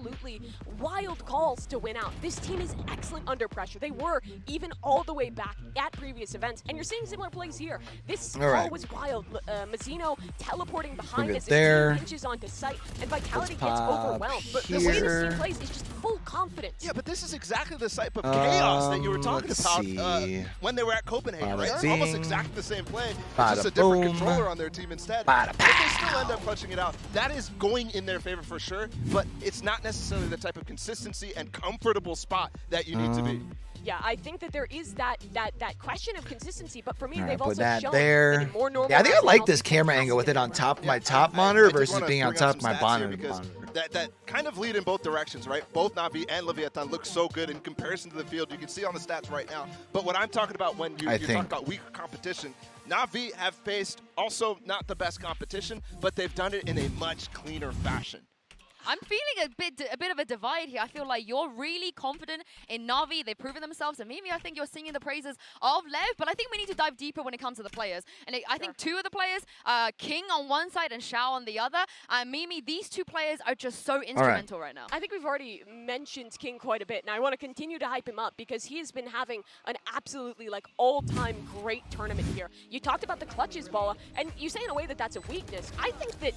absolutely wild calls to win out. This team is excellent under pressure. They were even all the way back at previous events, and you're seeing similar plays here. This call was wild. Mazzino teleporting behind as his team pinches onto sight, and Vitality gets overwhelmed. But the way this team plays is just full confidence. Yeah, but this is exactly the type of chaos that you were talking about when they were at Copenhagen, right? It's almost exactly the same play, just a different controller on their team instead. But they still end up clutching it out. That is going in their favor for sure, but it's not necessarily the type of consistency and comfortable spot that you need to be. Yeah, I think that there is that question of consistency, but for me, they've put also that shown there. More normal. Yeah, I think I like this camera angle with it on top of my top monitor versus being on top of my bottom monitor. That kind of lead in both directions, right? Both NAVI and Leviatan look so good in comparison to the field. You can see on the stats right now. But what I'm talking about when you talk about weaker competition, NAVI have faced also not the best competition, but they've done it in a much cleaner fashion. I'm feeling a bit of a divide here. I feel like you're really confident in NAVI. They've proven themselves. And Mimi, I think you're singing the praises of Lev. But I think we need to dive deeper when it comes to the players. And I think two of the players, King on one side and Xiao on the other. Mimi, these two players are just so instrumental right now. I think we've already mentioned King quite a bit. And I want to continue to hype him up because he has been having an absolutely all-time great tournament here. You talked about the clutches, Bala, and you say in a way that that's a weakness. I think that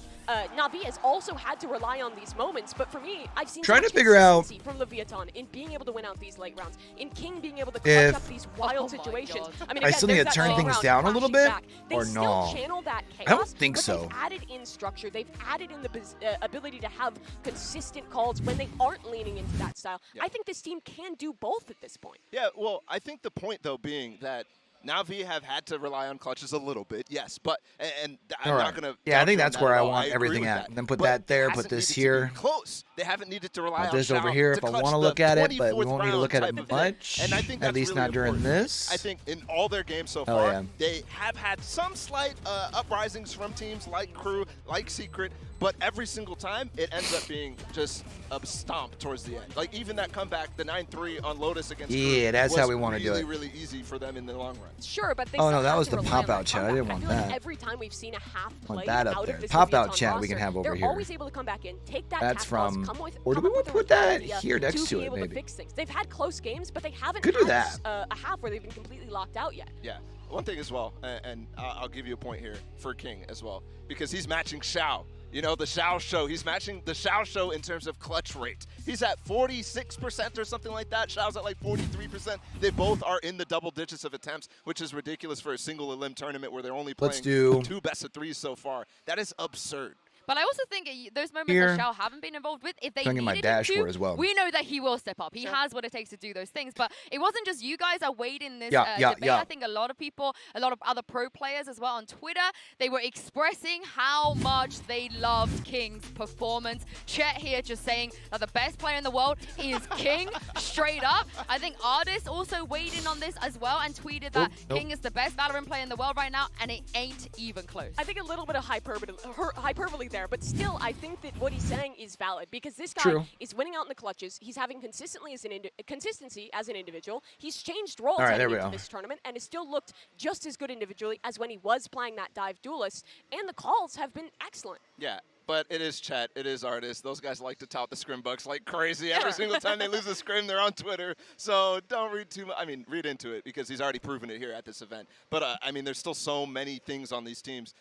NAVI has also had to rely on these moments, but for me, I've seen trying to figure out from Leviatan in being able to win out these late rounds, in King being able to clutch up these wild situations. I mean, I still need to turn things down a little bit, or no? Channel that chaos, I don't think so. They've added in structure. They've added in the ability to have consistent calls when they aren't leaning into that style. Yeah. I think this team can do both at this point. Yeah, well, I think the point though being that NAVI have had to rely on clutches a little bit, yes, but I'm not gonna. Yeah, I think that's where I want everything at. And then put that there, put this here. Close. They haven't needed to rely on this over here if I want to look at it, but we won't need to look at it much. And I think at least not during this. I think in all their games so far, they have had some slight uprisings from teams like Crew, like Secret, but every single time it ends up being just a stomp towards the end. Like even that comeback, the 9-3 on Lotus against Crew, that's how we want to do it. Really easy for them in the long run. Sure, but they no, that was the pop-out chat. I didn't want that. Like every time we've seen a half play out of this pop-out chat we can have over they're here. They're always able to come back in, take that. That's from. Or do we want to put that here next to it? Maybe. Fix things. They've had close games, but they haven't had a half where they've been completely locked out yet. Yeah. One thing as well, and I'll give you a point here for King as well, because he's matching Xiao. You know, the Xiao show. He's matching the Xiao show in terms of clutch rate. He's at 46% or something like that. Xiao's at like 43%. They both are in the double digits of attempts, which is ridiculous for a single elim tournament where they're only playing 2 best of 3s so far. That is absurd. But I also think those moments that Xiao haven't been involved with, if they needed him to, as well. we know that he will step up. He has what it takes to do those things. But it wasn't just you guys that weighed in this debate. I think a lot of people, a lot of other pro players as well on Twitter, they were expressing how much they loved King's performance. Chet here just saying that the best player in the world is King, straight up. I think Artis also weighed in on this as well and tweeted that King is the best Valorant player in the world right now, and it ain't even close. I think a little bit of hyperbole there. But still, I think that what he's saying is valid because this guy is winning out in the clutches. He's having consistency as an individual. He's changed roles in this tournament and has still looked just as good individually as when he was playing that dive duelist. And the calls have been excellent. Yeah. But it is Chet, it is Artis. Those guys like to tout the scrim bucks like crazy. Every single time they lose a scrim, they're on Twitter. So don't read too much. I mean, read into it because he's already proven it here at this event. But I mean, there's still so many things on these teams.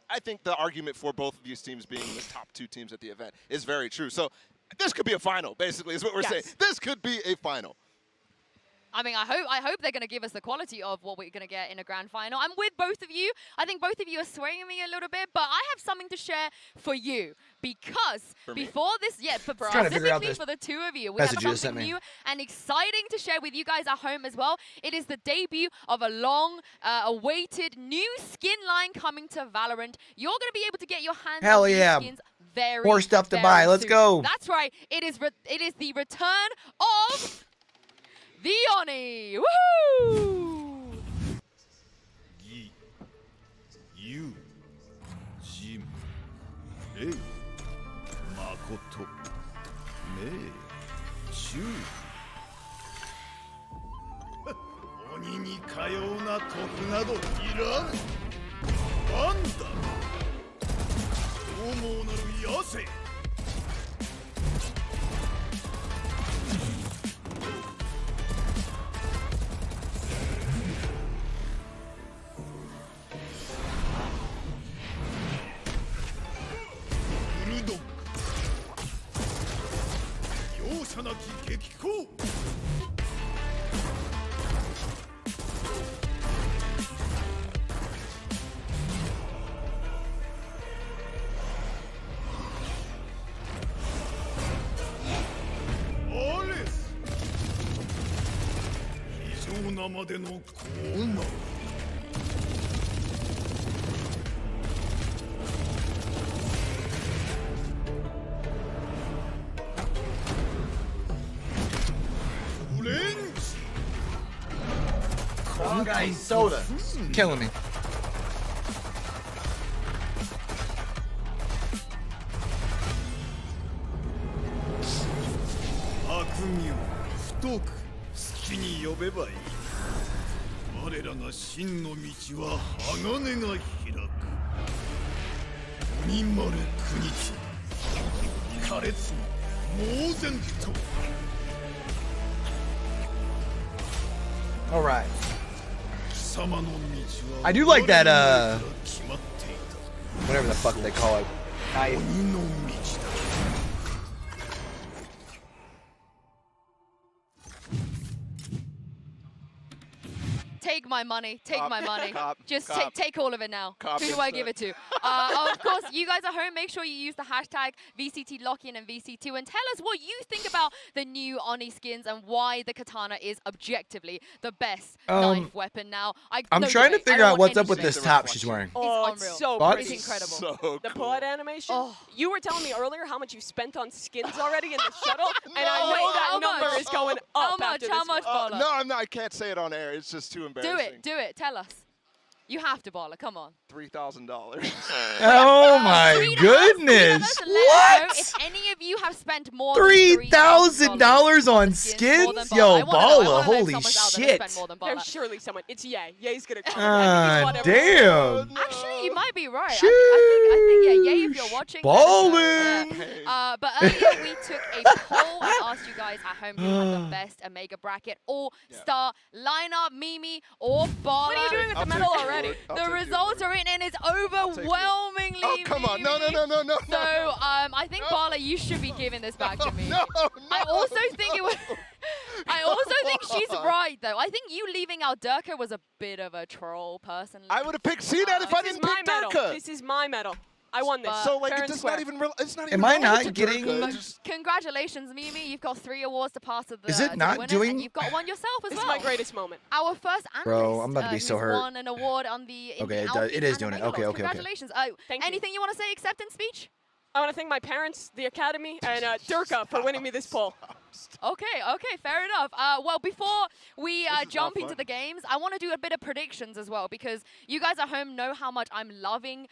I think the argument for both of these teams being the top 2 teams at the event is very true. So this could be a final, basically, is what we're saying. This could be a final. I mean, I hope they're going to give us the quality of what we're going to get in a grand final. I'm with both of you. I think both of you are swaying me a little bit, but I have something to share for you. Because before this, specifically for the two of you, we have something new and exciting to share with you guys at home as well. It is the debut of a long-awaited new skin line coming to Valorant. You're going to be able to get your hands on these skins very more stuff to buy. Let's go. That's right. It is the return of the Oni! Woohoo! Gi, Yu, Jin, Rei, Makoto, Mei, Shu. Oni ni kayou na toku nado iranu. Nanda? Toumou naru yase. 容赦なき激高。アレス。異常なまでの高慢。Oh, guy, soda. Killing me. All right. I do like that, whatever the fuck they call it. Take my money. Take my money. Just take all of it now. Cop Who do I give it to? Of course, you guys at home, make sure you use the hashtag VCT Lockin and VCT and tell us what you think about the new Oni skins and why the katana is objectively the best knife weapon now. I'm trying to figure out what's up with this top she's wearing. Oh, it's it's so pretty. pretty. It's incredible. So cool. The blood animation. Oh. You were telling me earlier how much you spent on skins already in the shuttle, and No. I know Wait, that how number much? is going up. How much? after How this much, one. Bala? No, I'm not. I can't say it on air. It's just too embarrassing. Do it. Do it. Tell us. You have to, Bala. Come on. $3,000. Oh my Tweet us goodness! and let us know What? if any of you have spent more than $3,000 on more skins? than Yo, I wanna know Bala, if holy someone's out there that shit! spent more than Bala. There's surely someone. It's Ye. Ye's gonna come. Damn! Actually, you might be right. I think yeah, Ye, if you're watching. Ballin'! Yeah. But earlier we took a poll and asked you guys at home who had the best Omega bracket or star lineup, Mimi or Bala. What are you doing with the medal already? The results are in and it's overwhelmingly Oh, come on. No. So I think Bala, you should be giving this back to me. No. I also think it was. I also think she's right though. I think you leaving out Durka was a bit of a troll, personally. I would have picked CNET if I This is didn't my pick medal. Durka. This is my medal. I won this. So like Fair it's and just not square. even real. It's not even. Am I relevant not to getting- Durka. But Just- congratulations, Mimi. You've got 3 awards to pass to the. Is it to not the winners, doing- And you've got one yourself as This well. is my greatest moment. Our first analyst. Bro, I'm about to be who's so hurt. won an award on the. in Okay, the it does- Alfie it is and doing it. Omega Okay, Lock. okay, okay. Congratulations. Thank you. Anything you want to say acceptance speech? I want to thank my parents, the academy, and Durka for winning me this poll. Okay, fair enough. Well, before we This is jump not into fun. the games, I want to do a bit of predictions as well, because you guys at home know how much I'm loving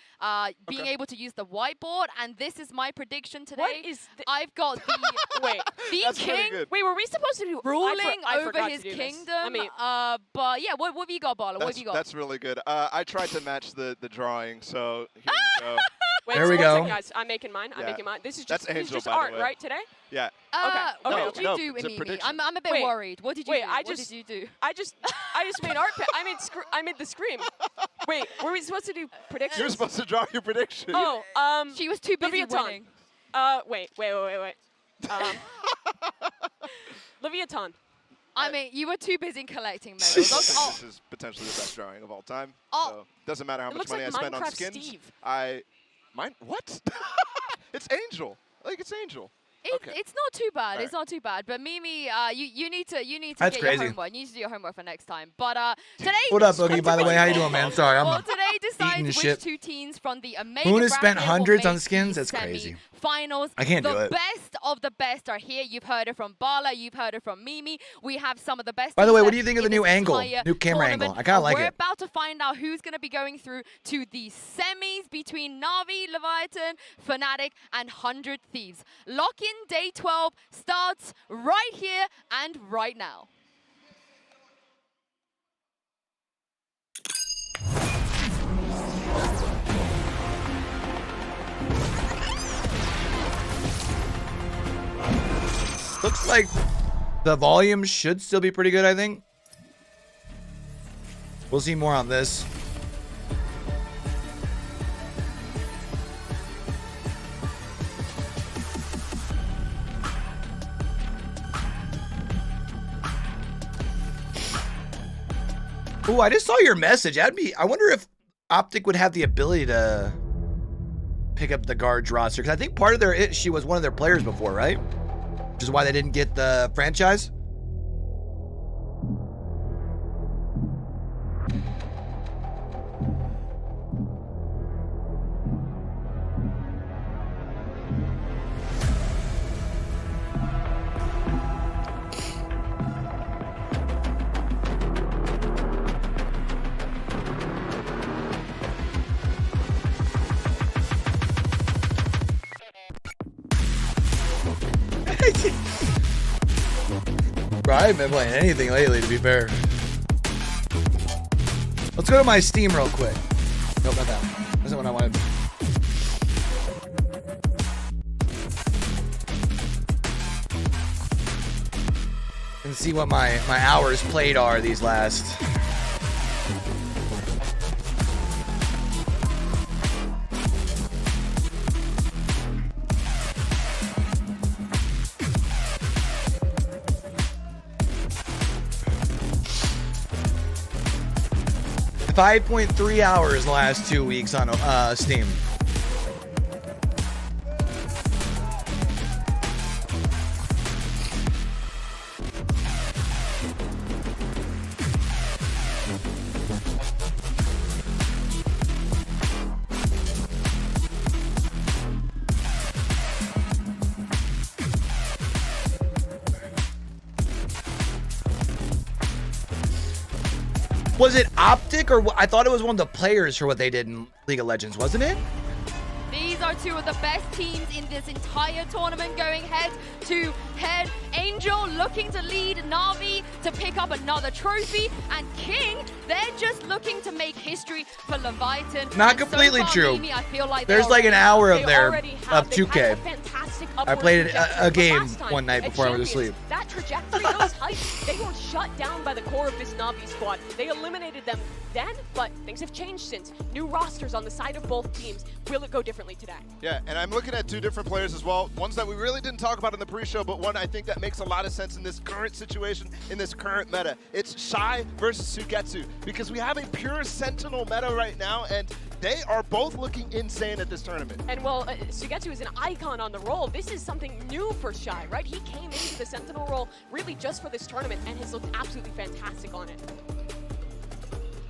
being able to use the whiteboard, and this is my prediction today. What is I've got the Wait, the That's pretty king good. wait, were we supposed to do ruling I over forgot his to do this. kingdom. I mean, But yeah, what have you got, Bala? What have you got? That's really good. I tried to match the drawing, so here we go. wait, There we one second, go. guys. I'm making mine. I'm Yeah. making mine. This is That's just, Angel, just by the art, way. right? Today? Yeah. Okay, What did no, you do, it's a Mimi? prediction. I'm a bit Wait, worried. What did you wait, do? I What just- did you do? I just made art. I made the scream. Wait, were we supposed to do predictions? You're supposed to draw your prediction. Oh, She was too busy Leviatan. winning. Wait. Leviatan. I mean, you were too busy collecting I medals. still think Oh, this is potentially the best drawing of all time. Oh. So doesn't matter how It much looks money like I spend on Minecraft skins. Steve. What? It's Angel. Like it's Angel. Okay. It's not too bad. Alright. It's not too bad. But Mimi, you need to That's get crazy. your homework. You need to do your homework for next time. But today. What up, Boogie? By the way, how you doing, man? Sorry, Well, I'm today the decides which shit. 2 teams from the Omega Moon has spent bracket will hundreds on make skins? the That's crazy. Finals. I can't do The it. best of the best are here. You've heard it from Bala. You've heard it from Mimi. We have some of the best. By the way, teams what do you think of in the new this angle? entire New camera tournament. angle. I kinda like We're it. about to find out who's going to be going through to the semis between NAVI, Leviatan, Fnatic, and 100 Thieves. Lock-in day 12 starts right here and right now. Looks like the volume should still be pretty good, I think. We'll see more on this. Ooh, I just saw your message. I wonder if Optic would have the ability to pick up the guards roster, because I think part of their issue was one of their players before, right? Which is why they didn't get the franchise. Bro, I haven't been playing anything lately, to be fair. Let's go to my Steam real quick. Nope, not that one. That's not what I wanted. And see what my hours played are these last. $5.3 hours last 2 weeks on Steam. Was it Optic, or I thought it was one of the players for what they did in League of Legends, wasn't it? These are two of the best teams in this entire tournament, going head to head. Angel looking to lead NAVI to pick up another trophy, and King, they're just looking to make history for Leviatan. Not completely so far, true. Mimi, I feel like there's like an hour of there of They 2K. I played a game time, one night before I went to sleep. That trajectory, those heights, they were shut down by the core of this NAVI squad. They eliminated them then, but things have changed since. New rosters on the side of both teams. Will it go differently today? Yeah, and I'm looking at two different players as well. Ones that we really didn't talk about in the pre-show, but one I think that makes a lot of sense in this current situation, in this current meta. It's Shy versus Sugetsu, because we have a pure Sentinel meta right now, and they are both looking insane at this tournament. And well, Sugetsu is an icon on the role. This is something new for Shy, right? He came into the Sentinel role really just for this tournament and has looked absolutely fantastic on it.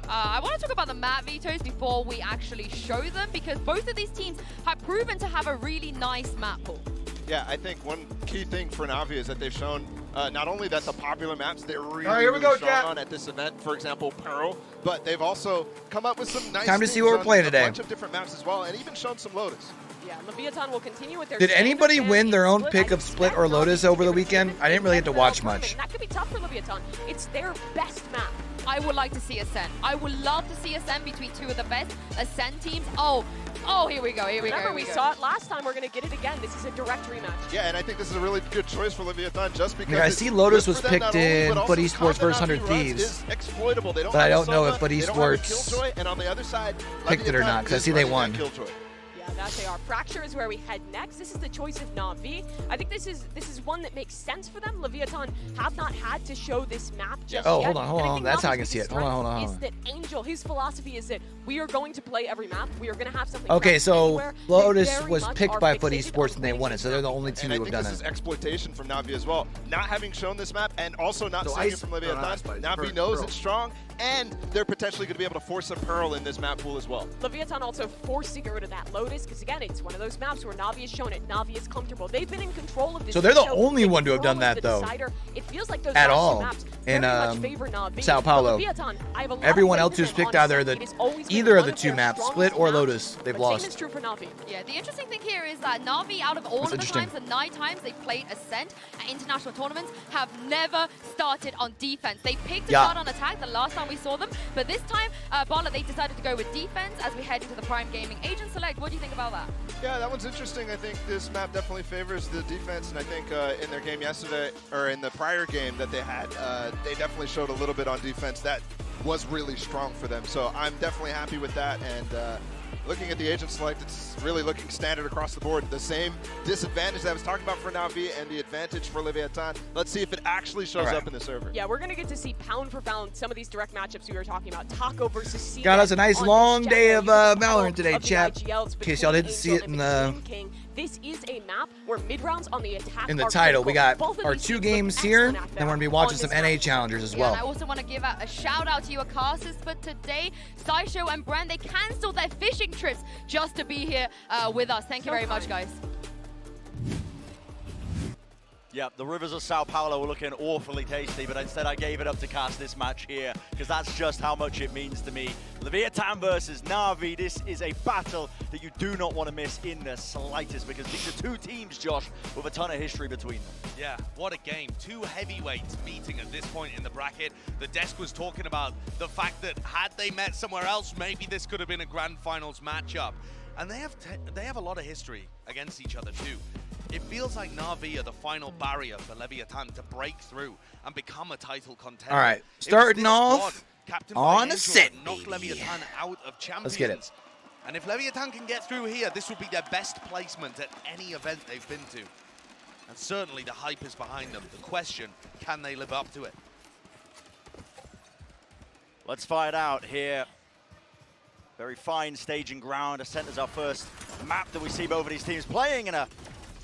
I want to talk about the map vetoes before we actually show them, because both of these teams have proven to have a really nice map pool. Yeah, I think one key thing for NAVI is that they've shown not only that the popular maps they're really, strong on at this event, for example, Pearl, but they've also come up with some nice Time to see what we're playing today. A bunch of different maps as well, and even shown some Lotus. Yeah, Leviatan will continue with their. Did anybody win their own pick of Split or Lotus over the weekend? I didn't really get to watch much. That could be tough for Leviatan. It's their best map. I would like to see Ascent. I would love to see Ascent between two of the best Ascent teams. Oh, here we go, Remember, we saw it last time. We're going to get it again. This is a direct rematch. Yeah, and I think this is a really good choice for Leviathan just because. I see Lotus was picked in Foot Esports versus 100 Thieves. But I don't know if Foot Esports and on the other side, picked it or not, because I see they won. Yeah, that they are. Fracture is where we head next. This is the choice of NAVI. I think this is one that makes sense for them. Leviatan have not had to show this map just yet. Hold on. That's how I can see it. Hold on. Is that Angel, his philosophy is that we are going to play every map. We are going to have something. Okay, so Lotus was picked by Foot Esports and they won it, so they're the only team who have done it. This is exploitation from NAVI as well. Not having shown this map and also not seeing it from Leviathan. NAVI knows it's strong, and they're potentially going to be able to force a Pearl in this map pool as well. Leviathan also forced to get rid of that Lotus, because again, it's one of those maps where Navi has shown it. Navi is comfortable. They've been in control of this. So they're the only one to have done that, though. It feels like those at all maps in favor Navi. Sao Paulo. Everyone else who's picked either of the two maps, Split or Lotus, they've lost. Same is true for Navi. Yeah, the interesting thing here is that Navi, out of all of the times, the 9 times they've played Ascent at international tournaments, have never started on defense. They picked a start on attack the last time we saw them, but this time, Barla, they decided to go with defense as we head into the Prime Gaming Agent Select. What do you think about that? Yeah, that one's interesting. I think this map definitely favors the defense, and I think in their game yesterday, or in the prior game that they had, they definitely showed a little bit on defense that was really strong for them. So I'm definitely happy with that, and Looking at the agent select, it's really looking standard across the board. The same disadvantage that I was talking about for NAVI and the advantage for Leviatan. Let's see if it actually shows up in the server. Yeah, we're going to get to see pound for pound some of these direct matchups we were talking about. Taco versus C. Got us a nice long day of Valorant today, chat. In case y'all didn't see it in the... This is a map where mid-rounds on the attack in the title. We got our 2 games here, and we're going to be watching some NA challengers as well. And I also want to give out a shout out to your casters for today. Saisho and Brent, they canceled their fishing trips just to be here with us. Thank you very much, guys. Yeah, the rivers of Sao Paulo were looking awfully tasty, but instead I gave it up to cast this match here, because that's just how much it means to me. Leviatan versus Navi, this is a battle that you do not want to miss in the slightest, because these are 2 teams, Josh, with a ton of history between them. Yeah, what a game. 2 heavyweights meeting at this point in the bracket. The desk was talking about the fact that had they met somewhere else, maybe this could have been a grand finals matchup. And they have a lot of history against each other too. It feels like Navi are the final barrier for Leviatan to break through and become a title contender. All right, starting off on a set. Knocked Leviatan out of Champions. Let's get it. And if Leviatan can get through here, this would be their best placement at any event they've been to. And certainly the hype is behind them. The question, can they live up to it? Let's find out here. Very fine staging ground. Ascent is our first map that we see both of these teams playing in a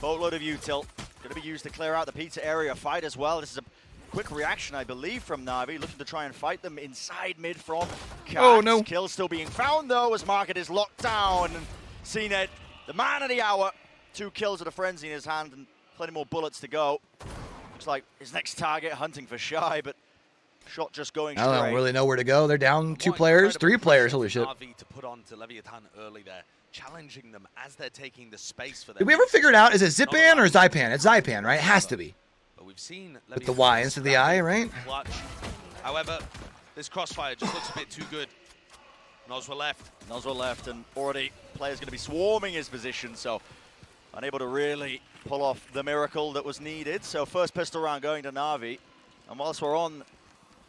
boatload of util. Going to be used to clear out the pizza area fight as well. This is a quick reaction, I believe, from Navi, looking to try and fight them inside mid from Cax. Oh, no. Kill still being found, though, as Market is locked down. And CNED, the man of the hour, 2 kills with a frenzy in his hand and plenty more bullets to go. Looks like his next target hunting for Shy, but shot just going straight. I don't really know where to go. They're down 2 players, 3 players. Holy shit. Navi to put on to Leviatan early there, challenging them as they're taking the space for them. Did we ever figure it out? Is it Zipan or Zypan? It's Zypan, right? It has to be. But we've seen with the Y instead of the I, right? Clutch. However, this crossfire just looks a bit too good. Nozwa left. Nozwa left, and already players going to be swarming his position, so unable to really pull off the miracle that was needed. So first pistol round going to Navi. And whilst we're on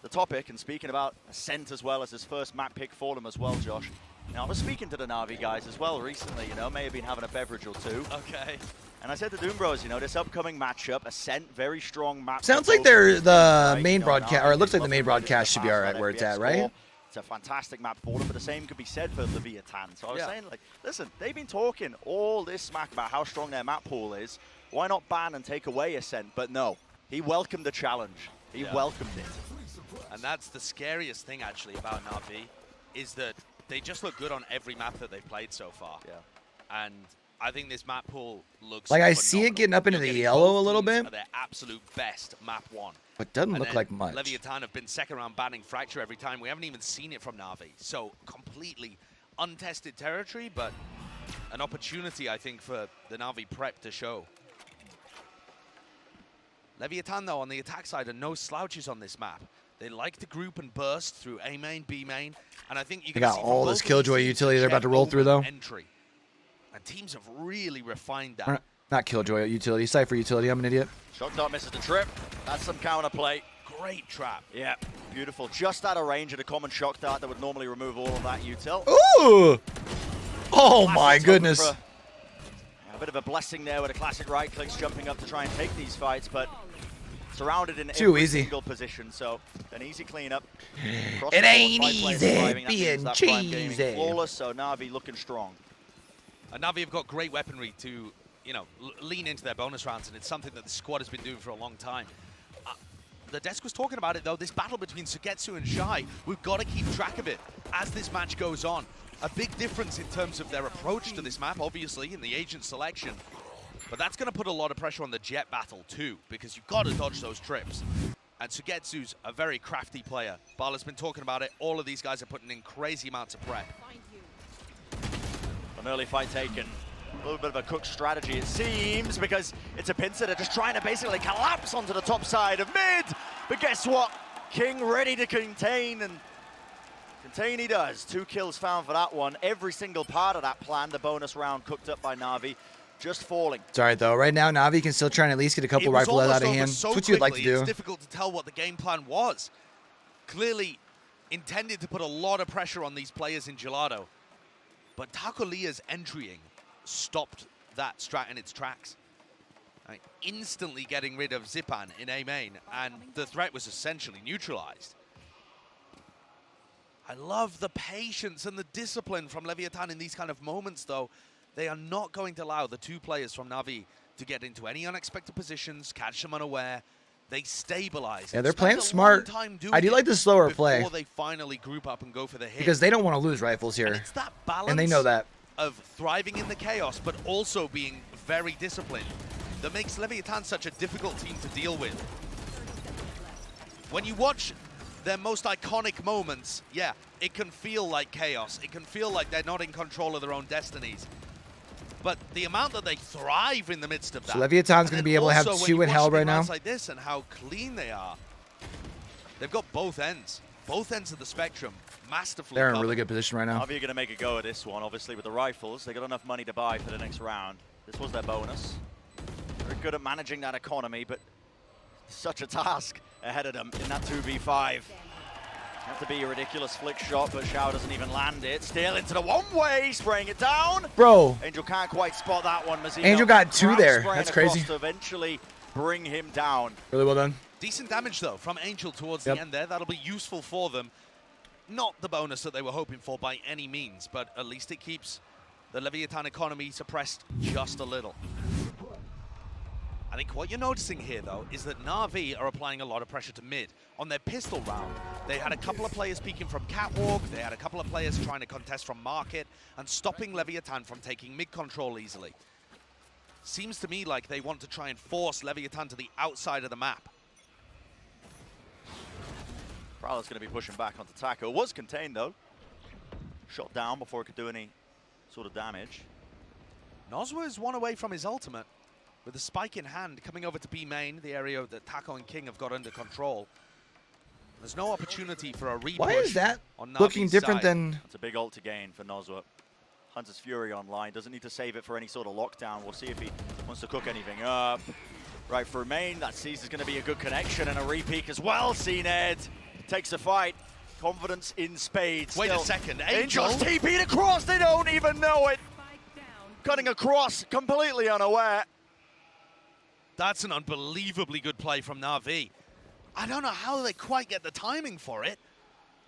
the topic and speaking about Ascent as well as his first map pick for them as well, Josh. Now, I was speaking to the Navi guys as well recently, you know, may have been having a beverage or 2. Okay. And I said to Doom Bros, you know, this upcoming matchup, Ascent, very strong map. Sounds like they're the main broadcast, or it looks like the main broadcast should be all right where it's at, right? It's a fantastic map for them, but the same could be said for Leviatan. So I was saying, like, listen, they've been talking all this smack about how strong their map pool is. Why not ban and take away Ascent? But no, he welcomed the challenge. He welcomed it. And that's the scariest thing, actually, about Navi, is that they just look good on every map that they've played so far. Yeah. And I think this map pool looks like I see it getting up into the yellow a little bit. Their absolute best map 1. But doesn't look like much. Leviatan have been second round banning Fracture every time. We haven't even seen it from Navi. So completely untested territory, but an opportunity, I think, for the Navi prep to show. Leviatan, though, on the attack side are no slouches on this map. They like to group and burst through A main, B main, and I think you can got all this Killjoy utility they're about to roll through, though. Entry. And teams have really refined that. Not Killjoy utility, Cypher utility. I'm an idiot. Shock Dart misses the trip. That's some counter play. Great trap. Yeah, beautiful. Just out of range of the common Shock Dart that would normally remove all of that util. Ooh! Oh my goodness. A bit of a blessing there with a classic right clicks jumping up to try and take these fights, but surrounded in every single position, so an easy cleanup. It ain't easy being cheesy. Flawless, so Navi looking strong. And Navi have got great weaponry to, you know, lean into their bonus rounds, and it's something that the squad has been doing for a long time. The desk was talking about it, though, this battle between Sugetsu and Shy, we've got to keep track of it as this match goes on. A big difference in terms of their approach to this map, obviously, in the agent selection. But that's going to put a lot of pressure on the jet battle, too, because you've got to dodge those trips. And Sugetsu's a very crafty player. Bala's been talking about it. All of these guys are putting in crazy amounts of prep. An early fight taken. A little bit of a cook strategy, it seems, because it's a Pinsir. They're just trying to basically collapse onto the top side of mid. But guess what? King ready to contain, and contain he does. 2 kills found for that one. Every single part of that plan, the bonus round cooked up by Navi, just falling. It's all right, though. Right now, Navi can still try and at least get a couple rifles out of hand. So That's what you'd like to do. It's difficult to tell what the game plan was. Clearly intended to put a lot of pressure on these players in Gelato. But Tacolea's entrying stopped that strat in its tracks. Like, instantly getting rid of Zipan in A main, and the threat was essentially neutralized. I love the patience and the discipline from Leviatan in these kind of moments, though. They are not going to allow the two players from NAVI to get into any unexpected positions, catch them unaware. They stabilize. Yeah, they're playing smart. I do like the slower play. Before they finally group up and go for the hit. Because they don't want to lose rifles here. And it's that balance and they know that. Of thriving in the chaos, but also being very disciplined, that makes Leviatan such a difficult team to deal with. When you watch their most iconic moments, yeah, it can feel like chaos. It can feel like they're not in control of their own destinies. But the amount that they thrive in the midst of that. So Leviatan's going to be able to have 2 in hell right now. Like this and how clean they are. They've got both ends of the spectrum masterfully They're in covered. a really good position right now. NAVI are going to make a go at this one, obviously, with the rifles. They got enough money to buy for the next round. This was their bonus. Very good at managing that economy, but such a task ahead of them in that 2v5. Have to be a ridiculous flick shot, but Xiao doesn't even land it. Still into the one-way, spraying it down. Bro. Angel can't quite spot that one. Mazzino Angel got 2 there. spraying That's across crazy. to eventually bring him down. Really well done. Decent damage, though, from Angel towards the end there. That'll be useful for them. Not the bonus that they were hoping for by any means, but at least it keeps the Leviatan economy suppressed just a little. I think what you're noticing here, though, is that NAVI are applying a lot of pressure to mid. On their pistol round, they had a couple of players peeking from Catwalk, they had a couple of players trying to contest from Market, and stopping Leviatan from taking mid control easily. Seems to me like they want to try and force Leviatan to the outside of the map. Prowler's going to be pushing back onto Taco. Was contained, though. Shot down before it could do any sort of damage. Nozwa is one away from his ultimate, with the spike in hand, coming over to B main, the area that Taco and King have got under control. There's no opportunity for a repush. Why is that on looking Navi's different side. than... It's a big ult to gain for Nozwa. Hunter's Fury online. Doesn't need to save it for any sort of lockdown. We'll see if he wants to cook anything up. Right through main. That sees is going to be a good connection and a repeat as well. CNED takes a fight. Confidence in spades. Wait a second. Angel? Angel's TP'd across. They don't even know it. Cutting across, completely unaware. That's an unbelievably good play from Na'Vi. I don't know how they quite get the timing for it,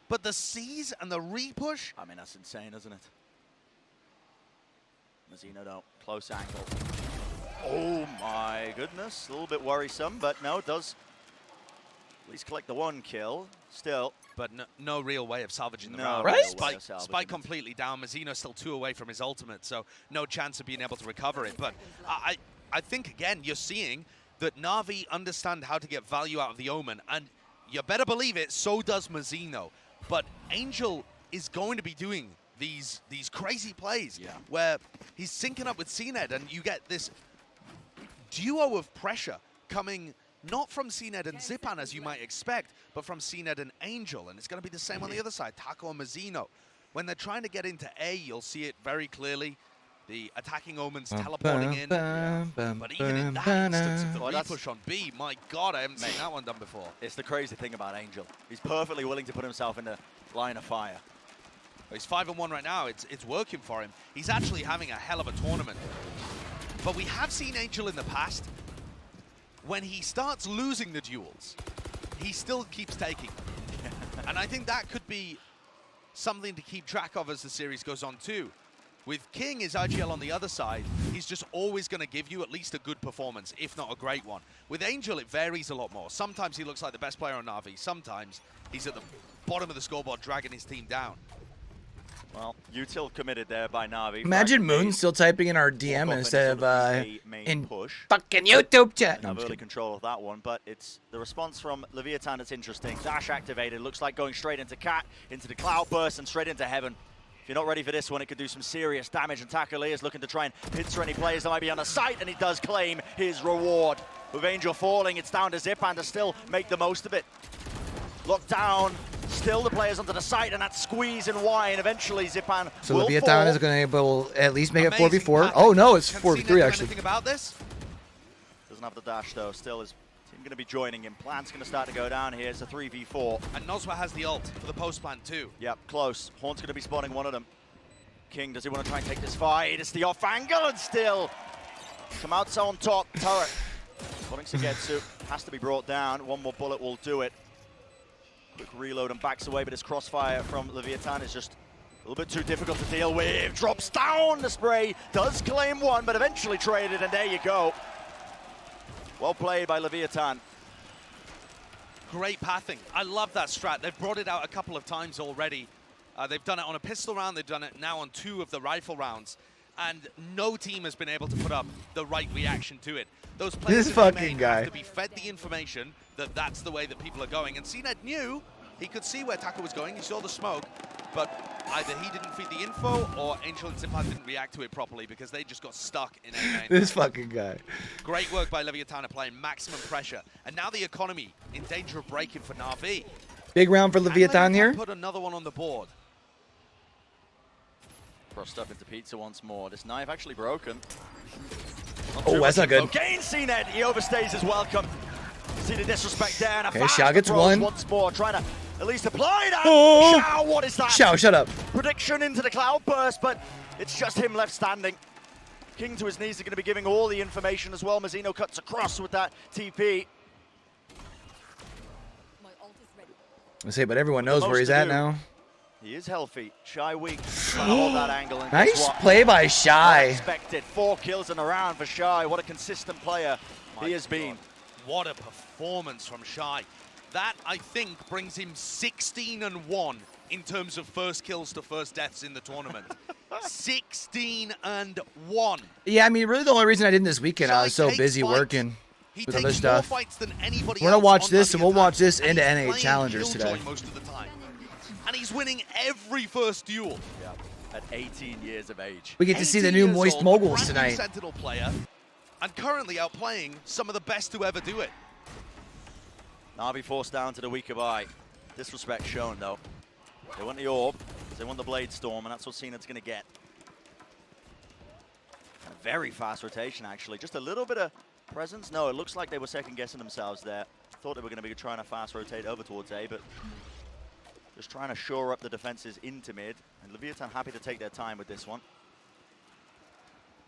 but the C's and the repush. I mean, that's insane, isn't it? Mazzino, no, close angle. Oh my goodness, a little bit worrisome, but no, it does at least collect the 1 kill. Still. But no real way of salvaging the No round. Right? Spike completely down. Mazzino still 2 away from his ultimate, so no chance of being able to recover it. But I think, again, you're seeing that Na'Vi understand how to get value out of the Omen, and you better believe it, so does Mazzino. But Angel is going to be doing these crazy plays where he's syncing up with CNED, and you get this duo of pressure coming not from CNED and Zipan, as you might expect, but from CNED and Angel, and it's going to be the same on the other side, Taco and Mazzino. When they're trying to get into A, you'll see it very clearly. The attacking Omens teleporting in. But even in that instance of the repush on B, my God, I haven't seen that one done before. It's the crazy thing about Angel. He's perfectly willing to put himself in the line of fire. He's 5-1 right now. It's working for him. He's actually having a hell of a tournament. But we have seen Angel in the past. When he starts losing the duels, he still keeps taking them. And I think that could be something to keep track of as the series goes on too. With King, his IGL on the other side, he's just always going to give you at least a good performance, if not a great one. With Angel, it varies a lot more. Sometimes he looks like the best player on Na'Vi. Sometimes he's at the bottom of the scoreboard dragging his team down. Well, util committed there by Na'Vi. Imagine Moon still typing in our DM instead of in push. fucking YouTube chat. No, Have early control of that one, but it's the response from Leviatan that's interesting. Dash activated, looks like going straight into Cat, into the Cloud Burst, and straight into Heaven. If you're not ready for this one, it could do some serious damage, and Tackle is looking to try and pincer any players that might be on the site, and he does claim his reward. With Angel falling, it's down to Zipan to still make the most of it. Locked down, still the players onto the site, and that squeeze and wine, eventually Zipan so will Leviatan fall. is going to able at least make Amazing it 4v4. pattern. Oh no, it's Can 4v3 CNED do actually. anything about this? Doesn't have the dash though, still is going to be joining him. Plan's going to start to go down here. It's a 3v4. And Nozwa has the ult for the post plant too. Yep, close. Horn's going to be spotting one of them. King, does he want to try and take this fight? It's the off angle and still come out on top. Turret. Calling Sugetsu has to be brought down. One more bullet will do it. Quick reload and backs away, but his crossfire from Leviatan is just a little bit too difficult to deal with. Drops down the spray, does claim one, but eventually traded, and there you go. Well played by Leviatan. Great pathing. I love that strat. They've brought it out a couple of times already. They've done it on a pistol round. They've done it now on 2 of the rifle rounds. And no team has been able to put up the right reaction to it. Those players This fucking guy have to be fed the information that that's the way that people are going. And CNED knew he could see where Taco was going. He saw the smoke, but either he didn't feed the info or Angel and Simpan didn't react to it properly because they just got stuck in A main. This fucking guy. Great work by Leviatan applying maximum pressure. And now the economy in danger of breaking for NAVI. Big round for Leviatan here. Put another one on the board. Crossed up into pizza once more. This knife actually broken. Oh, that's not good. Gain CNED. He overstays his welcome. See the disrespect there. And Okay, Xiao gets one. Once more, trying to at least apply that. Oh. Xiao, what is that? Xiao, shut up. Prediction into the cloud burst, but it's just him left standing. King to his knees are going to be giving all the information as well. Mazzino cuts across with that TP. I say, but everyone knows where he's at now. He is healthy. Shy weak. Trying to hold that angle. And Nice play by Shy. Expected 4 kills in a round for Shy. What a consistent player he has been. What a performance from Shy. That, I think, brings him 16-1 in terms of first kills to first deaths in the tournament. 16-1. Yeah, I mean, really the only reason I didn't this weekend, I was so busy working with other stuff. We're going to watch this, and we'll watch this into NA Challengers today. Most of the time. And he's winning every first duel. Yeah, at 18 years of age. We get to see the new Moist Moguls tonight. Sentinel player, and currently outplaying some of the best to ever do it. Navi forced down to the weaker eye. Disrespect shown, though. They want the orb, they want the Blade Storm, and that's what CNED's going to get. A very fast rotation, actually. Just a little bit of presence. No, it looks like they were second-guessing themselves there. Thought they were going to be trying to fast rotate over towards A, but just trying to shore up the defenses into mid. And Leviatan happy to take their time with this one.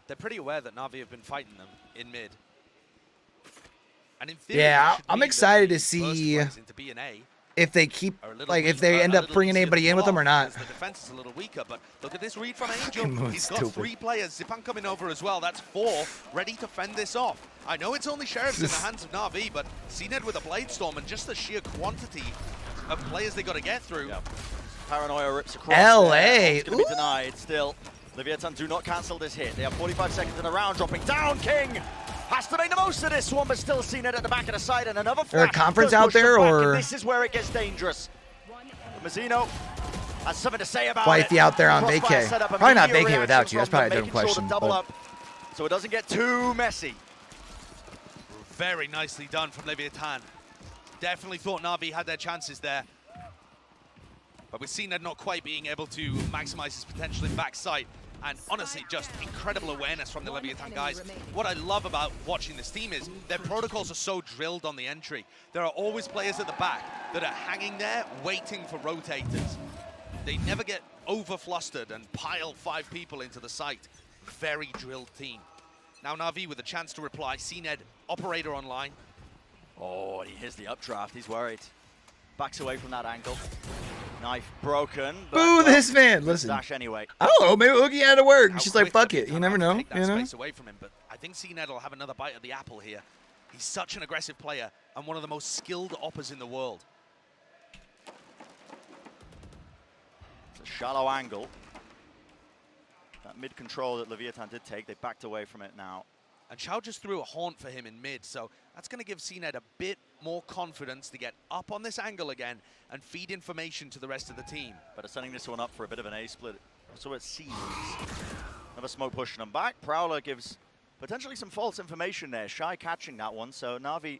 They're pretty aware that Navi have been fighting them in mid. And in theory, yeah, I'm excited to see if they keep, like, if they end up bringing anybody in with them or not. The defense is a little weaker, but look at this read from Angel. He's got 3 players. Zipan coming over as well. That's 4 ready to fend this off. I know it's only Sheriffs in the hands of Navi, but CNED with a Blade Storm and just the sheer quantity of players they got to get through. Yep. Paranoia rips across. LA. It's going to be denied still. Leviatan do not cancel this hit. They have 45 seconds in the round, dropping down. King has to make the most of this one, but still seen it at the back of the side, and another flash. Is there a conference out there, or? This is where it gets dangerous. Mazzino has something to say about Wifey it. out there on vacay. Probably not vacay without you. That's probably a dumb question. So it doesn't get too messy. Very nicely done from Leviatan. Definitely thought Navi had their chances there. But we've seen that not quite being able to maximize his potential in backside. And honestly, just incredible awareness from the Leviatan guys. What I love about watching this team is their protocols are so drilled on the entry. There are always players at the back that are hanging there waiting for rotators. They never get over-flustered and pile 5 people into the site. Very drilled team. Now Navi with a chance to reply. CNED, operator online. Oh, and he hits the updraft. He's worried. Backs away from that angle. Knife broken. Boo this man! Listen. Dash anyway. I don't know. Maybe Oogie had to work. And she's like, "Fuck it." You never know. Take that space away from him, but I think CNED will have another bite of the apple here. He's such an aggressive player and one of the most skilled oppers in the world. It's a shallow angle. That mid control that Leviatan did take, they backed away from it now. And Xiao just threw a haunt for him in mid, so that's going to give CNED a bit more confidence to get up on this angle again and feed information to the rest of the team. But setting this one up for a bit of an A split. So it seems. Another smoke pushing them back. Prowler gives potentially some false information there. Shy catching that one, so Navi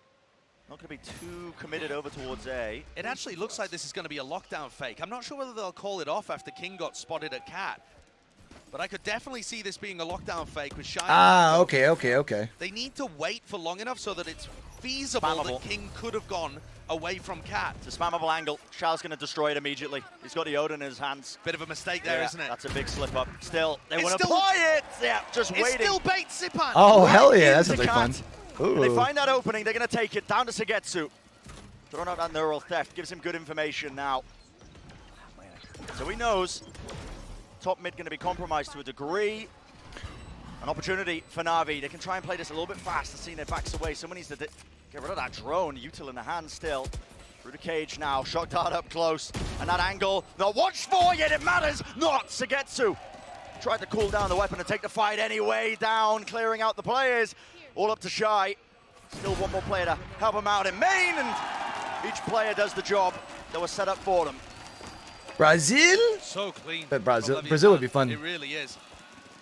not going to be too committed over towards A. It actually looks like this is going to be a lockdown fake. I'm not sure whether they'll call it off after King got spotted at Cat. But I could definitely see this being a lockdown fake with Shy. Ah, okay. They need to wait for long enough so that it's feasible Spammable. that King could have gone away from Cat. It's a spammable angle. Shao's going to destroy it immediately. He's got the Odin in his hands. Bit of a mistake there, Yeah, isn't it? That's a big slip up. Still, they It's want to still- apply it. Yeah, just It's waiting. still bait Sipan. Oh, Right hell yeah. That into sounds like fun. Cat. And they Ooh. find that opening. They're going to take it down to Sugetsu. Throwing out that neural theft. Gives him good information now. So he knows top mid going to be compromised to a degree. An opportunity for Navi. They can try and play this a little bit faster, seeing their backs away. Someone needs to get rid of that drone. Util in the hand still. Through the cage now. Shock dart up close. And that angle. The watch for, yet it matters not. Sugetsu tried to cool down the weapon and take the fight anyway. Down, clearing out the players. All up to Shy. Still one more player to help him out in main. And each player does the job that was set up for them. Brazil? So clean. But from Brazil would be Leviatan. fun. It really is.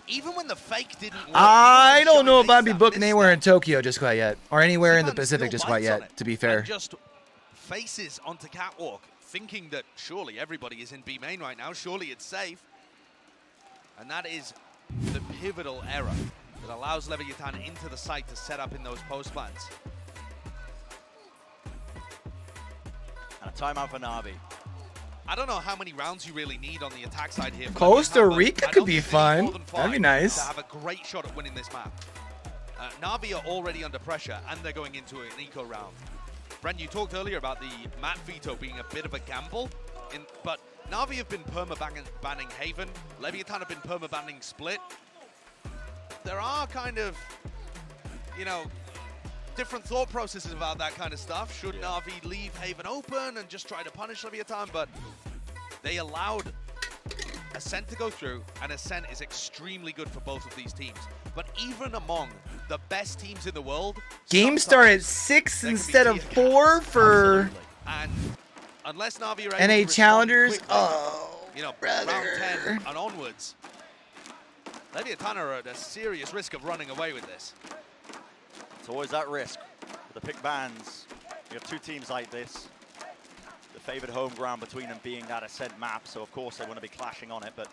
Even when the fake didn't work. I even when don't know Shy if I'd be missed booked that anywhere in misstep, Tokyo just quite yet. Or anywhere in the Sipan Pacific still just quite bites on yet, it to be fair. and just faces onto Catwalk, thinking that surely everybody is in B main right now. Surely it's safe. And that is the pivotal error that allows Leviatan into the site to set up in those post plans. And a timeout for Navi. I don't know how many rounds you really need on the attack side here. Costa Leviatan, but Rica I could don't be think they need fun. more than That'd be 5 nice. To have a great shot at winning this map. Navi are already under pressure, and they're going into an eco round. Bren, you talked earlier about the map veto being a bit of a gamble, but Navi have been perma-banning Haven. Leviatan have been perma-banning Split. There are kind of, you know, different thought processes about that kind of stuff. Should Navi leave Haven open and just try to punish Leviatan? But they allowed Ascent to go through, and Ascent is extremely good for both of these teams. But even among the best teams in the world, Game start at sometimes 6 there can be instead of clear 4 for Absolutely. and unless Navi are able to NA respond Challengers. quickly, Oh, you know, brother. round 10 and onwards, Leviatan are at a serious risk of running away with this. It's always that risk. For the pick bans, we have two teams like this. The favored home ground between them being that Ascent map, so of course they want to be clashing on it, but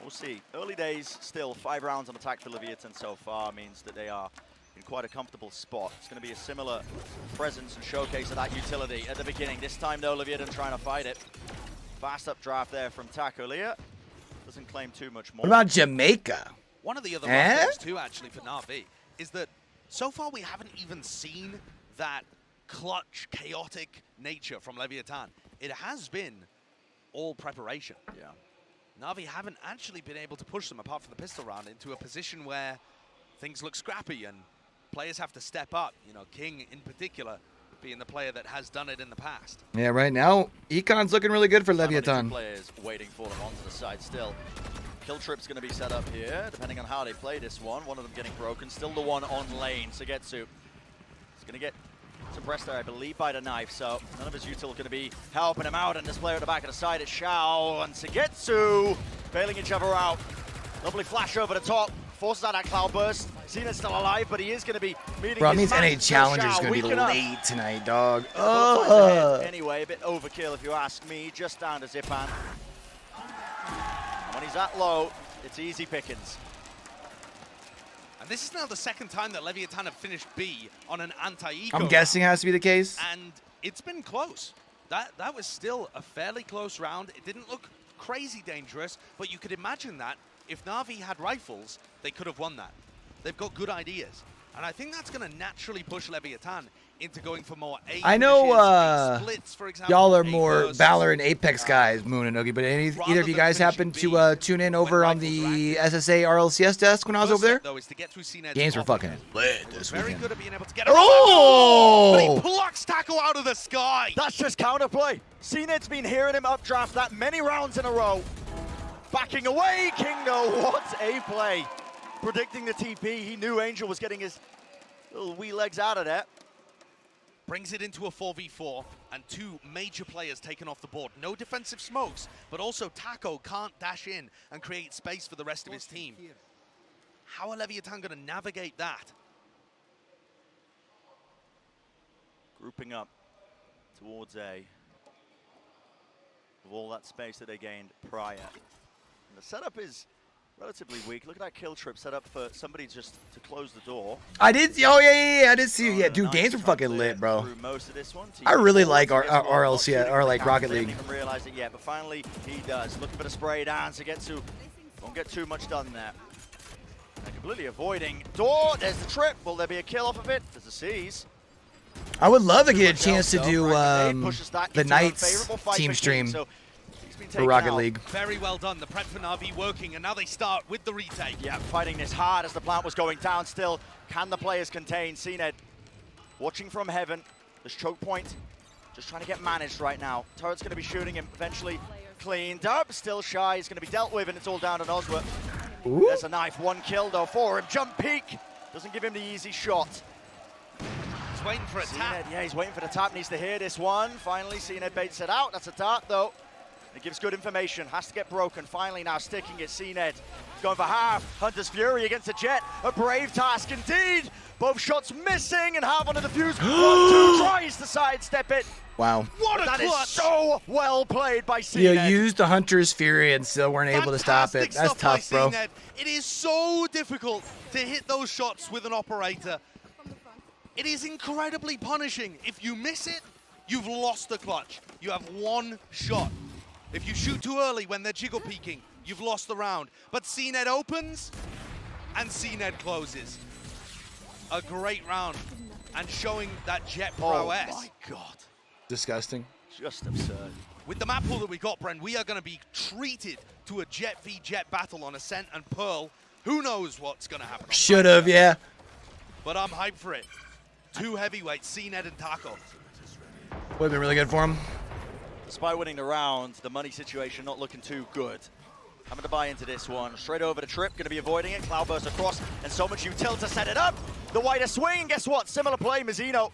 we'll see. Early days, still 5 rounds on attack for Leviatan so far means that they are in quite a comfortable spot. It's going to be a similar presence and showcase of that utility at the beginning. This time though, Leviatan trying to fight it. Fast updraft there from Taco Leah. Doesn't claim too much more. What about Jamaica? One of the other Eh? things too, actually, for Navi, is that so far we haven't even seen that clutch, chaotic nature from Leviatan. It has been all preparation. Yeah. Navi haven't actually been able to push them, apart from the pistol round, into a position where things look scrappy and players have to step up. You know, King in particular being the player that has done it in the past. Yeah, right now, Econ's looking really good for Only two Leviatan. players waiting for them onto the side still. Kill trip's going to be set up here, depending on how they play this one. One of them getting broken. Still the one on lane. Sugetsu is going to get suppressed there, I believe, by the knife. So none of his util going to be helping him out. And this player at the back of the side is Shao and Sugetsu bailing each other out. Lovely flash over the top. Forces out that cloud burst. Cena's still alive, but he is going to be meeting Bro, it his means NA match. Challenger's Shao going to be weaken up. late tonight, dog. Both sides ahead anyway, a bit overkill if you ask me. Just down to Zipan. When he's that low, it's easy pickings. And this is now the second time that Leviatan have finished B on an anti-eco. I'm guessing it has to be the case. And it's been close. That was still a fairly close round. It didn't look crazy dangerous, but you could imagine that if Navi had rifles, they could have won that. They've got good ideas. And I think that's going to naturally push Leviatan into going for more A I know finishes, A splits, for example, y'all are A more bursts. Valorant Apex guys, Moon and Oogie, but either of you guys happen to tune in over on the SSA RLCS desk when I was over there? Though, is to get through CNED's Games were off fucking again. lit this Very weekend. good at being able to get Oh! But he plucks Tackle out of the sky. That's just counterplay. CNED's been hearing him updraft that many rounds in a row. Backing away, Kingo, what a play. Predicting the TP, he knew Angel was getting his little wee legs out of there. Brings it into a 4v4, and 2 major players taken off the board. No defensive smokes, but also Taco can't dash in and create space for the rest of his team. How are Leviatan going to navigate that? Grouping up towards A. With all that space that they gained prior. And the setup is relatively weak. Look at that kill trip set up for somebody just to close the door. I did. Oh yeah. I did see. Yeah, dude, nice games were fucking lit, bro. Through most of this one. I really like our RLC or like Rocket League. Didn't even realize it yet, but finally he does. Looking for the spray down to get to. Won't get too much done there. They're completely avoiding door. There's the trip. Will there be a kill off of it? There's a seize. I would love to get a chance to do the Knights team stream for Rocket League. Very well done. The prep for NAVI working, and now they start with the retake. Yeah, fighting this hard as the plant was going down still. Can the players contain? CNED watching from heaven. This choke point just trying to get managed right now. Turret's going to be shooting him, eventually cleaned up. Still shy, he's going to be dealt with, and it's all down to Noswa. Ooh. There's a knife, 1 kill though for him. Jump peek, doesn't give him the easy shot. He's waiting for a tap. Yeah, he's waiting for the tap, needs to hear this one. Finally, CNED baits it out. That's a dart though. It gives good information, has to get broken. Finally now sticking it, CNED. Going for half. Hunter's Fury against the Jet. A brave task indeed. Both shots missing and half on the defuse. 1-2 tries to sidestep it. Wow. What a That clutch! is so well played by CNED. You used the Hunter's Fury and still weren't able to stop it. That's tough, bro. CNED. It is so difficult to hit those shots with an operator. It is incredibly punishing. If you miss it, you've lost the clutch. You have 1 shot. If you shoot too early when they're jiggle peeking, you've lost the round. But CNED opens and CNED closes. A great round and showing that Jet prowess. Oh my God. Disgusting. Just absurd. With the map pool that we got, Bren, we are going to be treated to a Jet v Jet battle on Ascent and Pearl. Who knows what's going to happen? Should have, yeah. But I'm hyped for it. 2 heavyweights, CNED and Taco. Would have been really good for him. Despite winning the round, the money situation not looking too good. Having to buy into this one. Straight over the trip, going to be avoiding it. Cloudburst across, and so much util to set it up. The wider swing, and guess what? Similar play, Mizzino.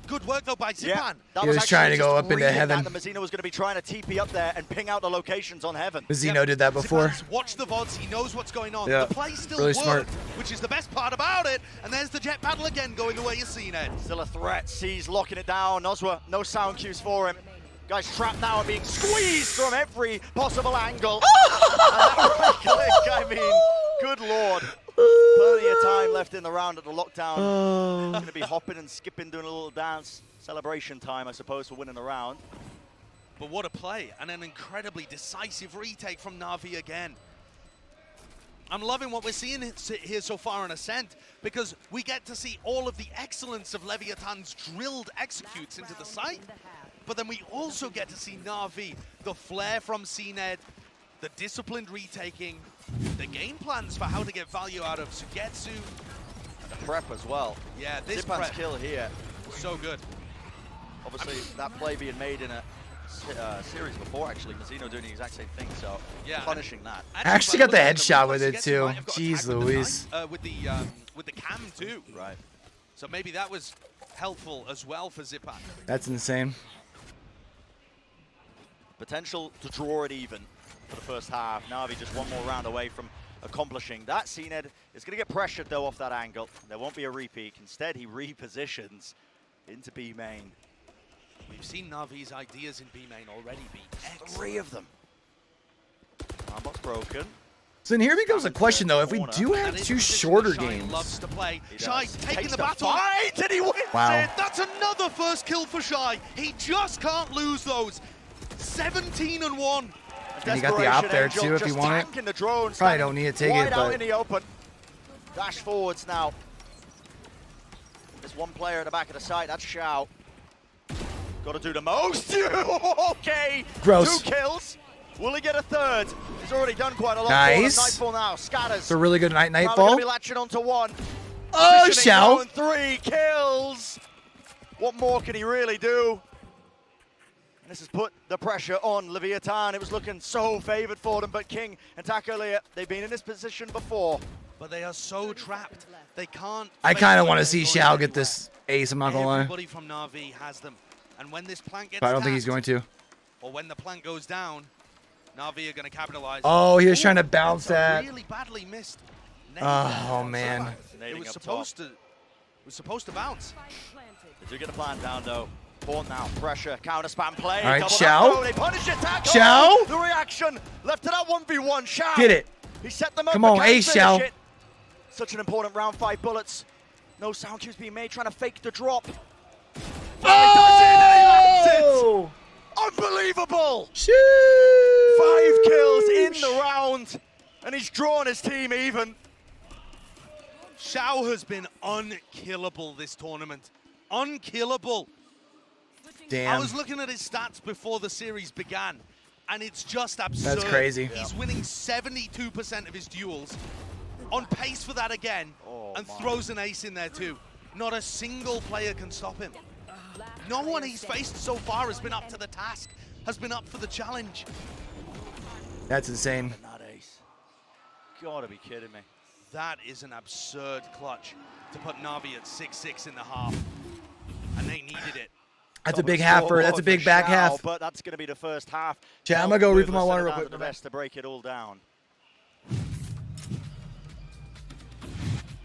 Good work, though, by Zipan. Yeah, that He was trying to go up into heaven. The Mizzino was going to be trying to TP up there and ping out the locations on heaven. Mizzino did that before. Zipan's watched the VODs, he knows what's going on. Yeah, The play still really worked, smart. which is the best part about it. And there's the Jet battle again going the way you've seen it. Still a threat. C's locking it down. Noswa, no sound cues for him. Guy's trapped now and being squeezed from every possible angle. And that right click, I mean, good lord. Plenty of time left in the round at the lockdown. Going to be hopping and skipping, doing a little dance. Celebration time, I suppose, for winning the round. But what a play, and an incredibly decisive retake from NAVI again. I'm loving what we're seeing here so far on Ascent, because we get to see all of the excellence of Leviatan's drilled executes into the site, but then we also get to see NAVI, the flair from CNED, the disciplined retaking, the game plans for how to get value out of Sugetsu. And the prep as well. Yeah, this Zipan's prep, kill here. so good. Obviously, that play being made in a series before, actually. Mizzino doing the exact same thing, so Yeah, punishing that. I actually got the headshot with it too. Jeez Louise. With the cam too. Right. So maybe that was helpful as well for Zipan. That's insane. Potential to draw it even for the first half. Navi just 1 more round away from accomplishing that. CNED is going to get pressured though off that angle. There won't be a repeat. Instead, he repositions into B main. We've seen Navi's ideas in B main already be excellent. 3 of them. Armbot's broken. So then here becomes a question though. If we do have That is 2 the position shorter that Shy games. loves to play. He Shy does. taking Takes the battle. fight and he wins Wow. it. That's another first kill for Shy. He just can't lose those. 17-1. And you got the op there too if you want it. The drone, Probably don't need to take it, out but in the open. Dash forwards now. There's 1 player at the back of the site. That's Xiao. Got to do the most. Okay. Gross. 2 kills. Will he get a 3rd? He's already done quite a lot. Nice. Nightfall now. Scatters. it's a really good Probably Nightfall. gonna be latching onto 1. Oh, Positioning Xiao. going, 3 kills. What more can he really do? And this has put the pressure on Leviatan. It was looking so favored for them, but King and Taco, they've been in this position before. But they are so trapped. They can't. I kind of want to face see them going Xiao get anywhere. this ace. I'm not gonna lie. Everybody from Navi has them. And when this plant gets But I don't think he's tapped, going to. or when the plant goes down, Navi are going to capitalize. Oh, he was trying to bounce That's a that. really badly missed. Oh man. It Nading was up supposed top. to. It was supposed to bounce. They do get the plan down though. Pawn now, pressure, counter spam play. All right, double Xiao. up, they punish it. Taco. Xiao. The reaction left to that 1v1. Xiao. Get it. He set them up. Come on, but can't Ace, finish Shao. it. Such an important round 5 bullets. No sound cues being made, trying to fake the drop. Oh! Unbelievable! Shoot! 5 kills in the round, and he's drawn his team even. Shao has been unkillable this tournament. Unkillable. Damn. I was looking at his stats before the series began, and it's just absurd. That's crazy. He's winning 72% of his duels, on pace for that again, and throws an ace in there too. Not a single player can stop him. No one he's faced so far has been up to the task, has been up for the challenge. That's insane. Not ace. Gotta be kidding me. That is an absurd clutch to put Navi at 6-6 in the half, and they needed it. That's a big half for, that's a big back half. But that's going to be the first half. Chat, I'm gonna go refill my water real quick. The best to break it all down.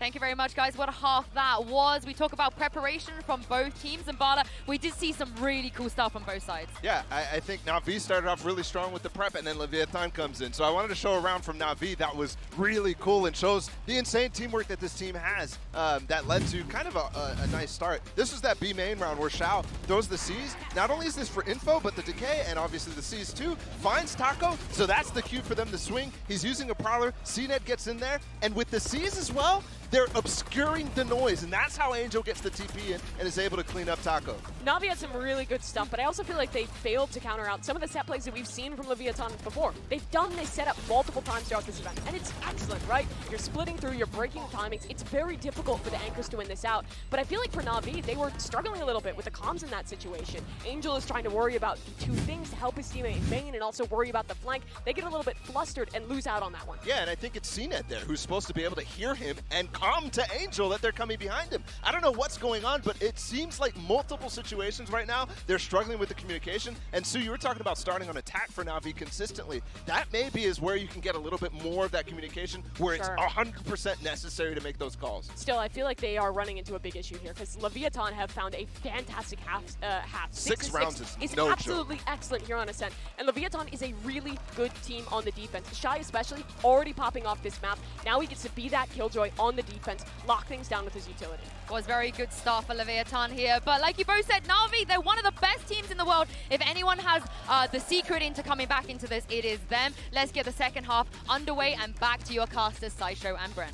Thank you very much, guys. What a half that was. We talk about preparation from both teams, and Bala, we did see some really cool stuff on both sides. Yeah, I think NAVI started off really strong with the prep, and then Leviatan comes in. So I wanted to show a round from NAVI that was really cool and shows the insane teamwork that this team has that led to kind of a nice start. This was that B main round where Shao throws the C's. Not only is this for info, but the decay, and obviously the C's too, finds Taco. So that's the cue for them to swing. He's using a Prowler. CNET gets in there, and with the C's as well, they're obscuring the noise, and that's how Angel gets the TP in and is able to clean up Taco. Navi had some really good stuff, but I also feel like they failed to counter out some of the set plays that we've seen from Leviatan before. They've done this setup multiple times throughout this event, and it's excellent, right? You're splitting through, you're breaking timings. It's very difficult for the anchors to win this out, but I feel like for Navi, they were struggling a little bit with the comms in that situation. Angel is trying to worry about 2 things to help his teammate main and also worry about the flank. They get a little bit flustered and lose out on that one. Yeah, and I think it's CNET there who's supposed to be able to hear him and calm to Angel that they're coming behind him. I don't know what's going on, but it seems like multiple situations right now, they're struggling with the communication. And Sue, you were talking about starting on attack for Navi consistently. That maybe is where you can get a little bit more of that communication where it's 100% necessary to make those calls. Still, I feel like they are running into a big issue here because Leviatan have found a fantastic half. 6 rounds is no absolutely joke. excellent here on Ascent. And Leviatan is a really good team on the defense. Shy especially already popping off this map. Now he gets to be that killjoy on the defense, lock things down with his utility. Was very good start for Leviatan here, but like you both said, Navi, they're one of the best teams in the world. If anyone has the secret into coming back into this, it is them. Let's get the second half underway and back to your casters, Sideshow and Bren.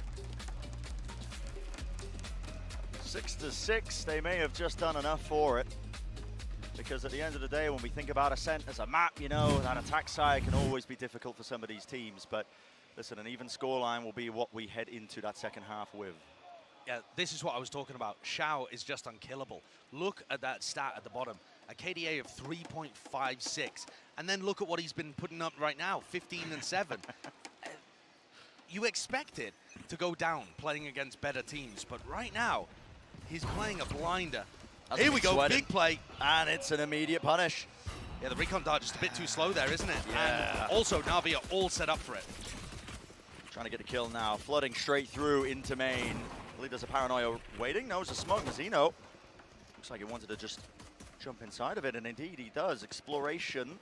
6-6, they may have just done enough for it. Because at the end of the day, when we think about Ascent as a map, you know, that attack side can always be difficult for some of these teams. But listen, an even scoreline will be what we head into that second half with. Yeah, this is what I was talking about. Shao is just unkillable. Look at that stat at the bottom. A KDA of 3.56. And then look at what he's been putting up right now, 15-7. You expect it to go down playing against better teams, but right now, he's playing a blinder. Here we go, big play. And it's an immediate punish. Yeah, the recon dart just a bit too slow there, isn't it? Yeah. And also, Navi are all set up for it. Trying to get a kill now, flooding straight through into main. I believe there's a Paranoia waiting. No, it's a smoke. Mazino looks like he wanted to just jump inside of it, and indeed he does. Exploration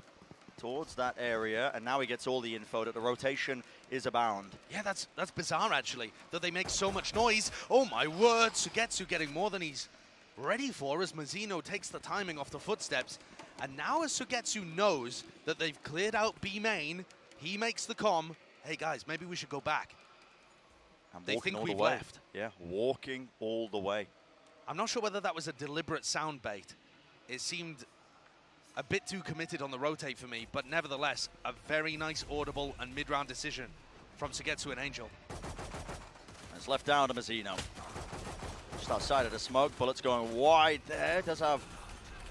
towards that area, and now he gets all the info that the rotation is abound. Yeah, that's bizarre, actually, that they make so much noise. Oh, my word. Sugetsu getting more than he's ready for as Mazino takes the timing off the footsteps. And now as Sugetsu knows that they've cleared out B main, he makes the comm. Hey, guys, maybe we should go back. And they think we've way. left. Yeah, walking all the way. I'm not sure whether that was a deliberate sound bait. It seemed a bit too committed on the rotate for me, but nevertheless, a very nice audible and mid-round decision from Sugetsu and Angel. It's left down to Mazino. Just outside of the smoke, bullets going wide there. Does have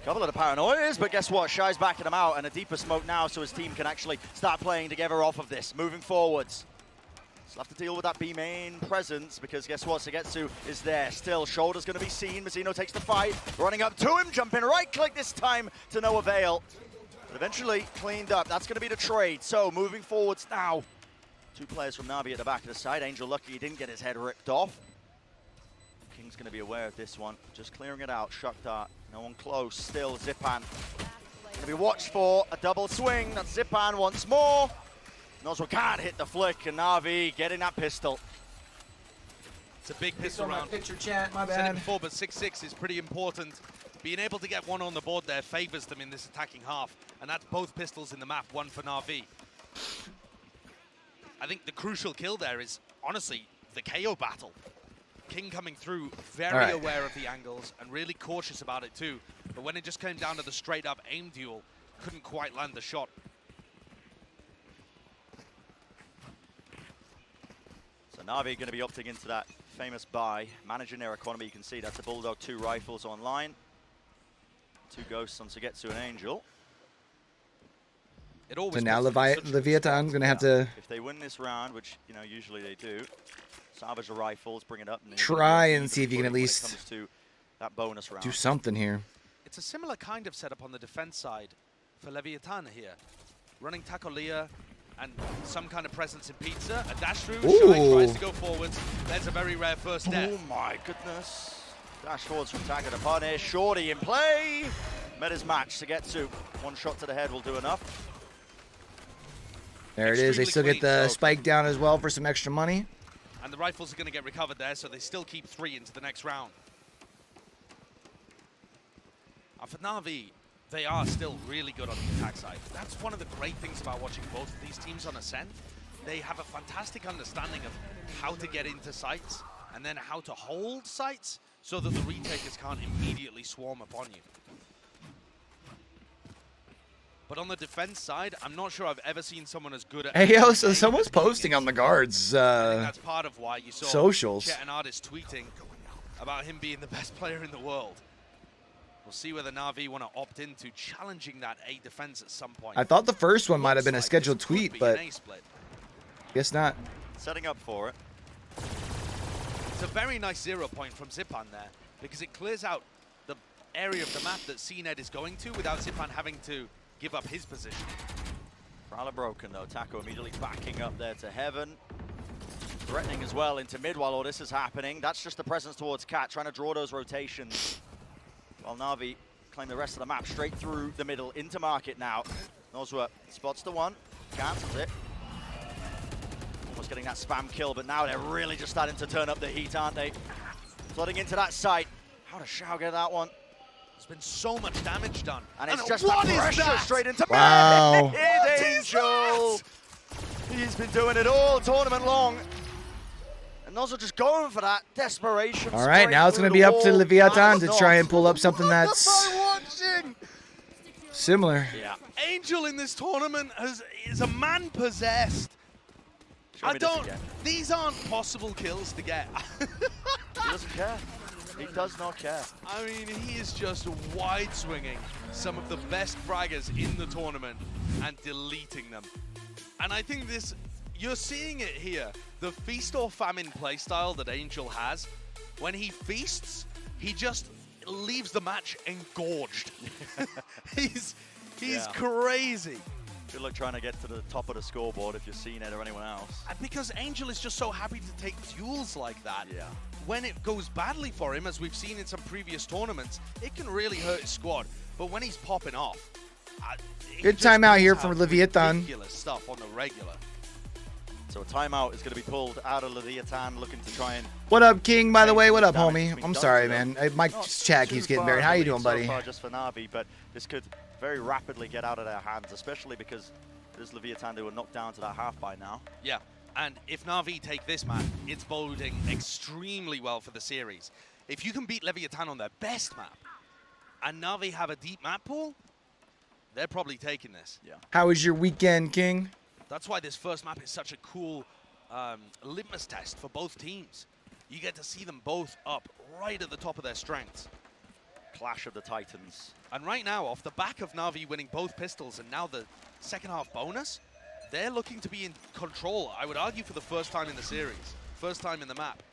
a couple of the paranoias, but guess what? Shy's backing him out, and a deeper smoke now so his team can actually start playing together off of this, moving forwards. Still have to deal with that B main presence because guess what? Sugetsu is there. Still, shoulder's going to be seen. Mazino takes the fight, running up to him, jumping right click this time to no avail. But eventually cleaned up. That's going to be the trade. So moving forwards now. 2 players from Navi at the back of the side. Angel lucky he didn't get his head ripped off. King's going to be aware of this one. Just clearing it out. Shock dart. No one close. Still Zipan. Going to be watched for a double swing. That's Zipan once more. Nozzle can't hit the flick, and Na'Vi getting that pistol. It's a big pistol round. Picture chat, my Said it bad. before, but 6-6 is pretty important. Being able to get one on the board there favors them in this attacking half, and that's both pistols in the map, one for NAVI. I think the crucial kill there is, honestly, the KO battle. King coming through, very aware of the angles, and really cautious about it too. But when it just came down to the straight-up aim duel, couldn't quite land the shot. So Na'Vi going to be opting into that famous buy, managing their economy. You can see that's a Bulldog, 2 rifles online, 2 ghosts on Sugetsu and Angel. It always So now Leviatan's going to have to if they win this round, which usually they do, salvage the rifles, bring it up, and try and see if you can at least comes to that bonus round. do something here. It's a similar kind of setup on the defense side for Leviatan here. Running Tacolia and some kind of presence in Pizza. A dash through, Shy tries to go forwards. There's a very rare first step. Oh my goodness. Dash forwards from Taka to punish. Shorty in play. Met his match. Sugetsu. 1 shot to the head will do enough. There it is. They still get the spike down as well for some extra money. And the rifles are going to get recovered there, so they still keep 3 into the next round. For NAVI, they are still really good on the attack side. That's one of the great things about watching both of these teams on Ascent. They have a fantastic understanding of how to get into sites and then how to hold sites so that the retakers can't immediately swarm upon you. But on the defense side, I'm not sure I've ever seen someone as good at... Hey, yo, so someone's posting on the guards I think that's part of why you saw socials. Chet and Artis tweeting about him being the best player in the world. We'll see whether Na'Vi want to opt into challenging that A defense at some point. I thought the first one might have been a scheduled tweet, but guess not. Setting up for it. It's a very nice 0 point from Zipan there, because it clears out the area of the map that CNED is going to without Zipan having to give up his position. Prowler broken though. Taco immediately backing up there to Heaven. Threatening as well into mid while all this is happening. That's just the presence towards Cat, trying to draw those rotations. While Na'Vi claim the rest of the map straight through the middle into market now. Nozwa spots the one, cancels it. Almost getting that spam kill, but now they're really just starting to turn up the heat, aren't they? Flooding into that site. How does Shao get that one? There's been so much damage done. And it's just that pressure straight into wow. It's Angel. He's been doing it all tournament long. And Nozwa just going for that desperation. All right, now it's going to be up to Leviatan to try and pull up something that's similar. Yeah. Angel in this tournament is a man possessed. These aren't possible kills to get. He doesn't care. He does not care. I mean, he is just wide swinging some of the best fraggers in the tournament and deleting them. And I think this, you're seeing it here. The feast or famine playstyle that Angel has, when he feasts, he just leaves the match engorged. he's crazy. Good luck trying to get to the top of the scoreboard if you're CNED or anyone else. And because Angel is just so happy to take duels like that. Yeah. When it goes badly for him, as we've seen in some previous tournaments, it can really hurt his squad. But when he's popping off, good timeout here from Leviatan. Ridiculous stuff on the regular. So a timeout is going to be pulled out of Leviatan, looking to try and... What up, King, by the way? What up, homie? I'm sorry, man. My chat keeps getting buried. How you doing, buddy? So far just for Na'Vi, but this could very rapidly get out of their hands, especially because there's Leviatan. They were knocked down to that half by now. Yeah, and if Na'Vi take this map, it's boding extremely well for the series. If you can beat Leviatan on their best map, and Na'Vi have a deep map pool, they're probably taking this. Yeah. How was your weekend, King? That's why this first map is such a cool litmus test for both teams. You get to see them both up right at the top of their strengths. Clash of the Titans. And right now, off the back of Na'Vi winning both pistols and now the second half bonus, they're looking to be in control, I would argue, for the first time in the series. First time in the map.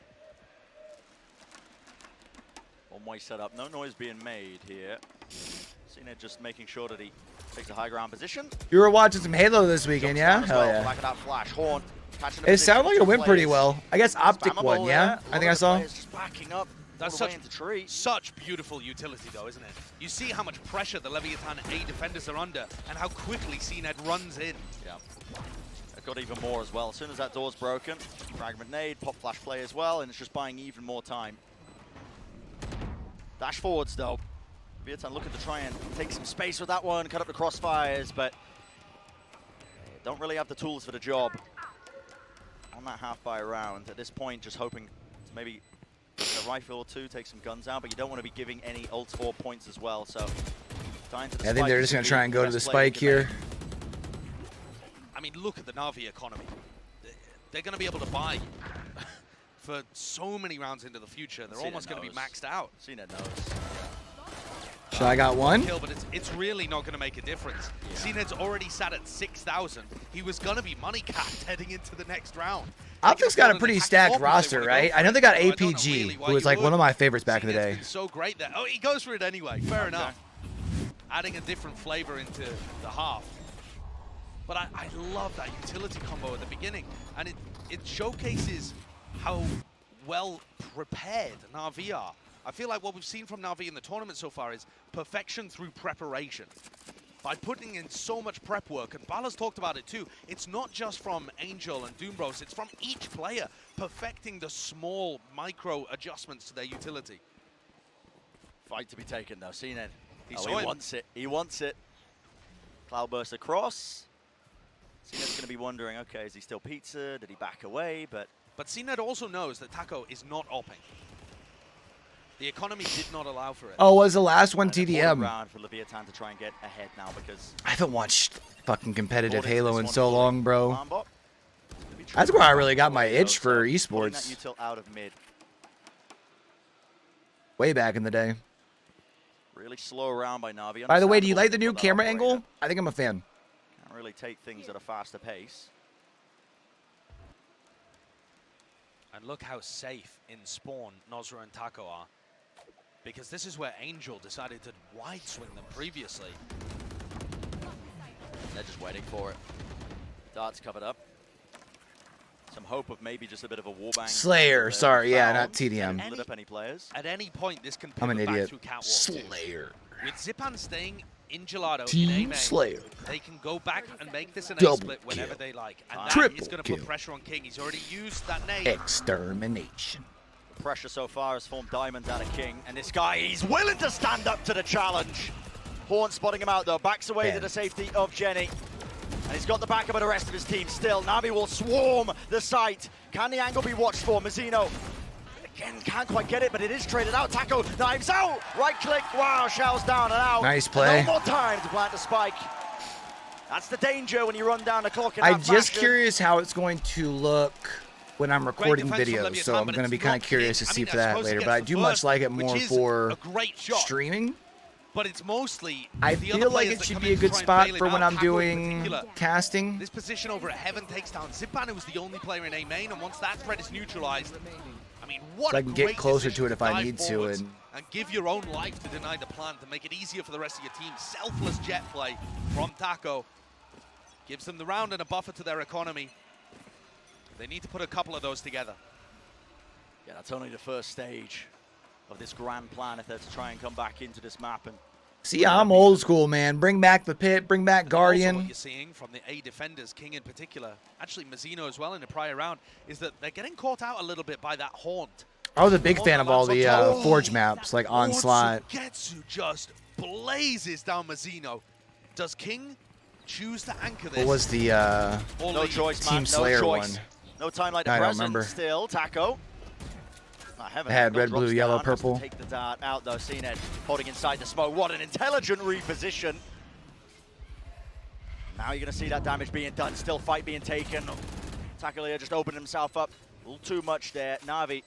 One-way setup, no noise being made here. CNED just making sure that he takes a high ground position. You were watching some Halo this weekend, yeah? Hell yeah. Back of that flash, Horn. It sounded like it went pretty well. I guess Optic won, yeah? I think I saw. Just backing up. That's such beautiful utility, though, isn't it? You see how much pressure the Leviatan A defenders are under and how quickly CNED runs in. Yeah. They've got even more as well. As soon as that door's broken, fragment nade, pop flash play as well, and it's just buying even more time. Dash forwards though. Leviatan looking to try and take some space with that one, cut up the crossfires, but don't really have the tools for the job on that half-buy round. At this point, just hoping to maybe get a rifle or two, take some guns out, but you don't want to be giving any ult or points as well, so dying to the I think they're just going to try and go to the spike here. I mean, look at the Navi economy. They're going to be able to buy for so many rounds into the future. They're almost going to be maxed out. CNED knows. So I got one. Kill, but it's really not going to make a difference. Yeah. CNED's already sat at 6,000. He was going to be money capped heading into the next round. Optic's got a pretty stacked roster, right? I know they got APG, who was like one of my favorites back in the day. So great there. Oh, he goes for it anyway. Fair enough. Adding a different flavor into the half. But I love that utility combo at the beginning. And it showcases how well prepared NAVI are. I feel like what we've seen from NAVI in the tournament so far is perfection through preparation. By putting in so much prep work, and Bala's talked about it too, it's not just from Angel and Doombros, it's from each player perfecting the small micro adjustments to their utility. Fight to be taken though, CNED. He wants it, he wants it. Cloudburst across. CNED's going to be wondering, okay, is he still pizza? Did he back away? But CNED also knows that Taco is not opping. The economy did not allow for it. Oh, was the last one TDM? Round for Leviatan to try and get ahead now because I haven't watched fucking competitive Halo in so long, bro. That's where I really got my itch for esports. That util out of mid. Way back in the day. Really slow round by Navi. By the way, do you like the new camera angle? I think I'm a fan. Can't really take things at a faster pace. And look how safe in spawn Nozra and Taco are. Because this is where Angel decided to wide swing them previously. They're just waiting for it. Dart's covered up. Some hope of maybe just a bit of a warbang. Slayer, sorry, yeah, not TDM. Lit up any players. At any point, this can I'm an pivot idiot. back through catwalk Slayer. With Zipan staying in Gelato Team in A main, Slayer. they can go back and make this an Double A-split whenever kill. they like. And that Triple is going to kill. put pressure on King. He's already used that nade. Extermination. Pressure so far has formed diamonds out of King, and this guy, he's willing to stand up to the challenge. Horn spotting him out though, backs away to the safety of Jenny. And he's got the backup of the rest of his team still. Navi will swarm the site. Can the angle be watched for? Mazzino, again, can't quite get it, but it is traded out. Taco, knives out, right click, wow, shells down and out. Nice play. And no more time to plant the spike. That's the danger when you run down the clock in I'm that just fashion. curious how it's going to look when I'm recording videos, so I'm going to be kind of curious to see for that later, but I do much like it more for streaming. But it's mostly I feel like it should be a good spot for when I'm doing casting. This position over at Heaven takes down Zipan, was the only player in A main, and once that threat is neutralized, I mean, what so I can a get great closer decision to it if I need to. And give your own life to deny the plant and make it easier for the rest of your team. Selfless jet play from Taco. Gives them the round and a buffer to their economy. They need to put a couple of those together. Yeah, that's only the first stage of this grand plan if they're to try and come back into this map. And see, I'm old school, man. Bring back the pit, bring back Guardian. Also what you're seeing from the A defenders, King in particular, actually Mazzino as well in the prior round, is that they're getting caught out a little bit by that haunt. I was a big fan of all the Forge maps, like Onslaught. Getsu just blazes down Mazzino. Does King choose to anchor this? What was the no choice, Team man. Slayer no one? No time like the I don't present. remember. Still, Taco. It had red, blue, yellow, purple. Take the dart out though. CNED holding inside the smoke. What an intelligent reposition. Now you're going to see that damage being done. Still fight being taken. Tackle just opened himself up. A little too much there. Navi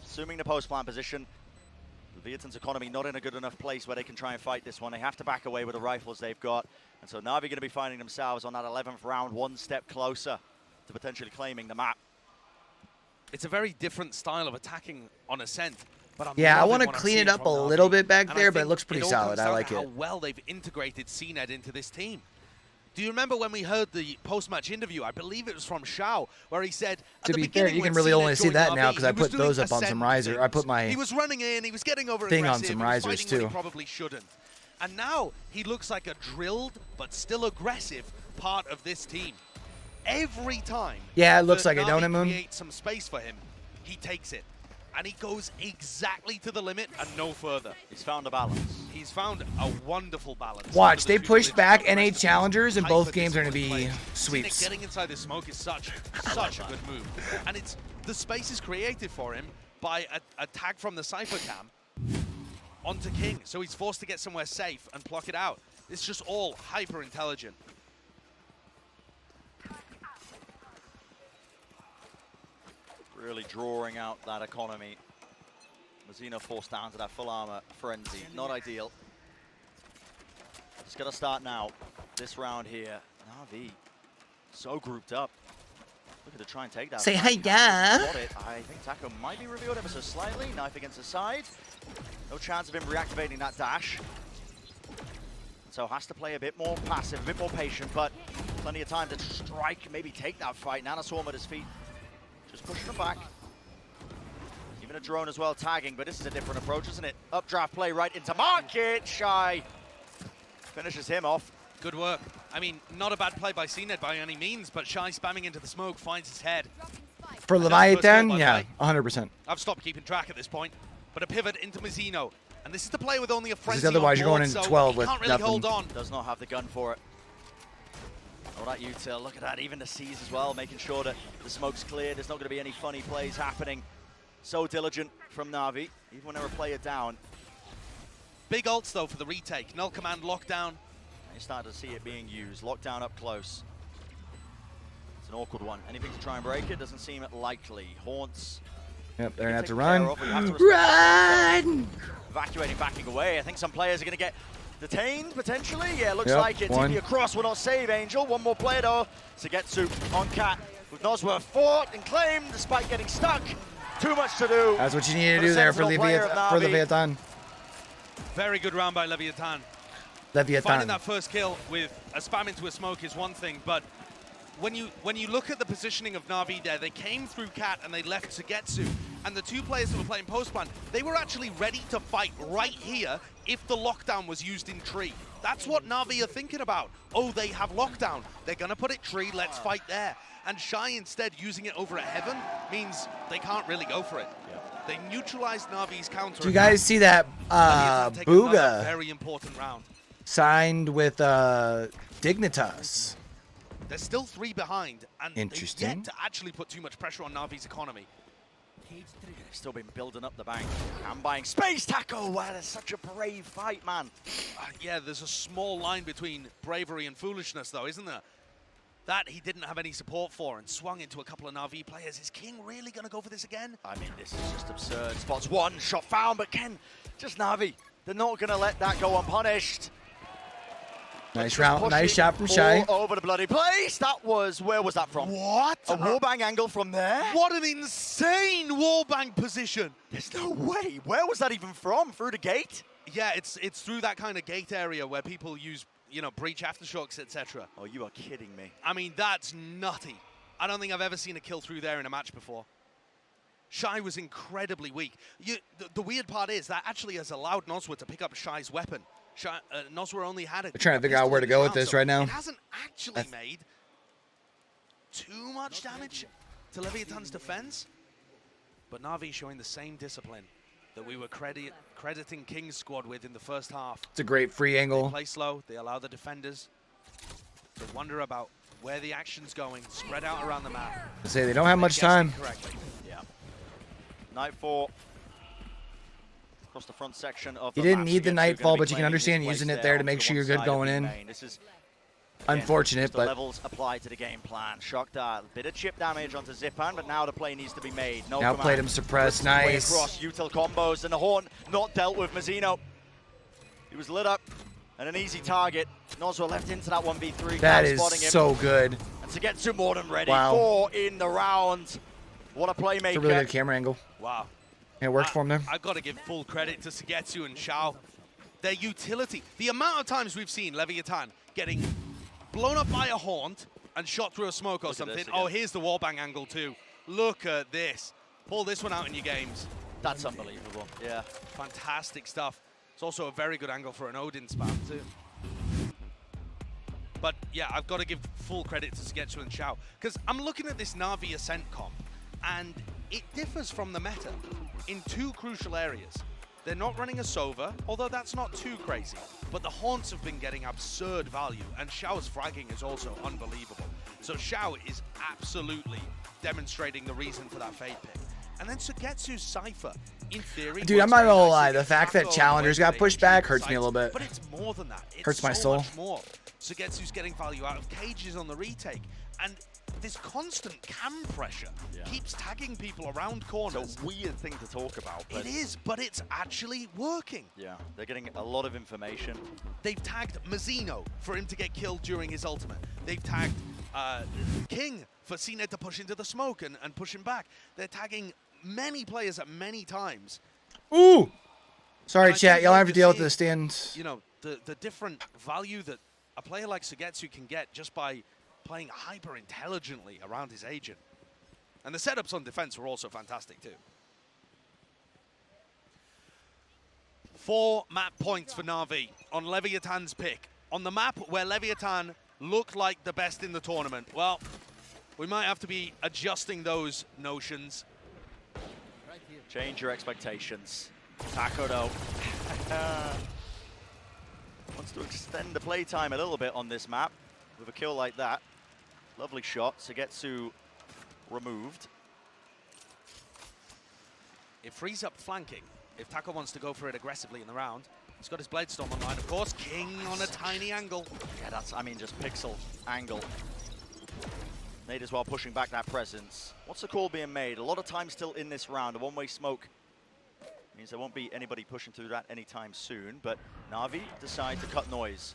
assuming the post plant position. Leviatan's economy not in a good enough place where they can try and fight this one. They have to back away with the rifles they've got. And so Navi going to be finding themselves on that 11th round, one step closer to potentially claiming the map. It's a very different style of attacking on Ascent. But I want to clean it up a little bit back there, but it looks pretty solid. I like it. How well they've integrated CNED into this team. Do you remember when we heard the post-match interview? I believe it was from Shao, where he said, to be fair, you can really only see that now because I put those up on some riser. I put my he was running in, he was getting over thing on aggressive, some risers too. too. He probably shouldn't. And now he looks like a drilled but still aggressive part of this team. every time. Yeah, it looks that like it, don't it, Navi Moon? creates some space for him, he takes it. And he goes exactly to the limit and no further. He's found a balance. He's found a wonderful balance. Watch, they Under the pushed back tutelage of the NA rest of the challengers, and both hyper games are going to disciplined be players. sweeps. Getting inside the smoke is such a good move. And it's the space is created for him by a tag from the Cypher cam onto King. So he's forced to get somewhere safe and pluck it out. It's just all hyper intelligent. Really drawing out that economy. Mazzino forced down to that full armor frenzy. Not ideal. It's gonna start now. This round here. NAVI so grouped up. Looking to try and take that. Say hi, yeah. I think Taco might be revealed ever so slightly. Knife against the side. No chance of him reactivating that dash. So has to play a bit more passive, a bit more patient, but plenty of time to strike, maybe take that fight. Nanoswarm at his feet. Just pushing him back. Even a drone as well tagging, but this is a different approach, isn't it? Updraft play right into market. Shy finishes him off. Good work. I mean, not a bad play by CNED by any means, but Shy spamming into the smoke finds his head. For Leviatan, yeah, 100%. I've stopped keeping track at this point, but a pivot into Mazzino. And this is the play with only a frenzy Otherwise, on you're going board, into so 12 he with can't really nothing. hold on. Does not have the gun for it. All that util, look at that, even the C's as well, making sure that the smoke's clear. There's not going to be any funny plays happening. So diligent from NAVI, even when they're a player down. Big ults though for the retake. Null command lockdown. You start to see it being used. Lockdown up close. It's an awkward one. Anything to try and break it doesn't seem likely. Haunts. Yep, they're going to have to taken run. care of, Run! Evacuating, backing away. I think some players are going to get detained, potentially. Yeah, looks Yep, like it. one. TP across will not save Angel. One more player, though. Sugetsu on Cat. With Nosworth fought and claimed, despite getting stuck. Too much to do. That's what you need to For do the there for sentinel player of Leviatan. Very good round by Leviatan. Leviatan. Finding that first kill with a spam into a smoke is one thing, but when you look at the positioning of NAVI there, they came through Cat and they left Sugetsu, and the two players that were playing post-plan, they were actually ready to fight right here if the lockdown was used in tree. That's what NAVI are thinking about. Oh, they have lockdown. They're going to put it tree, let's fight there. And Shy instead using it over at Heaven means they can't really go for it. They neutralized Navi's counter. Do you guys see that Booga very important round. signed with Dignitas? They're still 3 behind, and Interesting. they've yet to actually put too much pressure on Navi's economy. They've still been building up the bank. And buying space, Taco. Wow, that's such a brave fight, man. Yeah, there's a small line between bravery and foolishness, though, isn't there? That he didn't have any support for and swung into a couple of Navi players. Is King really going to go for this again? I mean, this is just absurd. Spots one, shot found, but Ken, just NAVI. They're not going to let that go unpunished. Nice round, nice shot from Shy. All over the bloody place. That was, where was that from? What? A wallbang angle from there? What an insane wallbang position. There's no way. Where was that even from? Through the gate? Yeah, it's through that kind of gate area where people use, you know, breach aftershocks, etc. Oh, you are kidding me. I mean, that's nutty. I don't think I've ever seen a kill through there in a match before. Shy was incredibly weak. The weird part is that actually has allowed Nosworth to pick up Shy's weapon. Nosworth only had it. We're trying to figure out where to go with this right now. It hasn't actually made too much damage to Leviatan's defense, but Navi showing the same discipline that we were crediting King's squad with in the first half. It's a great free They angle. play slow. They allow the defenders to wonder about where the action's going, spread out around the map. I say they don't have much time. Correctly. Yeah. Nightfall. Across the front section of You the didn't map. need the Sugetsu Nightfall, gonna be but you can claiming understand his using place it there to onto make the sure you're one good side going of in. main. This is again, Unfortunate, just the but levels applied to the game plan. Shock dart, bit of chip damage onto Zipan, but now the play needs to be made. No now command. played him suppressed. Way Nice. across, util combos, and the horn not dealt with. Mazzino, he was lit up and an easy target. Nosworth left into that 1v3. That Cam is spotting him. so good. And to get to more than ready. Wow. 4 in the round. What a playmaker. It's a really good camera angle. Wow. It worked for him there. I've got to give full credit to Sugetsu and Xiao. Their utility. The amount of times we've seen Leviatan getting blown up by a haunt and shot through a smoke or something. Oh, here's the wallbang angle too. Look at this. Pull this one out in your games. That's unbelievable. Yeah. Fantastic stuff. It's also a very good angle for an Odin spam too. But yeah, I've got to give full credit to Sugetsu and Xiao, because I'm looking at this Na'Vi Ascent comp, and it differs from the meta in two crucial areas. They're not running a Sova, although that's not too crazy, but the Haunts have been getting absurd value, and Xiao's fragging is also unbelievable. So Xiao is absolutely demonstrating the reason for that Fade pick. And then Sugetsu's Cypher, in theory... Dude, I'm not gonna lie, the fact that Challengers got pushed back hurts me a little bit. But it's more than that. It hurts my soul. Much more. Sugetsu's getting value out of cages on the retake, and this constant cam pressure keeps tagging people around corners. It's a weird thing to talk about. But it is, but it's actually working. Yeah, they're getting a lot of information. They've tagged Mazzino for him to get killed during his ultimate. They've tagged King for CNED to push into the smoke and push him back. They're tagging many players at many times. Ooh! Sorry, chat. Y'all have to deal with the stands. You know, the different value that a player like Sugetsu can get just by playing hyper intelligently around his agent. And the setups on defense were also fantastic too. 4 map points for Na'Vi on Leviatan's pick. On the map where Leviatan looked like the best in the tournament. Well, we might have to be adjusting those notions. Change your expectations. Taco though wants to extend the playtime a little bit on this map with a kill like that. Lovely shot. Sugetsu removed. It frees up flanking if Taco wants to go for it aggressively in the round. He's got his Blade Storm online, of course. King on a tiny angle. Yeah, that's, I mean, just pixel angle. Nate as well pushing back that presence. What's the call being made? A lot of time still in this round. A one-way smoke means there won't be anybody pushing through that anytime soon, but Na'Vi decide to cut noise.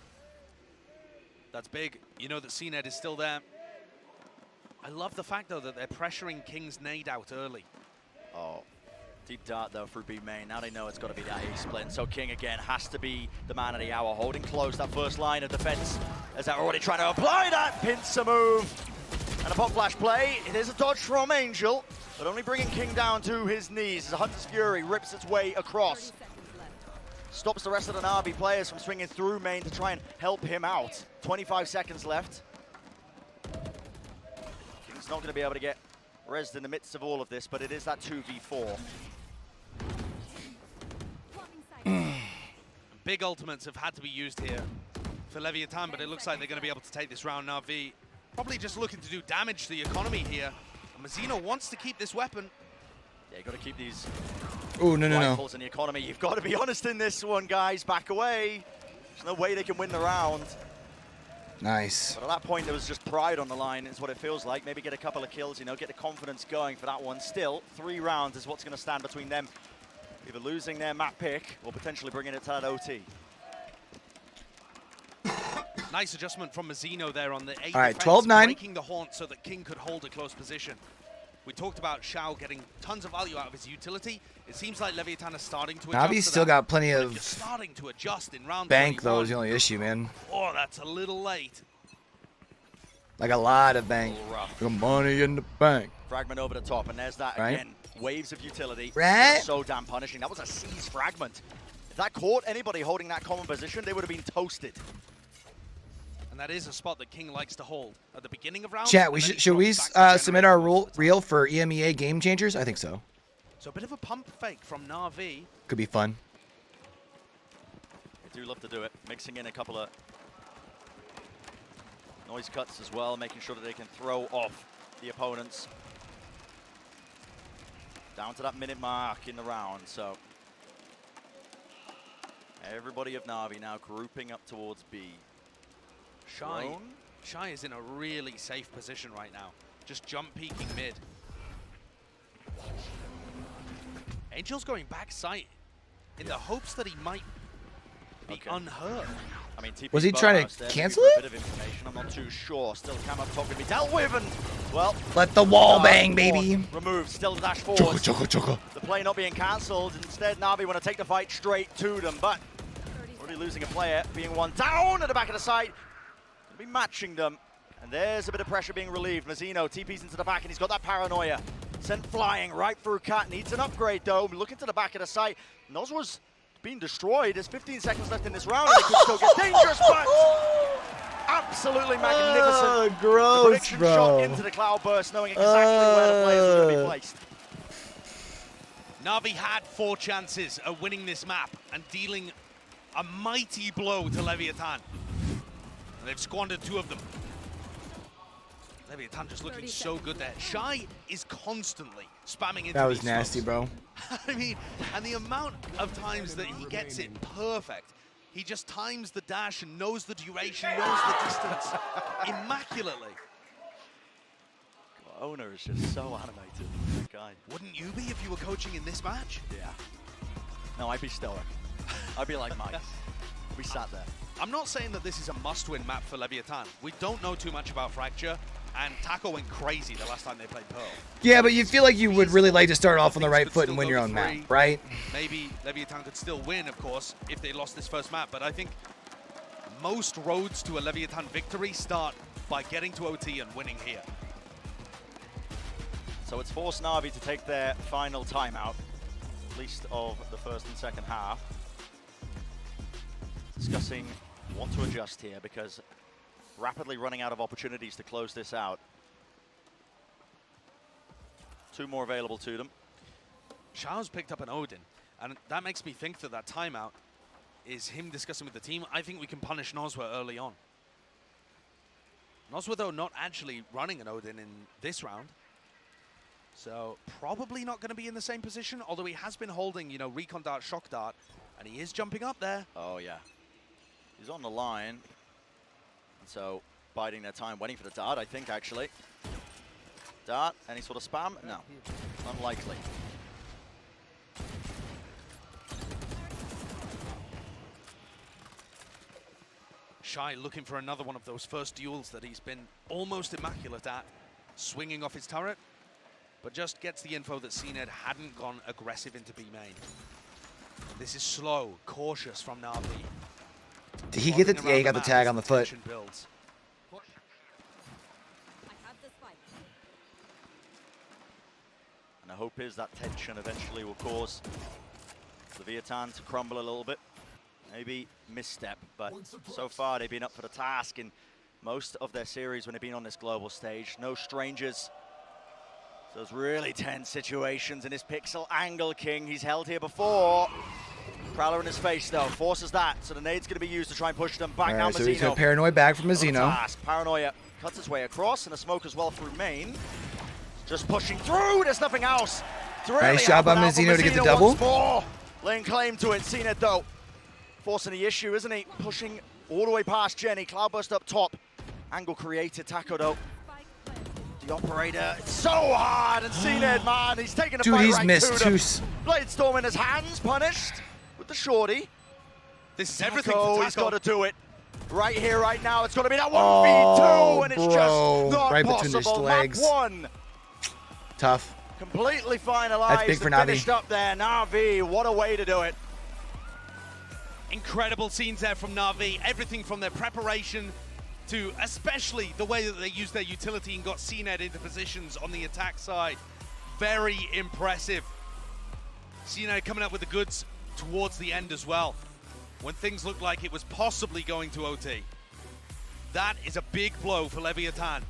That's big. You know that CNED is still there. I love the fact, though, that they're pressuring King's nade out early. Oh, deep dart, though, through B main. Now they know it's got to be that A-split. So King, again, has to be the man of the hour, holding close that first line of defense as they're already trying to apply that pincer move. And a pop flash play. It is a dodge from Angel, but only bringing King down to his knees as Hunter's Fury rips its way across. Stops the rest of the Na'Vi players from swinging through main to try and help him out. 25 seconds left. King's not going to be able to get rezzed in the midst of all of this, but it is that 2v4. Big ultimates have had to be used here for Leviatan, but it looks like they're going to be able to take this round. Na'Vi probably just looking to do damage to the economy here. And Mazzino wants to keep this weapon. Yeah, you got to keep these rifles in the economy. You've got to be honest in this one, guys. Back away. There's no way they can win the round. Nice. But at that point, there was just pride on the line, is what it feels like. Maybe get a couple of kills, you know, get the confidence going for that one. Still, 3 rounds is what's going to stand between them. Either losing their map pick or potentially bringing it to that OT. Nice adjustment from Mazzino there on the 8 All right, defense, 12-9. breaking the haunt so that King could hold a close position. We talked about Xiao getting tons of value out of his utility. It seems like Leviatan is starting to adjust. Navi's still got plenty But of if you're starting to adjust in round bank, 21, though, is the only issue, man. Oh, that's a little late. Like a lot of bank. The money in the bank. Fragment over the top, and there's that Right. again. Waves of utility. Right. So damn punishing. That was a seize fragment. If that caught anybody holding that common position, they would have been toasted. And that is a spot that King likes to hold at the beginning of rounds. Chat, should we submit generate our close reel for EMEA Game Changers? I think so. So a bit of a pump fake from Na'Vi. Could be fun. They do love to do it. Mixing in a couple of noise cuts as well, making sure that they can throw off the opponents. Down to that minute mark in the round, so everybody of Na'Vi now grouping up towards B. Shy is in a really safe position right now. Just jump peeking mid. Angel's going back sight in the hopes that he might be unhurt. I mean, TP Was he trying to cancel it? it? A bit of information. I'm not too sure. Still, cam up top can be dealt with, and well, Let the wall bang, baby. Removed. Still dash Choco, forward. choco, choco. The play not being cancelled. Instead, Navi want to take the fight straight to them, but already losing a player, being one down at the back of the site. Be matching them, and there's a bit of pressure being relieved. Mazzino TP's into the back, and he's got that paranoia. Sent flying right through Cat. Needs an upgrade, though. Looking to the back of the site. Noz was being destroyed. There's 15 seconds left in this round, and it could still get dangerous, but absolutely magnificent. Gross, the prediction shot into the cloudburst, knowing exactly where the players were going to be placed. NAVI had 4 chances of winning this map and dealing a mighty blow to Leviatan. And they've squandered 2 of them. Leviatan just looking so good there. Shy is constantly spamming into That was these nasty, smokes. bro. I mean, and the amount of times that he gets it perfect. He just times the dash and knows the duration, knows the distance immaculately. God, Owner is just so animated, that guy. Wouldn't you be if you were coaching in this match? Yeah. No, I'd be stoic. I'd be like Mike. We sat there. I'm not saying that this is a must-win map for Leviatan. We don't know too much about Fracture, and Taco went crazy the last time they played Pearl. Yeah, but you feel like you would really like to start off on the right foot and win your own map, right? Maybe Leviatan could still win, of course, if they lost this first map, but I think most roads to a Leviatan victory start by getting to OT and winning here. So it's forced NAVI to take their final timeout, at least of the first and second half. Discussing what to adjust here, because rapidly running out of opportunities to close this out. 2 more available to them. Shao's picked up an Odin, and that makes me think that that timeout is him discussing with the team. I think we can punish Noswa early on. Noswa, though, not actually running an Odin in this round. So probably not going to be in the same position, although he has been holding, you know, Recon Dart, Shock Dart, and he is jumping up there. Oh, yeah. He's on the line. And so biding their time, waiting for the dart, I think, actually. Dart, any sort of spam? No, unlikely. Shy looking for another one of those first duels that he's been almost immaculate at, swinging off his turret, but just gets the info that CNED hadn't gone aggressive into B main. And this is slow, cautious from Navi. Did he get the? Yeah, he got the tag on the foot. Builds. And the hope is that tension eventually will cause Leviatan to crumble a little bit. Maybe misstep, but so far they've been up for the task in most of their series when they've been on this global stage. No strangers. So it's really tense situations in this Pixel Angle King. He's held here before. Prowler in his face though, forces that. So the nade's going to be used to try and push them back. Now So he's Mazzino. got Paranoid back from Mazzino. Paranoia cuts his way across, and a smoke as well through main. Just pushing through, there's nothing else. Really nice job by Mazzino to get the double. More. Laying claim to it, CNED though. Forcing the issue, isn't he? Pushing all the way past Jenny. Cloudburst up top. Angle created, Taco though. The operator, it's so hard, and CNED, man, he's taking a Dude, fight he's right missed to them. too. Blade Storm in his hands, punished with the shorty. This is everything for Taco. He's got to do it. Right here, right now, it's got to be that 1v2, and it's just not right possible. between his legs. Map 1. Tough. Completely finalized. That's big for Navi. Finished up there. Navi, what a way to do it. Incredible scenes there from Navi. Everything from their preparation to especially the way that they used their utility and got CNED into positions on the attack side. Very impressive. CNED coming up with the goods towards the end as well, when things looked like it was possibly going to OT. That is a big blow for Leviatan.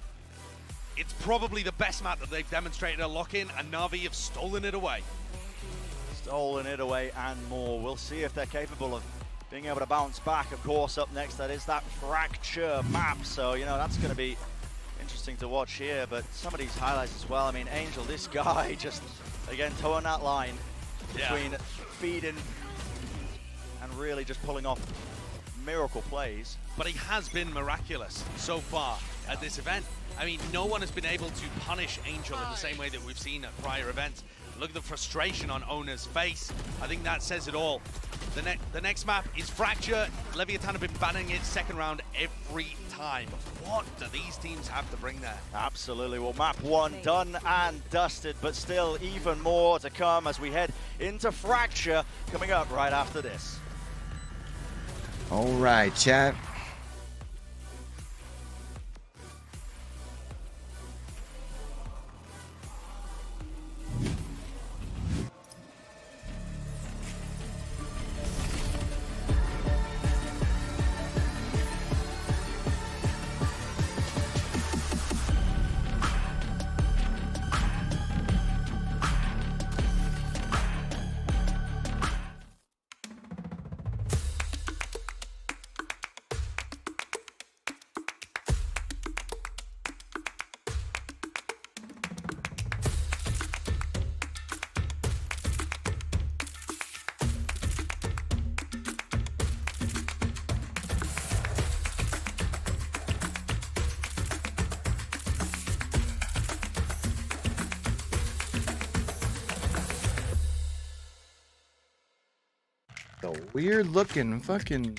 It's probably the best map that they've demonstrated a lock-in, and Navi have stolen it away. Stolen it away and more. We'll see if they're capable of being able to bounce back. Of course, up next, that is that Fracture map. So, you know, that's going to be interesting to watch here. But some of these highlights as well. I mean, Angel, this guy just, again, towing that line between feeding and really just pulling off miracle plays. But he has been miraculous so far at this event. I mean, no one has been able to punish Angel in the same way that we've seen at prior events. Look at the frustration on Owner's face. I think that says it all. The next map is Fracture. Leviatan have been banning it second round every time. What do these teams have to bring there? Absolutely. Well, map 1 done and dusted, but still even more to come as we head into Fracture coming up right after this. All right, chat. The weird looking fucking.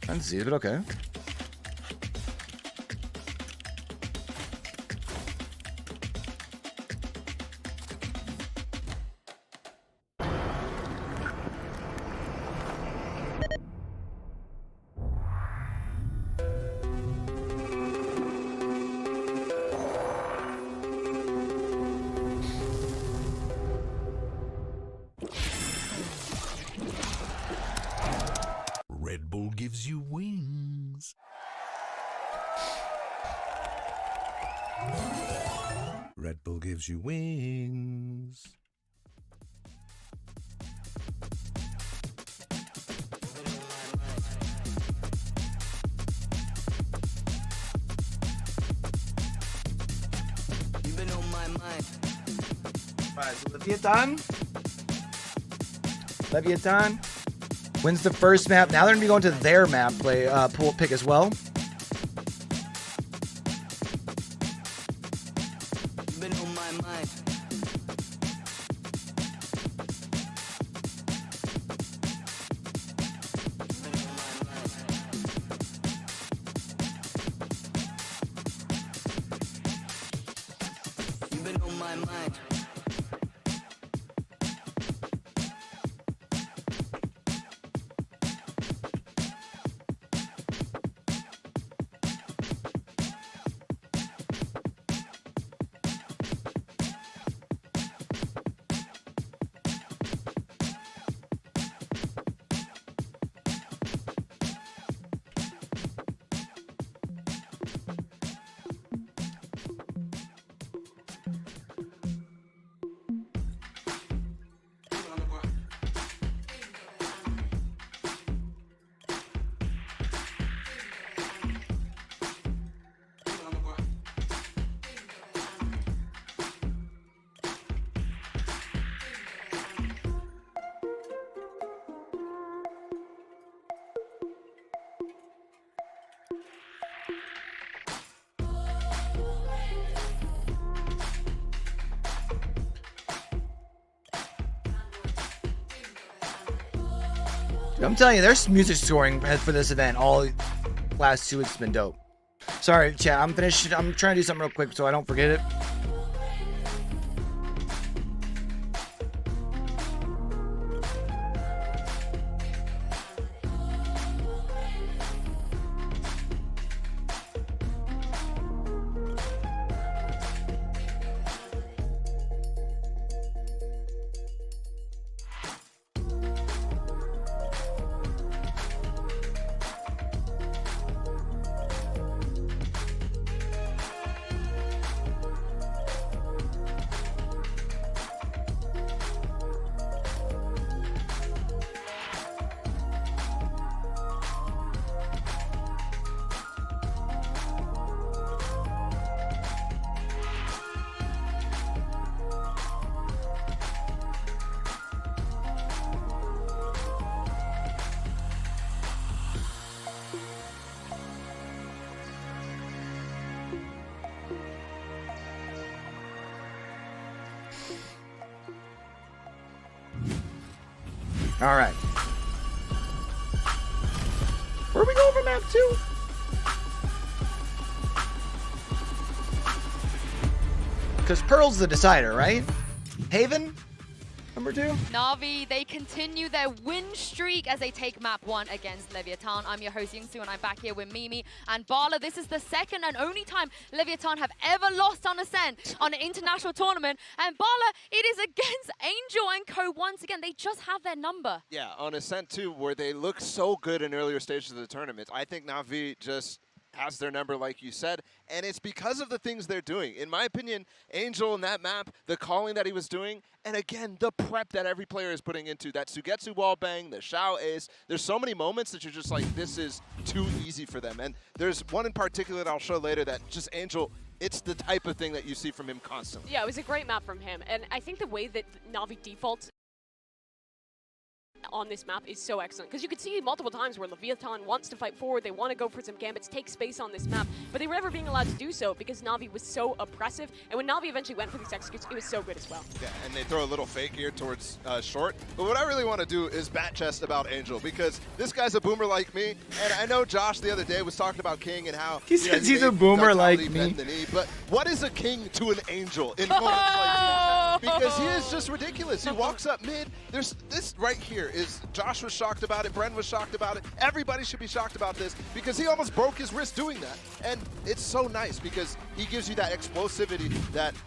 I didn't see it, but okay. Red Bull gives you wings. Red Bull gives you wings. You've been on my mind. Right, so Leviatan wins the first map. Now they're gonna be going to their map pool pick as well. You've been on my mind. You've been on my mind. I'm telling you, there's music scoring for this event. All last 2 weeks has been dope. Sorry, chat. I'm finished. I'm trying to do something real quick so I don't forget it. All right. Where are we going for map 2? Because Pearl's the decider, right? Haven, number 2. NAVI, they continue their win streak as they take map 1 against Leviatan. I'm your host, Youngsu, and I'm back here with Mimi and Bala. This is the second and only time Leviatan have ever lost on Ascent on an international tournament. And Bala, it is against Angel and Co. once again. They just have their number. Yeah, on Ascent too, where they look so good in earlier stages of the tournament. I think NAVI just has their number, like you said, and it's because of the things they're doing. In my opinion, Angel in that map, the calling that he was doing, and again, the prep that every player is putting into that Sugetsu wall bang, the Shao ace. There's so many moments that you're just like, this is too easy for them. And there's one in particular that I'll show later that just Angel, it's the type of thing that you see from him constantly. Yeah, it was a great map from him, and I think the way that NAVI defaults on this map is so excellent. Because you could see multiple times where Leviatan wants to fight forward, they want to go for some gambits, take space on this map, but they were never being allowed to do so because Navi was so oppressive. And when Navi eventually went for these executes, it was so good as well. Yeah, and they throw a little fake here towards short. But what I really want to do is bat chest about Angel, because this guy's a boomer like me. And I know Josh the other day was talking about King and how he says he's a boomer like me. But what is a King to an Angel in moments like these? Because he is just ridiculous. He walks up mid. There's this right here is Josh was shocked about it. Bren was shocked about it. Everybody should be shocked about this because he almost broke his wrist doing that. And it's so nice because he gives you that explosivity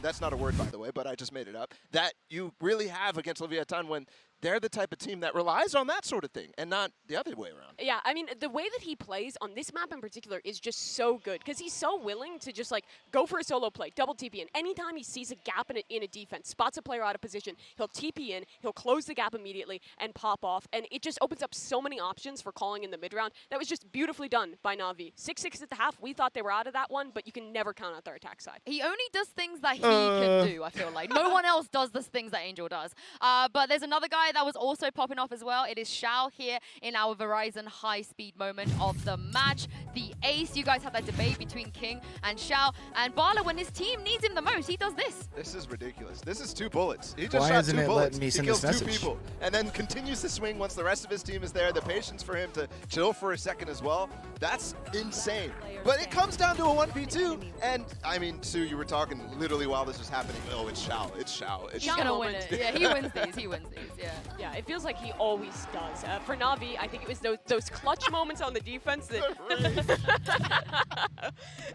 that's not a word, by the way, but I just made it up, that you really have against Leviatan when they're the type of team that relies on that sort of thing and not the other way around. Yeah, I mean, the way that he plays on this map in particular is just so good because he's so willing to just like go for a solo play, double TP in. Anytime he sees a gap in a defense, spots a player out of position, he'll TP in, he'll close the gap immediately and pop off. And it just opens up so many options for calling in the mid round. That was just beautifully done by Navi. 6-6 at the half, we thought they were out of that one, but you can never count out their attack side. He only does things that he can do, I feel like. No one else does the things that Angel does. But there's another guy that was also popping off as well. It is Xiao here in our Verizon high-speed moment of the match. The ace, you guys have that debate between King and Xiao. And Bala, when his team needs him the most, he does this. This is ridiculous. This is 2 bullets. He just Why shot isn't 2 it bullets. letting me He send kills this 2 message? people and then continues to swing once the rest of his team is there. The patience for him to chill for a second as well. That's insane. But it comes down to a 1v2. And, I mean, Sue, you were talking literally while this was happening. Oh, it's Xiao. It's Xiao. It's He's Xiao. gonna win it. Yeah, he wins these. He wins these. Yeah. Yeah, it feels like he always does. For Navi, I think it was those clutch moments on the defense that,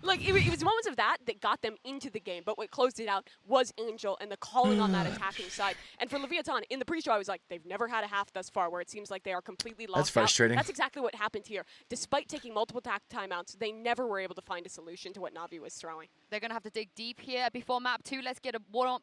like, it was moments of that got them into the game. But what closed it out was Angel and the calling on that attacking side. And for Leviatan, in the pre-show, I was like, they've never had a half thus far where it seems like they are completely lost. That's frustrating. That's exactly what happened here. Despite taking multiple timeouts, they never were able to find a solution to what Navi was throwing. They're gonna have to dig deep here before map 2. Let's get a warm.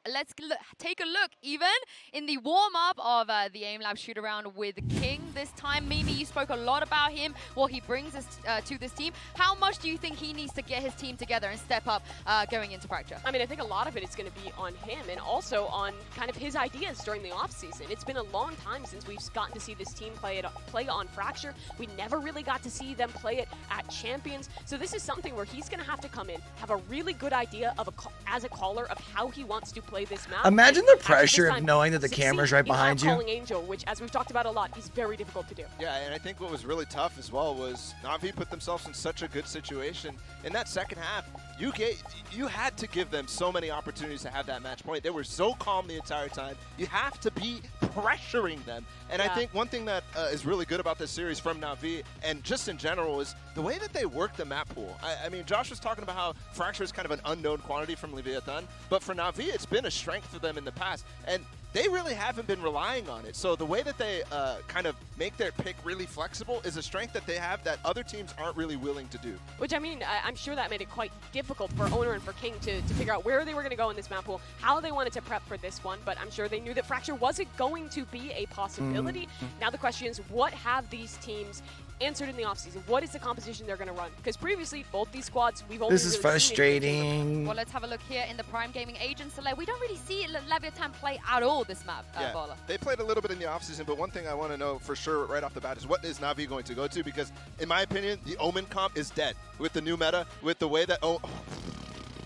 Take a look even in the warm-up of the Aim Lab shoot-around with King this time. Mimi, you spoke a lot about him, what he brings us to this team. How much do you think he needs to get his team together and step up going into Fracture? I mean, I think a lot of it is going to be on him and also on kind of his ideas during the offseason. It's been a long time since we've gotten to see this team play on Fracture. We never really got to see them play it at Champions. So this is something where he's going to have to come in, have a really good idea of as a caller of how he wants to play this map. Imagine the pressure of knowing that the camera's right behind you. Calling Angel, which, as we've talked about a lot, is very difficult to do. Yeah, and I think what was really tough as well was Navi put themselves in such a good situation. In that second half, you had to give them so many opportunities to have that match point. They were so calm the entire time. You have to be pressuring them. And I think one thing that is really good about this series from Navi and just in general is the way that they work the map pool. I mean, Josh was talking about how Fracture is kind of an unknown quantity from Leviatan, but for Navi, it's been a strength for them in the past. And they really haven't been relying on it. So the way that they kind of make their pick really flexible is a strength that they have that other teams aren't really willing to do. Which, I mean, I'm sure that made it quite difficult for Owner and for King to figure out where they were going to go in this map pool, how they wanted to prep for this one, but I'm sure they knew that Fracture wasn't going to be a possibility. Now the question is, what have these teams answered in the offseason? What is the composition they're going to run? Because previously, both these squads, we've only This is frustrating. Well, let's have a look here in the Prime Gaming Agent Select. We don't really see Leviatan play at all this map, Bala. They played a little bit in the offseason, but one thing I want to know for sure right off the bat is what is Navi going to go to? Because in my opinion, the Omen comp is dead with the new meta, with the way that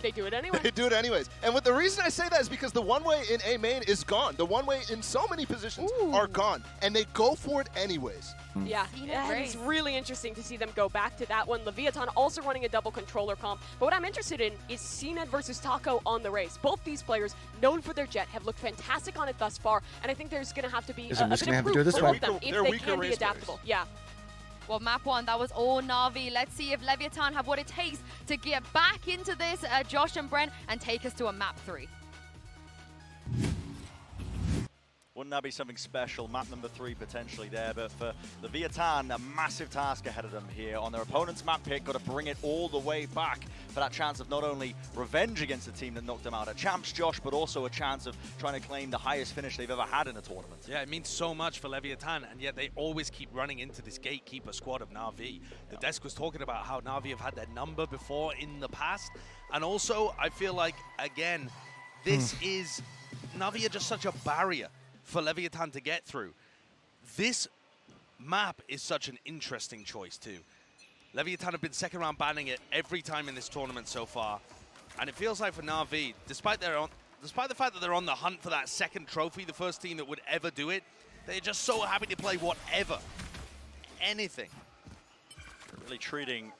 they do it anyway. They do it anyways. And the reason I say that is because the one-way in A main is gone. The one-way in so many positions are gone, and they go for it anyways. Yeah, it's really interesting to see them go back to that one. Leviatan also running a double controller comp. But what I'm interested in is CNED versus Taco on the race. Both these players, known for their jet, have looked fantastic on it thus far, and I think there's going to have to be a bit of proof for both them if they can be adaptable. Yeah. Well, map 1, that was all Navi. Let's see if Leviatan have what it takes to get back into this, Josh and Brent, and take us to a map 3. Wouldn't that be something special? Map number 3 potentially there, but for the Leviatan, a massive task ahead of them here. On their opponent's map pick, got to bring it all the way back for that chance of not only revenge against the team that knocked them out at Champs, Josh, but also a chance of trying to claim the highest finish they've ever had in a tournament. Yeah, it means so much for Leviatan, and yet they always keep running into this gatekeeper squad of Navi. The desk was talking about how Navi have had their number before in the past, and also I feel like, again, this is Navi are just such a barrier for Leviatan to get through. this map is such an interesting choice too. Leviatan have been second round banning it every time in this tournament so far. And it feels like for NAVI, despite the fact that they're on the hunt for that second trophy, the first team that would ever do it, they're just so happy to play whatever, anything. Really treating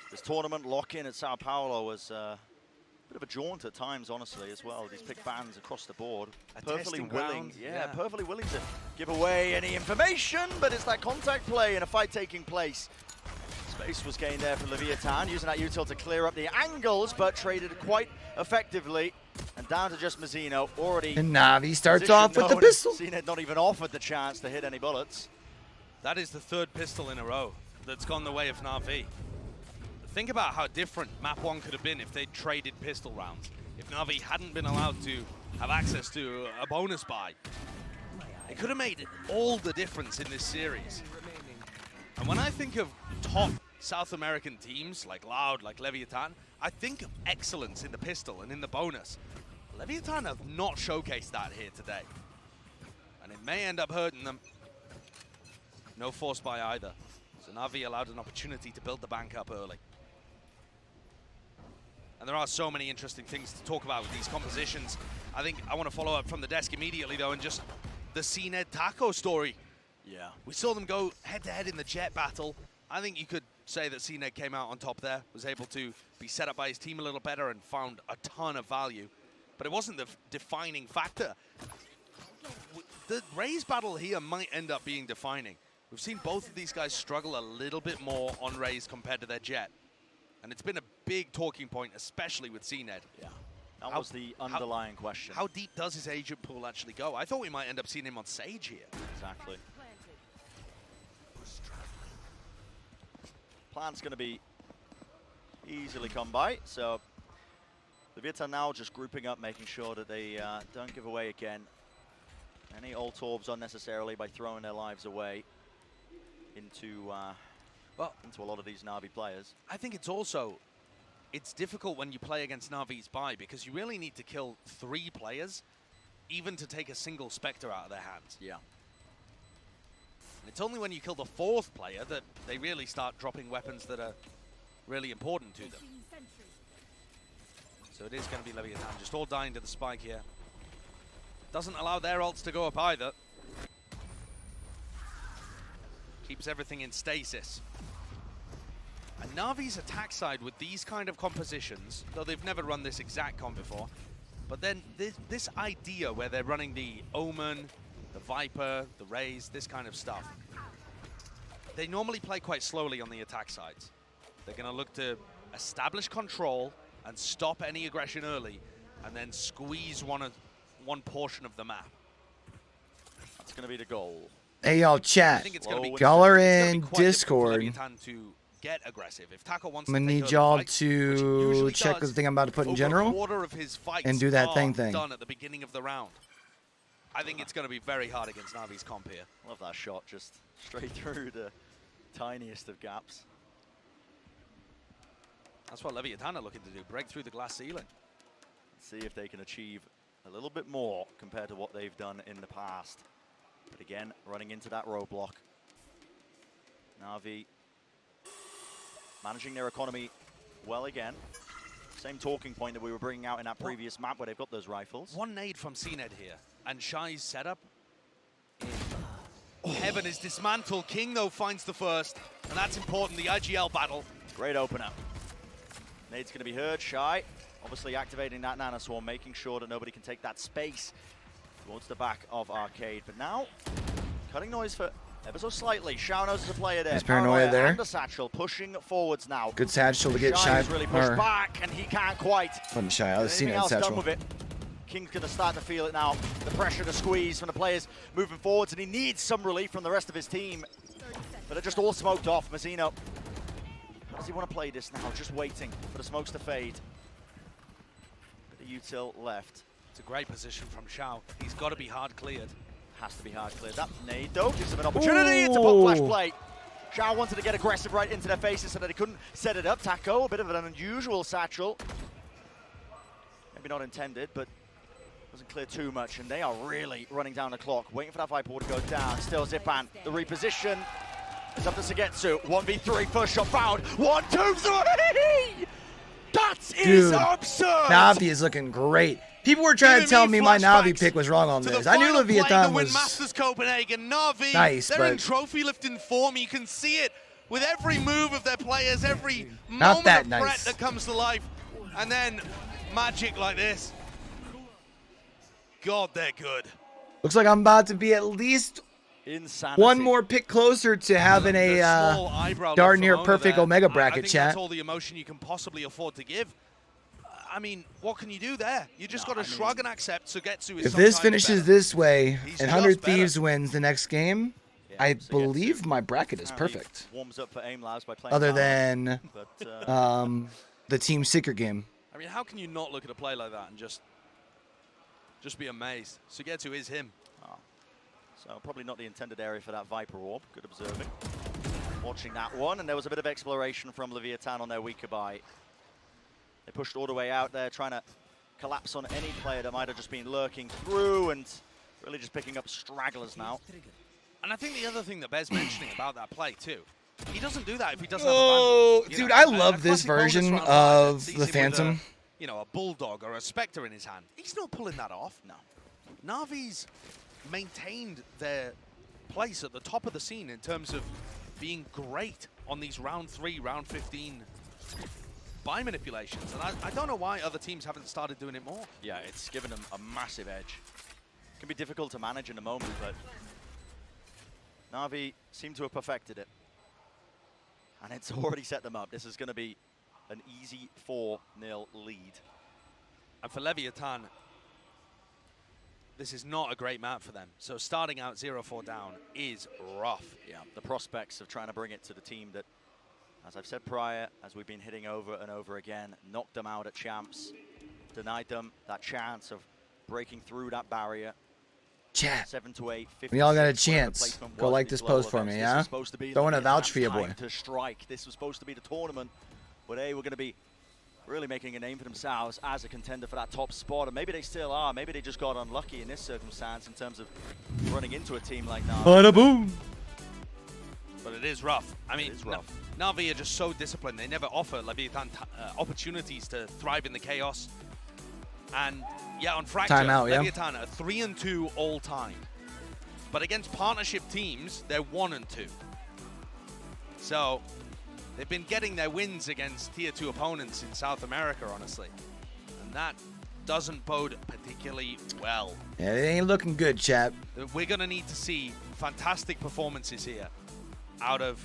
this tournament lock-in at Sao Paulo as a bit of a jaunt at times, honestly, as well. These pick bans across the board. Perfectly willing, perfectly willing to give away any information, but it's that contact play and a fight taking place. Space was gained there for Leviatan, using that util to clear up the angles, but traded quite effectively. And down to just Mazzino, already. And Navi starts off with the pistol. Seen not even offered the chance to hit any bullets. That is the third pistol in a row that's gone the way of NAVI. Think about how different map 1 could have been if they'd traded pistol rounds. If NAVI hadn't been allowed to have access to a bonus buy. It could have made all the difference in this series. And when I think of top South American teams like Loud, like Leviatan, I think of excellence in the pistol and in the bonus. Leviatan have not showcased that here today. And it may end up hurting them. No force buy either. So NAVI allowed an opportunity to build the bank up early. And there are so many interesting things to talk about with these compositions. I think I want to follow up from the desk immediately though, and just the CNED Taco story. Yeah. We saw them go head-to-head in the jet battle. I think you could say that CNED came out on top there, was able to be set up by his team a little better and found a ton of value. But it wasn't the defining factor. The Raze battle here might end up being defining. We've seen both of these guys struggle a little bit more on Raze compared to their jet. And it's been a big talking point, especially with CNED. Yeah, that was the underlying question. How deep does his agent pool actually go? I thought we might end up seeing him on Sage here. Exactly. Plant's going to be easily come by, so Leviatan now just grouping up, making sure that they don't give away again any ult orbs unnecessarily by throwing their lives away into a lot of these NAVI players. I think it's difficult when you play against NAVI's buy because you really need to kill 3 players even to take a single Spectre out of their hands. Yeah. And it's only when you kill the 4th player that they really start dropping weapons that are really important to them. So it is going to be Leviatan just all dying to the spike here. Doesn't allow their ults to go up either. Keeps everything in stasis. And Navi's attack side with these kind of compositions, though they've never run this exact comp before, but then this idea where they're running the Omen, the Viper, the Raze, this kind of stuff, they normally play quite slowly on the attack sides. They're going to look to establish control and stop any aggression early, and then squeeze one portion of the map. That's going to be the goal. Hey, y'all, chat. I think it's going to be y'all are in quite difficult Discord. for Leviatan to get aggressive. If Taco wants I'm gonna to need y'all to check the thing I'm about to put in general and do that thing. Done at the beginning of the round. I think it's going to be very hard against Navi's comp here. Love that shot, just straight through the tiniest of gaps. That's what Leviatan are looking to do, break through the glass ceiling. See if they can achieve a little bit more compared to what they've done in the past. But again, running into that roadblock. NAVI managing their economy well again. Same talking point that we were bringing out in that previous map where they've got those rifles. One nade from CNED here, and Shy's setup. Heaven is dismantled. King, though, finds the first, and that's important, the IGL battle. Great opener. Nade's going to be heard. Shy, obviously activating that Nano Swarm, making sure that nobody can take that space towards the back of Arcade. But now, cutting noise for ever so slightly. Xiao knows there's a player there. There's Paranoia there. And the Satchel pushing forwards now. Good Satchel to get Shy. Really pushed back, and he can't quite. Wasn't Shy, I was seeing that Satchel. Satchel. With it. King's going to start to feel it now. The pressure to squeeze from the players moving forwards, and he needs some relief from the rest of his team. But they're just all smoked off. Mazzino, how does he want to play this now? Just waiting for the smokes to fade. Bit of util left. It's a great position from Xiao. He's got to be hard cleared. Has to be hard cleared. That nade, though, gives him an opportunity. It's a pop flash play. Xiao wanted to get aggressive right into their faces so that he couldn't set it up. Taco, a bit of an unusual satchel. Maybe not intended, but Doesn't clear too much, and they are really running down the clock, waiting for that Viper wall to go down. Still Zipan, the reposition. It's up to Sugetsu. 1v3, first shot found. 1, 2, 3! That is absurd! Navi is looking great. People were trying to tell me my Navi pick was wrong on this. I knew Leviatan was Masters Copenhagen. Navi, nice, they're but in trophy lifting form. You can see it with every move of their players, every not moment that of nice. threat that comes to life. And then magic like this. God, they're good. Looks like I'm about to be at least Insanity. one more pick closer to having a darn near perfect Omega bracket, I think chat. that's all the emotion you can possibly afford to give. I mean, what can you do there? You just got to shrug and accept. Sugetsu is If this sometimes finishes better. this way He's and 100 just better. Thieves wins the next game, Yeah, I Sugetsu believe my bracket is perfect. Warms up for Aim Labs by playing Other Valorant, than but, the Team Secret game. I mean, how can you not look at a play like that and just be amazed? Sugetsu is him. so probably not the intended area for that Viper Orb. Good observing. Watching that one, and there was a bit of exploration from Leviatan on their weaker buy. They pushed all the way out there, trying to collapse on any player that might have just been lurking through, and really just picking up stragglers now. And I think the other thing that bears mentioning about that play too, he doesn't do that if he doesn't Oh, have a dude, know, I a love this classic bonus version round of sees the him with Phantom. a Bulldog or a Spectre in his hand. He's not pulling that off. No. Navi's maintained their place at the top of the scene in terms of being great on these round 3, round 15 buy manipulations. And I don't know why other teams haven't started doing it more. Yeah, it's given them a massive edge. It can be difficult to manage in a moment, but Navi seem to have perfected it. And it's already set them up. This is going to be an easy 4-0 lead. And for Leviatan, this is not a great map for them. So starting out 0-4 down is rough. Yeah, the prospects of trying to bring it to the team that, as I've said prior, as we've been hitting over and over again, knocked them out at champs, denied them that chance of breaking through that barrier. Chat. 7 to 8, We all got a 56, chance. Go like this post for me, yeah? Don't want to vouch for you, boy. To strike. This was supposed to be the tournament where they were going to be really making a name for themselves as a contender for that top spot, and maybe they still are. Maybe they just got unlucky in this circumstance in terms of running into a team like Navi. Bada boom. But it is rough. I mean, It is rough. Navi are just so disciplined. They never offer Leviathan opportunities to thrive in the chaos. And yeah, on Fracture, Timeout, yeah. Leviathan are 3-2 all time. But against partnership teams, they're 1-2. So they've been getting their wins against tier 2 opponents in South America, honestly. And that doesn't bode particularly well. Yeah, it ain't looking good, chap. We're going to need to see fantastic performances here out of,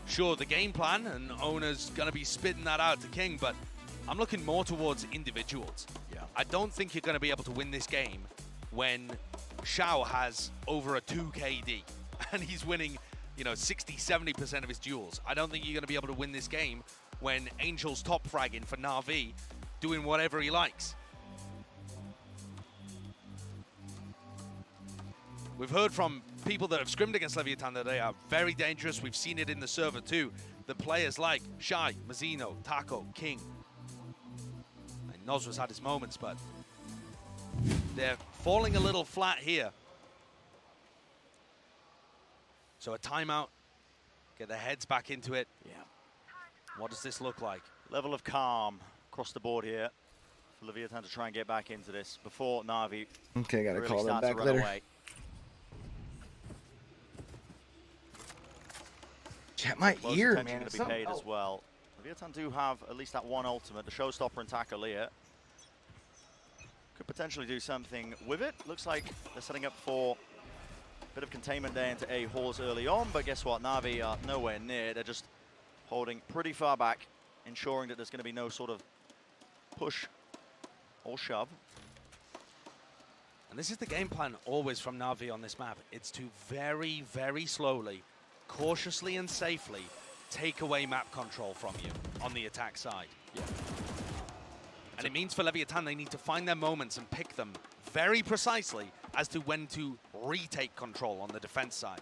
sure, the game plan, and owner's going to be spitting that out to King, but I'm looking more towards individuals. Yeah. I don't think you're going to be able to win this game when Shao has over a 2 KD and he's winning, 60-70% of his duels. I don't think you're going to be able to win this game when Angel's top fragging for NAVI, doing whatever he likes. We've heard from people that have scrimmed against Leviatan that they are very dangerous. We've seen it in the server too. The players like Shai, Mazzino, Taco, King. And Nozra's had his moments, but they're falling a little flat here. So a timeout, get their heads back into it. Yeah. What does this look like? Level of calm across the board here for Leviathan to try and get back into this before Navi Okay, gotta really call them start to back run later. away. Chat, my Close ear, attention man. going to be paid as well. Leviathan do have at least that one ultimate, the showstopper and Takalia. Could potentially do something with it. Looks like they're setting up for a bit of containment there into A Halls early on, but guess what? Navi are nowhere near. They're just holding pretty far back, ensuring that there's going to be no sort of push or shove. And this is the game plan always from Navi on this map. It's to very, very slowly, cautiously and safely take away map control from you on the attack side. Yeah. And it means for Leviathan, they need to find their moments and pick them very precisely as to when to retake control on the defense side.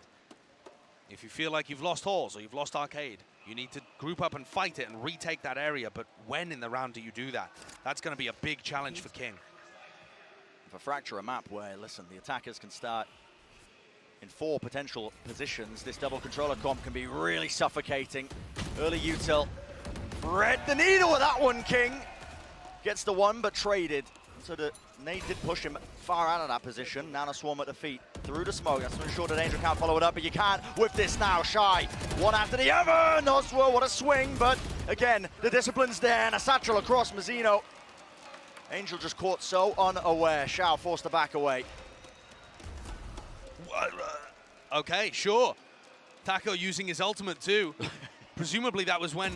If you feel like you've lost Halls or you've lost Arcade, you need to group up and fight it and retake that area. But when in the round do you do that? That's going to be a big challenge for King. for Fracture, a map where, listen, the attackers can start in 4 potential positions. This double controller comp can be really suffocating. Early util. Thread the needle with that one, King. Gets the one, but traded. So the nade did push him far out of that position. Nano Swarm at the feet. Through the smoke. That's to ensure that Angel can't follow it up, but you can't with this now. Shy. One after the other. Noswell, what a swing, but again, the discipline's there, and a satchel across Mazzino. Angel just caught so unaware. Shao forced to back away. Okay, sure. Taco using his ultimate too. Presumably that was when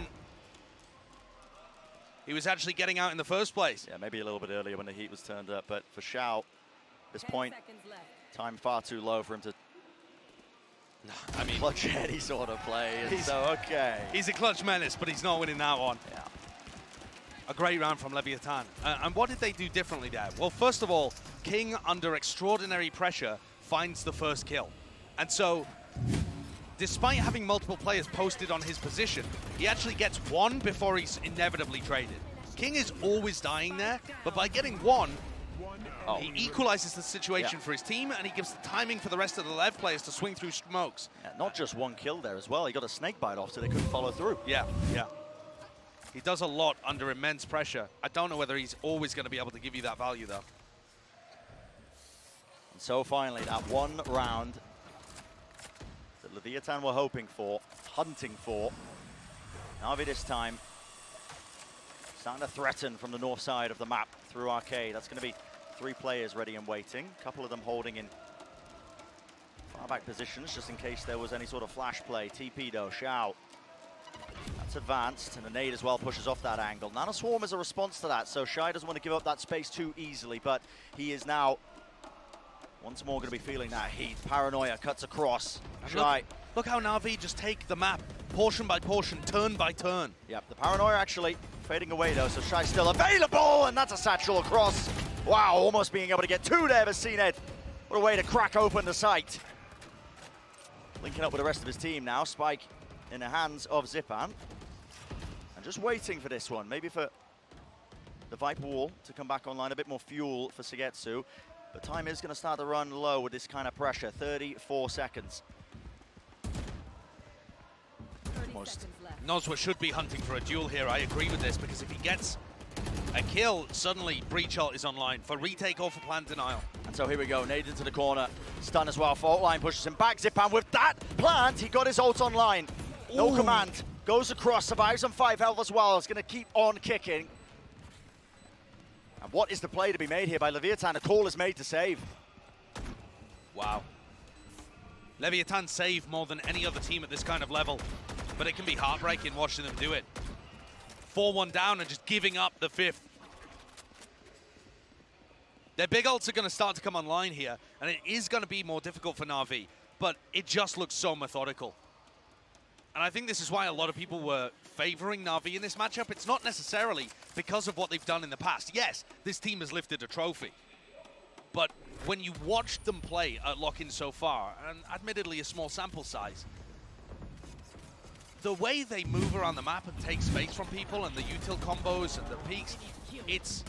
he was actually getting out in the first place. Yeah, maybe a little bit earlier when the heat was turned up, but for Shao, this point, time far too low for him to clutch any sort of play. So, okay. He's a clutch menace, but he's not winning that one. Yeah. A great round from Leviatan. And what did they do differently there? Well, first of all, King, under extraordinary pressure, finds the first kill. And so, despite having multiple players posted on his position, he actually gets one before he's inevitably traded. King is always dying there, but by getting one, he equalizes the situation for his team, and he gives the timing for the rest of the Lev players to swing through smokes. Yeah, not just one kill there as well. He got a snake bite off so they couldn't follow through. Yeah. He does a lot under immense pressure. I don't know whether he's always going to be able to give you that value, though. And so finally, that one round that Leviatan were hoping for, hunting for. Navi this time starting to threaten from the north side of the map through Arcade. That's going to be 3 players ready and waiting. A couple of them holding in far back positions just in case there was any sort of flash play. TP though, Shao. That's advanced, and the nade as well pushes off that angle. Nano Swarm is a response to that, so Shy doesn't want to give up that space too easily, but he is now once more going to be feeling that heat. Paranoia cuts across. Shy. Look how Navi just take the map, portion by portion, turn by turn. Yep, the Paranoia actually fading away though, so Shy's still available, and that's a satchel across. Wow, almost being able to get 2 there, Vincere. What a way to crack open the site. Linking up with the rest of his team now. Spike in the hands of Zipan. And just waiting for this one. Maybe for the Viper Wall to come back online. A bit more fuel for Sugetsu. But time is going to start to run low with this kind of pressure. 34 seconds. Noswa should be hunting for a duel here. I agree with this, because if he gets a kill, suddenly Breach Ult is online for retake or for plant denial. And so here we go, nade into the corner. Stun as well, fault line pushes him back. Zipan with that plant, he got his ult online. No command, goes across, survives on 5 health as well. Is going to keep on kicking. And what is the play to be made here by Leviatan? A call is made to save. Wow. Leviatan save more than any other team at this kind of level, but it can be heartbreaking watching them do it. 4-1 down and just giving up the 5th. Their big ults are going to start to come online here, and it is going to be more difficult for Na'Vi, but it just looks so methodical. And I think this is why a lot of people were favoring Na'Vi in this matchup. It's not necessarily because of what they've done in the past. Yes, this team has lifted a trophy, but when you watch them play at Lockin so far, and admittedly a small sample size, the way they move around the map and take space from people, and the util combos and the peaks, it's,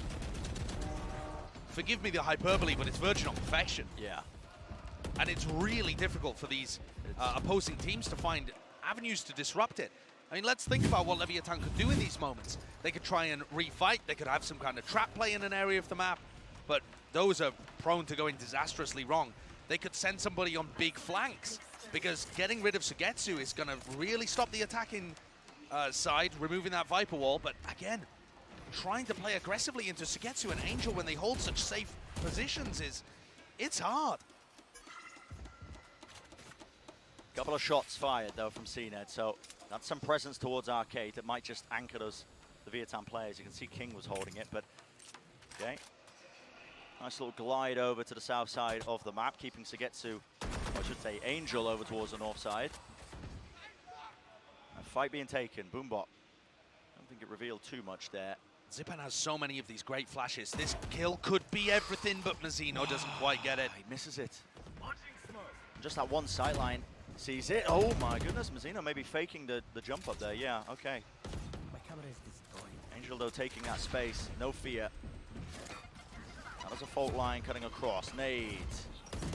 forgive me the hyperbole, but it's verging on perfection. Yeah. And it's really difficult for these opposing teams to find avenues to disrupt it. I mean, let's think about what Leviatan could do in these moments. They could try and refight, they could have some kind of trap play in an area of the map, but those are prone to going disastrously wrong. They could send somebody on big flanks, because getting rid of Sugetsu is going to really stop the attacking side, removing that Viper wall. But again, trying to play aggressively into Sugetsu and Angel when they hold such safe positions it's hard. Couple of shots fired though from CNED, so that's some presence towards Arcade that might just anchor those Leviatan players. You can see King was holding it, but okay. Nice little glide over to the south side of the map, keeping Sugetsu, or I should say Angel, over towards the north side. A fight being taken, Boombot. I don't think it revealed too much there. Zipan has so many of these great flashes. This kill could be everything, but Mazzino doesn't quite get it. He misses it. Just that one sightline sees it. Oh my goodness, Mazzino maybe faking the jump up there. Yeah, okay. Angel though taking that space, no fear. There's a fault line cutting across. Nade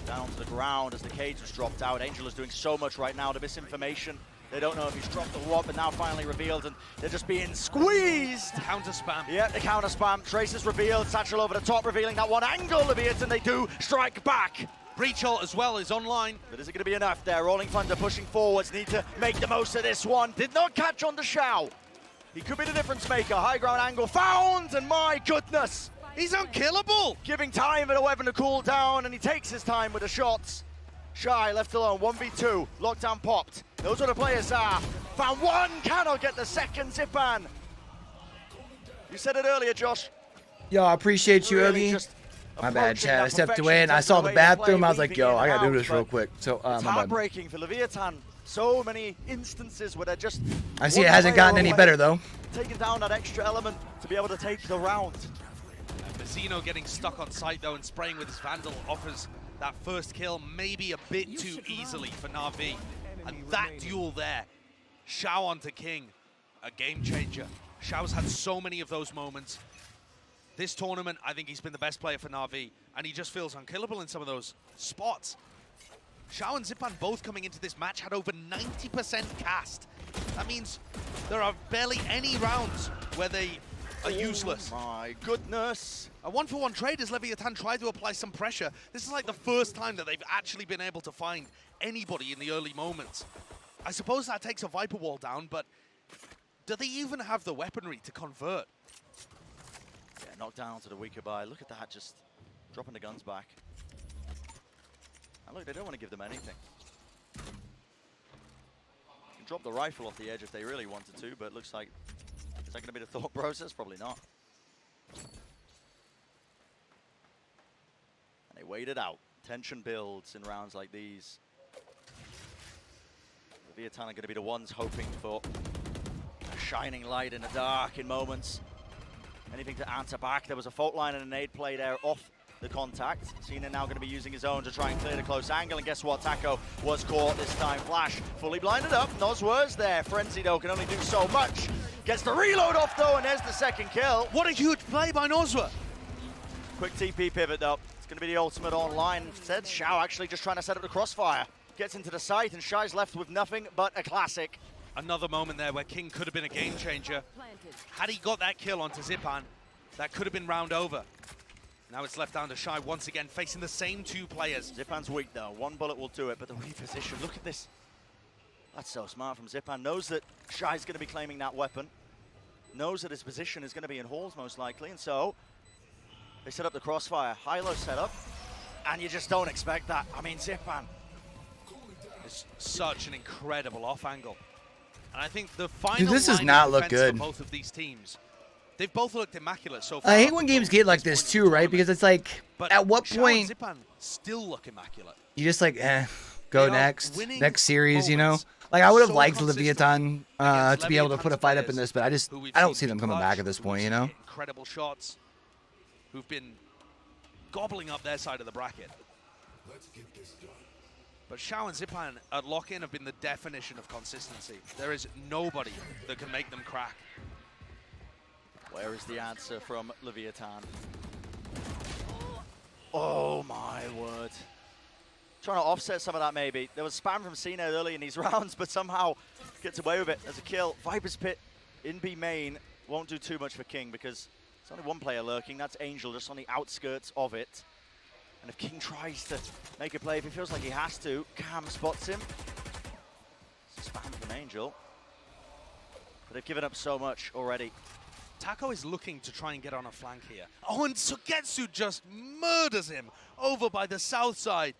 down to the ground as the cage was dropped out. Angel is doing so much right now to misinformation. They don't know if he's dropped or what, but now finally revealed, and they're just being squeezed. Counter spam. Yeah, the counter spam. Trace is revealed. Satchel over the top, revealing that one angle. Leviatan, they do strike back. Breach ult as well is online. But is it going to be enough there? Rolling Thunder pushing forwards. Need to make the most of this one. Did not catch on the Shao. He could be the difference maker. High ground angle found, and my goodness. He's unkillable. Giving time for the weapon to cool down, and he takes his time with the shots. Shy left alone, 1v2. Lockdown popped. Those are the players are. Found one, cannot get the second. Zipan. You said it earlier, Josh. Yo, I appreciate you, Really Oogie. just My bad, approaching Chad. I that stepped perfection away and I takes saw away the the play, bathroom. I was like, weaving yo, in I and gotta do out, this real but quick. So, It's my bad. heartbreaking for Leviatan. So many instances where they're just. I see it one hasn't gotten player any away, better, though. Taking down that extra element to be able to take the round. Mazzino getting stuck on site though and spraying with his Vandal offers that first kill maybe a bit too easily for NAVI. And that duel there, Shao onto King, a game changer. Shao's had so many of those moments. This tournament, I think he's been the best player for NAVI, and he just feels unkillable in some of those spots. Shao and Zipan both coming into this match had over 90% cast. That means there are barely any rounds where they are useless. Oh my goodness. A 1-for-1 trade as Leviatan tried to apply some pressure. This is like the first time that they've actually been able to find anybody in the early moments. I suppose that takes a Viper wall down, but do they even have the weaponry to convert? Yeah, knocked down to the weaker buy. Look at that, just dropping the guns back. And look, they don't want to give them anything. They can drop the rifle off the edge if they really wanted to, but it looks like, is that going to be the thought process? Probably not. And they wait it out. Tension builds in rounds like these. The Leviatan are going to be the ones hoping for a shining light in the dark in moments. Anything to answer back. There was a fault line and a nade play there off the contact. Cena now going to be using his own to try and clear the close angle, and guess what? Taco was caught this time. Flash fully blinded up. Noz was there. Frenzy though can only do so much. Gets the reload off though, and there's the second kill. What a huge play by Nozwa. Quick TP pivot though. It's going to be the ultimate online. Instead, Shao actually just trying to set up the crossfire. Gets into the site, and Shai's left with nothing but a classic. Another moment there where King could have been a game changer. Had he got that kill onto Zipan, that could have been round over. Now it's left down to Shy once again, facing the same two players. Zipan's weak though. One bullet will do it, but the reposition, look at this. That's so smart from Zipan. Knows that Shy's going to be claiming that weapon. Knows that his position is going to be in halls most likely, and so they set up the crossfire. High-low setup, and you just don't expect that. I mean, Zipan. It's such an incredible off angle. And I think the final this does line not of look defense good. for both of these teams, they've both looked immaculate so far. I hate when games get like this too, right? Because it's like, But at what Shao point and Zipan still look immaculate. you just like, go They are next winning series, you know? moments Like I would have so liked consistently Leviatan against to be able to put a Leviatan's fight up in players this, but I who we've don't seen see them be coming clutch, back at this who point, we've you seen know? hit incredible shots, who've been gobbling up their side of the bracket. But Shao and Zipan at Lockin have been the definition of consistency. There is nobody that can make them crack. Where is the answer from Leviatan? Oh my word. Trying to offset some of that maybe. There was spam from Cena early in these rounds, but somehow gets away with it as a kill. Viper's Pit in B main won't do too much for King because there's only one player lurking. That's Angel just on the outskirts of it. And if King tries to make a play, if he feels like he has to, Cam spots him. Spam from Angel. But they've given up so much already. Taco is looking to try and get on a flank here. Oh, and Sugetsu just murders him over by the south side.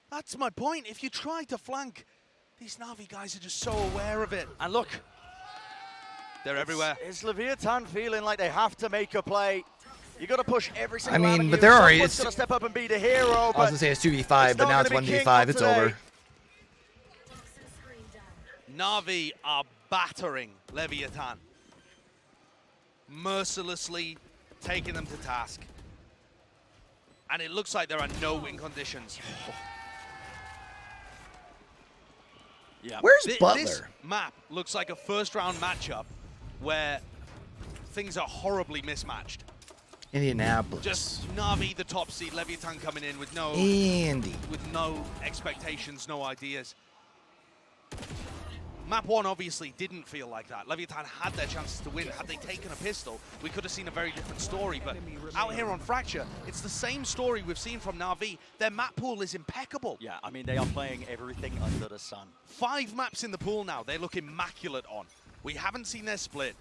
That's my point. If you try to flank, these Navi guys are just so aware of it. And look. They're everywhere. Is Leviatan feeling like they have to make a play? You got to push every single I mean, avenue. but they're already- Someone's gonna step up and be the hero. I was But gonna say it's 2v5, but not now it's gonna be King 1v5. not It's today. over. Navi are battering Leviatan. Mercilessly taking them to task. And it looks like there are no win conditions. yeah. Where's This Butler? map looks like a first round matchup where things are horribly mismatched. Indianapolis. Just Navi, the top seed, Leviatan coming in with no expectations, no ideas. Map 1 obviously didn't feel like that. Leviatan had their chances to win. Had they taken a pistol, we could have seen a very different story. But out here on Fracture, it's the same story we've seen from Navi. Their map pool is impeccable. Yeah, I mean, they are playing everything under the sun. 5 maps in the pool now. They look immaculate on. We haven't seen their split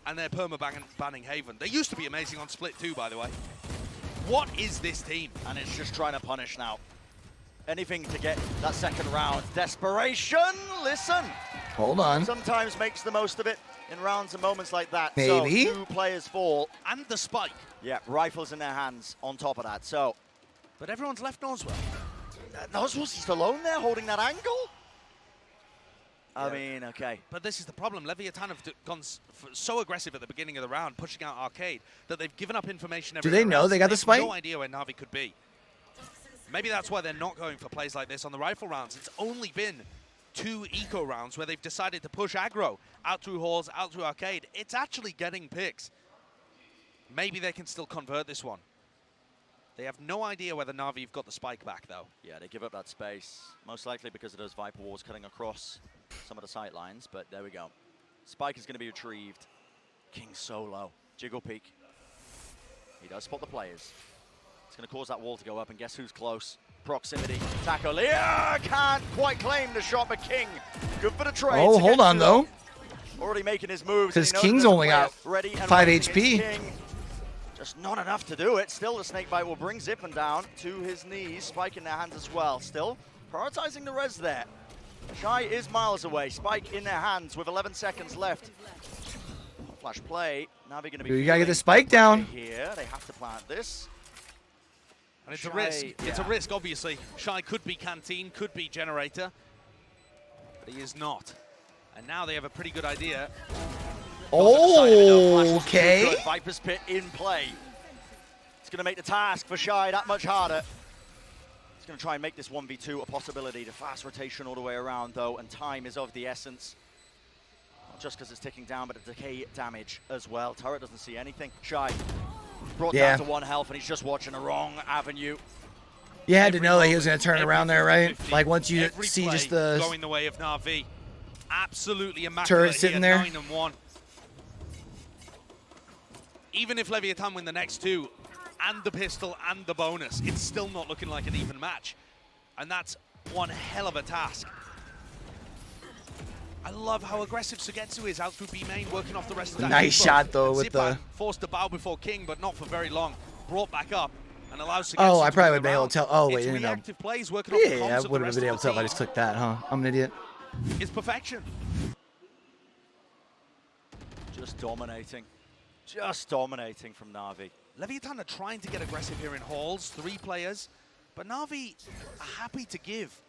and their perma-banning Haven. They used to be amazing on split too, by the way. What is this team? And it's just trying to punish now. Anything to get that second round. Desperation, listen. Hold on. Sometimes makes the most of it in rounds and moments like that. Maybe. So 2 players fall. And the spike. Yeah, rifles in their hands on top of that. So, but everyone's left Noswell. Noswell's just alone there holding that angle? I mean, okay. But this is the problem. Leviatan have gone so aggressive at the beginning of the round, pushing out Arcade, that they've given up information Do they know they got the spike? No idea where Navi could be. Maybe that's why they're not going for plays like this on the rifle rounds. It's only been 2 eco rounds where they've decided to push aggro out through halls, out through Arcade. It's actually getting picks. Maybe they can still convert this one. They have no idea whether Navi have got the spike back, though. Yeah, they give up that space, most likely because of those Viper walls cutting across some of the sight lines, but there we go. Spike is going to be retrieved. King solo. Jiggle peek. He does spot the players. It's going to cause that wall to go up, and guess who's close? Proximity. Tackle. Yeah, can't quite claim the shot, but King, good for the trade. Oh, hold on, though. Already making his moves. Because King's only got 5 HP. King. Just not enough to do it. Still, the snakebite will bring Zippin down to his knees. Spike in their hands as well. Still, prioritizing the res there. Shy is miles away. Spike in their hands with 11 seconds left. Flash play. Navi going to be. You gotta get the spike down. Here, they have to plant this. And it's a risk. Yeah. It's a risk, obviously. Shy could be Canteen, could be Generator, but he is not. And now they have a pretty good idea. Oh, okay. Viper's Pit in play. It's going to make the task for Shy that much harder. He's going to try and make this 1v2 a possibility. The fast rotation all the way around, though, and time is of the essence. Not just because it's ticking down, but the decay damage as well. Turret doesn't see anything. Shy brought down to 1 health, and he's just watching the wrong avenue. You had to know that he was going to turn around there, right? Like once you see just the going the way of Navi. Absolutely immaculate turret sitting there. 9-1. Even if Leviatan win the next 2, and the pistol and the bonus, it's still not looking like an even match. And that's one hell of a task. I love how aggressive Sugetsu is out through B main, working off the rest of that. Nice shot though with the forced to bow before King, but not for very long. Brought back up and allows Sugetsu. Oh, I probably would have been able to tell. Oh wait, it's no. Reactive plays working off the Yeah, I would have been able to tell if I just clicked that, huh? I'm an idiot. It's perfection. Just dominating. Just dominating from Navi. Leviatan are trying to get aggressive here in halls, 3 players, but Navi are happy to give.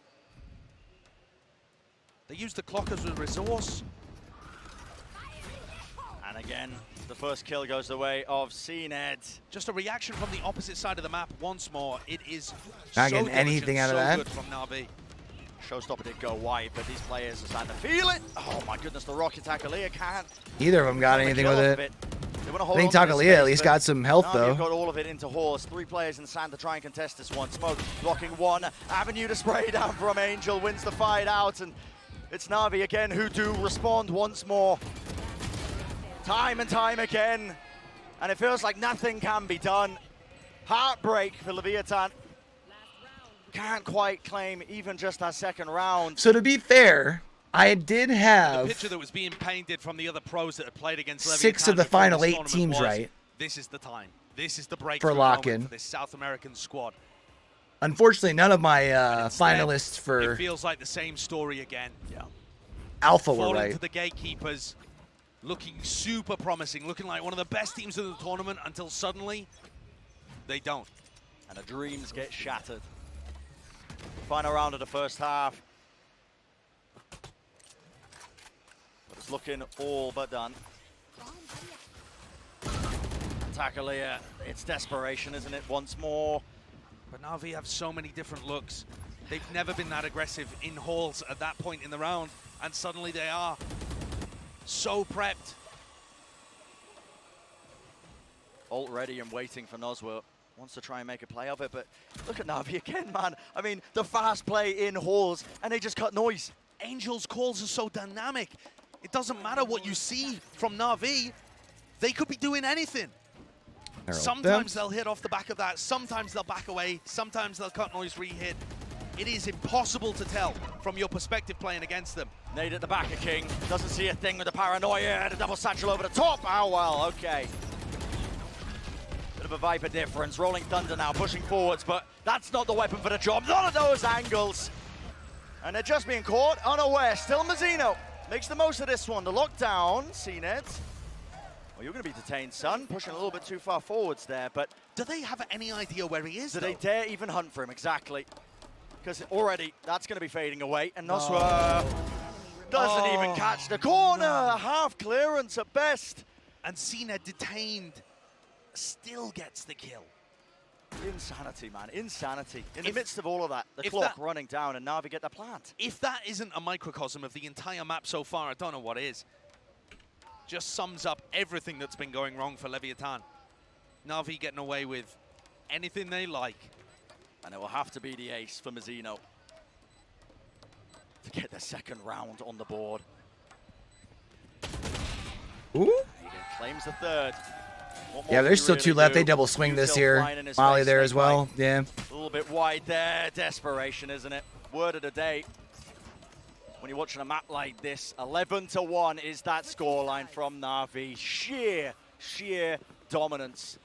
They use the clock as a resource. And again, the first kill goes the way of CNED. Just a reaction from the opposite side of the map once more. It is not so getting anything out of that. good from Navi. Showstopper did go wide, but these players are starting to feel it. Oh my goodness, the rocket Takalea can't. Either of them got anything with it. I think Takalea Takalea at least got some health though. Got all of it into horse. 3 players in sand to try and contest this one. Smoke blocking 1. Avenue to spray down from Angel, wins the fight out, and it's Navi again who do respond once more. Time and time again, and it feels like nothing can be done. Heartbreak for Leviatan. Can't quite claim even just that second round. So to be fair, I did have the picture that was being painted from the other pros that had played against Leviatan 6 of the final 8 teams right. This is the time. This is the breakthrough for Lockin. For this South American squad. Unfortunately, none of my finalists for it feels like the same story again. Yeah. Alpha were Falling right. to the gatekeepers, looking super promising, looking like one of the best teams in the tournament until suddenly they don't. And the dreams get shattered. Final round of the first half. But it's looking all but done. Takalea, it's desperation, isn't it? Once more. But Navi have so many different looks. They've never been that aggressive in halls at that point in the round, and suddenly they are so prepped. ult ready and waiting for Nozwa. Wants to try and make a play of it, but look at Navi again, man. I mean, the fast play in halls, and they just cut noise. Angel's calls are so dynamic. It doesn't matter what you see from Na'Vi. They could be doing anything. Sometimes they'll hit off the back of that. Sometimes they'll back away. Sometimes they'll cut noise re-hit. It is impossible to tell from your perspective playing against them. Nade at the back of King. Doesn't see a thing with the paranoia. The double satchel over the top. Oh, well, okay. Bit of a Viper difference. Rolling Thunder now, pushing forwards, but that's not the weapon for the job. None of those angles. And they're just being caught unaware. Still Mazzino makes the most of this one. The lockdown, CNET. Well, you're going to be detained, son. Pushing a little bit too far forwards there, but do they have any idea where he is, do they dare even hunt for him? Exactly. Because already that's going to be fading away, and Noswa doesn't even catch the corner. Half clearance at best. And CNET detained still gets the kill. Insanity, man, insanity. In the midst of all of that, the clock running down and Navi get the plant. If that isn't a microcosm of the entire map so far, I don't know what is. Just sums up everything that's been going wrong for Leviatan. Navi getting away with anything they like. And it will have to be the ace for Mazzino to get the second round on the board. Ooh. He claims the third. Yeah, there's still two left. They double swing this here. Molly there as well. Yeah. A little bit wide there. Desperation, isn't it? Word of the day. When you're watching a map like this, 11-1 is that scoreline from Navi. Sheer dominance.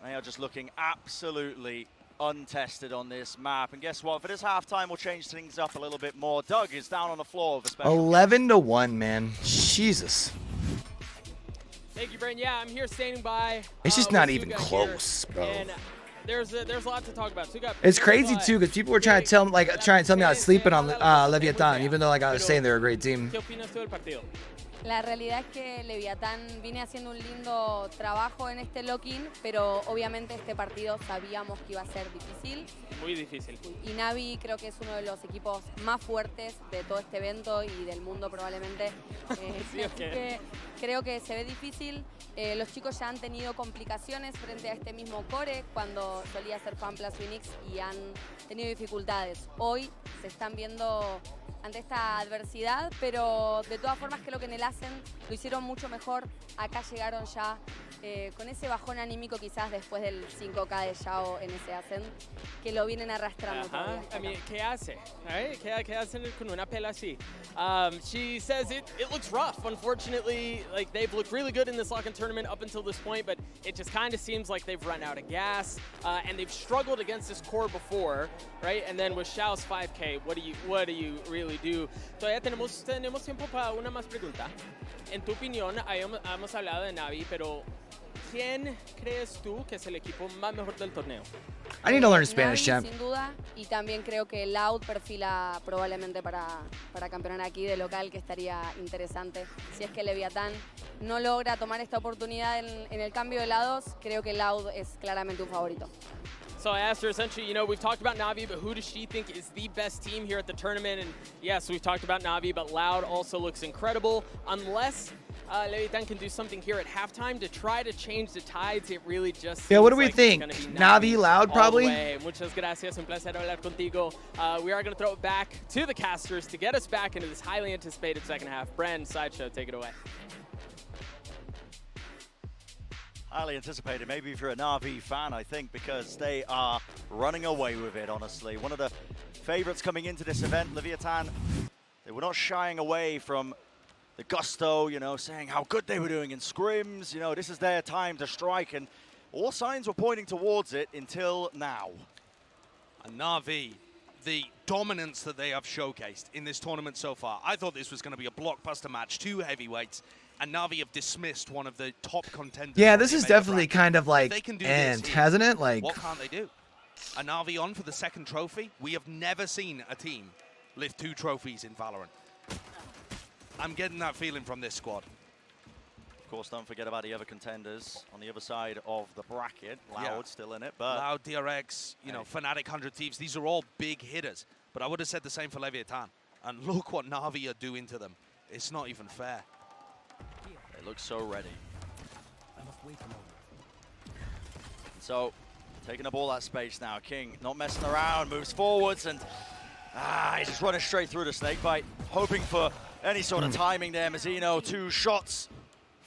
And they are just looking absolutely untested on this map. And guess what? For this halftime, we'll change things up a little bit more. Doug is down on the floor with a special. 11-1, man. Jesus. Thank you, Brandon. Yeah, I'm here standing by. It's just not even close, bro. And there's a lot to talk about. So it's crazy too, because people were trying to tell me, I was sleeping on Leviatan, even though I was saying they're a great team. La realidad es que Leviatan viene haciendo un lindo trabajo en este lock-in, pero obviamente este partido sabíamos que iba a ser difícil. Muy difícil. Y NAVI creo que es uno de los equipos más fuertes de todo este evento y del mundo probablemente. Sí, así que creo que se ve difícil. Los chicos ya han tenido complicaciones frente a este mismo core cuando solía ser FanPlus Phoenix y han tenido dificultades. Hoy se están viendo ante esta adversidad, pero de todas formas creo que en el Ascent lo hicieron mucho mejor. Acá llegaron ya con ese bajón anímico quizás después del 5K de Yao en ese Ascent, que lo vienen arrastrando todavía. I mean, ¿qué hace? Right? ¿Qué hace con una pela así? She says it looks rough. Unfortunately, like they've looked really good in this Lockin tournament up until this point, but it just kind of seems like they've run out of gas, and they've struggled against this core before, right? And then with Xiao's 5K, what do you really do? Todavía tenemos tiempo para una más pregunta. En tu opinión, hemos hablado de NAVI, pero ¿quién crees tú que es el equipo más mejor del torneo? I need to learn Spanish, champ. Sin duda, y también creo que Loud perfila probablemente para campeonar aquí de local, que estaría interesante. Si es que Leviatan no logra tomar esta oportunidad en el cambio de lados, creo que Loud es claramente un favorito. So I asked her essentially, you know, we've talked about NAVI, but who does she think is the best team here at the tournament? And yes, we've talked about NAVI, but Loud also looks incredible. Unless Leviatan can do something here at halftime to try to change the tides, it really just what do we like think? NAVI, Loud, probably? Muchas gracias, un placer hablar contigo. We are going to throw it back to the casters to get us back into this highly anticipated second half. Brandon, Sideshow, take it away. Highly anticipated, maybe if you're a Navi fan, I think, because they are running away with it, honestly. One of the favorites coming into this event, Leviatan, they were not shying away from the gusto, you know, saying how good they were doing in scrims, you know, this is their time to strike, and all signs were pointing towards it until now. And Navi, the dominance that they have showcased in this tournament so far, I thought this was going to be a blockbuster match, two heavyweights, and Navi have dismissed one of the top contenders. Yeah, this is definitely kind of like end, hasn't it? Like, what can't they do? A Navi on for the second trophy. We have never seen a team lift 2 trophies in Valorant. I'm getting that feeling from this squad. Of course, don't forget about the other contenders on the other side of the bracket. Loud still in it, but Loud, DRX, you know, Fnatic, 100 Thieves. These are all big hitters. But I would have said the same for Leviatan. And look what Navi are doing to them. It's not even fair. They look so ready. So, taking up all that space now. King not messing around, moves forwards, and he's just running straight through the snakebite, hoping for any sort of timing there. Mazzino, 2 shots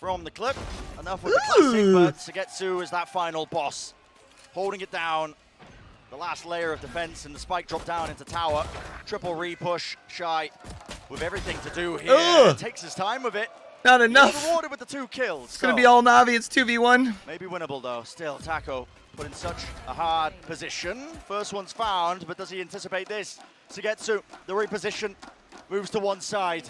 from the clip. Enough with the classic, but Sugetsu is that final boss, holding it down. The last layer of defense, and the spike drop down into tower. Triple re-push, Shy with everything to do here. Takes his time with it. Not enough. He's rewarded with the 2 kills. It's going to be all Navi. It's 2v1. Maybe winnable, though. Still, Taco put in such a hard position. First one's found, but does he anticipate this? Sugetsu, the reposition, moves to one side.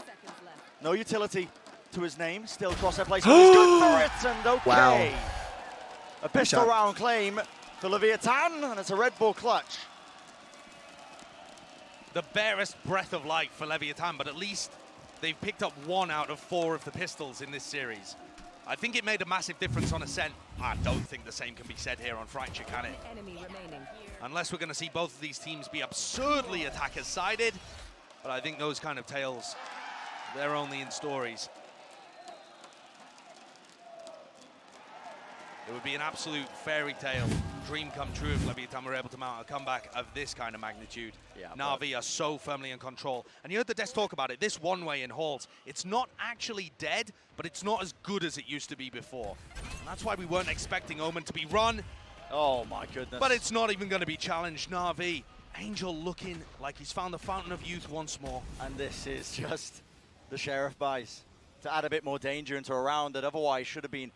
No utility to his name. Still crosshair placement. He's good for it, and okay. Wow. A pistol round claim for Leviatan, and it's a Red Bull clutch. The barest breath of life for Leviatan, but at least they've picked up 1 out of 4 of the pistols in this series. I think it made a massive difference on Ascent. I don't think the same can be said here on Fracture, can it? Unless we're going to see both of these teams be absurdly attackers-sided, but I think those kind of tales, they're only in stories. It would be an absolute fairy tale, dream come true if Leviatan were able to mount a comeback of this kind of magnitude. Yeah, Navi are so firmly in control. And you heard the Des talk about it, this one-way in halls, it's not actually dead, but it's not as good as it used to be before. And that's why we weren't expecting Omen to be run. Oh my goodness. But it's not even going to be challenged. Navi, Angel looking like he's found the fountain of youth once more. And this is just the Sheriff buys to add a bit more danger into a round that otherwise should have been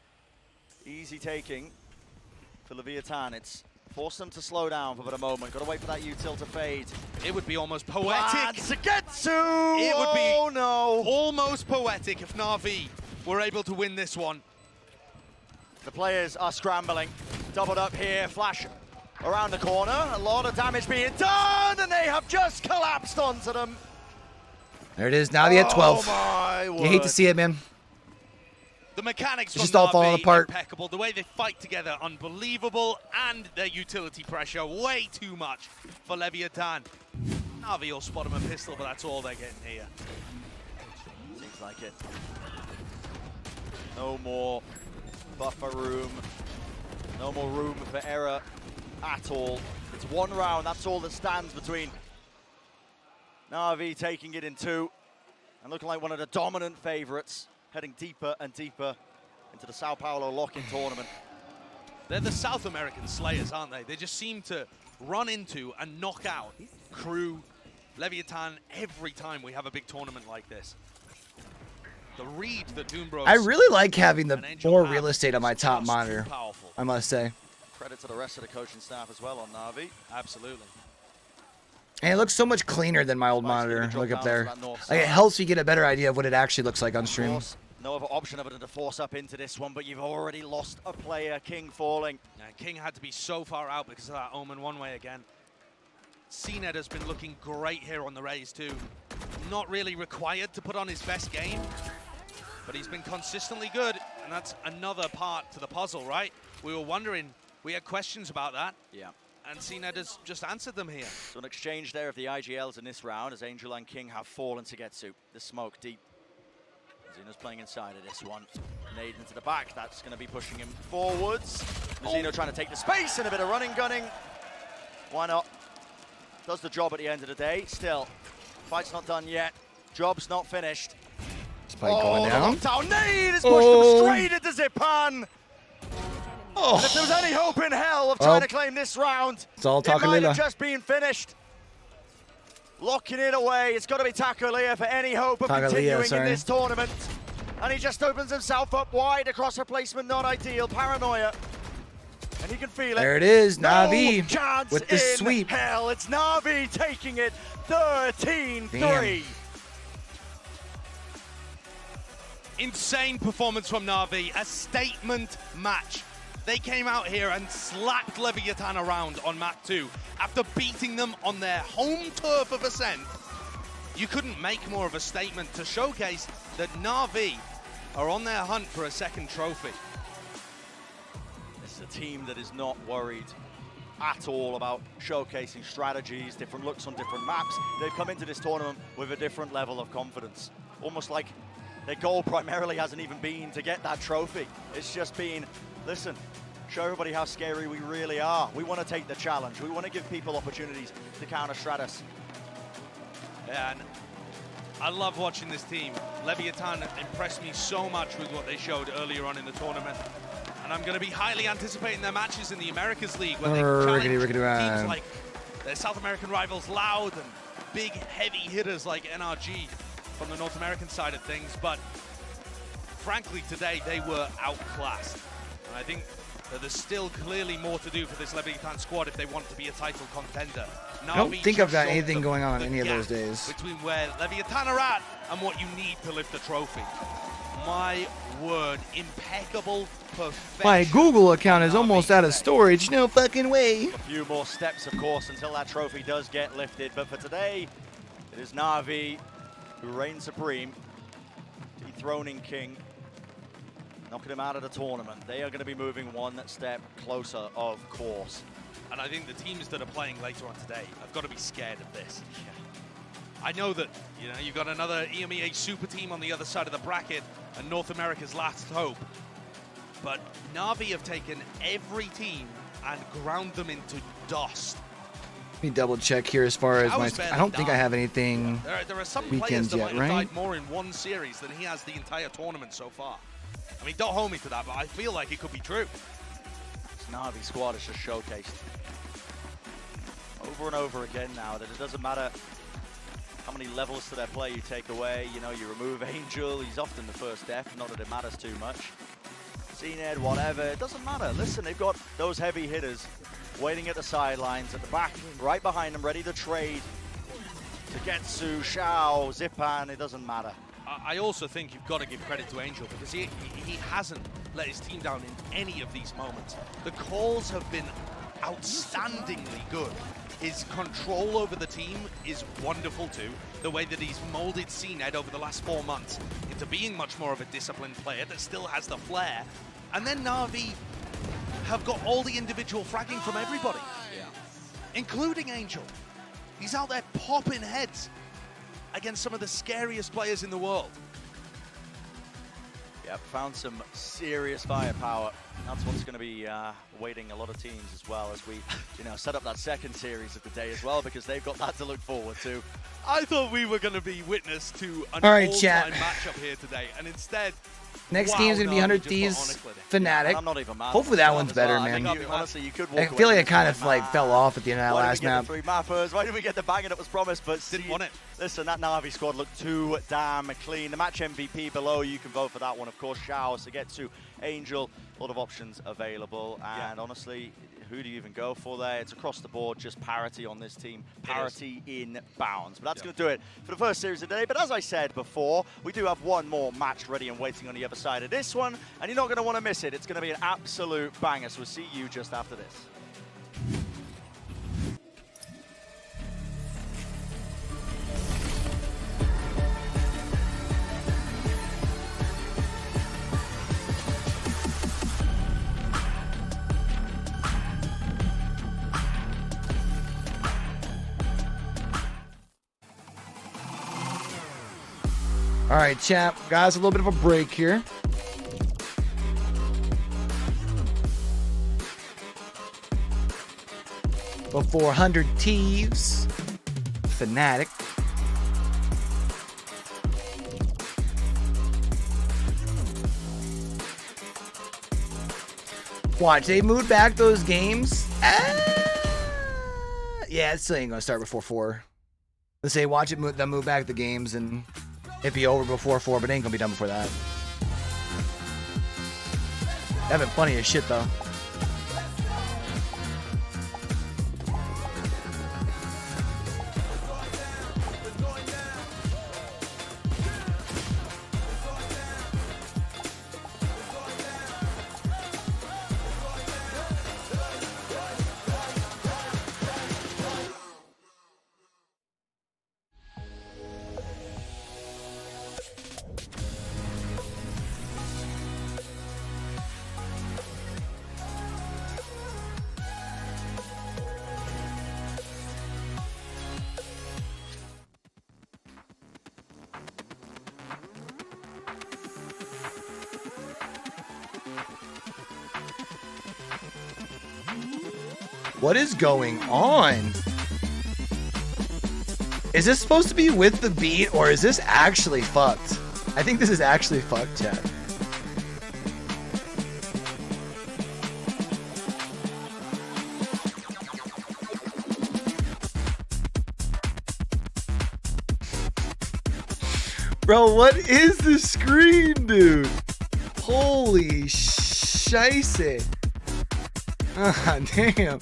easy taking for Leviatan. It's forced them to slow down for about a moment. Got to wait for that util to fade. It would be almost poetic. Sugetsu! It would be no. almost poetic if Navi were able to win this one. The players are scrambling. Doubled up here. Flash around the corner. A lot of damage being done, and they have just collapsed onto them. There it is. Navi at 12. Oh my word. You hate to see it, man. The mechanics It's just from all falling Navi, apart. impeccable. The way they fight together, unbelievable. And their utility pressure, way too much for Leviatan. Navi will spot him a pistol, but that's all they're getting here. Seems like it. No more buffer room. No more room for error at all. It's 1 round, that's all that stands between Navi taking it in 2 and looking like one of the dominant favorites, heading deeper and deeper into the Sao Paulo Lockin tournament. They're the South American Slayers, aren't they? They just seem to run into and knock out Crew, Leviatan every time we have a big tournament like this. The read that Doombros... I really like having the more real estate on my top monitor, I must say. Credit to the rest of the coaching staff as well on Navi. Absolutely. And it looks so much cleaner than my old monitor. Look up there. Like, it helps you get a better idea of what it actually looks like on stream. No other option other than to force up into this one, but you've already lost a player. King falling. Yeah, King had to be so far out because of that Omen one-way again. CNED has been looking great here on the Rays too. Not really required to put on his best game, but he's been consistently good, and that's another part to the puzzle, right? We were wondering, we had questions about that. Yeah. And CNED has just answered them here. So an exchange there of the IGLs in this round as Angel and King have fallen to Sugetsu. The smoke deep. Zeno's playing inside of this one. Nade into the back. That's going to be pushing him forwards. Zeno trying to take the space and a bit of running gunning. Why not? Does the job at the end of the day. Still, fight's not done yet. Job's not finished. Spike going down. Lockdown nade has pushed him straight into Zipan. Oh. And if there was any hope in hell of trying to claim this round, it's all it might Takalila. have just been finished. Locking it away. It's got to be Takalila for any hope of continuing in this tournament. And he just opens himself up wide across her placement. Not ideal. Paranoia. And he can feel it. There it is. Navi chance with the sweep. Hell, it's Navi taking it 13-3. Insane performance from Navi. A statement match. They came out here and slapped Leviatan around on map 2 after beating them on their home turf of Ascent. You couldn't make more of a statement to showcase that Navi are on their hunt for a second trophy. This is a team that is not worried at all about showcasing strategies, different looks on different maps. They've come into this tournament with a different level of confidence. Almost like Their goal primarily hasn't even been to get that trophy. It's just been, listen, show everybody how scary we really are. We want to take the challenge. We want to give people opportunities to counter Stratus. Yeah, and I love watching this team. Leviatan impressed me so much with what they showed earlier on in the tournament. And I'm going to be highly anticipating their matches in the Americas League when they challenge teams like their South American rivals, Loud, and big, heavy hitters like NRG from the North American side of things. But frankly, today they were outclassed. And I think that there's still clearly more to do for this Leviatan squad if they want to be a title contender. I don't think I've got anything going on any of those days. Between where Leviatan are at and what you need to lift the trophy. My word, impeccable perfection. My Google account is almost out of storage. No fucking way. A few more steps, of course, until that trophy does get lifted. But for today, it is NAVI who reigns supreme, dethroning King, knocking him out of the tournament. They are going to be moving one step closer, of course. And I think the teams that are playing later on today have got to be scared of this. I know that, you know, you've got another EMEA super team on the other side of the bracket and North America's last hope. But NAVI have taken every team and ground them into dust. Let me double check here as far as my... I don't think I have anything there are some players weekends that yet, might have right? died more in one series than he has the entire tournament so far. I mean, don't hold me to that, but I feel like it could be true. This NAVI squad is just showcased over and over again now that it doesn't matter how many levels to their play you take away. You know, you remove Angel, he's often the first def, not that it matters too much. CNED, whatever, it doesn't matter. Listen, they've got those heavy hitters waiting at the sidelines, at the back, right behind them, ready to trade. Tagetsu, Shao, Zipan, it doesn't matter. I also think you've got to give credit to Angel because he hasn't let his team down in any of these moments. The calls have been outstandingly good. His control over the team is wonderful too. The way that he's molded CNED over the last 4 months into being much more of a disciplined player that still has the flair. And then NAVI have got all the individual fragging from everybody, including Angel. He's out there popping heads against some of the scariest players in the world. Yeah, found some serious firepower. That's what's going to be awaiting a lot of teams as well as we, you know, set up that second series of the day as well, because they've got that to look forward to. I thought we were going to be witness to an all-time matchup here today, and instead, next team's going to be 100 Thieves, Fnatic. I'm not even mad. Hopefully that one's better, man. Honestly, you could walk I feel like it kind of like fell off at the end of that last map. Why did we get the 3 mappers? Why did we get the banger that was promised? But didn't want it. Listen, that NAVI squad looked too damn clean. The match MVP below, you can vote for that one, of course. Shao, Tagetsu, Angel, a lot of options available. And honestly, who do you even go for there? It's across the board, just parity on this team. Parity in bounds. But that's going to do it for the first series of the day. But as I said before, we do have one more match ready and waiting on the other side of this one. And you're not going to want to miss it. It's going to be an absolute banger. So we'll see you just after this. All right, chat. Guys, a little bit of a break here. Before 100 Thieves, Fnatic. Watch, they moved back those games. Yeah, it still ain't gonna start before 4. Let's say, watch it them move back the games and it'd be over before 4, but it ain't gonna be done before that. That'd been funny as shit though. What is going on? Is this supposed to be with the beat, or is this actually fucked? I think this is actually fucked, chat. Bro, what is the screen, dude? Holy scheisse. Ah, damn.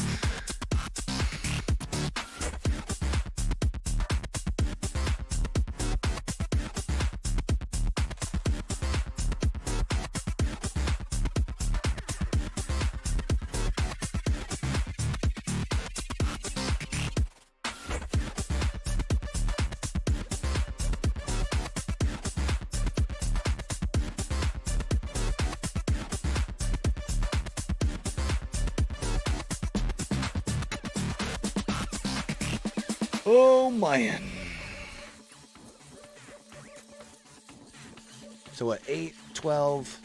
Oh, man. So what, 8, 12...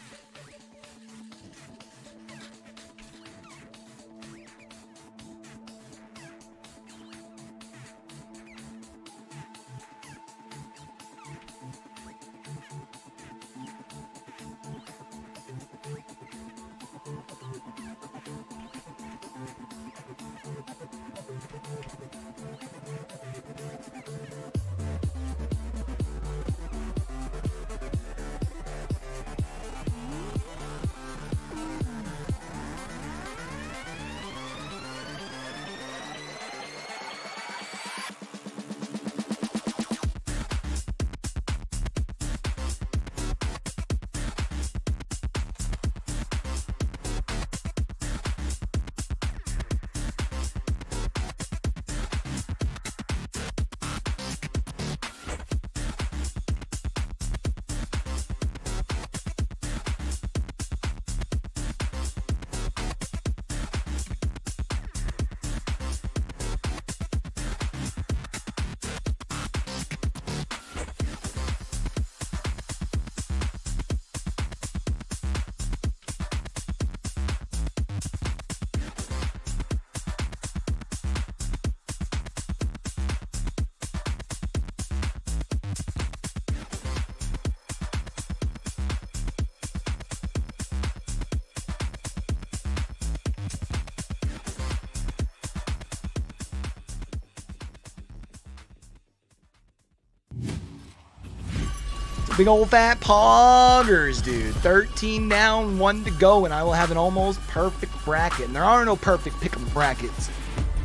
Big old fat poggers, dude. 13 down, 1 to go, and I will have an almost perfect bracket. And there are no perfect pick'em brackets,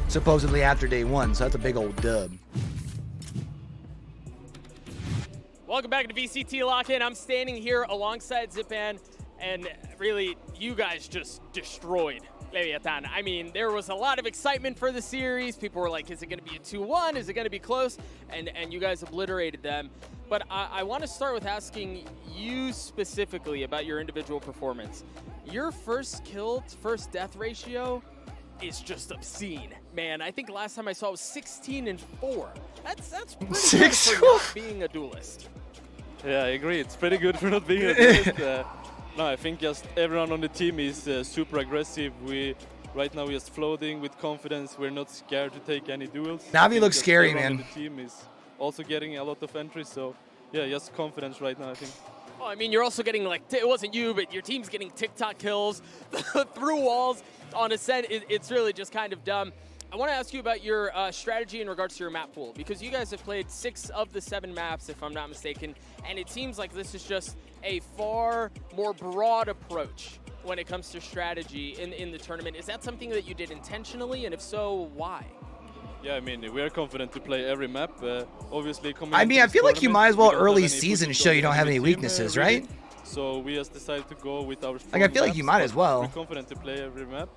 supposedly after day 1, so that's a big old dub. Welcome back to VCT Lockin. I'm standing here alongside Zipan, and really, you guys just destroyed Leviatan. I mean, there was a lot of excitement for the series. People were like, is it going to be a 2-1? Is it going to be close? And you guys obliterated them. But I want to start with asking you specifically about your individual performance. Your first kill to first death ratio is just obscene, man. I think last time I saw it was 16-4. That's pretty good for not being a duelist. Yeah, I agree. It's pretty good for not being a duelist. No, I think just everyone on the team is super aggressive. Right now we're just floating with confidence. We're not scared to take any duels. Navi looks scary, man. The team is also getting a lot of entries, so yeah, just confidence right now, I think. Well, I mean, you're also getting, like, it wasn't you, but your team's getting TikTok kills through walls on Ascent. It's really just kind of dumb. I want to ask you about your strategy in regards to your map pool, because you guys have played 6 of the 7 maps, if I'm not mistaken, and it seems like this is just a far more broad approach when it comes to strategy in the tournament. Is that something that you did intentionally, and if so, why? Yeah, I mean, we are confident to play every map. Obviously, I mean, I feel like you might as well early season show you don't have any weaknesses, right? So we just decided to go with our like, I feel like you might as well. We're confident to play every map.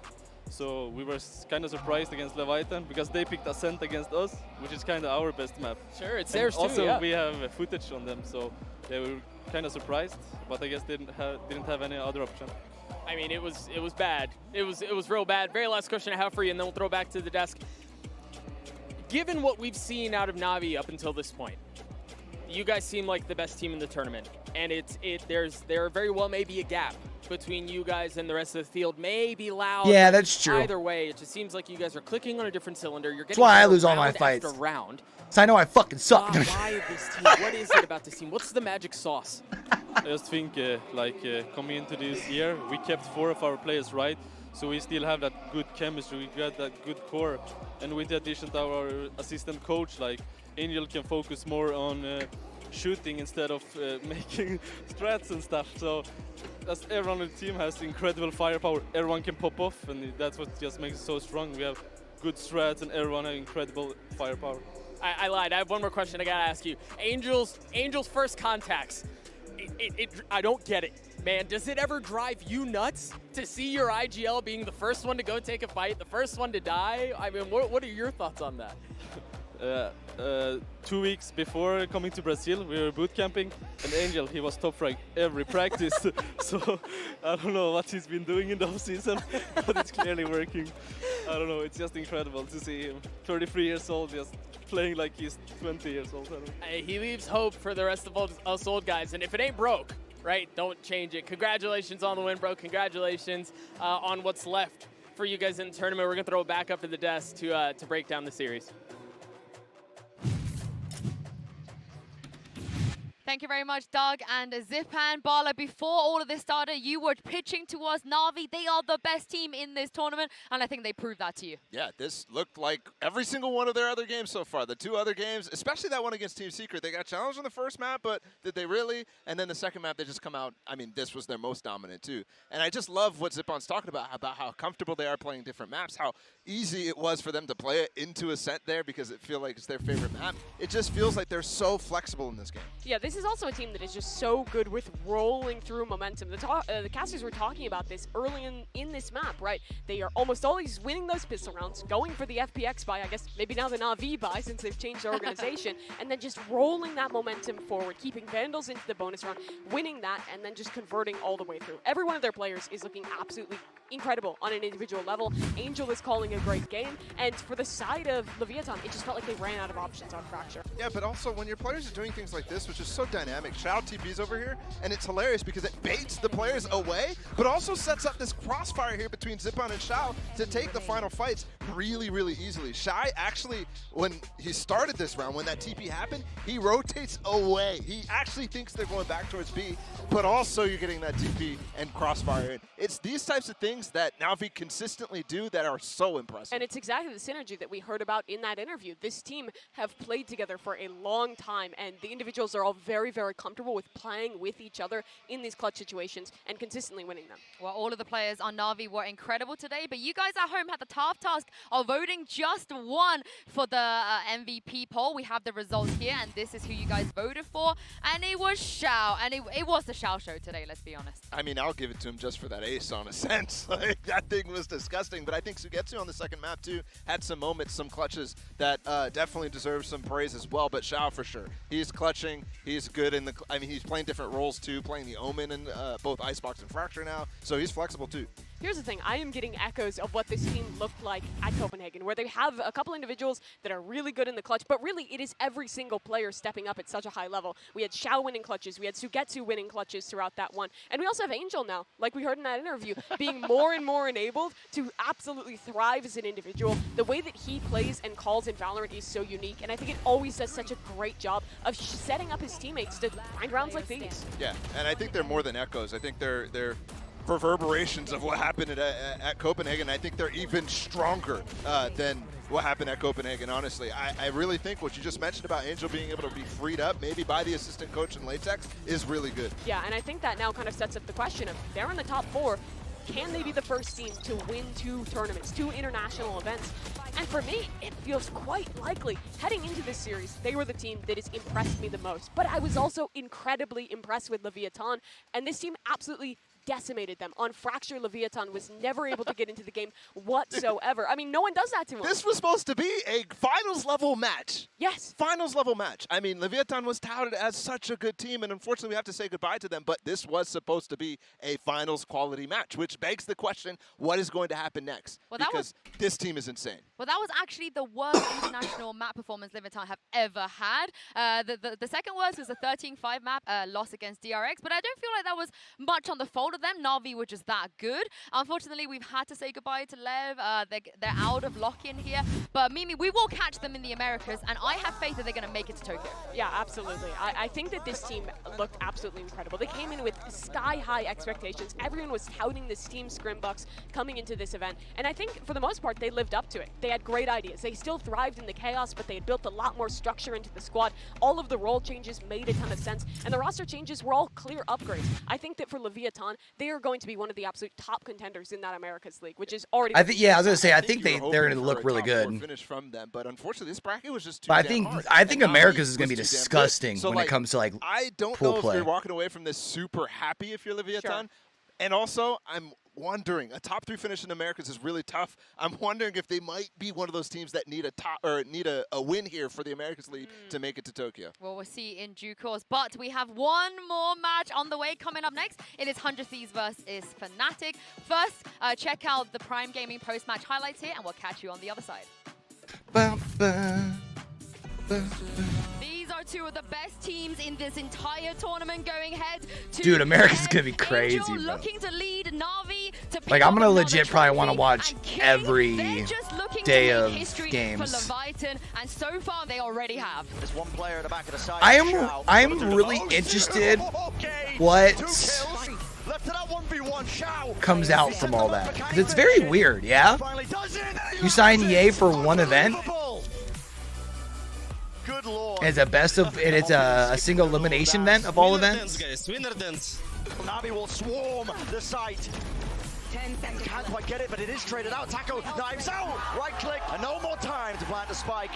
So we were kind of surprised against Leviatan because they picked Ascent against us, which is kind of our best map. Sure, it's theirs too, also, we have footage on them, so they were kind of surprised, but I guess didn't have any other option. I mean, it was bad. It was real bad. Very last question I have for you, and then we'll throw back to the desk. Given what we've seen out of NAVI up until this point, you guys seem like the best team in the tournament, and there very well may be a gap between you guys and the rest of the field. Maybe loud. Yeah, that's true. Either way, it just seems like you guys are clicking on a different cylinder. You're getting That's why I lose all my round fights. after round. So I know I fucking suck. Why this team? What is it about this team? What's the magic sauce? I just think coming into this year, we kept 4 of our players right, so we still have that good chemistry, we got that good core, and with the addition to our assistant coach, like Angel can focus more on shooting instead of making strats and stuff. So as everyone on the team has incredible firepower, everyone can pop off, and that's what just makes it so strong. We have good strats and everyone has incredible firepower. I lied. I have one more question I gotta ask you. Angel's first contacts. I don't get it, man. Does it ever drive you nuts to see your IGL being the first one to go take a fight, the first one to die? I mean, what are your thoughts on that? 2 weeks before coming to Brazil, we were boot camping, and Angel, he was top rank every practice. So I don't know what he's been doing in the off-season, but it's clearly working. I don't know, it's just incredible to see him, 33 years old, just playing like he's 20 years old. He leaves hope for the rest of us old guys, and if it ain't broke, right, don't change it. Congratulations on the win, bro. Congratulations on what's left for you guys in the tournament. We're gonna throw it back up to the desk to break down the series. Thank you very much, Doug and Zipan. Bala, before all of this started, you were pitching to us NAVI. They are the best team in this tournament, and I think they proved that to you. Yeah, this looked like every single one of their other games so far. The 2 other games, especially that one against Team Secret, they got challenged on the first map, but did they really? And then the second map, they just come out. I mean, this was their most dominant too. And I just love what Zipan's talking about how comfortable they are playing different maps, how easy it was for them to play it into Ascent there because it feels like it's their favorite map. It just feels like they're so flexible in this game. Yeah, this is also a team that is just so good with rolling through momentum. The casters were talking about this early in this map, right? They are almost always winning those pistol rounds, going for the FPX buy, I guess maybe now the NAVI buy since they've changed their organization, and then just rolling that momentum forward, keeping Vandals into the bonus round, winning that, and then just converting all the way through. Every one of their players is looking absolutely incredible on an individual level. Angel is calling a great game, and for the side of Leviatan, it just felt like they ran out of options on Fracture. Yeah, but also when your players are doing things like this, which is so dynamic, Shao TP's over here, and it's hilarious because it baits the players away, but also sets up this crossfire here between Zipan and Shao to take the final fights really, really easily. Shy actually, when he started this round, when that TP happened, he rotates away. He actually thinks they're going back towards B, but also you're getting that TP and crossfire in. It's these types of things that NAVI consistently do that are so impressive. And it's exactly the synergy that we heard about in that interview. This team have played together for a long time, and the individuals are all very, very comfortable with playing with each other in these clutch situations and consistently winning them. Well, all of the players on NAVI were incredible today, but you guys at home had the tough task of voting just one for the MVP poll. We have the results here, and this is who you guys voted for, and it was Shao, and it was the Shao show today, let's be honest. I mean, I'll give it to him just for that ace on a sense. Like, that thing was disgusting, but I think Sugetsu on the second map too had some moments, some clutches that definitely deserve some praise as well, but Shao for sure. He's clutching, he's good in the, I mean, he's playing different roles too, playing the Omen in both Icebox and Fracture now, so he's flexible too. Here's the thing, I am getting echoes of what this team looked like at Copenhagen, where they have a couple individuals that are really good in the clutch, but really it is every single player stepping up at such a high level. We had Shao winning clutches, we had Sugetsu winning clutches throughout that one, and we also have Angel now, like we heard in that interview, being more and more enabled to absolutely thrive as an individual. The way that he plays and calls in Valorant is so unique, and I think it always does such a great job of setting up his teammates to find rounds like these. Yeah, and I think they're more than echoes. I think they're reverberations of what happened at Copenhagen. I think they're even stronger than what happened at Copenhagen, honestly. I really think what you just mentioned about Angel being able to be freed up, maybe by the assistant coach in Latex, is really good. Yeah, and I think that now kind of sets up the question of, they're in the top 4, can they be the first team to win 2 tournaments, 2 international events? And for me, it feels quite likely. Heading into this series, they were the team that has impressed me the most. But I was also incredibly impressed with Leviatan, and this team absolutely decimated them. On Fracture, Leviatan was never able to get into the game whatsoever. I mean, no one does that to him. This was supposed to be a finals-level match. Yes. Finals-level match. I mean, Leviatan was touted as such a good team, and unfortunately we have to say goodbye to them, but this was supposed to be a finals-quality match, which begs the question, what is going to happen next? Well, because this team is insane. Well, that was actually the worst international map performance Leviatan have ever had. The second worst was a 13-5 map loss against DRX, but I don't feel like that was much on the fault of them. NAVI were just that good. Unfortunately, we've had to say goodbye to Lev. They're out of lock-in here, but Mimi, we will catch them in the Americas, and I have faith that they're going to make it to Tokyo. Yeah, absolutely. I think that this team looked absolutely incredible. They came in with sky-high expectations. Everyone was touting this Team Scrimbucks coming into this event, and I think for the most part, they lived up to it. They had great ideas. They still thrived in the chaos, but they had built a lot more structure into the squad. All of the role changes made a ton of sense, and the roster changes were all clear upgrades. I think that for Leviatan, they are going to be one of the absolute top contenders in that Americas League, which is already. I think, yeah, I was gonna say, I think they're going to look really good. Finish from them, but unfortunately, this bracket was just too damn hard. I think Americas is going to be disgusting so, when it comes to like I don't pool know play. if you're walking away from this super happy if you're Leviatan. Sure. And also, I'm wondering, a top 3 finish in Americas is really tough. I'm wondering if they might be one of those teams that need a win here for the Americas League to make it to Tokyo. Well, we'll see in due course, but we have one more match on the way coming up next. It is 100 Thieves versus Fnatic. First, check out the Prime Gaming post-match highlights here, and we'll catch you on the other side. These are two of the best teams in this entire tournament going head to Dude, America's gonna be crazy, Angel bro. looking to lead NAVI to pick Like, I'm up gonna another legit probably want to trophy, watch and King, every they're just looking day to of make history games. for Leviatan, and so far they already have. There's one player at the back of the side. I'm really interested what comes out from all that, because it's very weird. Yeah, you sign EA for one event. Good lord. It's a best of, and it's a single elimination event of all events. NAVI will swarm the site. Can't quite get it, but it is traded out. Taco knives out. Right click, and no more time to plant the spike.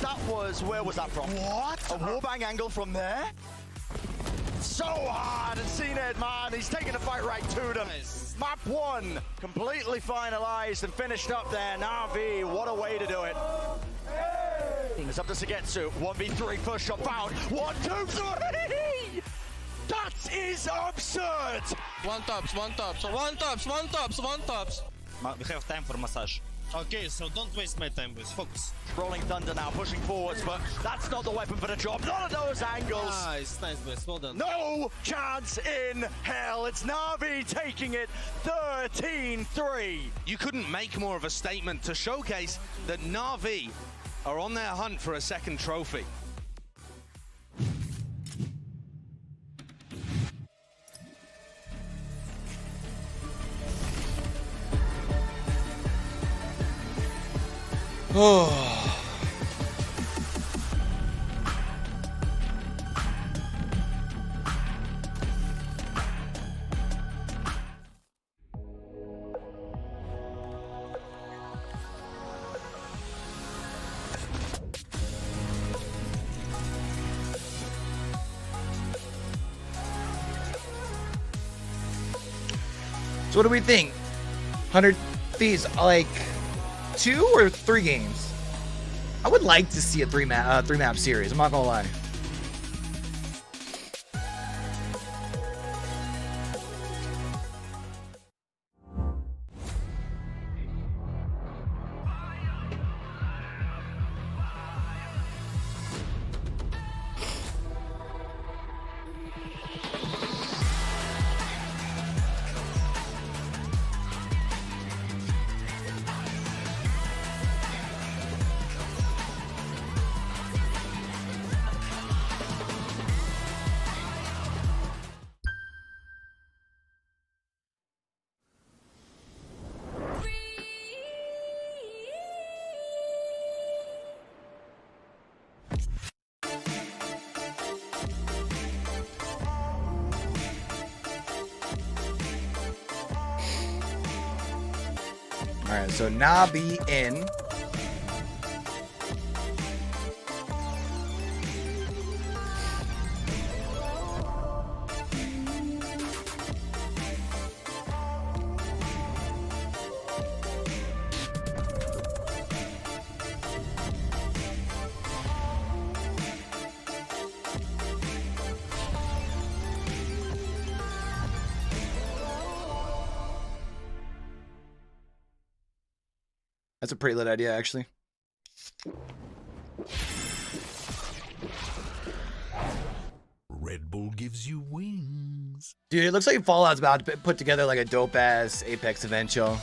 That was, where was that from? What? A warbang angle from there? So hard, and seen it, man. He's taking the fight right to them. Map 1 completely finalized and finished up there. NAVI, what a way to do it. It's up to Sugetsu. 1v3, first shot found. 1, 2, 3! That is absurd! One tops. We have time for massage. Okay, so don't waste my time, boys. Focus. Rolling Thunder now pushing forwards, but that's not the weapon for the job. None of those angles. Nice, boys. Well done. No chance in hell. It's NAVI taking it 13-3. You couldn't make more of a statement to showcase that NAVI are on their hunt for a second trophy. Oh. So what do we think? 100 Thieves, like 2 or 3 games? I would like to see a 3-map series. I'm not gonna lie. Alright, so NAVI in. That's a pretty lit idea, actually. Red Bull gives you wings. Dude, it looks like Fallout's about to put together like a dope-ass Apex event show.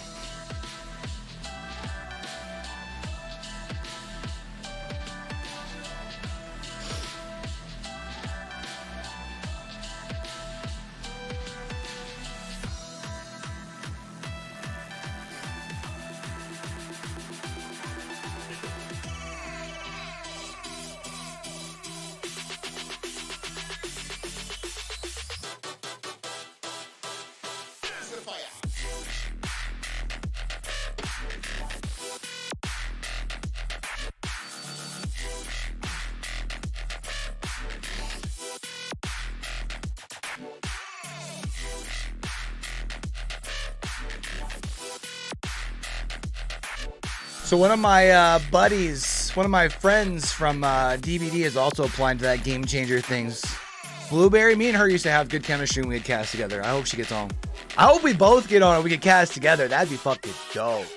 So one of my buddies, one of my friends from DVD is also applying to that Game Changer things. Blueberry, me and her used to have good chemistry when we'd cast together. I hope she gets on. I hope we both get on and we can cast together. That'd be fucking dope.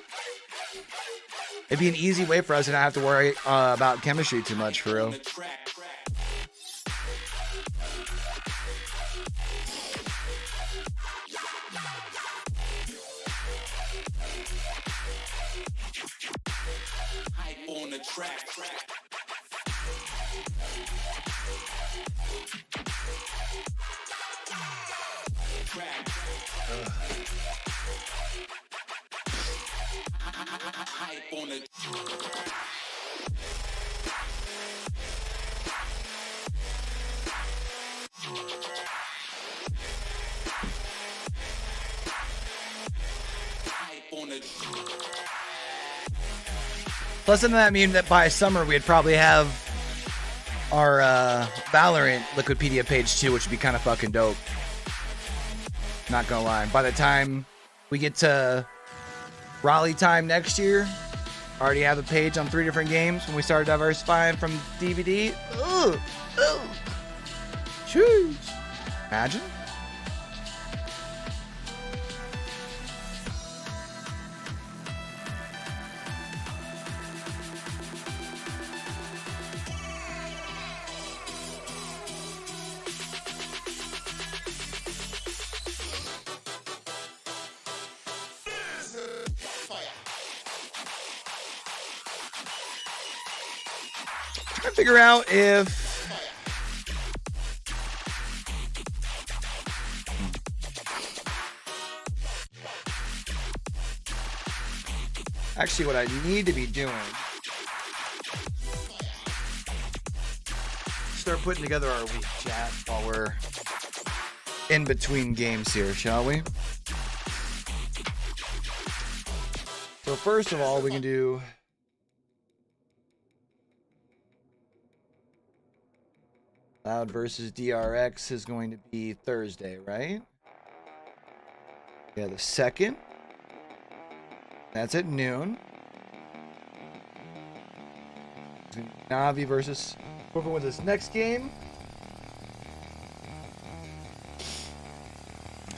It'd be an easy way for us to not have to worry about chemistry too much, for real. Plus, doesn't that mean that by summer we'd probably have our Valorant Liquipedia page too, which would be kind of fucking dope. Not gonna lie. By the time we get to Raleigh time next year, I already have a page on 3 different games when we started diversifying from DVD. Ugh. Ugh. Jeez. Imagine. Figure out if actually what I need to be doing, start putting together our week chat while we're in between games here, shall we? So first of all, we can do Loud versus DRX is going to be Thursday, right? Yeah, the 2nd. That's at noon. Navi versus whoever wins this next game.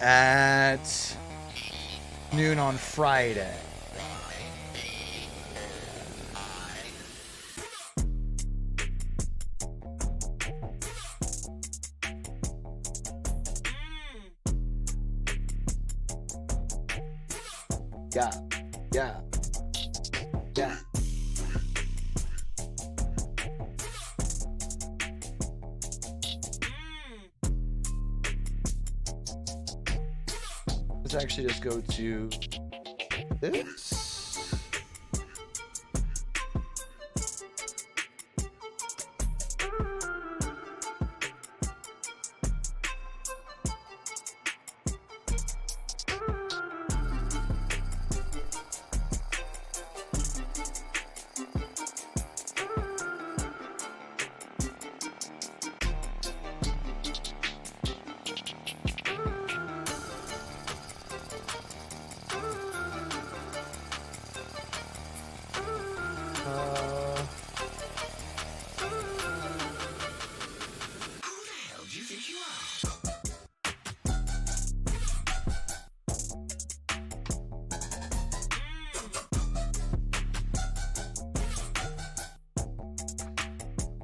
At noon on Friday. Yeah. Let's actually just go to this.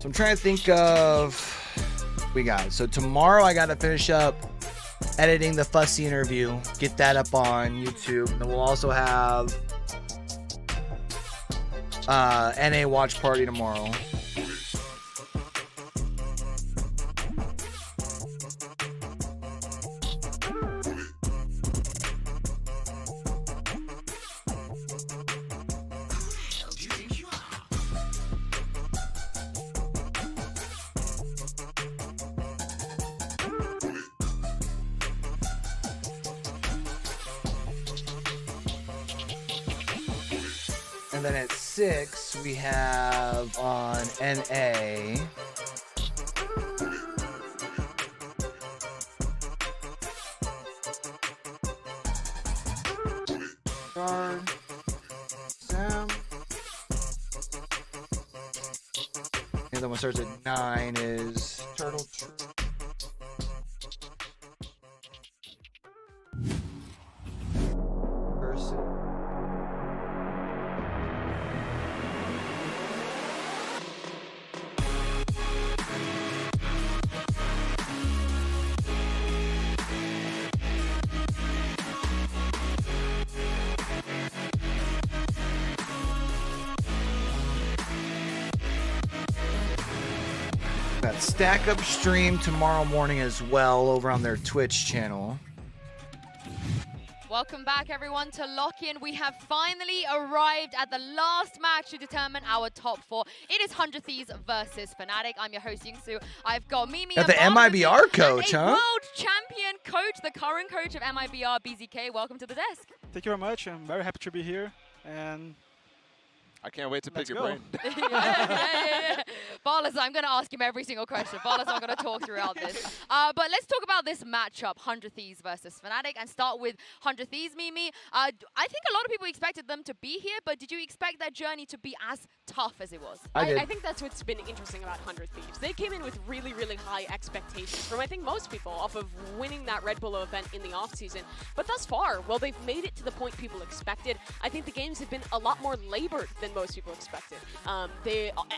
So I'm trying to think of so tomorrow I gotta finish up editing the Fussy interview, get that up on YouTube, and then we'll also have NA watch party tomorrow. And then at 6, we have on NA. Guard, Sam. The other one starts at 9 is Turtle. That Stack Up stream tomorrow morning as well over on their Twitch channel. Welcome back, everyone, to Lockin. We have finally arrived at the last match to determine our top 4. It is 100 Thieves versus Fnatic. I'm your host, Yingsu. I've got Mimi. Got the MIBR coach, huh? World champion coach, the current coach of MIBR, BZK. Welcome to the desk. Thank you very much. I'm very happy to be here. And I can't wait to pick your brain. yeah. Barlas, I'm going to ask him every single question. Barlas, I'm going to talk throughout this. But let's talk about this matchup, 100 Thieves versus Fnatic, and start with 100 Thieves, Mimi. I think a lot of people expected them to be here, but did you expect that journey to be as tough as it was? I think that's what's been interesting about 100 Thieves. They came in with really, really high expectations from, I think, most people off of winning that Red Bull event in the offseason. But thus far, well, they've made it to the point people expected. I think the games have been a lot more labored than most people expected.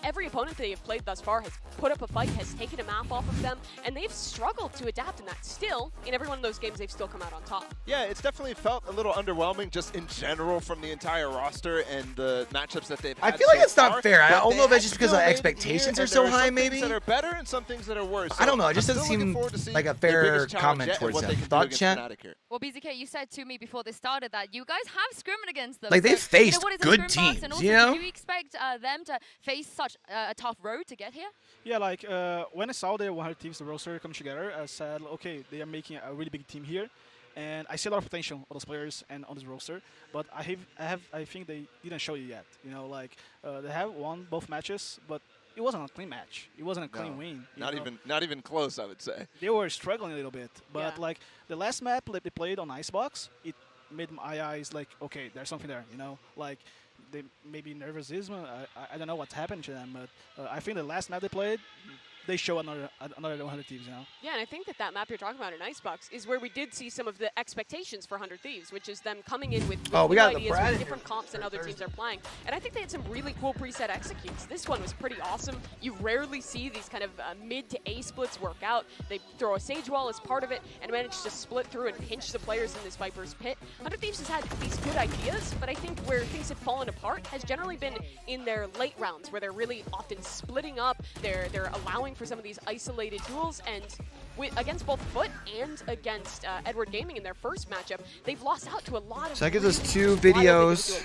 Every opponent they have played thus far has put up a fight, has taken a map off of them, and they've struggled to adapt in that. Still, in every one of those games, they've still come out on top. Yeah, it's definitely felt a little underwhelming just in general from the entire roster and the matchups that they've had. I feel like so it's not far, fair. I don't know if it's just because the expectations are so high, maybe? There are some things that are better and some things that are worse. I don't know. It just doesn't seem like a fair comment towards them. Thought, chat? Well, BZK, you said to me before this started that you guys have scrimmed against them. Like, they've faced good teams, and also, you know? Did you expect them to face such a tough road to get here? Yeah, like when I saw the 100 Thieves, the roster come together, I said, okay, they are making a really big team here. And I see a lot of potential on those players and on this roster, but I think they didn't show it yet. You know, like they have won both matches, but it wasn't a clean match. It wasn't a clean win. Not even close, I would say. They were struggling a little bit, but like the last map that they played on Icebox, it made my eyes like, okay, there's something there. You know, like they maybe nervousism. I don't know what's happened to them, but I think the last map they played, they show another 100 Thieves, you know? Yeah, and I think that map you're talking about in Icebox is where we did see some of the expectations for 100 Thieves, which is them coming in with new ideas, with different comps than other teams are playing. And I think they had some really cool preset executes. This one was pretty awesome. You rarely see these kind of mid to A splits work out. They throw a Sage Wall as part of it and manage to split through and pinch the players in this Viper's Pit. 100 Thieves has had these good ideas, but I think where things have fallen apart has generally been in their late rounds, where they're really often splitting up. They're allowing for some of these isolated duels, and against both Foot and against Edward Gaming in their first matchup, they've lost out to a lot of. So that gives us 2 videos.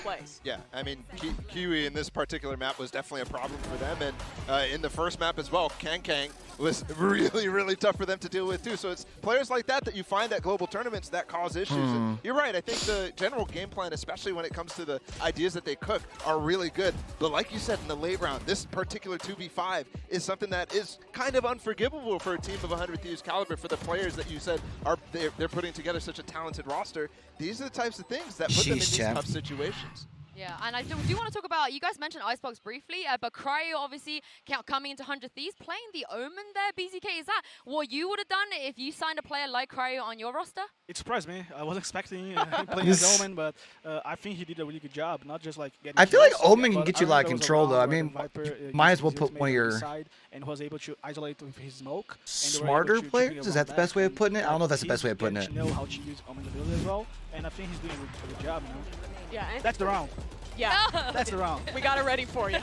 Yeah, I mean, Kiwi in this particular map was definitely a problem for them, and in the first map as well, Kang was really, really tough for them to deal with too. So it's players like that you find at global tournaments that cause issues. And you're right, I think the general game plan, especially when it comes to the ideas that they cook, are really good. But like you said, in the late round, this particular 2v5 is something that is kind of unforgivable for a team of 100 Thieves caliber, for the players that you said they're putting together such a talented roster. These are the types of things that put them in these tough situations. Yeah, and I do want to talk about, you guys mentioned Icebox briefly, but Cryo obviously coming into 100 Thieves, playing the Omen there, BZK. Is that what you would have done if you signed a player like Cryo on your roster? It surprised me. I wasn't expecting him playing as Omen, but I think he did a really good job. Not just like getting. I feel like kills, Omen can get you a lot of control, though. I mean, Viper, might as well put one of your side and was able to isolate with his smoke. Smarter players. Is that the best way of putting it? I don't know if that's the best way of putting it. Know how to use Omen's ability as well, and I think he's doing a good job. You know? Yeah, that's the round. Yeah. That's the round. We got it ready for you.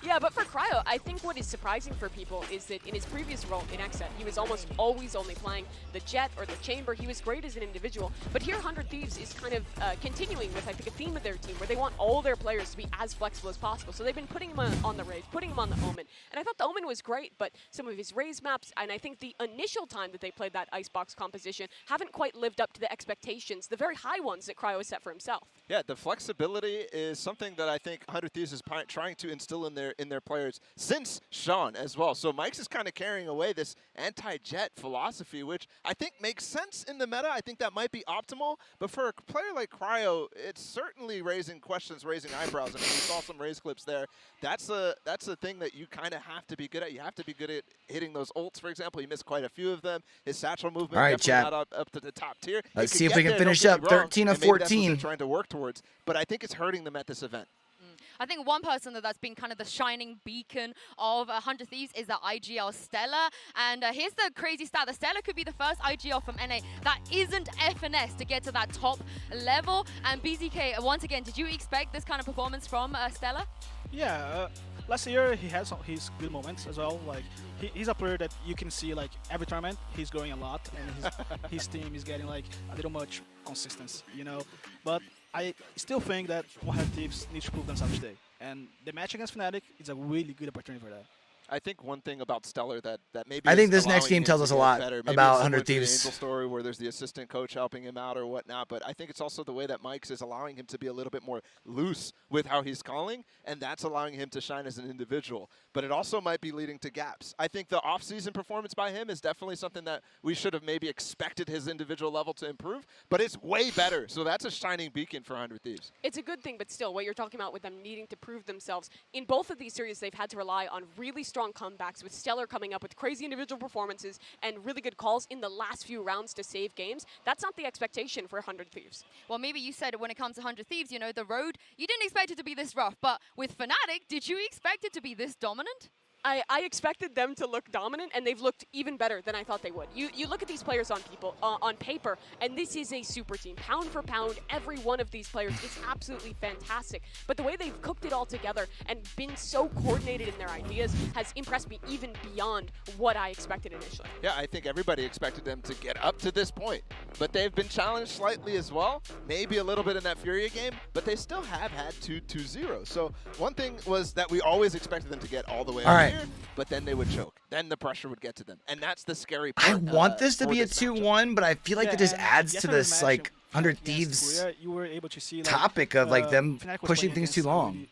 Yeah, but for Cryo, I think what is surprising for people is that in his previous role in Exet, he was almost always only playing the Jet or the Chamber. He was great as an individual. But here, 100 Thieves is kind of continuing with, I think, a theme of their team where they want all their players to be as flexible as possible. So they've been putting him on the Raze, putting him on the Omen. And I thought the Omen was great, but some of his Raze maps, and I think the initial time that they played that Icebox composition, haven't quite lived up to the expectations, the very high ones that Cryo has set for himself. Yeah, the flexibility is something that I think 100 Thieves is trying to instill in their players since Sean as well. So Mike's is kind of carrying away this anti-jet philosophy, which I think makes sense in the meta. I think that might be optimal, but for a player like Cryo, it's certainly raising questions, raising eyebrows. I mean, we saw some Raze clips there. That's a thing that you kind of have to be good at. You have to be good at hitting those ults, for example. He missed quite a few of them. His satchel movement definitely not up to the top tier. Let's see if we can finish up 13 of 14. Trying to work towards, but I think it's hurting them at this event. I think one person that's been kind of the shining beacon of 100 Thieves is the IGL Stella. And here's the crazy stat. The Stella could be the first IGL from NA that isn't FNS to get to that top level. And BZK, once again, did you expect this kind of performance from Stella? Yeah, last year he had his good moments as well. Like he's a player that you can see like every tournament he's growing a lot, and his team is getting like a little much consistency, you know. But I still think that 100 Thieves needs to prove themselves today, and the match against Fnatic is a really good opportunity for that. I think one thing about Stellar that maybe I think this next game tells us a lot about 100 Thieves. Angel story where there's the assistant coach helping him out or whatnot, but I think it's also the way that Mike's is allowing him to be a little bit more loose with how he's calling, and that's allowing him to shine as an individual. But it also might be leading to gaps. I think the off-season performance by him is definitely something that we should have maybe expected his individual level to improve, but it's way better. So that's a shining beacon for 100 Thieves. It's a good thing, but still, what you're talking about with them needing to prove themselves, in both of these series, they've had to rely on really strong comebacks, with Stellar coming up with crazy individual performances and really good calls in the last few rounds to save games. That's not the expectation for 100 Thieves. Well, maybe you said when it comes to 100 Thieves, you know, the road, you didn't expect it to be this rough, but with Fnatic, did you expect it to be this dominant? I expected them to look dominant, and they've looked even better than I thought they would. You look at these players on paper, and this is a super team. Pound for pound, every one of these players is absolutely fantastic. But the way they've cooked it all together and been so coordinated in their ideas has impressed me even beyond what I expected initially. Yeah, I think everybody expected them to get up to this point, but they've been challenged slightly as well. Maybe a little bit in that Furia game, but they still have had 2-0. So one thing was that we always expected them to get all the way up. But then they would choke. Then the pressure would get to them. And that's the scary part. I want this to be a 2-1, but I feel like that just adds to this, like, 100 Thieves you were able to see, like, topic of, like, them pushing things too long.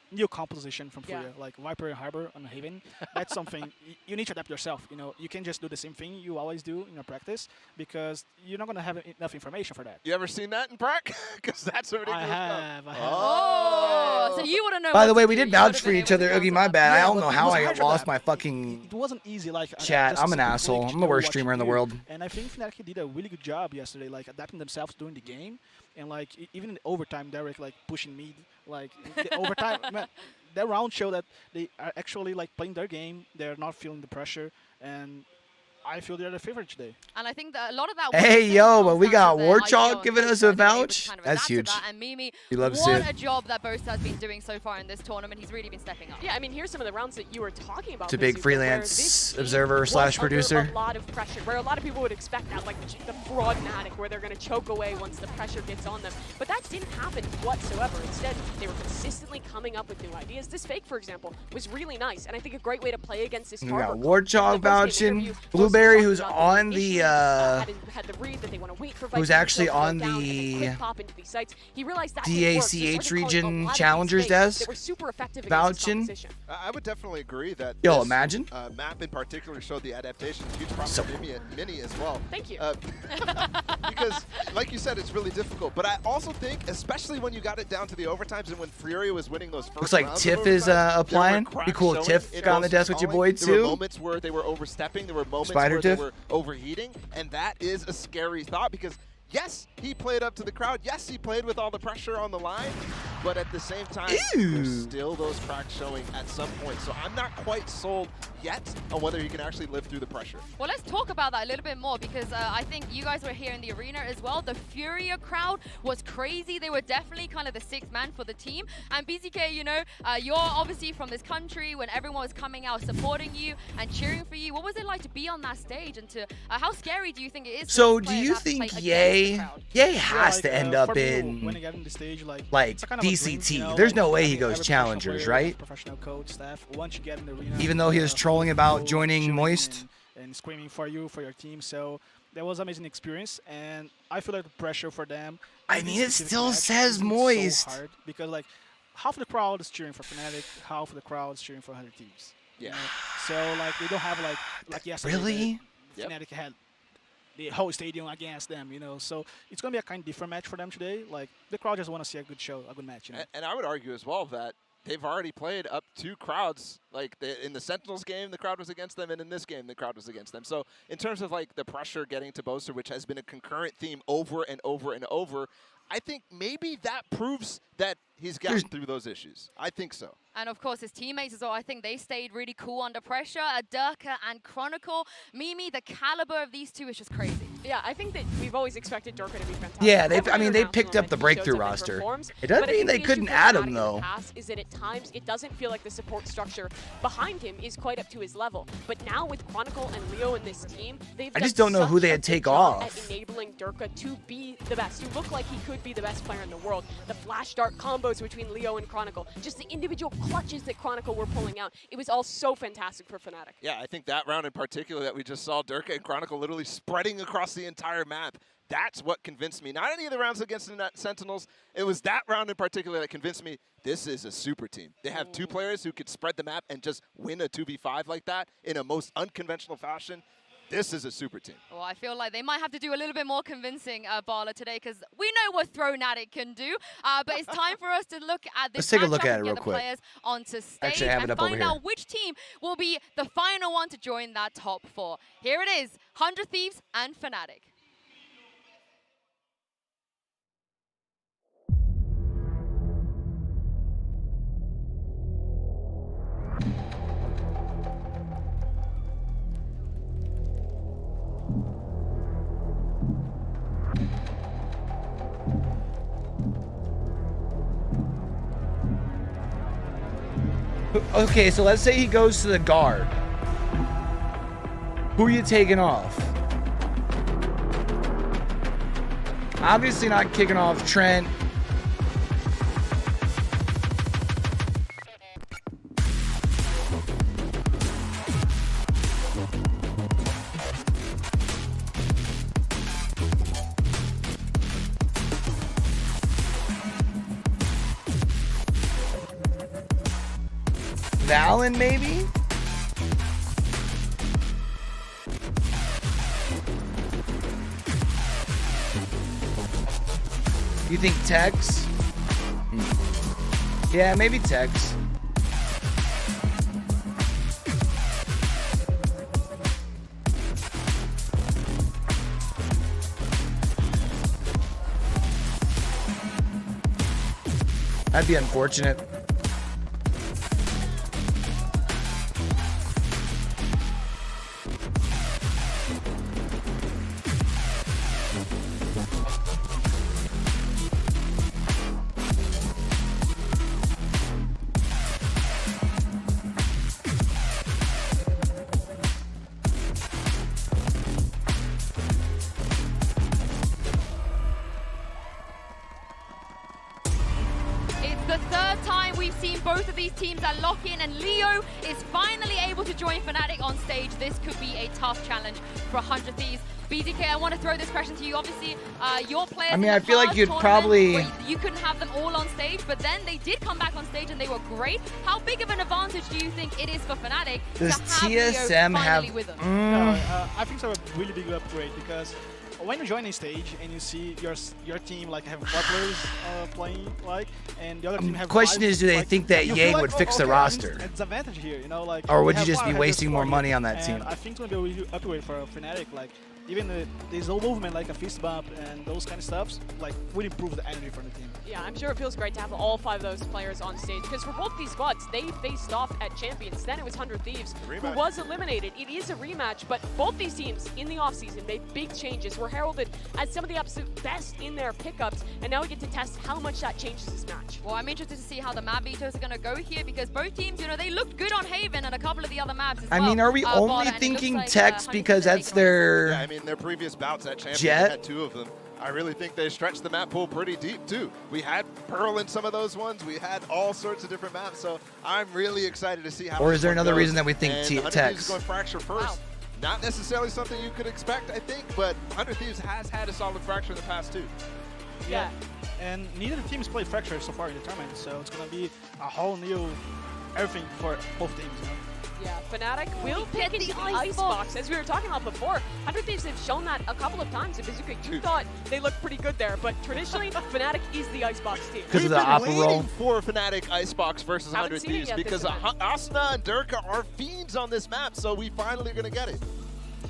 New composition from Furia, like Viper and Harbor on Haven. That's something you need to adapt yourself. You know, you can't just do the same thing you always do in your practice because you're not gonna have enough information for that. You ever seen that in prac? Because that's a ridiculous. I have. Oh, so you wouldn't know. By the way, we did vouch for each other. Oogie, my bad. I don't know how I lost my fucking. It wasn't easy. Like chat. I'm an asshole. I'm the worst streamer in the world. And I think Fnatic did a really good job yesterday, like adapting themselves during the game, and like even in the overtime, Derek like pushing mid. Like the overtime, man, that round showed that they are actually like playing their game. They're not feeling the pressure, and I feel they're the favorite today. And I think that a lot of that. Hey yo, but we got Warchalk giving us a vouch. That's huge. And Mimi, what a job that Boast has been doing so far in this tournament. He's really been stepping up. Yeah, I mean, here's some of the rounds that you were talking about. It's a big freelance observer / producer. A lot of pressure, where a lot of people would expect that, like the broad Fnatic, where they're going to choke away once the pressure gets on them. But that didn't happen whatsoever. Instead, they were consistently coming up with new ideas. This fake, for example, was really nice, and I think a great way to play against this. We got Warchalk vouching, Blue Blueberry, who's on the who's actually on the DACH region challengers desk, vouching. I would definitely agree that Yo, this, imagine. Map in particular showed the adaptation. Huge props So to Mini as well. Thank you. Because, like you said, it's really difficult. But I also think, especially when you got it down to the overtimes and when Furia was winning those first Looks like rounds Tiff of is overtime, applying. Be cool if Tiff got on the desk with your boy There were too. moments where they were overstepping. There were moments Spider where Tiff? they were overheating. And that is a scary thought because, yes, he played up to the crowd. Yes, he played with all the pressure on the line. But at the same time, there's still those cracks showing at some point. So I'm not quite sold yet on whether he can actually live through the pressure. Well, let's talk about that a little bit more because I think you guys were here in the arena as well. The Furia crowd was crazy. They were definitely kind of the sixth man for the team. And BZK, you know, you're obviously from this country when everyone was coming out supporting you and cheering for you. What was it like to be on that stage and to how scary do you think it is? So do you think Ye has to end up in when he got on the stage, like VCT? Dream, you know, There's like, no way he every goes challengers, player, right? Professional coach, staff. Once you get in the arena, Even though he was trolling about joining Moist. and screaming for you, for your team. So that was an amazing experience, and I feel like the pressure for them. I mean, it still says Moist. So hard because like half of the crowd is cheering for Fnatic, half of the crowd is cheering for other teams. Yeah. You know? So like we don't have like yesterday. Really? Fnatic had the whole stadium against them, you know. So it's gonna be a kind of different match for them today. Like the crowd just want to see a good show, a good match. You know? And I would argue as well that they've already played up 2 crowds. Like in the Sentinels game, the crowd was against them, and in this game, the crowd was against them. So in terms of like the pressure getting to Boaster, which has been a concurrent theme over and over and over, I think maybe that proves that he's gotten through those issues. I think so. And of course, his teammates as well. I think they stayed really cool under pressure. Durka and Chronicle. Mimi, the caliber of these two is just crazy. Yeah, I think that we've always expected Durka to be fantastic. Yeah, they picked up the breakthrough roster. It doesn't mean they couldn't add him though. Is that at times it doesn't feel like the support structure behind him is quite up to his level. But now with Chronicle and Leo in this team, they've I just don't know who they'd take off. at enabling Durka to be the best, to look like he could be the best player in the world. The flash dart combos between Leo and Chronicle, just the individual clutches that Chronicle were pulling out. It was all so fantastic for Fnatic. Yeah, I think that round in particular that we just saw Durka and Chronicle literally spreading across the entire map. That's what convinced me. Not any of the rounds against the Sentinels. It was that round in particular that convinced me this is a super team. They have 2 players who could spread the map and just win a 2v5 like that in a most unconventional fashion. This is a super team. Well, I feel like they might have to do a little bit more convincing, Bala, today, because we know what Thronatic can do. But it's time for us to look at this. Let's take a look matchup at it and real get the quick. players onto stage Actually, I have it and up over find here. out which team will be the final one to join that top 4. Here it is, 100 Thieves and Fnatic. Okay, so let's say he goes to the guard. Who are you taking off? Obviously not kicking off Trent. Valen, maybe? You think Tex? Yeah, maybe Tex. That'd be unfortunate. these teams are Lockin, and Leo is finally able to join Fnatic on stage. This could be a tough challenge for 100 Thieves. BZK, I want to throw this question to you. Obviously, your players. I mean, in the I feel like past you'd tournament probably. where you couldn't have them all on stage, but then they did come back on stage and they were great. How big of an advantage do you think it is for Fnatic Does to have TSM Leo finally have? with them? I think it's a really big upgrade because when you join a stage and you see your team like have 4 players playing and the other team have Question 5, is, do they think that Ye would fix the roster? It's advantage here, you know, like. Or would you have just 5 be head wasting more scoring, money on that and team? I think it's gonna be a really upgrade for Fnatic. Like even there's no movement like a fist bump and those kind of stuffs like would improve the energy for the team. Yeah, I'm sure it feels great to have all 5 of those players on stage, because for both these squads, they faced off at Champions. Then it was 100 Thieves, who was eliminated. It is a rematch, but both these teams in the offseason made big changes, were heralded as some of the absolute best in their pickups, and now we get to test how much that changes this match. Well, I'm interested to see how the map vetoes are going to go here, because both teams, you know, they looked good on Haven and a couple of the other maps as well. I mean, are we only thinking Tex because that's their? Yeah, I mean, their previous bouts at Champions, Jet? they had 2 of them. I really think they stretched the map pool pretty deep, too. We had Pearl in some of those ones. We had all sorts of different maps, so I'm really excited to see how. Or is there another goes. reason that we think And Tex? is going Fracture first. Wow. Not necessarily something you could expect, I think, but 100 Thieves has had a solid Fracture in the past, too. Yeah. And neither teams played Fracture so far in the tournament, so it's gonna be a whole new everything for both teams. You know? Yeah, Fnatic will pick into the Icebox. As we were talking about before, 100 Thieves have shown that a couple of times. Vincere, you thought they looked pretty good there, but traditionally, Fnatic is the Icebox team. Because of the We've Opera been roll. waiting for Fnatic Icebox versus Haven't 100 seen it Thieves yet because this event. Asuna and Durka are fiends on this map, so we finally are going to get it.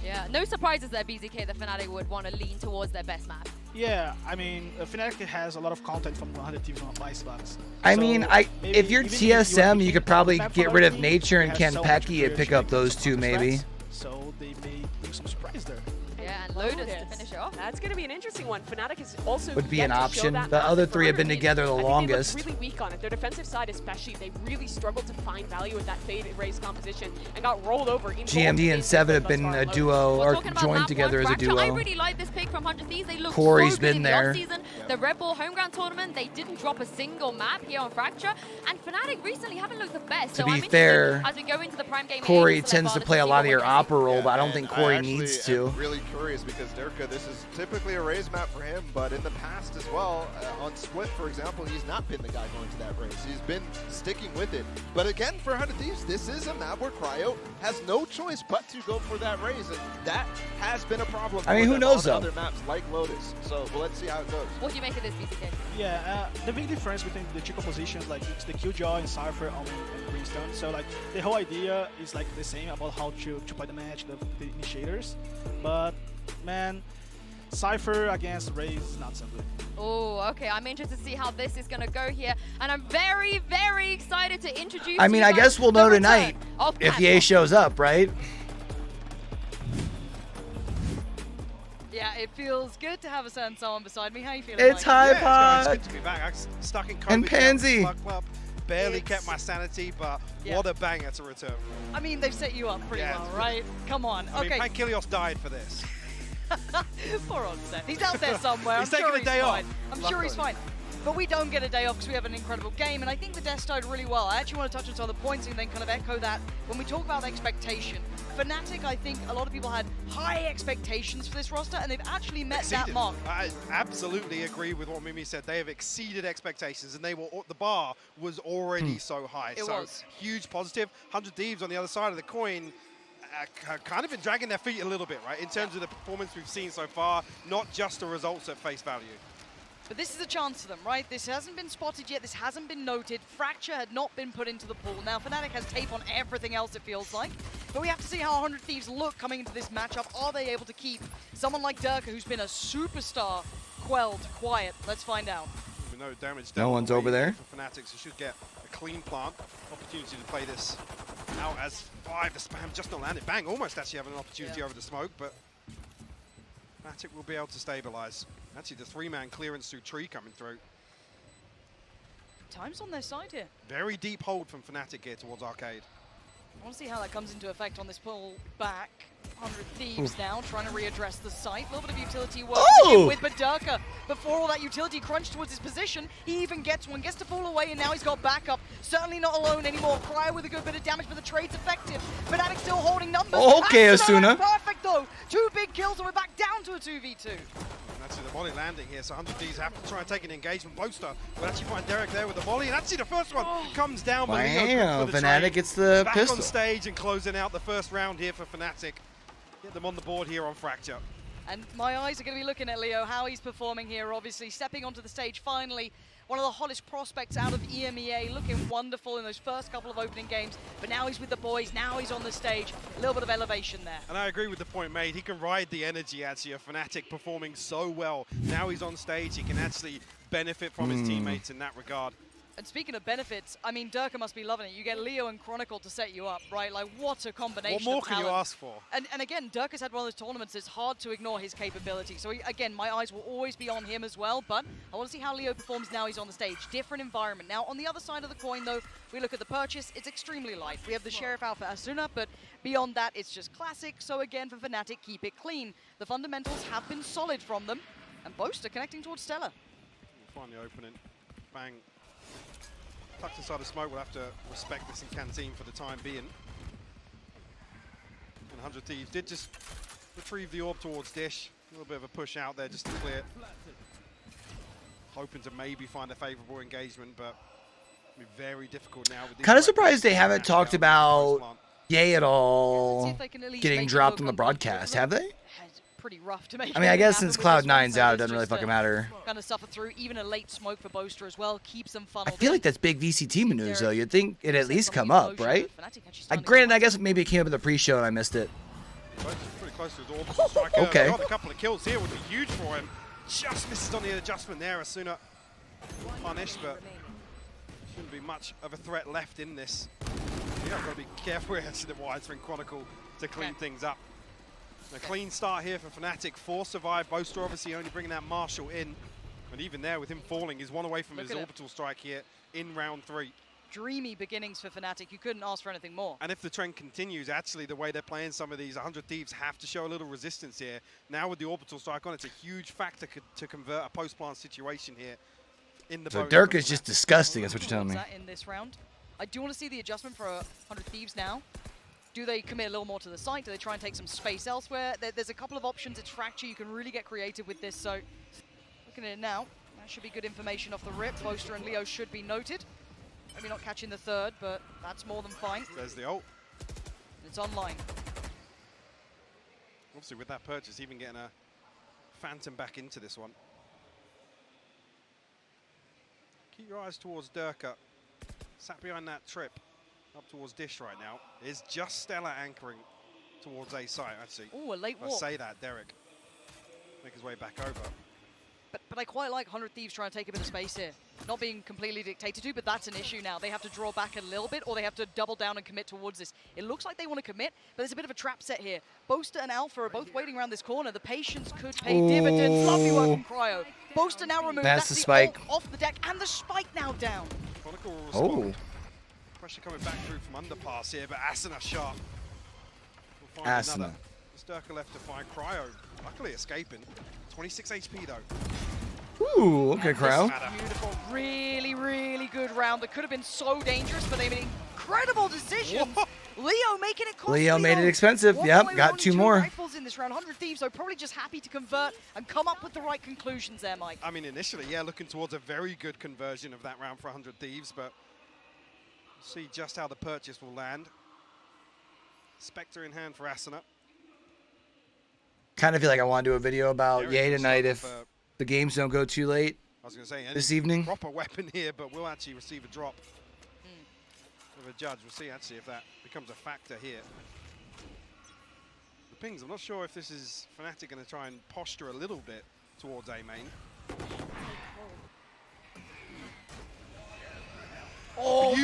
Yeah, no surprises there, BZK, that Fnatic would want to lean towards their best map. Yeah, I mean, Fnatic has a lot of content from 100 teams on Icebox. I So mean, maybe if you're even if you were TSM, you picking could probably map get for rid of team, Nature and they have so much Kenpeki and pick players up those 2 maybe. So they may bring some surprise there. Yeah, and Lotus to finish it off. That's going to be an interesting one. Fnatic is also Would be yet an to show option. that The map. other For 3 have been 100 Thieves, together the I think longest. They look really weak on it. Their defensive side especially, they really struggled to find value with that fade raise composition and got rolled over. In GMD and Seven have been a duo, or joined together as a duo. I really like this pick from 100 Thieves. They look Corey's so good been in the there. offseason. The Red Bull Homeground Tournament, they didn't drop a single map here on Fracture. And Fnatic recently haven't looked the best. To so be I'm fair, as we go into the prime game, Corey tends to play a lot of your Opera role, but I don't think Corey actually needs to. am really curious because Durka, this is typically a raise map for him, but in the past as well, on Split, for example, he's not been the guy going to that race. He's been sticking with it. But again, for 100 Thieves, this is a map where Cryo has no choice but to go for that raise, and that has been a problem. I mean, for who them knows, on though? other maps like Lotus. So well, let's see how it goes. What do you make of this, BCK? Yeah, the big difference between the 2 compositions, like it's the Killjoy and Cypher on Brimstone. So like the whole idea is like the same about how to play the match, the initiators. But man, Cypher against Raze is not so good. Oh, okay. I'm interested to see how this is going to go here. And I'm very, very excited to introduce I mean, you I guys guess we'll the know return tonight of if Cat Ye Box. shows up, right? Yeah, it feels good to have a certain someone beside me. How you feeling? It's Mike? High It's good to be back. I was stuck in COVID. And Pansy. Plugged up, barely kept my sanity, but what a banger to return. I mean, they've set you up pretty well, right? Come on. I Okay. mean, Pankilios died for this. Poor old Seth. He's out there somewhere. He's I'm taking sure a day off. fine. I'm sure he's fine. But we don't get a day off because we have an incredible game, and I think the Death started really well. I actually want to touch on some of the points and then kind of echo that when we talk about expectation. Fnatic, I think a lot of people had high expectations for this roster, and they've actually met that mark. I absolutely agree with what Mimi said. They have exceeded expectations, and the bar was already so high. It so was. Huge positive. 100 Thieves on the other side of the coin kind of been dragging their feet a little bit, right? In terms of the performance we've seen so far, not just the results at face value. But this is a chance for them, right? This hasn't been spotted yet. This hasn't been noted. Fracture had not been put into the pool. Now, Fnatic has tape on everything else, it feels like. But we have to see how 100 Thieves look coming into this matchup. Are they able to keep someone like Durka, who's been a superstar, quelled, quiet? Let's find out. With no damage No done one's away over there. For Fnatic, so should get a clean plant. Opportunity to play this out as 5. The spam just not landed. Bang, almost actually having an opportunity over the smoke, but Fnatic will be able to stabilize. Actually, the 3-man clearance through tree coming through. Time's on their side here. Very deep hold from Fnatic here towards Arcade. I want to see how that comes into effect on this pull back. 100 Thieves now trying to readdress the site. A little bit of utility work to begin with, but Durka, before all that utility crunched towards his position, he even gets one, gets to fall away, and now he's got backup. Certainly not alone anymore. Cryo with a good bit of damage, but the trade's effective. Fnatic still holding numbers. Okay, Asuna. Perfect though. 2 big kills, and we're back down to a 2v2. That's the molly landing here, so 100 Thieves have to try and take an engagement. Boaster will actually find Derek there with the molly, and actually the first one comes down. Wow, Fnatic gets the back pistol. on stage and closing out the first round here for Fnatic. Get them on the board here on Fracture. And my eyes are going to be looking at Leo, how he's performing here, obviously. Stepping onto the stage finally. One of the hottest prospects out of EMEA, looking wonderful in those first couple of opening games. But now he's with the boys, now he's on the stage. A little bit of elevation there. And I agree with the point made. He can ride the energy actually of Fnatic performing so well. Now he's on stage, he can actually benefit from his teammates in that regard. And speaking of benefits, I mean, Durka must be loving it. You get Leo and Chronicle to set you up, right? Like, what a combination. What more can you ask for? And again, Durka's had one of those tournaments. It's hard to ignore his capability. So, again, my eyes will always be on him as well. But I want to see how Leo performs now he's on the stage. Different environment. Now, on the other side of the coin, though, we look at the purchase. It's extremely light. We have the Sheriff Alpha Asuna, but beyond that, it's just classic. So, again, for Fnatic, keep it clean. The fundamentals have been solid from them. And Boaster connecting towards Stella. Find the opening. Bang. Tucked inside the smoke, we'll have to respect this in Canteen for the time being. And 100 Thieves did just retrieve the orb towards Dish. A little bit of a push out there just to clear. Hoping to maybe find a favourable engagement, but it'll be very difficult now. Kind of surprised they haven't talked about Yay at all getting dropped on the broadcast, have they? Pretty rough to make. I mean, I guess since Cloud9's out, it doesn't really fucking matter. Kind of suffer through. Even a late smoke for Boaster as well keeps them funneled. I feel like that's big VCT news, though. You'd think it'd at least come up, right? Granted, I guess maybe it came up in the pre-show and I missed it. Pretty close to his orbital striker. Okay. Got a couple of kills here would be huge for him. Just misses on the adjustment there. Asuna punished, but shouldn't be much of a threat left in this. Yeah, got to be careful here to the widescreen Chronicle to clean things up. A clean start here for Fnatic. 4 survive. Boaster obviously only bringing that Marshall in. And even there, with him falling, he's one away from his orbital strike here in round 3. Dreamy beginnings for Fnatic. You couldn't ask for anything more. And if the trend continues, actually, the way they're playing some of these 100 Thieves have to show a little resistance here. Now with the orbital strike on, it's a huge factor to convert a post-plant situation here in the So Dirk is just disgusting, is what you're telling me. In this round, I do want to see the adjustment for 100 Thieves now. Do they commit a little more to the site? Do they try and take some space elsewhere? There's a couple of options. It's Fracture. You can really get creative with this. So looking at it now, that should be good information off the rip. Boaster and Leo should be noted. Maybe not catching the third, but that's more than fine. There's the ult. It's online. Obviously with that purchase, even getting a Phantom back into this one. Keep your eyes towards Durka. Sat behind that trip. Up towards Dish right now is just Stella anchoring towards A site, actually. Oh, a late walk. I say that, Derek. Make his way back over. But I quite like 100 Thieves trying to take a bit of space here. Not being completely dictated to, but that's an issue now. They have to draw back a little bit, or they have to double down and commit towards this. It looks like they want to commit, but there's a bit of a trap set here. Boaster and Alpha are both waiting around this corner. The patience could pay dividends. Lovely work from Cryo. Boaster now removed. That's the spike. Off the deck, and the spike now down. Chronicle will respond. Pressure coming back through from underpass here, but Asuna sharp. We'll find another. Durka left to find Cryo. Luckily escaping. 26 HP though. Ooh, okay, Cryo. Beautiful. Really, really good round. That could have been so dangerous, but they made incredible decisions. Leo making it costly. Leo made it expensive. Yep, got 2 more. Rifles in this round. 100 Thieves, so probably just happy to convert and come up with the right conclusions there, Mike. I mean, initially, yeah, looking towards a very good conversion of that round for 100 Thieves, but see just how the purchase will land. Spectre in hand for Asuna. Kind of feel like I want to do a video about Yay tonight if the games don't go too late. I was going to say this evening. Proper weapon here, but we'll actually receive a drop. Of a judge. We'll see actually if that becomes a factor here. The pings, I'm not sure if this is Fnatic going to try and posture a little bit towards A main. Oh,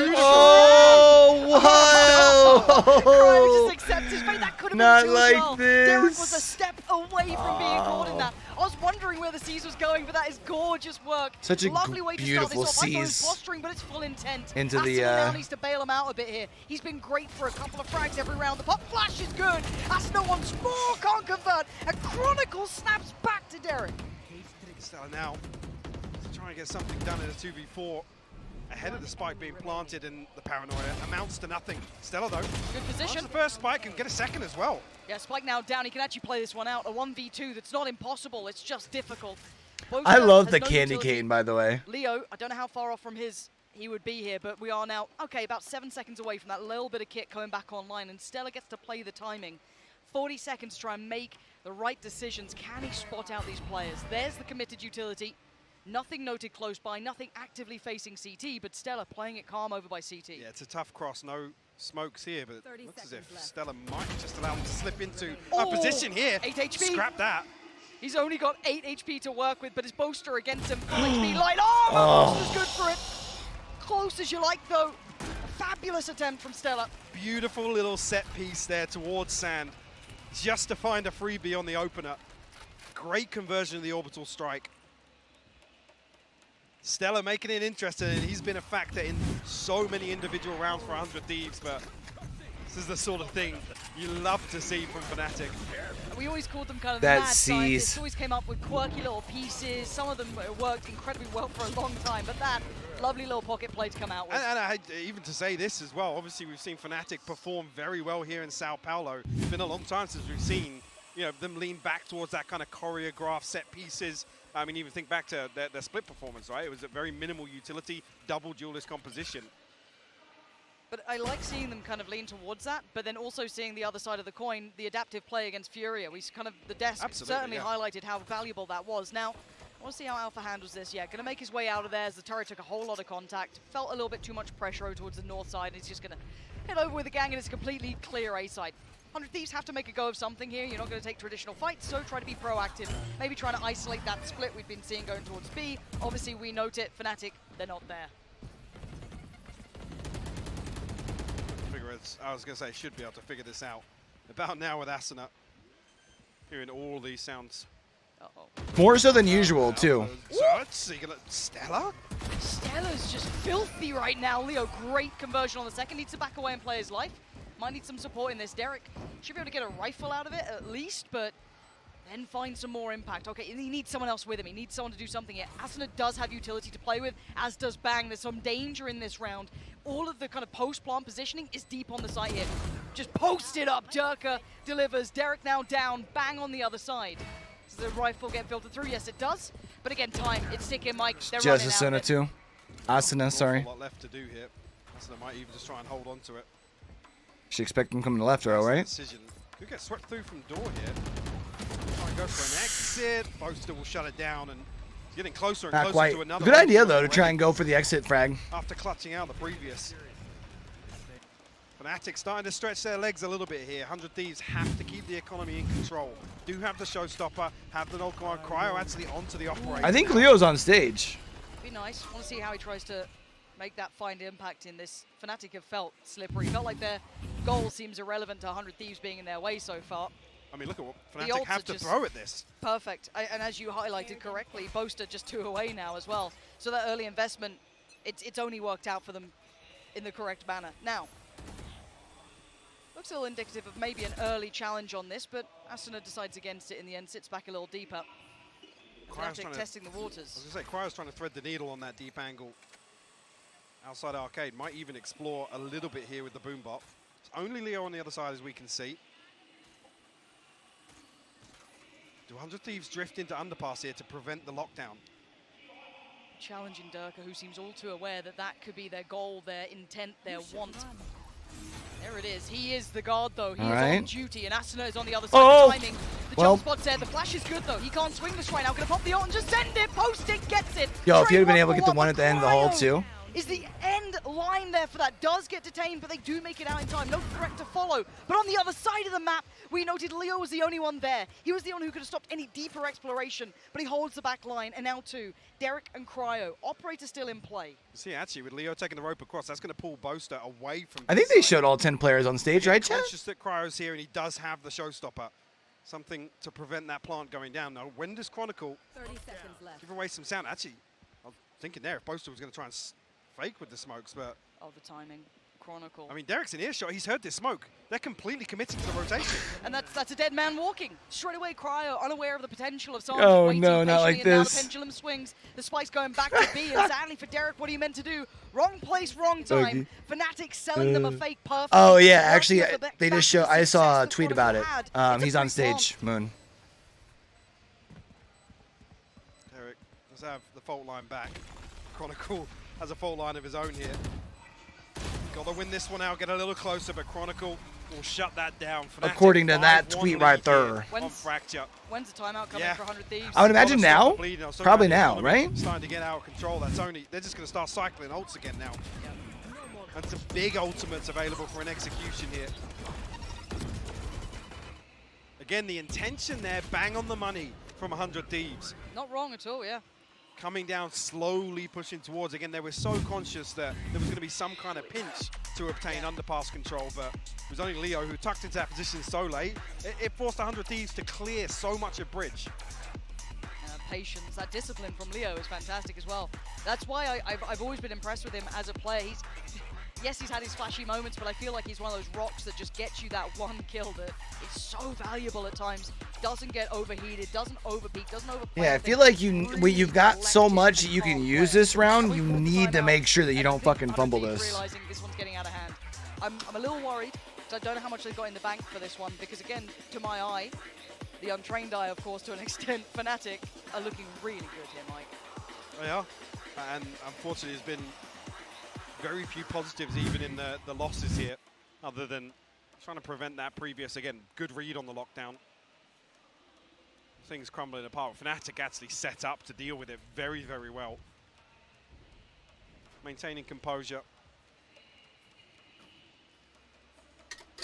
just accept his fate. That could have not been like well. this. Derek was a step away from being caught in that. I was wondering where the Seas was going, but that is gorgeous work. Such a lovely way beautiful to start this off. I thought it was Seas posturing, but it's full intent. into the now needs to bail him out a bit here. He's been great for a couple of frags every round. The pop flash is good. Asuna once more can't convert. And Chronicle snaps back to Derek. Stella now trying to get something done in a 2v4 ahead of the spike being planted, and the paranoia amounts to nothing. Stella though, good position. The first spike and get a second as well. Yeah, spike now down. He can actually play this one out. A 1v2 that's not impossible. It's just difficult. I love the candy cane, by the way. Leo, I don't know how far off from he would be here, but we are now, okay, about 7 seconds away from that little bit of kit coming back online, and Stella gets to play the timing. 40 seconds to try and make the right decisions. Can he spot out these players? There's the committed utility. Nothing noted close by, nothing actively facing CT, but Stella playing it calm over by CT. Yeah, it's a tough cross, no smokes here, but it looks as if Stella might just allow him to slip into a position here. 8 HP. Scrap that. He's only got 8 HP to work with, but his boaster against him, full HP light. Oh, boaster's good for it. Close as you like, though. A fabulous attempt from Stella. Beautiful little set piece there towards Sand, just to find a freebie on the opener. Great conversion of the orbital strike. Stella making it interesting, and he's been a factor in so many individual rounds for 100 Thieves, but this is the sort of thing you love to see from Fnatic. We always called them kind of that mad Seas. scientists. Always came up with quirky little pieces. Some of them worked incredibly well for a long time, but that lovely little pocket play to come out with. And even to say this as well, obviously we've seen Fnatic perform very well here in Sao Paulo. It's been a long time since we've seen them lean back towards that kind of choreographed set pieces. I mean, even think back to their split performance, right? It was a very minimal utility, double duelist composition. But I like seeing them kind of lean towards that, but then also seeing the other side of the coin, the adaptive play against Furia. The desk certainly highlighted how valuable that was. Now, I want to see how Alpha handles this. Yeah, going to make his way out of there as the turret took a whole lot of contact. Felt a little bit too much pressure over towards the north side, and he's just going to head over with the gang, and it's completely clear A side. 100 Thieves have to make a go of something here. You're not going to take traditional fights, so try to be proactive. Maybe trying to isolate that split we've been seeing going towards B. Obviously, we note it. Fnatic, they're not there. I was going to say, should be able to figure this out. About now with Asuna, hearing all these sounds. More so than usual, too. Stella? Stella's just filthy right now. Leo, great conversion on the second. Needs to back away and play his life. Might need some support in this. Derek should be able to get a rifle out of it at least, but then find some more impact. Okay, he needs someone else with him. He needs someone to do something here. Asuna does have utility to play with, as does Bang. There's some danger in this round. All of the kind of post-plant positioning is deep on the site here. Just post it up. Turka delivers. Derek now down. Bang on the other side. Does the rifle get filtered through? Yes, it does. But again, time. It's ticking, Mike. They're just running Asuna, too. Asuna, sorry. A lot left to do here. Asuna might even just try and hold on to it. Should expect him coming to left row, right? Decision. Could get swept through from door here. Try and go for an exit. Boaster will shut it down, and he's getting closer and Not closer quite. to another. Good idea, though, to try and go for the exit frag. After clutching out the previous. Fnatic starting to stretch their legs a little bit here. 100 Thieves have to keep the economy in control. Do have the showstopper, have the no command. Cryo actually onto the operator. I think Leo's on stage. Be nice. Want to see how he tries to make that find impact in this. Fnatic have felt slippery. Felt like their goal seems irrelevant to 100 Thieves being in their way so far. I mean, look at what Fnatic have to throw at this. Perfect. And as you highlighted correctly, Boaster just 2 away now as well. So that early investment, it's only worked out for them in the correct manner. Now, looks a little indicative of maybe an early challenge on this, but Asuna decides against it in the end, sits back a little deeper. Fnatic testing the waters. I was going to say, Cryo's trying to thread the needle on that deep angle. Outside arcade, might even explore a little bit here with the boom bot. It's only Leo on the other side, as we can see. Do 100 Thieves drift into underpass here to prevent the lockdown? Challenging Durka, who seems all too aware that that could be their goal, their intent, their want. There it is. He is the guard, though. He is on duty, and Asuna is on the other side of the timing. The jump spot's there. The flash is good, though. He can't swing this right now. Gonna pop the ult and just send it. Post it, gets it. Yo, if you'd have been able to get the one at the end of the hole, too. Is the end line there for that. Does get detained, but they do make it out in time. No threat to follow. But on the other side of the map, we noted Leo was the only one there. He was the only who could have stopped any deeper exploration, but he holds the back line. And now too, Derek and Cryo. Operator still in play. See, actually, with Leo taking the rope across, that's going to pull Boaster away from I think they showed all 10 players on stage, right, Chad? Conscious that Cryo's here, and he does have the showstopper. something to prevent that plant going down. Now, when does Chronicle 30 seconds left. give away some sound? Actually, I was thinking there if Boaster was going to try and fake with the smokes, but... Oh, the timing. Chronicle. I mean, Derek's in earshot. He's heard this smoke. They're completely committed to the rotation. And that's a dead man walking. Straight away, Cryo, unaware of the potential of Sam. Oh, waiting no, not like patiently, and now this. the pendulum swings. The spike's going back to B. And sadly for Derek, what are you meant to do? Wrong place, wrong time. Fnatic selling them a fake perfect. Oh yeah, actually, they just show. I saw a tweet about it. He's on stage, Moon. Derek does have the fault line back. Chronicle has a fault line of his own here. Got to win this one out, get a little closer, but Chronicle will shut that down. Fnatic According to that tweet right there. On Fracture. When's the timeout coming for 100 Thieves? I would imagine now. Probably now, right? Starting to get out of control. They're just going to start cycling ults again now. And some big ultimates available for an execution here. Again, the intention there, bang on the money from 100 Thieves. Not wrong at all, yeah. Coming down, slowly pushing towards. Again, they were so conscious that there was going to be some kind of pinch to obtain underpass control, but it was only Leo who tucked into that position so late. It forced 100 Thieves to clear so much of bridge. Patience, that discipline from Leo is fantastic as well. That's why I've always been impressed with him as a player. Yes, he's had his flashy moments, but I feel like he's one of those rocks that just gets you that one kill that is so valuable at times. Doesn't get overheated, doesn't overpeak, doesn't overplay. Yeah, I feel like you've got so much that you can use this round. You need to make sure that you don't fucking fumble this. Realizing this one's getting out of hand. I'm a little worried because I don't know how much they've got in the bank for this one. Because again, to my eye, the untrained eye, of course, to an extent, Fnatic are looking really good here, Mike. They are, and unfortunately, there's been very few positives even in the losses here, other than trying to prevent that previous, again, good read on the lockdown. Things crumbling apart. Fnatic actually set up to deal with it very, very well. Maintaining composure.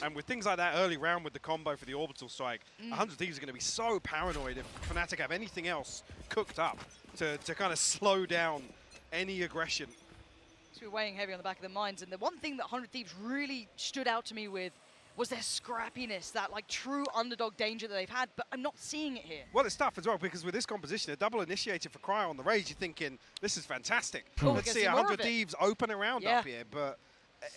And with things like that early round with the combo for the orbital strike, 100 Thieves are going to be so paranoid if Fnatic have anything else cooked up to kind of slow down any aggression. So we're weighing heavy on the back of their minds. And the one thing that 100 Thieves really stood out to me with was their scrappiness, that like true underdog danger that they've had, but I'm not seeing it here. Well, it's tough as well, because with this composition, a double initiator for Cryo on the Rage, you're thinking, this is fantastic. Let's see 100 Thieves open around up here, but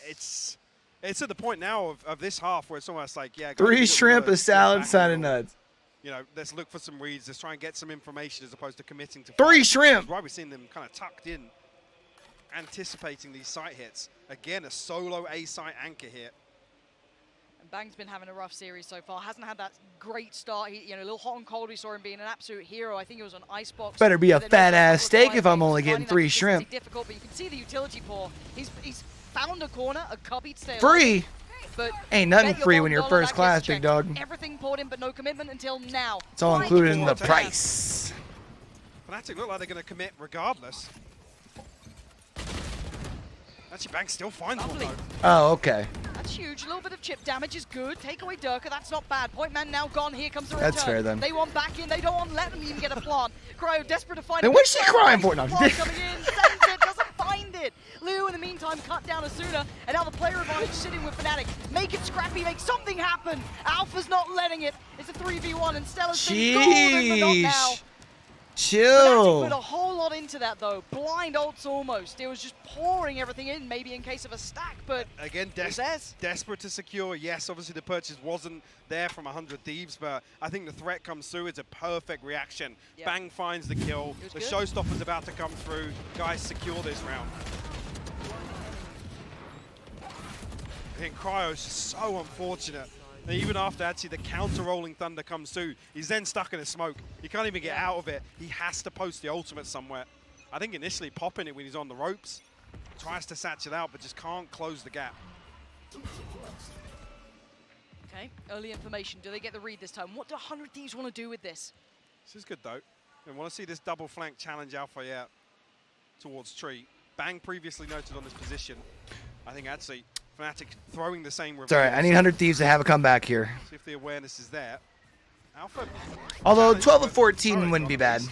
it's at the point now of this half where it's almost like, yeah. 3 shrimp, a salad, side of nuts. You know, let's look for some reads, let's try and get some information as opposed to committing to 3 shrimp! That's why we're seeing them kind of tucked in, anticipating these site hits. Again, a solo A-site anchor here. Bang's been having a rough series so far. Hasn't had that great start. He, a little hot and cold. We saw him being an absolute hero. I think it was on Icebox. Better be a fat ass steak if I'm only getting 3 shrimp. Difficult, but you can see the utility pour. He's found a corner, a cubby to stay free. Alive, but ain't nothing free when you're first class, big dog. Everything poured in, but no commitment until now. It's all included in the price. Fnatic look like they're going to commit regardless. Actually, Bang still finds one though. Oh, okay. That's huge. A little bit of chip damage is good. Take away Durka. That's not bad. Point man now gone. Here comes the return. That's fair then. They want back in. They don't want to let them even get a plant. Cryo desperate to find it. And what's she crying for? No, coming in. Sends it. Doesn't find it. Lou in the meantime cut down Asuna. And now the player advantage sitting with Fnatic. Make it scrappy. Make something happen. Alpha's not letting it. It's a 3v1 and Stella's been golden, but not now. Chill. Fnatic put a whole lot into that though. Blind ults almost. It was just pouring everything in, maybe in case of a stack, but again, desperate to secure. Yes, obviously the purchase wasn't there from 100 Thieves, but I think the threat comes through. It's a perfect reaction. Yep. Bang finds the kill. The showstopper's about to come through. Guys, secure this round. I think Cryo's so unfortunate. And even after actually the counter-rolling Thunder comes through, he's then stuck in a smoke. He can't even get out of it. He has to post the ultimate somewhere. I think initially popping it when he's on the ropes. Tries to satch it out, but just can't close the gap. Okay, early information. Do they get the read this time? What do 100 Thieves want to do with this? This is good, though. We want to see this double flank challenge Alpha yet towards Tree. Bang previously noted on this position. I think actually Fnatic throwing the same reveal. Sorry, I need 100 Thieves to have a comeback here. See if the awareness is there. Alpha. Although 12 of 14 wouldn't be bad.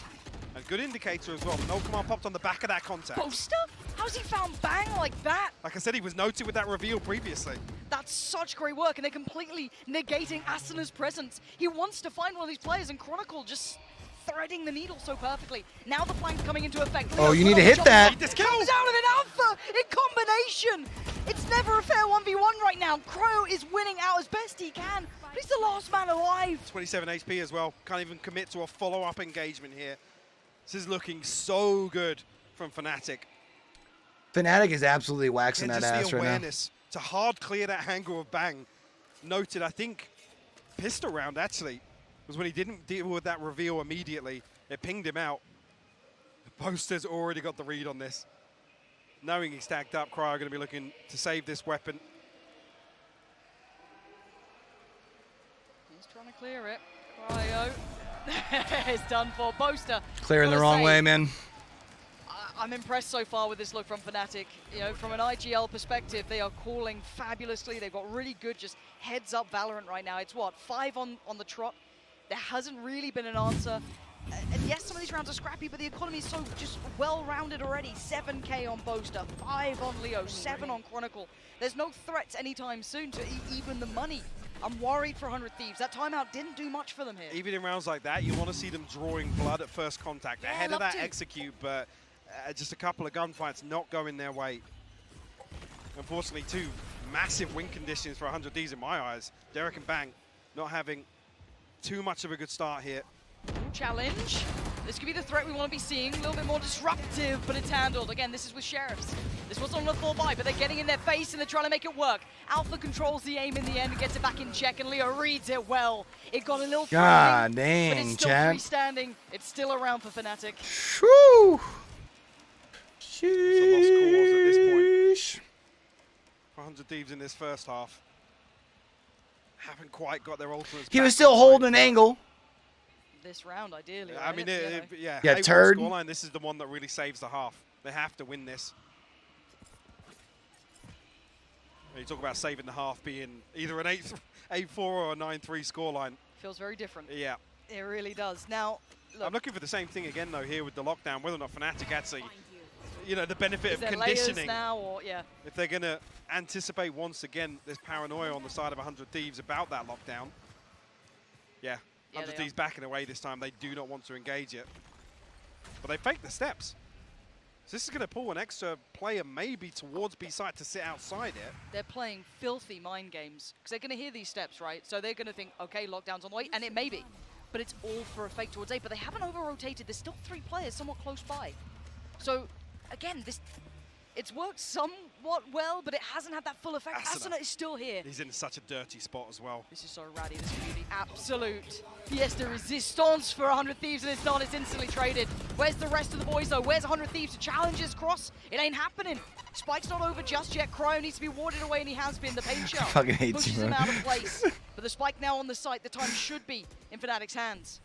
A good indicator as well. No command popped on the back of that contact. Boaster? How's he found Bang like that? Like I said, he was noted with that reveal previously. That's such great work, and they're completely negating Asana's presence. He wants to find one of these players, and Chronicle just threading the needle so perfectly. Now the flank's coming into effect. Oh, you need to hit that. Comes out of an alpha in combination. It's never a fair 1v1 right now. Crow is winning out as best he can, but he's the last man alive. 27 HP as well. Can't even commit to a follow-up engagement here. This is looking so good from Fnatic. Fnatic is absolutely waxing And that just ass the right now. awareness to hard clear that angle of Bang. Noted, I think, pistol round actually, was when he didn't deal with that reveal immediately. It pinged him out. The poster's already got the read on this. Knowing he's stacked up, Cryo going to be looking to save this weapon. He's trying to clear it. Cryo is done for. Boaster. Clearing the wrong way, man. I'm impressed so far with this look from Fnatic. You know, from an IGL perspective, they are calling fabulously. They've got really good just heads-up Valorant right now. It's what, 5 on the trot? There hasn't really been an answer. And yes, some of these rounds are scrappy, but the economy is so just well-rounded already. 7K on Boaster, 5 on Leo, 7 on Chronicle. There's no threats anytime soon to even the money. I'm worried for 100 Thieves. That timeout didn't do much for them here. Even in rounds like that, you want to see them drawing blood at first contact. Yeah, Ahead of love that to. execute, but just a couple of gunfights not going their way. Unfortunately, 2 massive win conditions for 100 Thieves in my eyes. Derek and Bang not having too much of a good start here. Challenge. This could be the threat we want to be seeing. A little bit more disruptive, but it's handled. Again, this is with Sheriffs. This wasn't on a full buy, but they're getting in their face and they're trying to make it work. Alpha controls the aim in the end and gets it back in check, and Leo reads it well. It got a little God threatening, but dang, it's still Chad. freestanding. It's still around for Fnatic. Whew. It's a lost cause at this point. 100 Thieves in this first half. Haven't quite got their ultimates. He was back still in holding time. an angle. This round, ideally. I mean, yeah. Yeah, 8-1 turd. scoreline, this is the one that really saves the half. They have to win this. You talk about saving the half being either an 8-4 or a 9-3 scoreline. Feels very different. Yeah. It really does. Now, look. I'm looking for the same thing again, though, here with the lockdown, whether or not Fnatic actually, you know, the benefit Is of there conditioning. layers now, or yeah? If they're going to anticipate once again this paranoia on the side of 100 Thieves about that lockdown. Yeah, 100 Thieves backing away this time. They do not want to engage it. But they faked the steps. So this is going to pull an extra player maybe towards B side to sit outside it. They're playing filthy mind games because they're going to hear these steps, right? So they're going to think, okay, lockdown's on the way, and it may be. But it's all for a fake towards A, but they haven't over-rotated. There's still 3 players somewhat close by. So, again, it's worked somewhat well, but it hasn't had that full effect. Asuna is still here. He's in such a dirty spot as well. This is so ratty. This could be the absolute pièce de resistance for 100 Thieves, and it's not. It's instantly traded. Where's the rest of the boys, though? Where's 100 Thieves to challenge his cross? It ain't happening. Spike's not over just yet. Cryo needs to be warded away, and he has been. The pain shell fucking hate pushes you, him bro. out of place. But the Spike now on the site. The time should be in Fnatic's hands.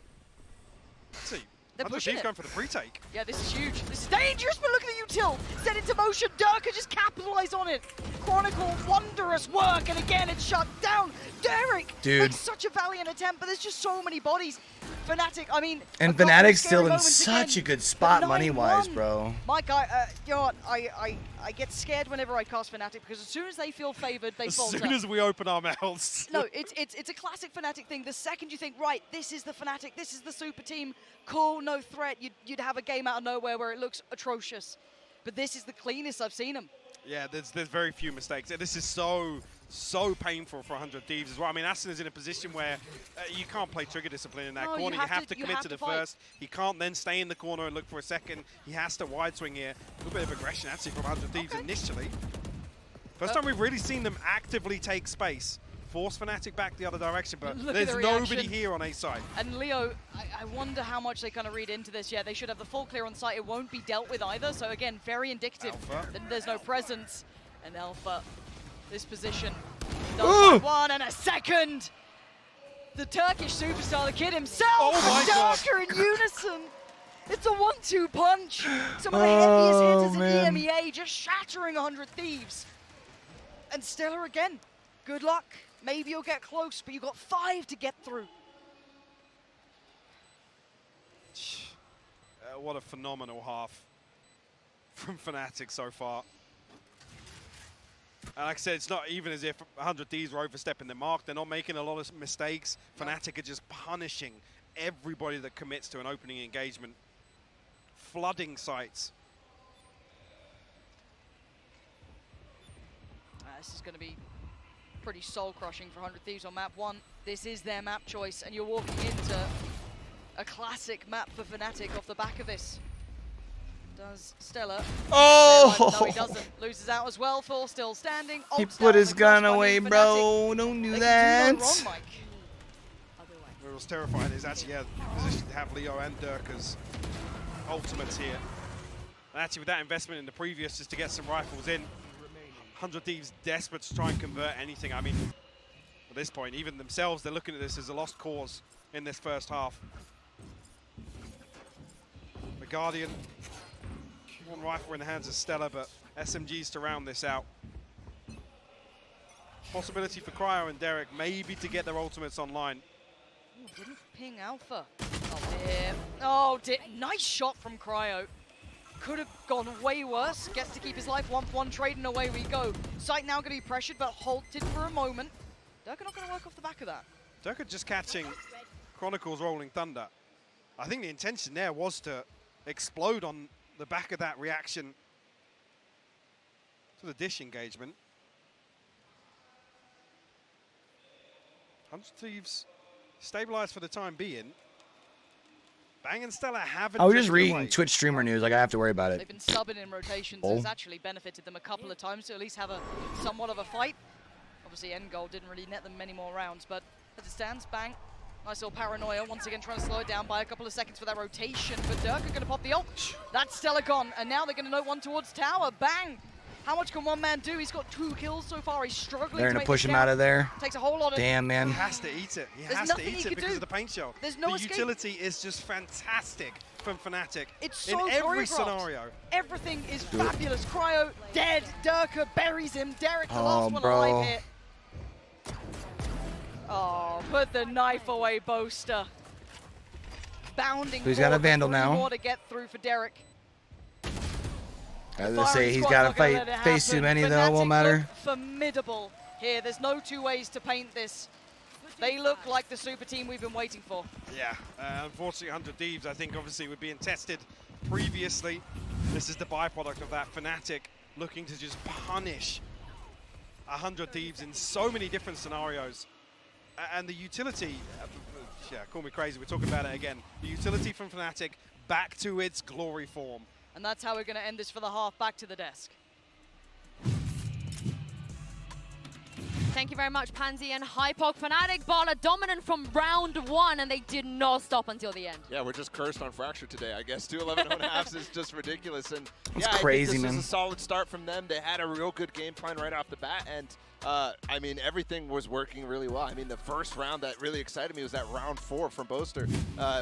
Let's see. They're 100 pushing Thieves it. going for the pre-take. Yeah, this is huge. This is dangerous, but look at the util. Set into motion. Durka just capitalize on it. Chronicle, wondrous work, and again, it's shut down. Derek Dude. makes such a valiant attempt, but there's just so many bodies. Fnatic, I mean... And a couple of Fnatic's scary still in moments such again, a good spot but money-wise, 9-1. bro. Mike, you know what? I get scared whenever I cast Fnatic because as soon as they feel favored, they As falter. soon as we open our mouths. No, it's a classic Fnatic thing. The second you think, right, this is the Fnatic, this is the super team, cool, no threat, you'd have a game out of nowhere where it looks atrocious. But this is the cleanest I've seen them. Yeah, there's very few mistakes. This is so painful for 100 Thieves as well. I mean, Aston is in a position where you can't play trigger discipline in that No, corner. You have to commit to the fight. first. He can't then stay in the corner and look for a second. He has to wide swing here. A little bit of aggression actually from 100 Thieves initially. First time we've really seen them actively take space. Force Fnatic back the other direction, but Look at there's the nobody reaction. here on A side. And Leo, I wonder how much they kind of read into this. Yeah, they should have the full clear on site. It won't be dealt with either. So again, very indicative that there's no presence. And Alpha, this position, does like 1 and a second. The Turkish superstar, the kid himself, Oh my and God. Darker in unison. It's a 1-2 punch. Some of the heaviest hitters in man. the EMEA just shattering 100 Thieves. And Stellar again, good luck. Maybe you'll get close, but you've got 5 to get through. What a phenomenal half from Fnatic so far. And like I said, it's not even as if 100 Thieves were overstepping the mark. They're not making a lot of mistakes. Fnatic are just punishing everybody that commits to an opening engagement, flooding sites. This is going to be pretty soul-crushing for 100 Thieves on map 1. This is their map choice, and you're walking into a classic map for Fnatic off the back of this. Does Stella? Oh! No, he doesn't. Loses out as well. Full still standing. He put his gun away, bro. Don't do that. What was terrifying is actually positioned to have Leo and Durka's ultimates here. And actually with that investment in the previous just to get some rifles in, 100 Thieves desperate to try and convert anything. I mean, at this point, even themselves, they're looking at this as a lost cause in this first half. The Guardian, one rifle in the hands of Stella, but SMGs to round this out. Possibility for Cryo and Derek maybe to get their ultimates online. Ping Alpha. Oh dear. Oh dear. Nice shot from Cryo. Could have gone way worse. Gets to keep his life 1-for-1 trade, and away we go. Sight now going to be pressured, but halted for a moment. Durka not going to work off the back of that. Durka just catching Chronicles Rolling Thunder. I think the intention there was to explode on the back of that reaction to the dish engagement. 100 Thieves stabilized for the time being. Bang and Stella haven't. I was just drifted reading away. Twitch streamer news. Like I have to worry about it. They've been subbing in rotations. Oh. It's actually benefited them a couple of times to at least have a somewhat of a fight. Obviously, end goal didn't really net them many more rounds, but as it stands, Bang. Nice little paranoia. Once again, trying to slow it down by a couple of seconds for that rotation. But Durka going to pop the ult. That's Stella gone, and now they're going to note one towards tower. Bang! How much can one man do? He's got 2 kills so far. He's struggling. They're to gonna make push this him count. out of there. Takes a whole lot of. Damn, man. He has to eat it. He There's has to nothing eat he it could because do. of the paint shell. There's no the escape. utility is just fantastic from Fnatic. It's so in every choreographed. scenario. Everything is Do it. fabulous. Cryo dead. Durka buries him. Derek, the Oh, last one bro. alive here. Oh, put the knife away, Boaster. Bounding. He's got a forward, Vandal 3 now. more to get through for Derek. As I say, he's got to fight. Face too many though, won't matter. Formidable here. There's no 2 ways to paint this. They look like the super team we've been waiting for. Yeah, unfortunately 100 Thieves I think obviously were being tested previously. This is the byproduct of that. Fnatic looking to just punish 100 Thieves in so many different scenarios. And the utility, yeah, call me crazy, we're talking about it again. The utility from Fnatic back to its glory form. And that's how we're going to end this for the half. Back to the desk. Thank you very much, Pansy and Hypok. Fnatic Ball are dominant from round 1, and they did not stop until the end. Yeah, we're just cursed on Fracture today, I guess. 2-11.5 is just ridiculous. And It's yeah, crazy, I think this man. was a solid start from them. They had a real good game plan right off the bat, and I mean, everything was working really well. I mean, the first round that really excited me was that round 4 from Boaster.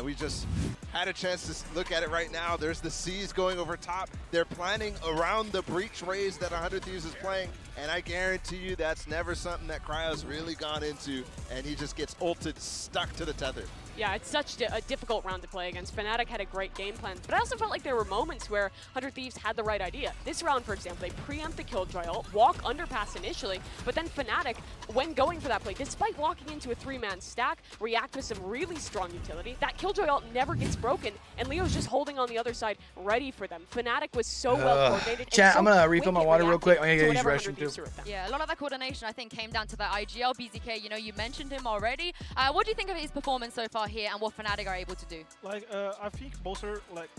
We just had a chance to look at it right now. There's the C's going over top. They're planning around the breach raise that 100 Thieves is playing, and I guarantee you that's never something that Cryo's really gone into, and he just gets ulted, stuck to the tether. Yeah, it's such a difficult round to play against. Fnatic had a great game plan, but I also felt like there were moments where 100 Thieves had the right idea. This round, for example, they preempt the Killjoy ult, walk underpass initially, but then Fnatic, when going for that play, despite walking into a 3-man stack, react with some really strong utility. That Killjoy ult never gets broken, and Leo's just holding on the other side, ready for them. Fnatic was so well coordinated. Chat, so I'm gonna refill my quick at water real quick. I'm gonna reacting use to whatever restroom 100 Thieves too. threw at them. Yeah, a lot of that coordination, I think, came down to that IGL. BZK, you know, you mentioned him already. What do you think of his performance so far here and what Fnatic are able to do? Like, I think Boaster let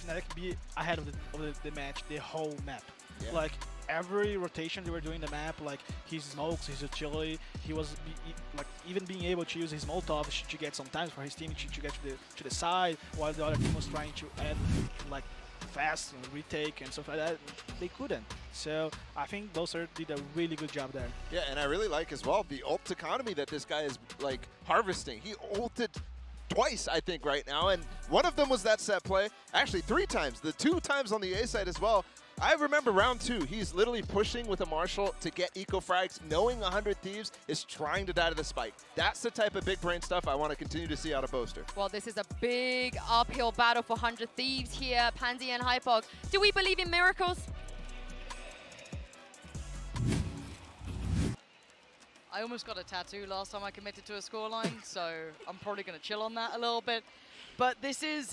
Fnatic be ahead of the match, the whole map. Yeah. Like every rotation they were doing the map, like his smokes, his utility, he was like even being able to use his Molotov to get sometimes for his team to get to the side, while the other team was trying to add like fast and retake and stuff like that. They couldn't. So I think Boaster did a really good job there. Yeah, and I really like as well the ult economy that this guy is like harvesting. He ulted twice, I think, right now, and one of them was that set play. Actually, 3 times. The 2 times on the A side as well. I remember round 2. He's literally pushing with a Marshall to get eco frags, knowing 100 Thieves is trying to die to the spike. That's the type of big brain stuff I want to continue to see out of Boaster. Well, this is a big uphill battle for 100 Thieves here. Pansy and Hypok. Do we believe in miracles? I almost got a tattoo last time I committed to a scoreline, so I'm probably going to chill on that a little bit. But this is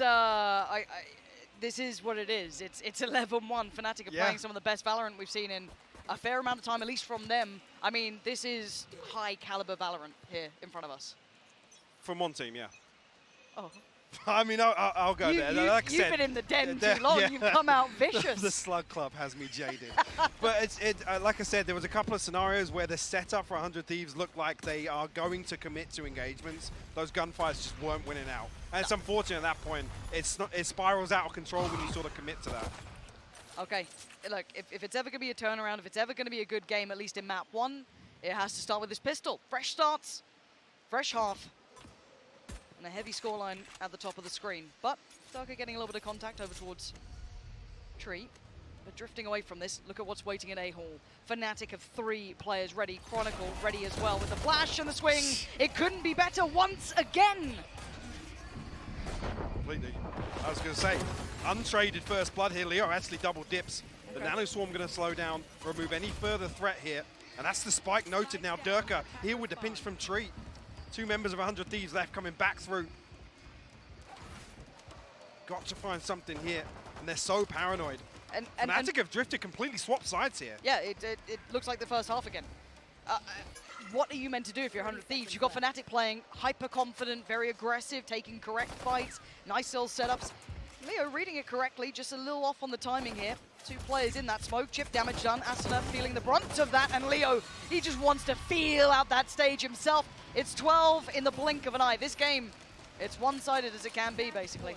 this is what it is. It's 11-1. Fnatic are playing some of the best Valorant we've seen in a fair amount of time, at least from them. I mean, this is high caliber Valorant here in front of us. From one team, yeah. Oh. I mean, I'll go there. Like I you've said, been in the den too long. You've come out vicious. The Slug Club has me jaded. But like I said, there was a couple of scenarios where the setup for 100 Thieves looked like they are going to commit to engagements. Those gunfires just weren't winning out. And it's unfortunate at that point. It spirals out of control when you sort of commit to that. Okay, look, if it's ever going to be a turnaround, if it's ever going to be a good game, at least in map 1, it has to start with this pistol. Fresh starts, fresh half. And a heavy scoreline at the top of the screen. But Starker getting a little bit of contact over towards Tree. But drifting away from this, look at what's waiting at A-Hall. Fnatic have 3 players ready. Chronicle ready as well with the flash and the swing. It couldn't be better once again. Completely. I was going to say, untraded first blood here. Leo actually double dips. The Nano Swarm going to slow down, remove any further threat here. And that's the spike noted now. Durka here with the pinch from Tree. 2 members of 100 Thieves left coming back through. Got to find something here. And they're so paranoid. And Fnatic have drifted, completely swapped sides here. Yeah, it looks like the first half again. What are you meant to do if you're 100 Thieves? You've got Fnatic playing hyper-confident, very aggressive, taking correct fights, nice cell setups. Leo reading it correctly, just a little off on the timing here. 2 players in that smoke, chip damage done. Asuna feeling the brunt of that, and Leo, he just wants to feel out that stage himself. It's 12 in the blink of an eye. This game, it's one-sided as it can be, basically.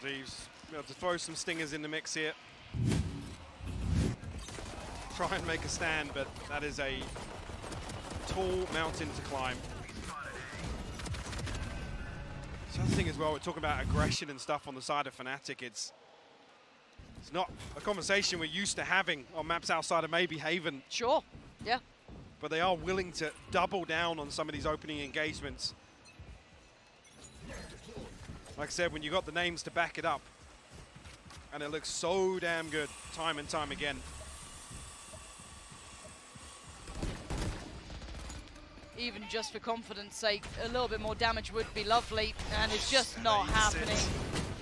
Thieves be able to throw some stingers in the mix here. Try and make a stand, but that is a tall mountain to climb. The other thing as well, we're talking about aggression and stuff on the side of Fnatic. It's not a conversation we're used to having on maps outside of maybe Haven. Sure, yeah. But they are willing to double down on some of these opening engagements. Like I said, when you got the names to back it up, and it looks so damn good time and time again. Even just for confidence sake, a little bit more damage would be lovely, and it's just not happening.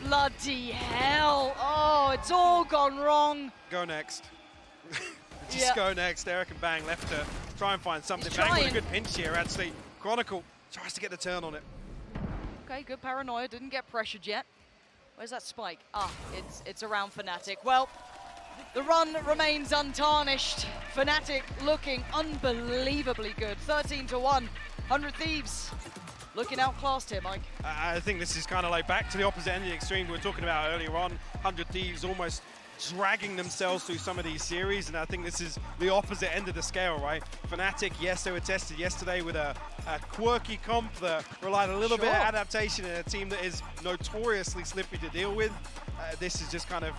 Bloody hell. Oh, it's all gone wrong. Go next. Just go next. Eric and Bang left to try and find something. Bang with a good pinch here, actually. Chronicle tries to get the turn on it. Okay, good paranoia. Didn't get pressured yet. Where's that spike? Ah, it's around Fnatic. Well, the run remains untarnished. Fnatic looking unbelievably good. 13-1. 100 Thieves looking outclassed here, Mike. I think this is kind of like back to the opposite end of the extreme we were talking about earlier on. 100 Thieves almost dragging themselves through some of these series, and I think this is the opposite end of the scale, right? Fnatic, yes, they were tested yesterday with a quirky comp that relied a little bit of adaptation in a team that is notoriously slippy to deal with. This is just kind of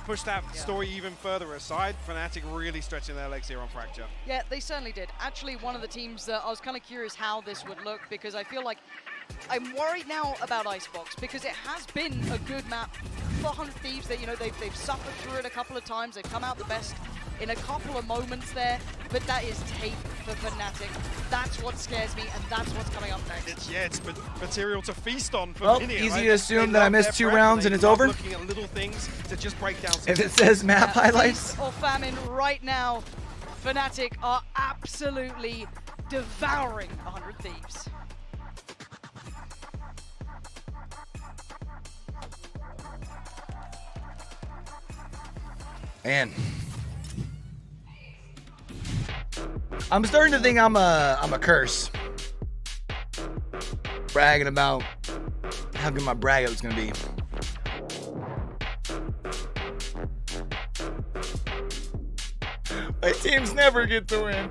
pushed that story even further aside. Fnatic really stretching their legs here on Fracture. Yeah, they certainly did. Actually, one of the teams that I was kind of curious how this would look, because I feel like I'm worried now about Icebox, because it has been a good map for 100 Thieves. That, you know, they've suffered through it a couple of times. They've come out the best in a couple of moments there, but that is tape for Fnatic. That's what scares me, and that's what's coming up next. It's material to feast on for well, Minion, easy right? to assume that I missed 2 rounds and it's over. Looking at little things to just break down. If it says map highlights. Feast or famine right now, Fnatic are absolutely devouring 100 Thieves. Man, I'm starting to think I'm a curse. Bragging about how good my brag out's gonna be. My teams never get to win.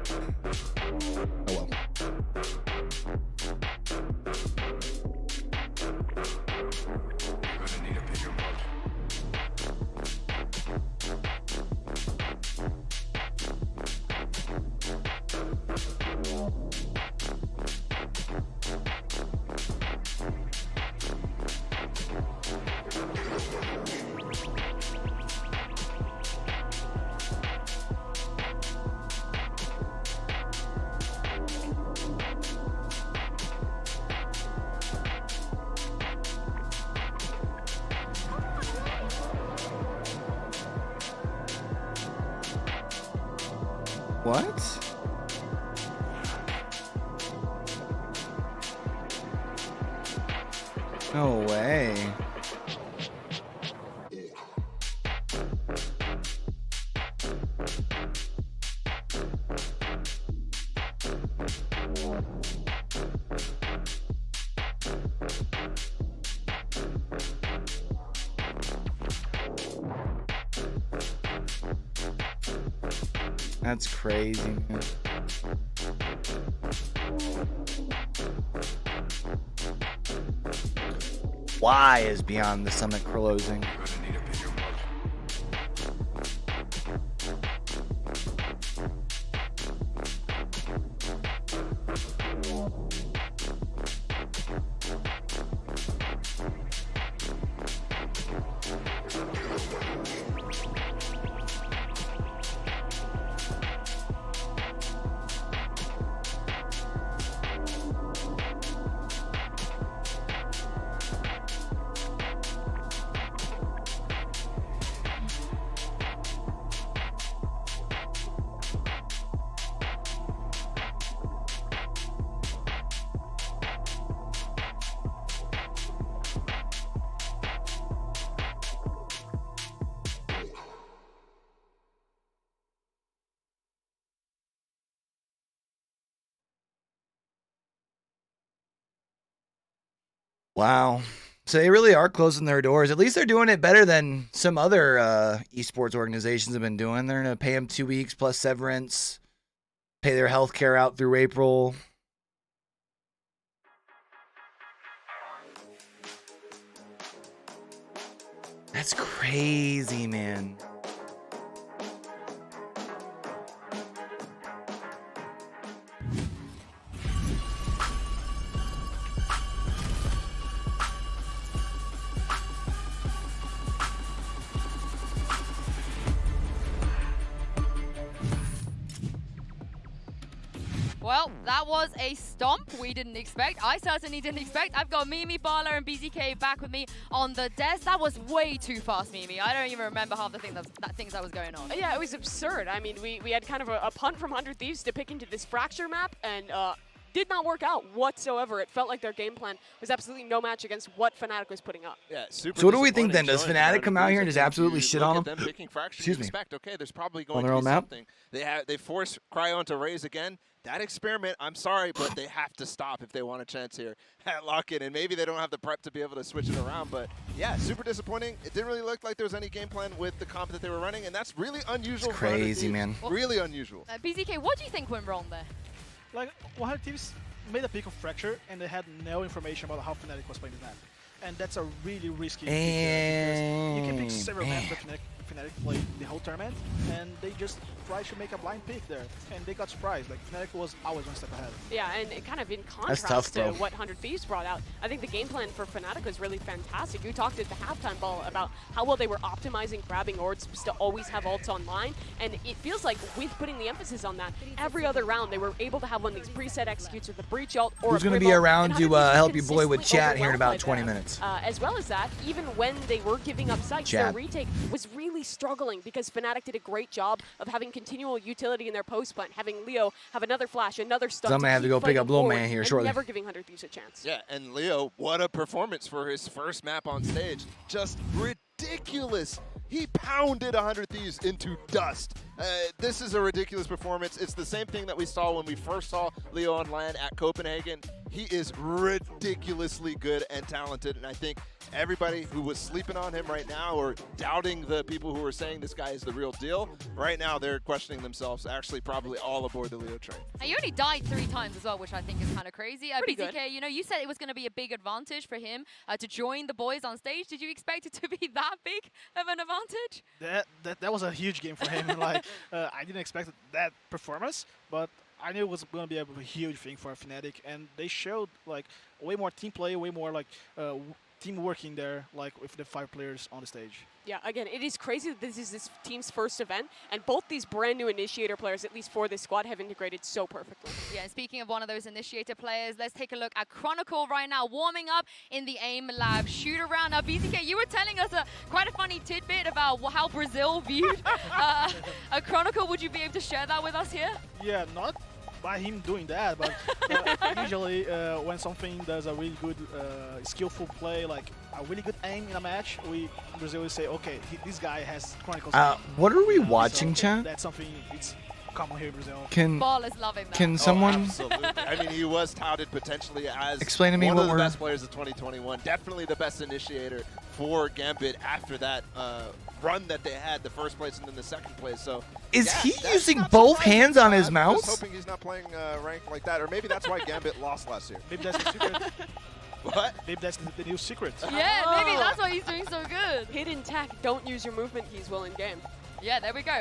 Oh well. What? No way. That's crazy, man. Why is beyond the summit closing? Wow. So they really are closing their doors. At least they're doing it better than some other esports organizations have been doing. They're going to pay them 2 weeks plus severance, pay their health care out through April. That's crazy, man. Well, that was a stomp we didn't expect. I certainly didn't expect. I've got Mimi, Barla, and BZK back with me on the desk. That was way too fast, Mimi. I don't even remember half the things that was going on. Yeah, it was absurd. I mean, we had kind of a punt from 100 Thieves to pick into this Fracture map, and did not work out whatsoever. It felt like their game plan was absolutely no match against what Fnatic was putting up. Yeah, super. So what do we think then? Does Fnatic come out here and just absolutely shit on them? Picking Fracture, Excuse me. expect, okay, there's probably going On their to own be map? something. They force Cryon to raise again. That experiment, I'm sorry, but they have to stop if they want a chance here at Lockin. And maybe they don't have the prep to be able to switch it around. But yeah, super disappointing. It didn't really look like there was any game plan with the comp that they were running. And that's really unusual. It's crazy, man. Really unusual. BZK, what do you think went wrong there? Like, 100 Thieves made a pick of Fracture, and they had no information about how Fnatic was playing the map. And that's a really risky pick there, because you can pick several maps that Fnatic played the whole tournament, and they just tried to make a blind pick there, and they got surprised. Like, Fnatic was always one step ahead. Yeah, and it kind of in contrast to what 100 Thieves brought out, I think the game plan for Fnatic was really fantastic. You talked at the halftime ball about how well they were optimizing grabbing orbs to always have ults online, and it feels like with putting the emphasis on that, every other round they were able to have one of these preset executes with a breach ult or Who's going to be around to help you boy with chat here in about 20 minutes? As well as that, even when they were giving up sites, their retake was really struggling because Fnatic did a great job of having continual utility in their post punt, having Leo have another flash, another stun. So I'm going to have to go pick up Little Man here shortly. Never giving 100 Thieves a chance. Yeah, and Leo, what a performance for his first map on stage. Just ridiculous. He pounded 100 Thieves into dust. This is a ridiculous performance. It's the same thing that we saw when we first saw Leo on LAN at Copenhagen. He is ridiculously good and talented, and I think everybody who was sleeping on him right now or doubting the people who are saying this guy is the real deal, right now they're questioning themselves, actually probably all aboard the Leo train. And you only died 3 times as well, which I think is kind of crazy. Pretty BZK, good. you know, you said it was going to be a big advantage for him to join the boys on stage. Did you expect it to be that big of an advantage? That was a huge game for him. Like, I didn't expect that performance, but I knew it was going to be a huge thing for Fnatic, and they showed like way more team play, way more like team working there, like with the 5 players on the stage. Yeah, again, it is crazy that this is this team's first event, and both these brand new initiator players, at least for this squad, have integrated so perfectly. Yeah, and speaking of one of those initiator players, let's take a look at Chronicle right now, warming up in the AIM Lab shoot-around. Now, VCT, you were telling us quite a funny tidbit about how Brazil viewed a Chronicle. Would you be able to share that with us here? Yeah, not by him doing that, but usually when something does a really good skillful play, like a really good aim in a match, we in Brazil will say, okay, this guy has Chronicles. What are we watching, so chat? That's something it's common here in Brazil. Ball is loving that. Can someone Absolutely. I mean, he was touted potentially as explain to me one what of the we're best players of 2021. Definitely the best initiator for Gambit after that run that they had, the first place and then the second place. So is yeah, he using both hands on his I'm mouse? just hoping he's not playing ranked like that, or maybe that's why Gambit lost last year. Maybe that's the secret. What? Maybe that's the new secret. Yeah, maybe that's why he's doing so good. Hidden tech, don't use your movement keys well in game. Yeah, there we go.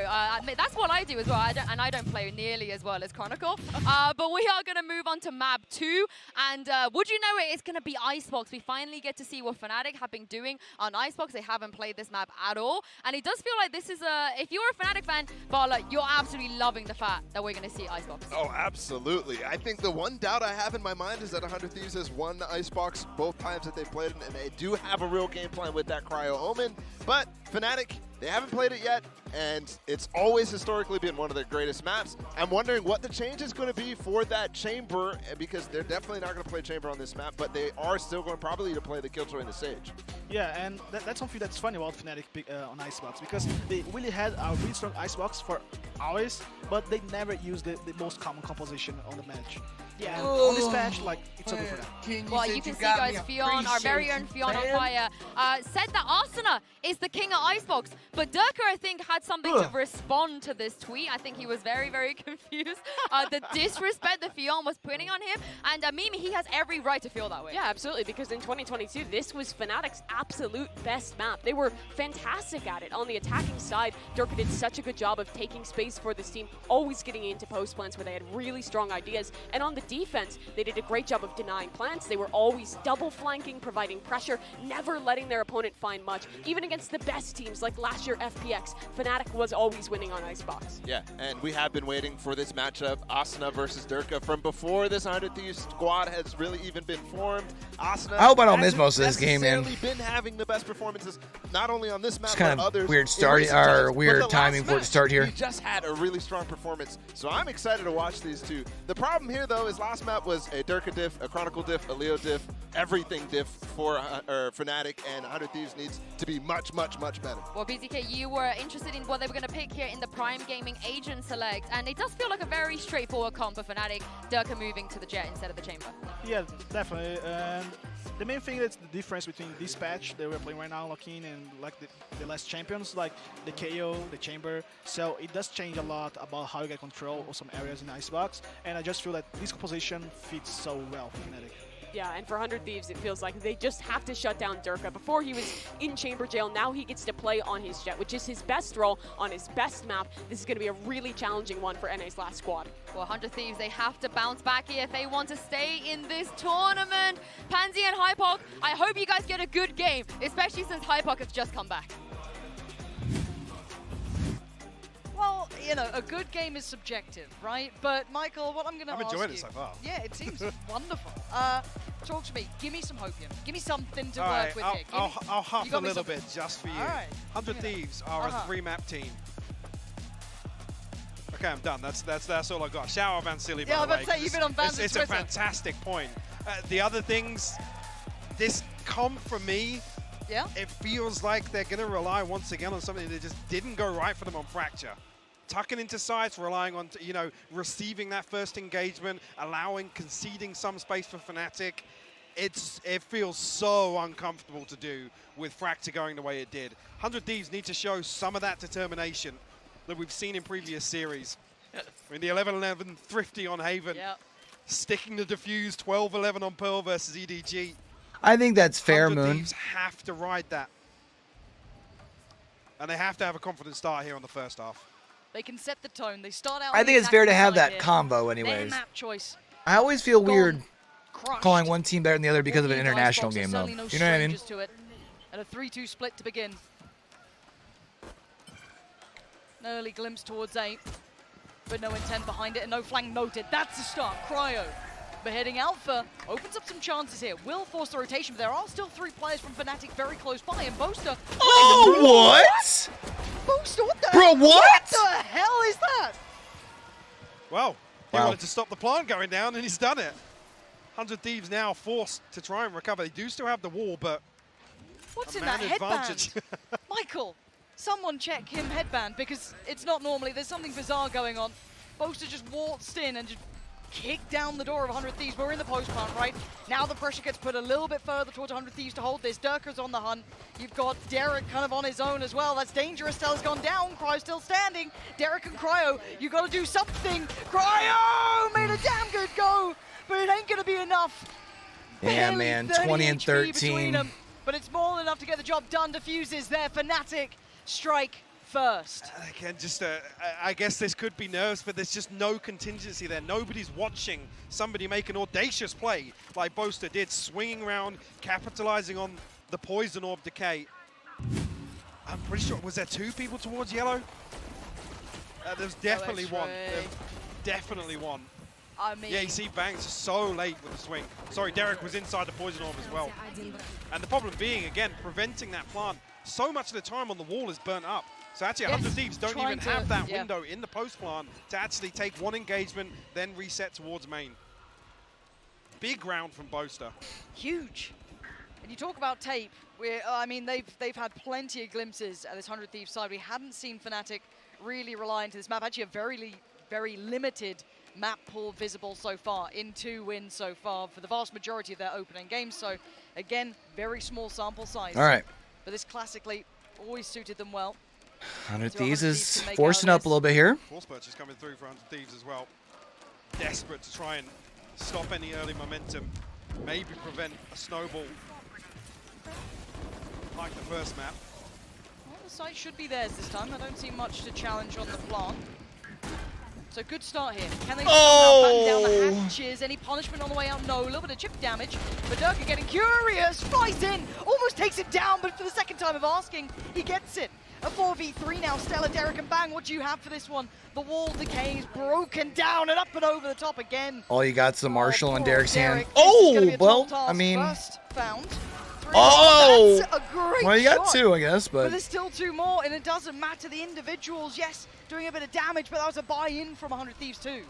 That's what I do as well. I don't play nearly as well as Chronicle. But we are going to move on to map 2. And would you know it, it's going to be Icebox. We finally get to see what Fnatic have been doing on Icebox. They haven't played this map at all. And it does feel like this is if you're a Fnatic fan, Vala, you're absolutely loving the fact that we're going to see Icebox. Oh, absolutely. I think the one doubt I have in my mind is that 100 Thieves has won the Icebox both times that they played it, and they do have a real game plan with that Cryo Omen. But Fnatic, they haven't played it yet, and it's always historically been one of their greatest maps. I'm wondering what the change is going to be for that Chamber, because they're definitely not going to play Chamber on this map, but they are still going probably to play the Killjoy in the Sage. Yeah, and that's something that's funny about Fnatic on Icebox, because they really had a really strong Icebox for hours, but they never used the most common composition on the match. Yeah, and on this patch, like, it's okay for them. Well, you can see, guys, Fionn, our very own Fionn on fire, said that Arsena is the king of Icebox, but Durka, I think, had something to respond to this tweet. I think he was very, very confused. The disrespect that Fionn was putting on him, and Mimi, he has every right to feel that way. Yeah, absolutely, because in 2022, this was Fnatic's absolute best map. They were fantastic at it. On the attacking side, Durka did such a good job of taking space for this team, always getting into post plants where they had really strong ideas, and on the defense, they did a great job of denying plants. They were always double flanking, providing pressure, never letting their opponent find much. Even against the best teams like last year FPX, Fnatic was always winning on Icebox. Yeah, and we have been waiting for this matchup, Asuna versus Durka, from before this 100 Thieves squad has really even been formed. Asuna I hope I don't miss most of this game, man. Been having the best performances, not only on this map, It's kind but of others. weird start or weird timing for it to start here. He just had a really strong performance, so I'm excited to watch these two. The problem here, though, is last map was a Durka diff, a Chronicle diff, a Leo diff, everything diff for Fnatic, and 100 Thieves needs to be much, much, much better. Well, BZK, you were interested in what they were going to pick here in the Prime Gaming Agent Select, and it does feel like a very straightforward comp for Fnatic, Durka moving to the Jet instead of the Chamber. Yeah, definitely. And the main thing is the difference between this patch that we're playing right now, Lockin, and like the last champions, like the KO, the Chamber. So it does change a lot about how you get control of some areas in Icebox, and I just feel that this composition fits so well for Fnatic. Yeah, and for 100 Thieves, it feels like they just have to shut down Durka. Before he was in Chamber Jail, now he gets to play on his Jet, which is his best role on his best map. This is going to be a really challenging one for NA's last squad. Well, 100 Thieves, they have to bounce back here if they want to stay in this tournament. Pansy and Hypok, I hope you guys get a good game, especially since Hypok has just come back. Well, you know, a good game is subjective, right? But Michael, what I'm going to ask you... I'm enjoying it so far. Yeah, it seems wonderful. Talk to me. Give me some hopium. Give me something to All work right, with here. I'll huff a little bit just for you. All right. 100 Thieves are a 3-map team. Okay, I'm done. That's all I got. Shout out Vincere, Yeah, I was by the way. about to say, you've been on Van's It's Twitter. a fantastic point. The other things, this comp for me, it feels like they're going to rely once again on something that just didn't go right for them on Fracture. Tucking into sites, relying on, you know, receiving that first engagement, conceding some space for Fnatic. It feels so uncomfortable to do with Fracture going the way it did. 100 Thieves need to show some of that determination that we've seen in previous series. I mean, the 11-11 Thrifty on Haven, sticking the defuse, 12-11 on Pearl versus EDG. I think that's fair, 100 Moon. Thieves have to ride that. And they have to have a confident start here on the first half. They can set the tone. They start out. I think it's fair to have that combo anyways. Their map choice. I always feel weird crushed. calling one team better than the other because of an All the international Icebox are game, though. certainly no You know what I mean? strangers to it. And a 3-2 split to begin. An early glimpse towards A, but no intent behind it and no flank noted. That's the start. Cryo. But heading Alpha opens up some chances here. Will force the rotation, but there are still 3 players from Fnatic very close by. And Boaster. Oh, what? Boaster, what the Bro, hell? what? What the hell is that? Well, he Wow. wanted to stop the plant going down, and he's done it. 100 Thieves now forced to try and recover. They do still have the wall, but What's a in that man headband? advantage. Michael, someone check him headband because it's not normally. There's something bizarre going on. Boaster just waltzed in and just kicked down the door of 100 Thieves. We're in the post plant, right? Now the pressure gets put a little bit further towards 100 Thieves to hold this. Durka's on the hunt. You've got Derek kind of on his own as well. That's dangerous. Stella's gone down. Cryo's still standing. Derek and Cryo, you got to do something. Cryo made a damn good go, but it ain't going to be enough. Yeah, Barely man, 30 20 and HP between 13. them, but it's more than enough to get the job done. Diffuses there. Fnatic strike first. Again, just I guess this could be nerves, but there's just no contingency there. Nobody's watching somebody make an audacious play like Boaster did, swinging around, capitalizing on the poison orb decay. I'm pretty sure, was there 2 people towards yellow? There's definitely one. There's definitely one. I mean, yeah, you see Banks so late with the swing. Sorry, Derek was inside the poison orb as well. And the problem being, again, preventing that plant. So much of the time on the wall is burnt up. So actually, 100 Thieves don't even have that window in the post plant to actually take one engagement, then reset towards main. Big round from Boaster. Huge. And you talk about tape. I mean, they've had plenty of glimpses at this 100 Thieves side. We hadn't seen Fnatic really rely into this map. Actually, a very limited map pool visible so far, in 2 wins so far for the vast majority of their opening games. So again, very small sample size. All right. But this classically always suited them well. 100 Thieves is forcing up a little bit here. Force purchase coming through for 100 Thieves as well. Desperate to try and stop any early momentum. Maybe prevent a snowball like the first map. Well, the site should be theirs this time. I don't see much to challenge on the plant. So good start here. Can they batten down the hatches? Any punishment on the way out? No. A little bit of chip damage. But Durka getting curious. Flies in. Almost takes it down, but for the second time of asking, he gets it. A 4v3 now. Stella, Derek, and Bang. What do you have for this one? The wall decay is broken down and up and over the top again. All you got's the Marshall and Derek's hand. Derek. Oh, well, I mean. First found. Oh! That's a great Well, you got shot. 2, I guess, but there's still 2 more, and it doesn't matter the individuals. Yes, doing a bit of damage, but that was a buy-in from 100 Thieves too.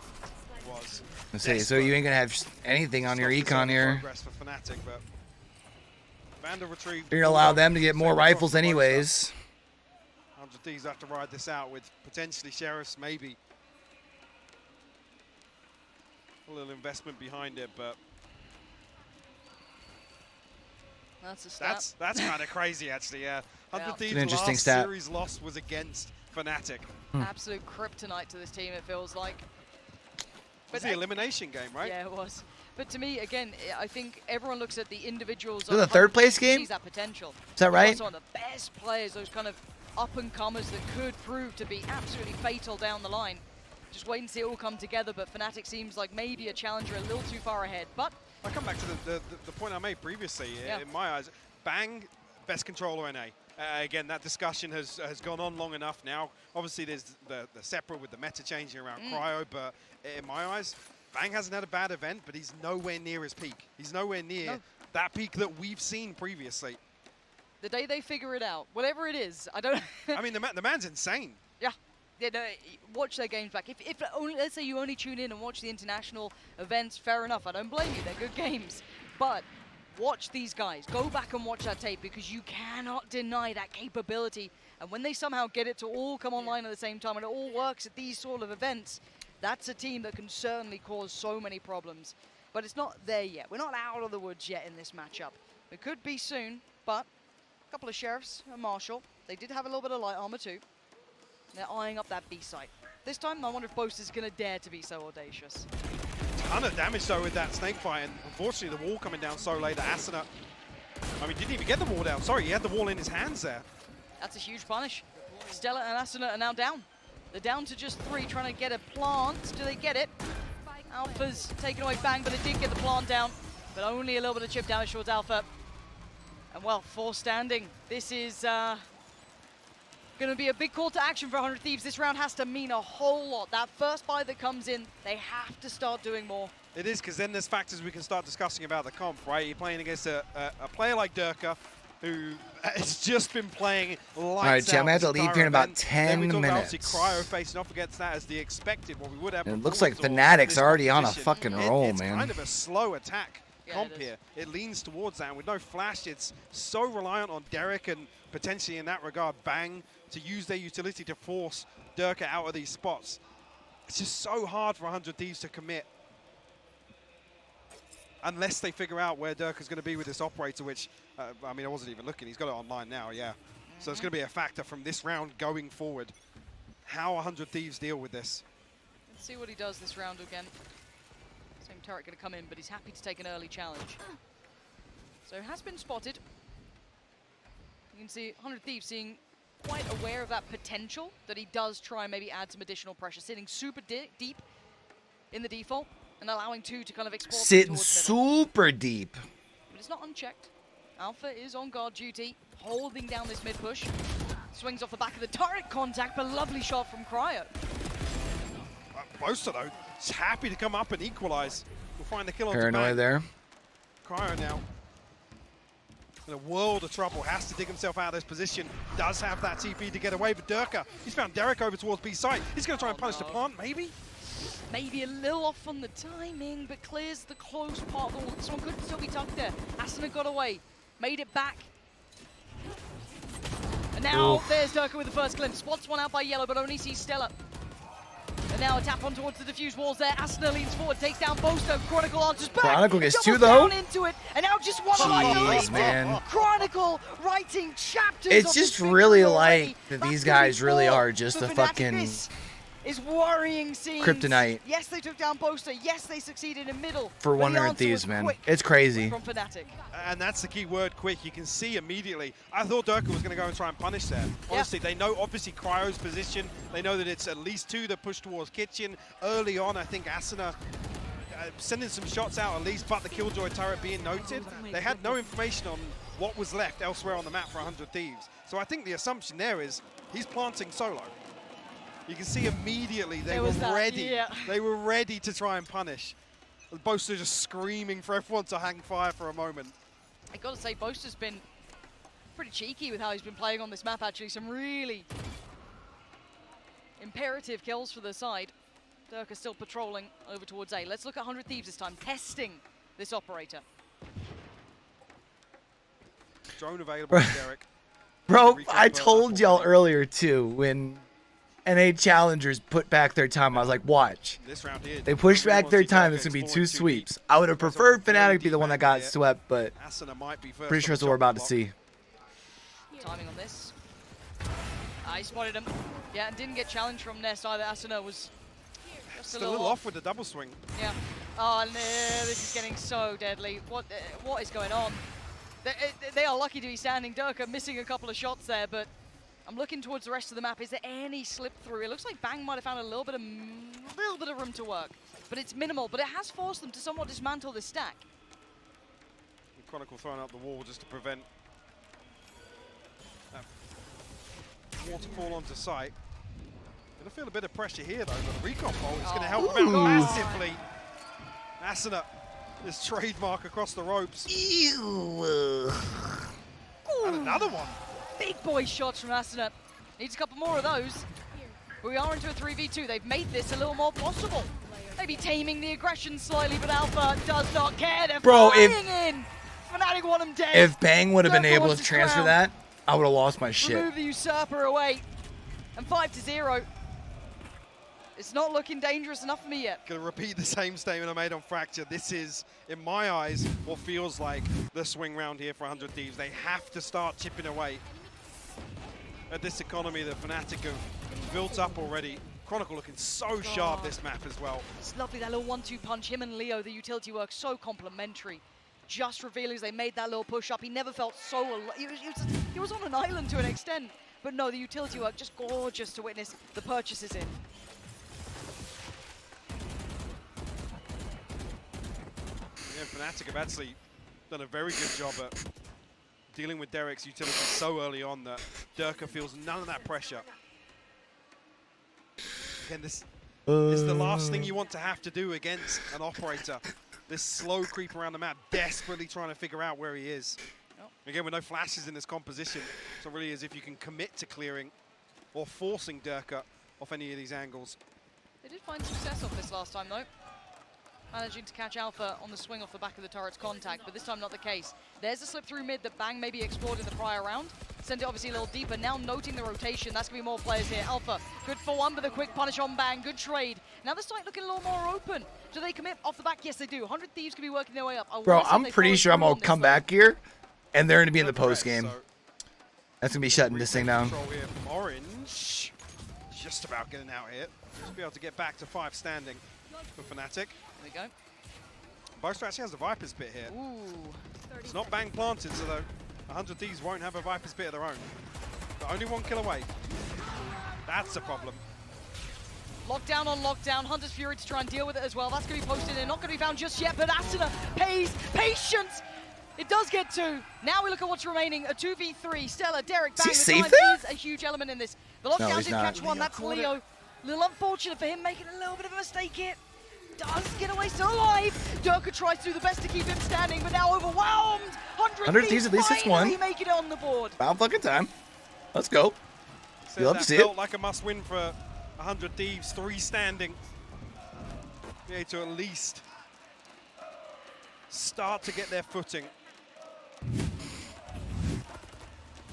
Was. Let's see, so you ain't gonna have anything on your econ here. Progress for Fnatic, but Vandal retrieved. You're gonna allow them to get more rifles anyways. 100 Thieves have to ride this out with potentially Sheriffs, maybe. A little investment behind it, but that's a stat. That's kind of crazy, actually. Yeah, 100 Thieves' interesting last stat. series loss was against Fnatic. Absolute kryptonite to this team, it feels like. It was the elimination game, right? Yeah, it was. But to me, again, I think everyone looks at the individuals. Is it the third place game? Sees that potential. Is that right? Some of the best players, those kind of up-and-comers that could prove to be absolutely fatal down the line. Just wait and see it all come together, but Fnatic seems like maybe a challenger a little too far ahead. But I come back to the point I made previously. Yeah. In my eyes, Bang, best controller NA. Again, that discussion has gone on long enough now. Obviously, there's the separate with the meta changing around Cryo, but in my eyes, Bang hasn't had a bad event, but he's nowhere near his peak. He's nowhere near that peak that we've seen previously. the day they figure it out, whatever it is, I don't... I mean, the man's insane. Yeah. Yeah, no, watch their games back. If only, let's say you only tune in and watch the international events, fair enough. I don't blame you. They're good games. But watch these guys. Go back and watch that tape because you cannot deny that capability. And when they somehow get it to all come online at the same time and it all works at these sort of events, that's a team that can certainly cause so many problems. But it's not there yet. We're not out of the woods yet in this matchup. It could be soon, but a couple of Sheriffs and Marshall. They did have a little bit of light armor too. They're eyeing up that B site. This time, I wonder if Boaster's going to dare to be so audacious. Ton of damage though with that snake fight, and unfortunately the wall coming down so late that Asuna, I mean, didn't even get the wall down. Sorry, he had the wall in his hands there. That's a huge punish. Stella and Asuna are now down. They're down to just 3, trying to get a plant. Do they get it? Alpha's taken away Bang, but they did get the plant down. but only a little bit of chip damage towards Alpha. And well, 4 standing. This is going to be a big call to action for 100 Thieves. This round has to mean a whole lot. That first buy that comes in, they have to start doing more. It is, because then there's factors we can start discussing about the comp, right? You're playing against a player like Durka, who has just been playing lights out. All right, Jim, I have to leave here in about 10 minutes. Cryo facing off against that as the expected, what we would have. And it looks like Fnatic's already on a fucking roll, man. It's kind of a slow attack comp here. It leans towards that, and with no flash, it's so reliant on Derek and potentially in that regard, Bang, to use their utility to force Durka out of these spots. It's just so hard for 100 Thieves to commit. Unless they figure out where Durka's going to be with this operator, which, I mean, I wasn't even looking. He's got it online now, yeah. So it's going to be a factor from this round going forward. How 100 Thieves deal with this. Let's see what he does this round again. Same turret going to come in, but he's happy to take an early challenge. So it has been spotted. You can see 100 Thieves seeing quite aware of that potential that he does try and maybe add some additional pressure, sitting super deep in the default and allowing 2 to kind of explore. Sitting super deep. But it's not unchecked. Alpha is on guard duty, holding down this mid push. Swings off the back of the turret contact, but lovely shot from Cryo. Boaster, though, is happy to come up and equalize. We'll find the kill on Paranoia there. Cryo now in a world of trouble, has to dig himself out of this position, does have that TP to get away, but Durka, he's found Derek over towards B side. He's going to try and punish the plant, maybe? Maybe a little off on the timing, but clears the close part of the wall. This one could still be tucked there. Asuna got away, made it back. And now there's Durka with the first glimpse. Spots one out by Yellow, but only sees Stella. And now a tap on towards the diffuse walls there. Asuna leans forward, takes down Boaster. Chronicle answers back. Chronicle gets 2 though. Into it, and now just one of man. Chronicle writing chapters. It's just really like that these guys really are just a fucking is worrying scenes. Kryptonite. Yes, they took down Boaster. Yes, they succeeded in middle. For 100 Thieves, man. It's crazy. From Fnatic. And that's the key word, quick. You can see immediately. I thought Durka was going to go and try and punish there. Honestly, they know obviously Cryo's position. They know that it's at least 2 that push towards Kitchen. Early on, I think Asuna sending some shots out at least, but the Killjoy turret being noted. They had no information on what was left elsewhere on the map for 100 Thieves. So I think the assumption there is he's planting solo. You can see immediately they were ready. Yeah. They were ready to try and punish. Boaster just screaming for everyone to hang fire for a moment. I gotta say, Boaster's been pretty cheeky with how he's been playing on this map, actually. Some really imperative kills for the side. Durka still patrolling over towards A. Let's look at 100 Thieves this time, testing this operator. Drone available to Derek. Bro, I told y'all earlier too, when NA Challengers put back their time, I was like, watch. This round here, they pushed back their time, it's going to be 2 sweeps. I would have preferred Fnatic to be the one that got swept, but pretty sure that's what we're about to see. Timing on this. I spotted him. Yeah, and didn't get challenged from Nest either. Asuna was just a little off with the double swing. Yeah. Oh, no, this is getting so deadly. What is going on? They are lucky to be standing. Durka missing a couple of shots there, but I'm looking towards the rest of the map. Is there any slip through? It looks like Bang might have found a little bit of room to work, but it's minimal. But it has forced them to somewhat dismantle this stack. Chronicle throwing up the wall just to prevent waterfall onto site. Gonna feel a bit of pressure here though, but the recon pole is gonna help them out massively. Asuna, this trademark across the ropes. Ew. And another one. Big boy shots from Asuna. Needs a couple more of those. But we are into a 3v2. They've made this a little more possible. Maybe taming the aggression slightly, but Alpha does not care. They're flying in. Fnatic want him dead. If Bang would have been able to transfer that, I would have lost my shit. Remove the usurper away. And 5-0. It's not looking dangerous enough for me yet. Gonna repeat the same statement I made on Fracture. This is, in my eyes, what feels like the swing round here for 100 Thieves. They have to start chipping away at this economy that Fnatic have built up already. Chronicle looking so sharp this map as well. It's lovely, that little 1-2 punch. Him and Leo, the utility work, so complementary. Just revealing as they made that little push up. He never felt so alive. He was on an island to an extent. But no, the utility work, just gorgeous to witness the purchases in. Yeah, Fnatic have actually done a very good job at dealing with Derek's utility so early on that Durka feels none of that pressure. Again, this is the last thing you want to have to do against an operator. This slow creep around the map, desperately trying to figure out where he is. Again, with no flashes in this composition, so it really is if you can commit to clearing or forcing Durka off any of these angles. They did find success off this last time, though. Managing to catch Alpha on the swing off the back of the turret's contact, but this time not the case. There's a slip through mid that Bang maybe explored in the prior round. Sent it obviously a little deeper. Now noting the rotation, that's going to be more players here. Alpha, good for one, but a quick punish on Bang. Good trade. Now the site looking a little more open. Do they commit off the back? Yes, they do. 100 Thieves could be working their way up. Bro, I'm pretty sure I'm going to come back here, and they're going to be in the post game. That's going to be shutting this thing down. Control here from Orange. Just about getting out here. Just be able to get back to 5 standing for Fnatic. There we go. Boaster actually has the Viper's Pit here. Ooh. It's not Bang planted, so 100 Thieves won't have a Viper's Pit of their own. But only 1 kill away. That's a problem. Lockdown on lockdown. Hunter's Fury to try and deal with it as well. That's going to be posted in. Not going to be found just yet, but Asuna pays patience. It does get 2. Now we look at what's remaining. A 2v3. Stella, Derek, Bang. Is he safe there? Is a huge element in this. The lockdown did catch one. That's Leo. A little unfortunate for him, making a little bit of a mistake here. Does get away still alive. Durka tries to do the best to keep him standing, but now overwhelmed. 100 Thieves at least it's one. make it on the board. About fucking time. Let's go. You love to see it. Felt like a must-win for 100 Thieves. 3 standing. Yeah, to at least start to get their footing.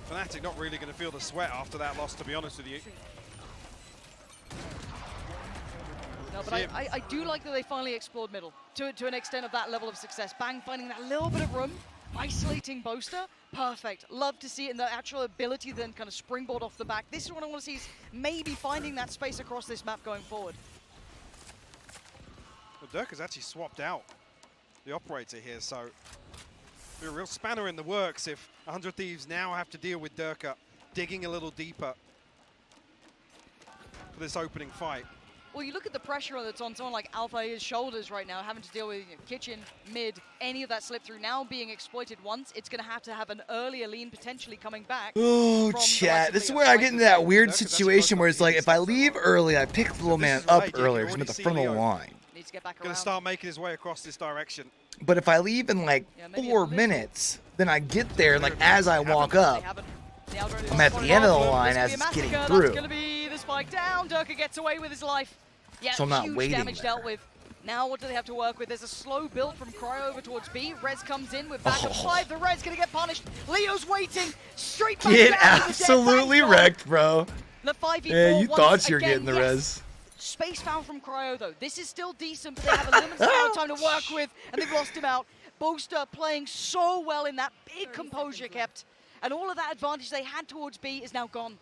Fnatic not really going to feel the sweat after that loss, to be honest with you. No, but I do like that they finally explored middle to an extent of that level of success. Bang finding that little bit of room, isolating Boaster, perfect. Love to see it in the actual ability to then kind of springboard off the back. This is what I want to see, is maybe finding that space across this map going forward. Well, Durka's actually swapped out the operator here, so be a real spanner in the works if 100 Thieves now have to deal with Durka digging a little deeper for this opening fight. Well, you look at the pressure that's on someone like Alpha's shoulders right now, having to deal with kitchen, mid, any of that slip through now being exploited once. It's going to have an earlier lean potentially coming back. Oh, chat. This is where I get into that weird situation where it's like, if I leave early, I pick the little man up earlier because I'm at the front of the line. Needs to get back Going to start making his way across this direction. But if I leave in like 4 minutes, then I get there, and like as I walk up, I'm at the end of the line as it's getting through. That's going to be the spike down. Durka gets away with his life. Yeah, so I'm not huge waiting damage dealt with. Now what do they have to work with? There's a slow build from Cryo over towards B. Rez comes in with backup 5. The Rez going to get punished. Leo's waiting. Straight back Get down absolutely wrecked, bro. The 5v4 yeah, you thought you were again, getting the res. Space found from Cryo, though. This is still decent, but they have a limited amount of time to work with, and they've lost him out. Boaster playing so well in that big composure kept, and all of that advantage they had towards B is now gone.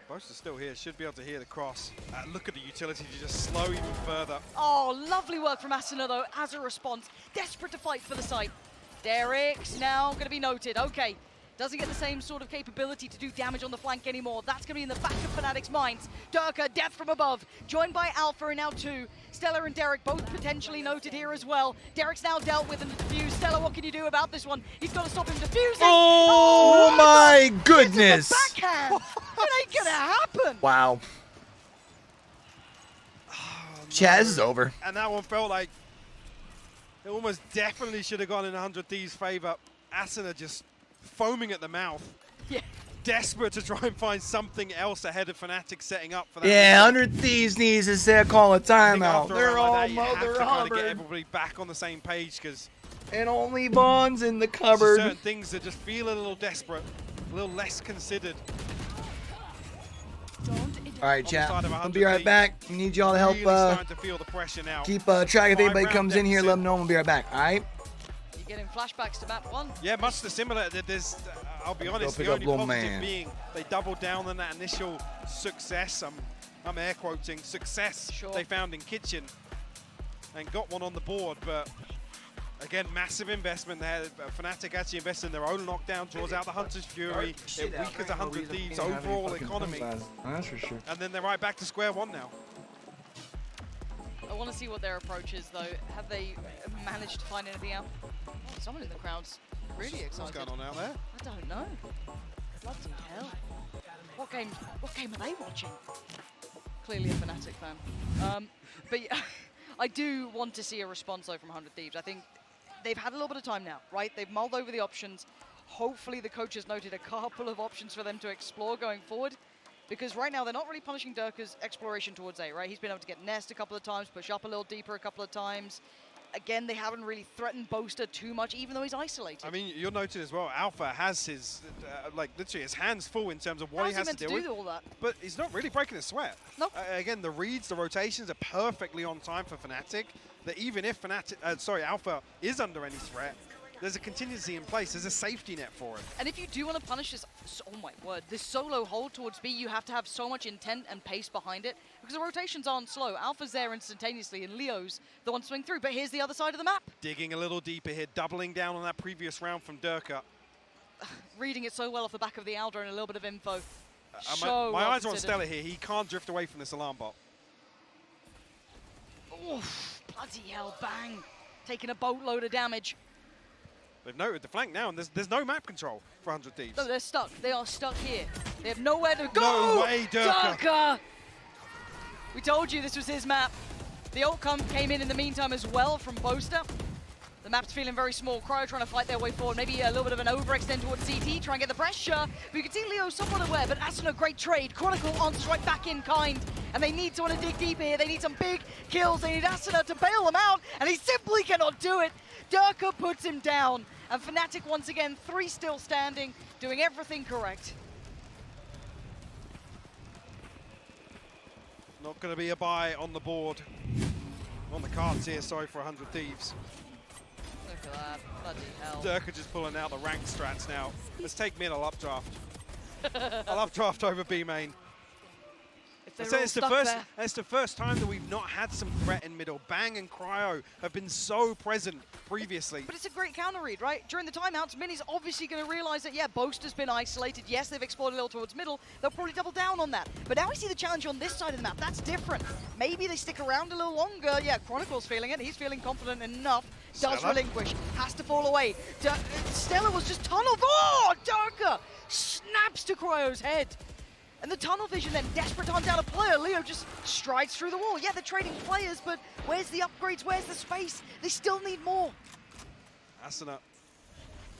Boaster's still here, should be able to hear the cross. Look at the utility to just slow even further. Oh, lovely work from Asuna, though, as a response. Desperate to fight for the site. Derek's now going to be noted. Okay. Doesn't get the same sort of capability to do damage on the flank anymore. That's going to be in the back of Fnatic's minds. Durka, death from above, joined by Alpha and now 2. Stella and Derek both potentially noted here as well. Derek's now dealt with and defused. Stella, what can you do about this one? He's got to stop him defusing. Oh my goodness. Backhand. It ain't going to happen. Wow. Chaz is over. And that one felt like it almost definitely should have gone in 100 Thieves' favor. Asuna just foaming at the mouth. Yeah. Desperate to try and find something else ahead of Fnatic setting up for that. Yeah, 100 Thieves needs to say call a timeout. They're all Mother Hubbard. To get everybody back on the same page, because and only Vaughn's in the cupboard. Certain things that just feel a little desperate, a little less considered. All right, chat. I'll be right back. We need y'all to help starting to feel the pressure now. Keep track if anybody comes in here. Let them know. We'll be right back. All right. Getting flashbacks to map 1. Yeah, much the similar. There's, I'll be honest, the only positive being they doubled down on that initial success. I'm air quoting success they found in kitchen and got one on the board. But again, massive investment there. Fnatic actually invested in their own lockdown, draws out the Hunter's Fury. It weakens 100 Thieves' overall economy. That's for sure. And then they're right back to square one now. I want to see what their approach is, though. Have they managed to find anything out? Oh, someone in the crowd's really excited. What's going on out there? I don't know. Bloody hell. What game are they watching? Clearly a Fnatic fan. But yeah, I do want to see a response, though, from 100 Thieves. I think they've had a little bit of time now, right? They've mulled over the options. Hopefully the coach has noted a couple of options for them to explore going forward. Because right now, they're not really punishing Durka's exploration towards A, right? He's been able to get Nest a couple of times, push up a little deeper a couple of times. Again, they haven't really threatened Boaster too much, even though he's isolated. I mean, you'll notice as well, Alpha has his, like, literally his hands full in terms of what he has to deal with. All that? But he's not really breaking a sweat. No. Again, the reads, the rotations are perfectly on time for Fnatic. That even if Alpha is under any threat, there's a contingency in place. There's a safety net for it. And if you do want to punish this, oh my word, this solo hold towards B, you have to have so much intent and pace behind it because the rotations aren't slow. Alpha's there instantaneously and Leo's the one swing through, but here's the other side of the map. Digging a little deeper here, doubling down on that previous round from Durka. Reading it so well off the back of the Aldra and a little bit of info. My eyes are on Stella here. He can't drift away from this alarm bot. Oof, bloody hell, bang. Taking a boatload of damage. They've noted the flank now, and there's no map control for 100 Thieves. No, they're stuck. They are stuck here. They have nowhere to go. No way, Durka. We told you this was his map. The ult came in the meantime as well from Boaster. The map's feeling very small. Cryo trying to fight their way forward. Maybe a little bit of an overextend towards CT, try and get the pressure. But you can see Leo somewhat aware, but Asuna, great trade. Chronicle answers right back in kind. And they need someone to dig deeper here. They need some big kills. They need Asuna to bail them out, and he simply cannot do it. Durka puts him down. And Fnatic once again, 3 still standing, doing everything correct. Not going to be a buy on the board. On the cards here, sorry for 100 Thieves. Look at that, bloody hell. Durka just pulling out the rank strats now. Let's take mid, I'll updraft. I'll updraft over B main. It's the first time that we've not had some threat in middle. Bang and Cryo have been so present previously. But it's a great counter read, right? During the timeouts, Mini's obviously going to realize that, yeah, Boaster's been isolated. Yes, they've explored a little towards middle. They'll probably double down on that. But now we see the challenge on this side of the map. That's different. Maybe they stick around a little longer. Yeah, Chronicle's feeling it. He's feeling confident enough. Does relinquish. Has to fall away. Stella was just tunneled. Oh, Durka snaps to Cryo's head. And the tunnel vision then, desperate to hunt down a player. Leo just strides through the wall. Yeah, they're trading players, but where's the upgrades? Where's the space? They still need more. Asuna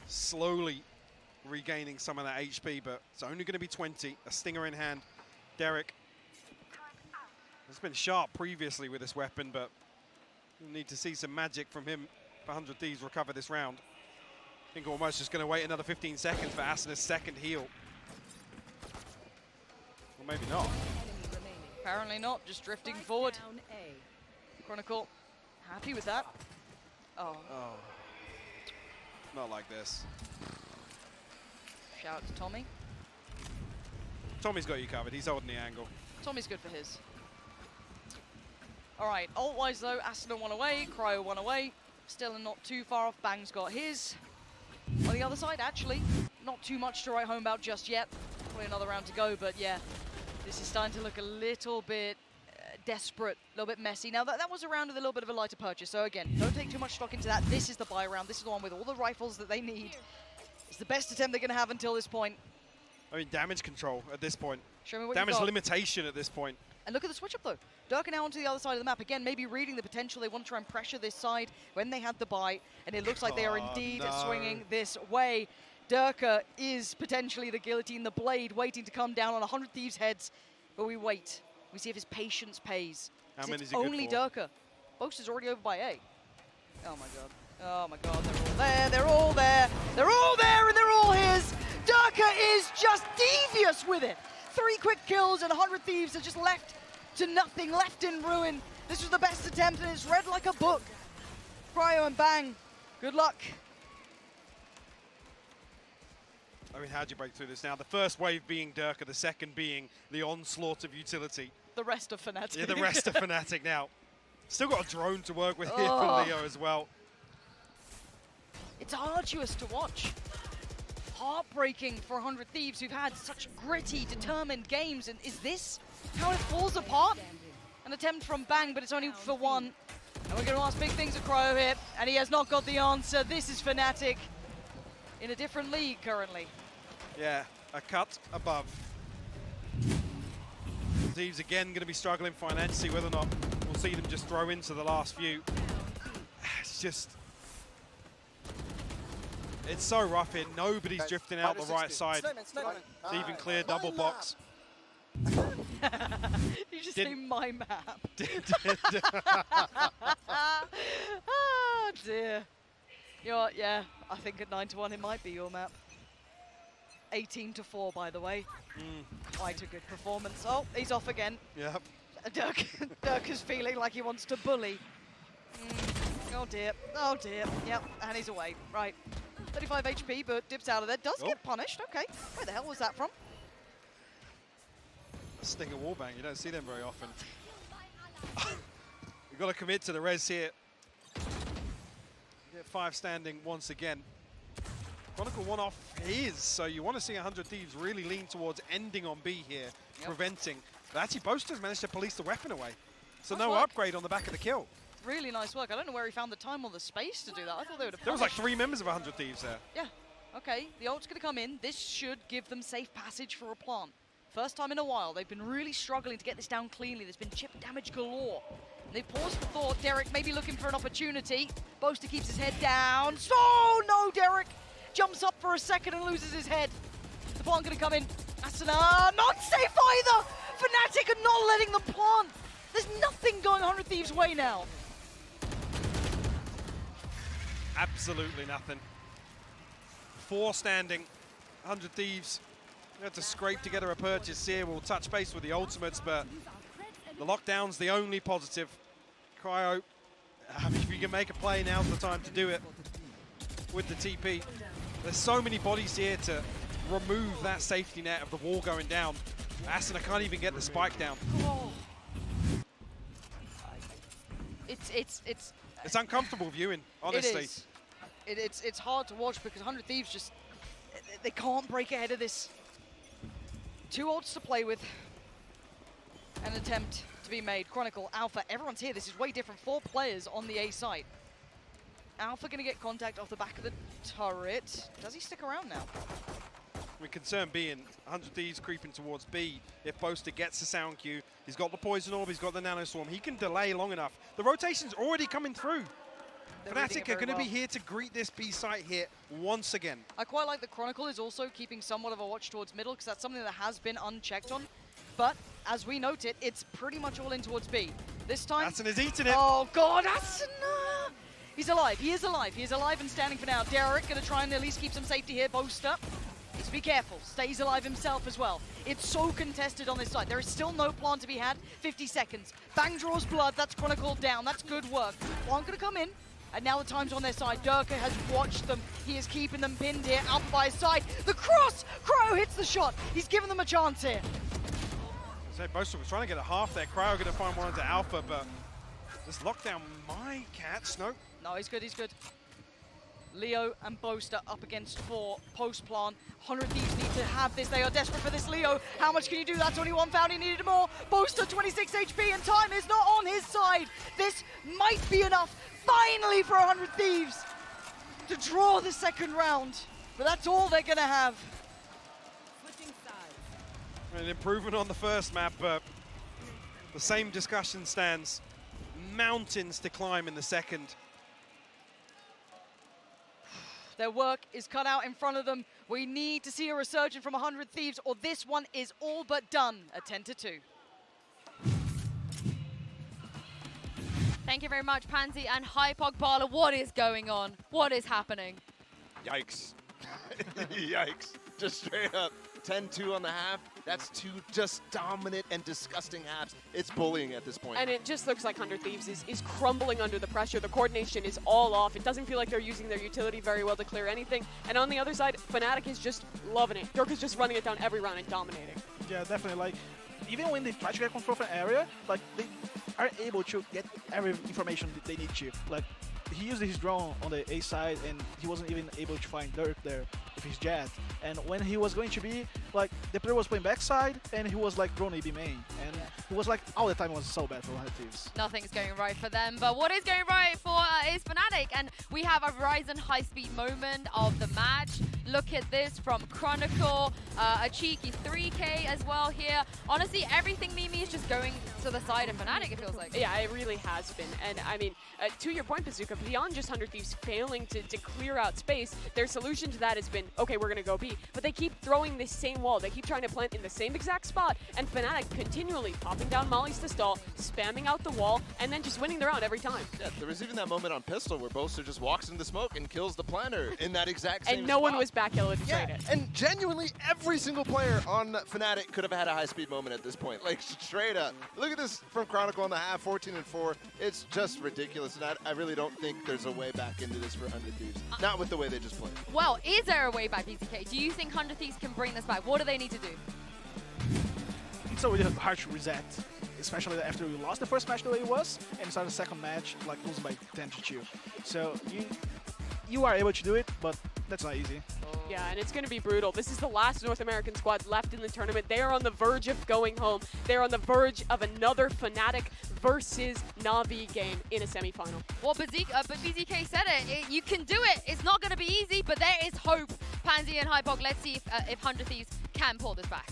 slowly regaining some of that HP, but it's only going to be 20. A stinger in hand. Derek has been sharp previously with this weapon, but we'll need to see some magic from him for 100 Thieves recover this round. I think almost just going to wait another 15 seconds for Asuna's second heal. Maybe not. Apparently not, just drifting forward. Chronicle, happy with that. Oh. Not like this. Shout out to Tommy. Tommy's got you covered, he's holding the angle. Tommy's good for his. All right, ult-wise though, Asuna one away, Cryo one away. Still not too far off, Bang's got his. On the other side, actually, not too much to write home about just yet. Probably another round to go, but yeah. This is starting to look a little bit desperate, a little bit messy. Now, that was a round with a little bit of a lighter purchase. So again, don't take too much stock into that. This is the buy round. This is the one with all the rifles that they need. It's the best attempt they're going to have until this point. I mean, damage control at this point. Show me what damage limitation at this point. And look at the switch up, though. Durka now onto the other side of the map. Again, maybe reading the potential. They want to try and pressure this side when they had the buy. And it looks like they are indeed swinging this way. Durka is potentially the guillotine, the blade, waiting to come down on 100 Thieves' heads. But we wait. We see if his patience pays. How many is it's he good only for? Durka. Boaster's already over by A. Oh my god. Oh my god, they're all there. They're all there. They're all there and they're all his. Durka is just devious with it. 3 quick kills and 100 Thieves are just left to nothing, left in ruin. This was the best attempt and it's read like a book. Cryo and Bang, good luck. I mean, how'd you break through this now? The first wave being Durka, the second being the onslaught of utility. The rest of Fnatic. Yeah, the rest of Fnatic now. Still got a drone to work with here for Leo as well. It's arduous to watch. Heartbreaking for 100 Thieves who've had such gritty, determined games. And is this how it falls apart? An attempt from Bang, but it's only for one. And we're going to ask big things of Cryo here, and he has not got the answer. This is Fnatic in a different league currently. Yeah, a cut above. Thieves again going to be struggling financially, whether or not we'll see them just throw into the last few. It's just... It's so rough here. Nobody's drifting out the right side. They even clear double box. You just say my map. Oh dear. Yeah, I think at 9-1 it might be your map. 18-4 by the way. Quite a good performance. Oh, he's off again. Yep. Dirk is feeling like he wants to bully. Oh dear. Oh dear. Yep, and he's away. Right. 35 HP, but dips out of there. Does get punished. Okay. Where the hell was that from? Stinger wallbang, you don't see them very often. We've got to commit to the res here. Get 5 standing once again. Chronicle one off his, so you want to see 100 Thieves really lean towards ending on B here, preventing. But actually, Boaster's managed to police the weapon away. So no upgrade on the back of the kill. Really nice work. I don't know where he found the time or the space to do that. I thought they would have. There was like 3 members of 100 Thieves there. Yeah. Okay, the ult's going to come in. This should give them safe passage for a plant. First time in a while. They've been really struggling to get this down cleanly. There's been chip damage galore. They've paused for thought. Derek maybe looking for an opportunity. Boaster keeps his head down. Oh no, Derek jumps up for a second and loses his head. The plant going to come in. Asuna, not safe either. Fnatic are not letting them plant. There's nothing going 100 Thieves' way now. Absolutely nothing. 4 standing, 100 Thieves. We had to scrape together a purchase here. We'll touch base with the ultimates, but the lockdown's the only positive. Cryo, if you can make a play, now's the time to do it with the TP. There's so many bodies here to remove that safety net of the wall going down. Asuna can't even get the spike down. Oh. It's uncomfortable viewing, honestly. It is. It's hard to watch because 100 Thieves just, they can't break ahead of this. 2 ults to play with. An attempt to be made. Chronicle, Alpha, everyone's here. This is way different. 4 players on the A site. Alpha going to get contact off the back of the turret. Does he stick around now? We're concerned being 100 Thieves creeping towards B. If Boaster gets the sound cue, he's got the poison orb, he's got the nano swarm. He can delay long enough. The rotation's already coming through. Fnatic are going to be here to greet this B site here once again. I quite like the Chronicle is also keeping somewhat of a watch towards middle because that's something that has been unchecked on. But as we note it, it's pretty much all in towards B. This time... Asuna's eating it. Oh God, Asuna! He's alive, he is alive. He is alive and standing for now. Derek going to try and at least keep some safety here. Boaster. Needs to be careful. Stays alive himself as well. It's so contested on this side. There is still no plant to be had. 50 seconds. Bang draws blood. That's Chronicle down. That's good work. Plant going to come in. And now the time's on their side. Durka has watched them. He is keeping them pinned here, up by his side. The cross! Cryo hits the shot. He's given them a chance here. So Boaster was trying to get a half there. Cryo going to find one into Alpha, but this lockdown might catch. No. No, he's good, he's good. Leo and Boaster up against 4 post-plant. 100 Thieves need to have this. They are desperate for this Leo. How much can you do? That's only 1 found. He needed more. Boaster, 26 HP, and time is not on his side. This might be enough, finally, for 100 Thieves to draw the second round. But that's all they're going to have. An improvement on the first map, but the same discussion stands. Mountains to climb in the second. Their work is cut out in front of them. We need to see a resurgence from 100 Thieves, or this one is all but done at 10-2. Thank you very much, Pansy and Hypogbala. What is going on? What is happening? Yikes. Yikes. Just straight up. 10-2 on the half. That's 2 just dominant and disgusting halves. It's bullying at this point. And it just looks like 100 Thieves is crumbling under the pressure. The coordination is all off. It doesn't feel like they're using their utility very well to clear anything. And on the other side, Fnatic is just loving it. Dirk is just running it down every round and dominating. Yeah, definitely. Like, even when they try to get control of an area, like, they are able to get every information that they need to. Like, he used his drone on the A side, and he wasn't even able to find Dirk there. with his jet. And when he was going to be, like, the player was playing backside, and he was, like, drone AB main. And it was, like, all the time was so bad for Thieves. Nothing's going right for them, but what is going right for is Fnatic. And we have a Ryzen high-speed moment of the match. Look at this from Chronicle, a cheeky 3K as well here. Honestly, everything Mimi is just going to the side of Fnatic, it feels like. Yeah, it really has been. And I mean, to your point, Bazooka, beyond just 100 Thieves failing to clear out space, their solution to that has been, okay, we're going to go B. But they keep throwing this same wall. They keep trying to plant in the same exact spot, and Fnatic continually popping down mollies to stall, spamming out the wall, and then just winning the round every time. Yeah, there was even that moment on Pistol where Boaster just walks into the smoke and kills the planter in that exact same And no spot. one was back yellow to trade it. And genuinely, every single player on Fnatic could have had a high-speed moment at this point. Like, straight up. Look at this from Chronicle on the half, 14-4. It's just ridiculous, and I really don't think there's a way back into this for 100 Thieves. Not with the way they just played. Well, is there a way back, VCK? Do you think 100 Thieves can bring this back? What do they need to do? It's a really hard to reset, especially after we lost the first match the way it was, and started the second match, like, losing by 10-2. So you are able to do it, but that's not easy. Yeah, and it's going to be brutal. This is the last North American squad left in the tournament. They are on the verge of going home. They're on the verge of another Fnatic versus NAVI game in a semi-final. Well, but BZK said it. You can do it. It's not going to be easy, but there is hope. Pansy and Hypok, let's see if 100 Thieves can pull this back.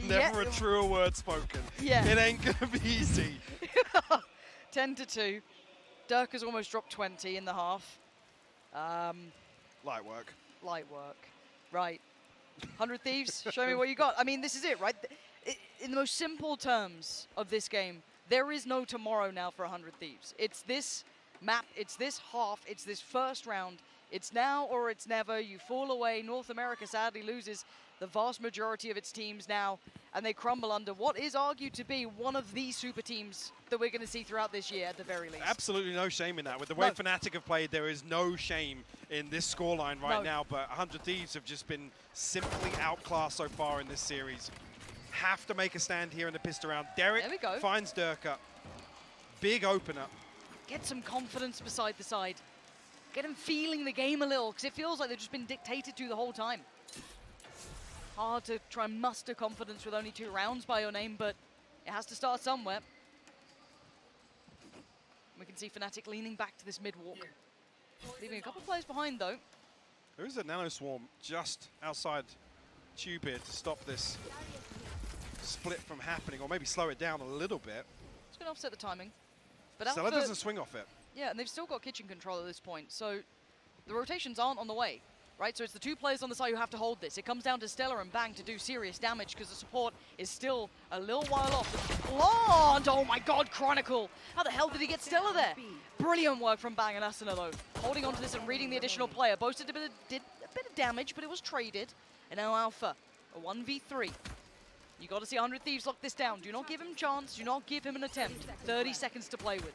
Never a truer word spoken. Yeah. It ain't gonna be easy. 10-2. Dirk has almost dropped 20 in the half. Light work. Light work. Right. 100 Thieves, show me what you got. I mean, this is it, right? In the most simple terms of this game, there is no tomorrow now for 100 Thieves. It's this map, it's this half, it's this first round. It's now or it's never. You fall away. North America sadly loses the vast majority of its teams now, and they crumble under what is argued to be one of the super teams that we're going to see throughout this year at the very least. Absolutely no shame in that. With the way Fnatic have played, there is no shame in this scoreline right now, but 100 Thieves have just been simply outclassed so far in this series. Have to make a stand here in the pistol round. Derek finds Durka. Big opener. Get some confidence beside the side. Get him feeling the game a little, because it feels like they've just been dictated to the whole time. Hard to try and muster confidence with only 2 rounds by your name, but it has to start somewhere. We can see Fnatic leaning back to this mid-walk. Leaving a couple players behind, though. There is a nano swarm just outside Tube here to stop this split from happening, or maybe slow it down a little bit. It's going to offset the timing. But Stella doesn't swing off it. Yeah, and they've still got kitchen control at this point, so the rotations aren't on the way, right? So it's the 2 players on the side who have to hold this. It comes down to Stella and Bang to do serious damage because the support is still a little while off. Plant! Oh my god, Chronicle! How the hell did he get Stella there? Brilliant work from Bang and Asuna, though. Holding on to this and reading the additional player. Boasted did a bit of damage, but it was traded. And now Alpha, a 1v3. You got to see 100 Thieves lock this down. Do not give him a chance. Do not give him an attempt. 30 seconds to play with.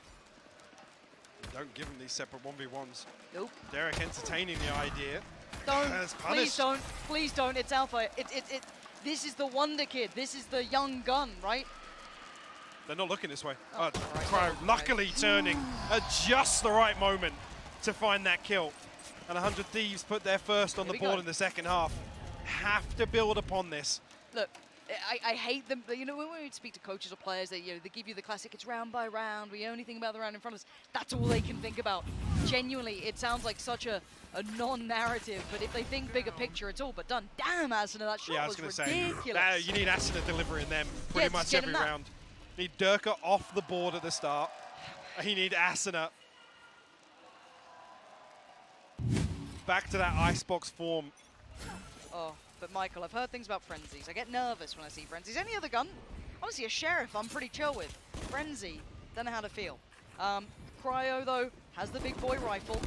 Don't give him these separate 1v1s. Nope. Derek entertaining the idea. Don't. Please don't. Please don't. It's Alpha. This is the Wonder Kid. This is the young gun, right? They're not looking this way. Oh, Cryo luckily turning at just the right moment to find that kill. And 100 Thieves put their first on the board in the second half. Have to build upon this. Look, I hate them. You know, when we speak to coaches or players, they give you the classic, it's round by round. We only think about the round in front of us. That's all they can think about. Genuinely, it sounds like such a non-narrative, but if they think bigger picture, it's all but done. Damn, Asuna, that shot was ridiculous. You need Asuna delivering them pretty much every round. Need Durka off the board at the start. You need Asuna. Back to that icebox form. Oh, but Michael, I've heard things about frenzies. I get nervous when I see frenzies. Any other gun? Honestly, a sheriff I'm pretty chill with. Frenzy, don't know how to feel. Cryo, though, has the big boy rifle.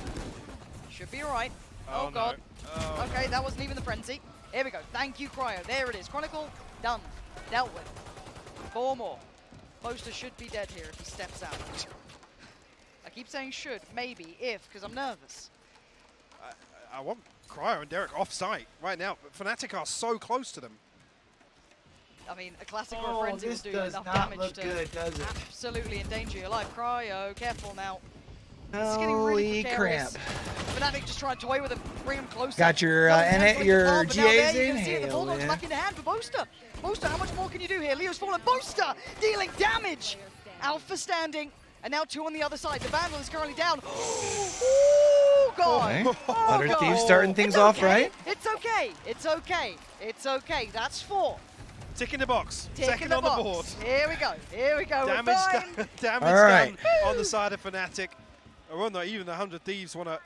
Should be all right. Oh god. Oh, okay, that wasn't even the frenzy. Here we go. Thank you, Cryo. There it is. Chronicle, done. Dealt with. 4 more. Poster should be dead here if he steps out. I keep saying should, maybe, if, because I'm nervous. I want Cryo and Derek off-site right now. Fnatic are so close to them. I mean, a classic or a frenzy will do enough damage to absolutely endanger your life. Cryo, careful now. This is getting really Holy precarious. crap. Fnatic just trying to toy with him, bring him closer. Got your your GAs in. The ball knocks back in the hand for Boaster. Boaster, how much more can you do here? Leo's fallen. Boaster dealing damage. Alpha standing, and now 2 on the other side. The Vandal is currently down. Oh, God. Okay. Oh, Letter God. Thieves starting things off right. It's okay. It's okay. It's okay. That's 4. Tick in the box. Tick Second in the on box. the board. Here we go. Here we go. Damage, damage right. done on the side of Fnatic. Well, not even the 100 Thieves want to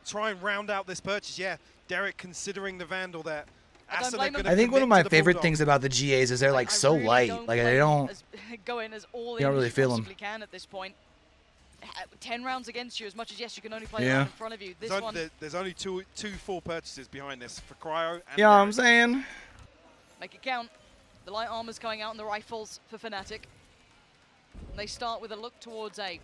try and round out this purchase. Yeah, Derek considering the Vandal there. I think one of my favorite things about the GAs is they're like so light. Like they don't. Go in as all You don't really feel them. Can at this point. 10 rounds against you, as much as yes, you can only play one in front of you. This one. There's only two full purchases behind this for Cryo. And Yeah, I'm saying. Make it count. The light armor's going out and the rifles for Fnatic. And they start with a look towards A.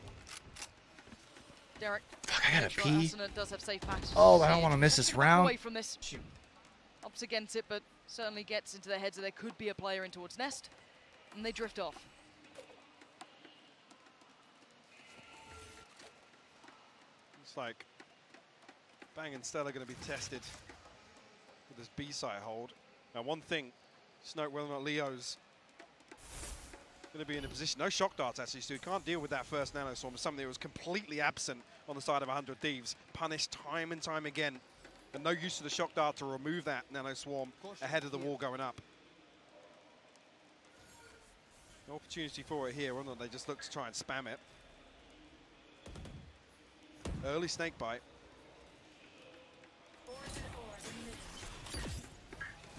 Derek. Fuck, I gotta pee. Does have safe passes. Oh, I don't want to miss this round. Away from this. Opts against it, but certainly gets into their heads that there could be a player in towards Nest. And they drift off. Looks like Bang and Stella are going to be tested with this B-side hold. Now, one thing, just note whether or not Leo's going to be in a position. No shock darts, actually, so he can't deal with that first Nano Swarm. Something that was completely absent on the side of 100 Thieves. Punished time and time again. And no use of the shock dart to remove that Nano Swarm ahead of the wall going up. No opportunity for it here, whether or not they just look to try and spam it. Early snake bite.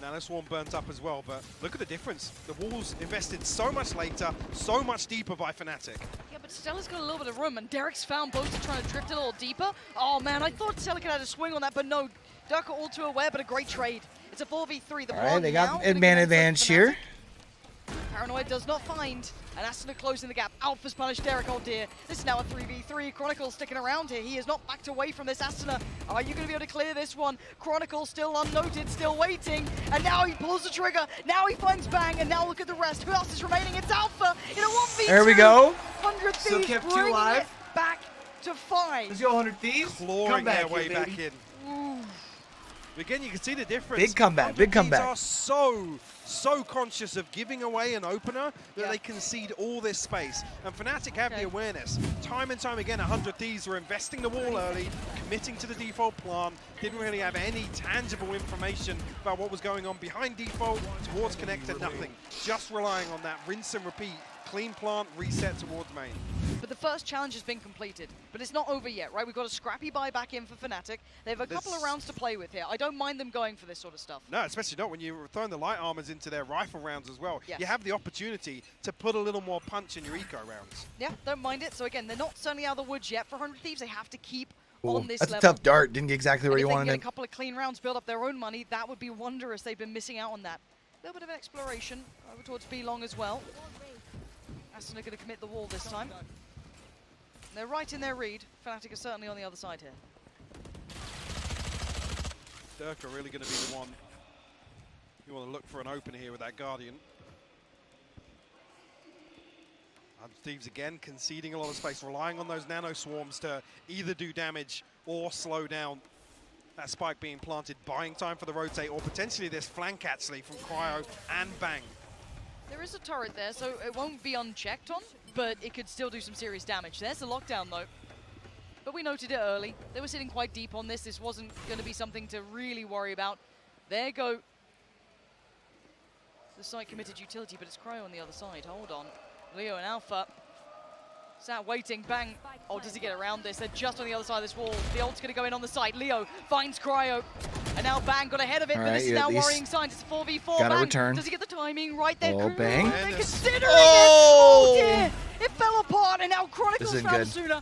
Nano Swarm burnt up as well, but look at the difference. The walls invested so much later, so much deeper by Fnatic. Yeah, but Stella's got a little bit of room, and Derek's found Boaster trying to drift a little deeper. Oh man, I thought Stella could have a swing on that, but no. Derek all too aware, but a great trade. It's a 4v3. The All right, they got advantage here. Paranoid does not find, and Asuna closing the gap. Alpha's punished Derek, oh dear. This is now a 3v3. Chronicle sticking around here. He is not backed away from this. Asuna, are you going to be able to clear this one? Chronicle still unnoted, still waiting, and now he pulls the trigger. Now he finds Bang, and now look at the rest. Who else is remaining? It's Alpha in a 1v2. There we go. 100 Still Thieves kept 2 bringing alive. it back to 5. Let's go 100 Thieves. Clawing their way back in. Again, you can see the difference. Big comeback, big comeback. Are so conscious of giving away an opener that they concede all this space. And Fnatic have the awareness. Time and time again, 100 Thieves were investing the wall early, committing to the default plan, didn't really have any tangible information about what was going on behind default, towards connector, nothing. Just relying on that rinse and repeat. Clean plant, reset towards main. But the first challenge has been completed. But it's not over yet, right? We've got a scrappy buy back in for Fnatic. They have a couple of rounds to play with here. I don't mind them going for this sort of stuff. No, especially not when you're throwing the light armors into their rifle rounds as well. Yes. You have the opportunity to put a little more punch in your eco rounds. Yeah, don't mind it. So again, they're not certainly out of the woods yet. For 100 Thieves, they have to keep on this That's level. a tough dart. Didn't get exactly where And you if they can wanted get it. a couple of clean rounds, build up their own money, that would be wondrous. They've been missing out on that. A little bit of an exploration over towards B-Long as well. Aston are going to commit the wall this time. They're right in their read. Fnatic are certainly on the other side here. Dirk are really going to be the one you want to look for an opener here with that Guardian. And Thieves again conceding a lot of space, relying on those nano swarms to either do damage or slow down that spike being planted, buying time for the rotate, or potentially this flank actually from Cryo and Bang. There is a turret there, so it won't be unchecked on, but it could still do some serious damage. There's the lockdown, though. But we noted it early. They were sitting quite deep on this. This wasn't going to be something to really worry about. There go the site-committed utility, but it's Cryo on the other side. Hold on. Leo and Alpha. Sat waiting, Bang. Oh, does he get around this? They're just on the other side of this wall. The ult's going to go in on the side. Leo finds Cryo. And now Bang got ahead of it, but this is now worrying signs. It's a 4v4. Gotta Bang. return. Does he get the timing right there? Oh, Bang. They're considering it. Oh, dear. It fell apart, and now Chronicles found sooner.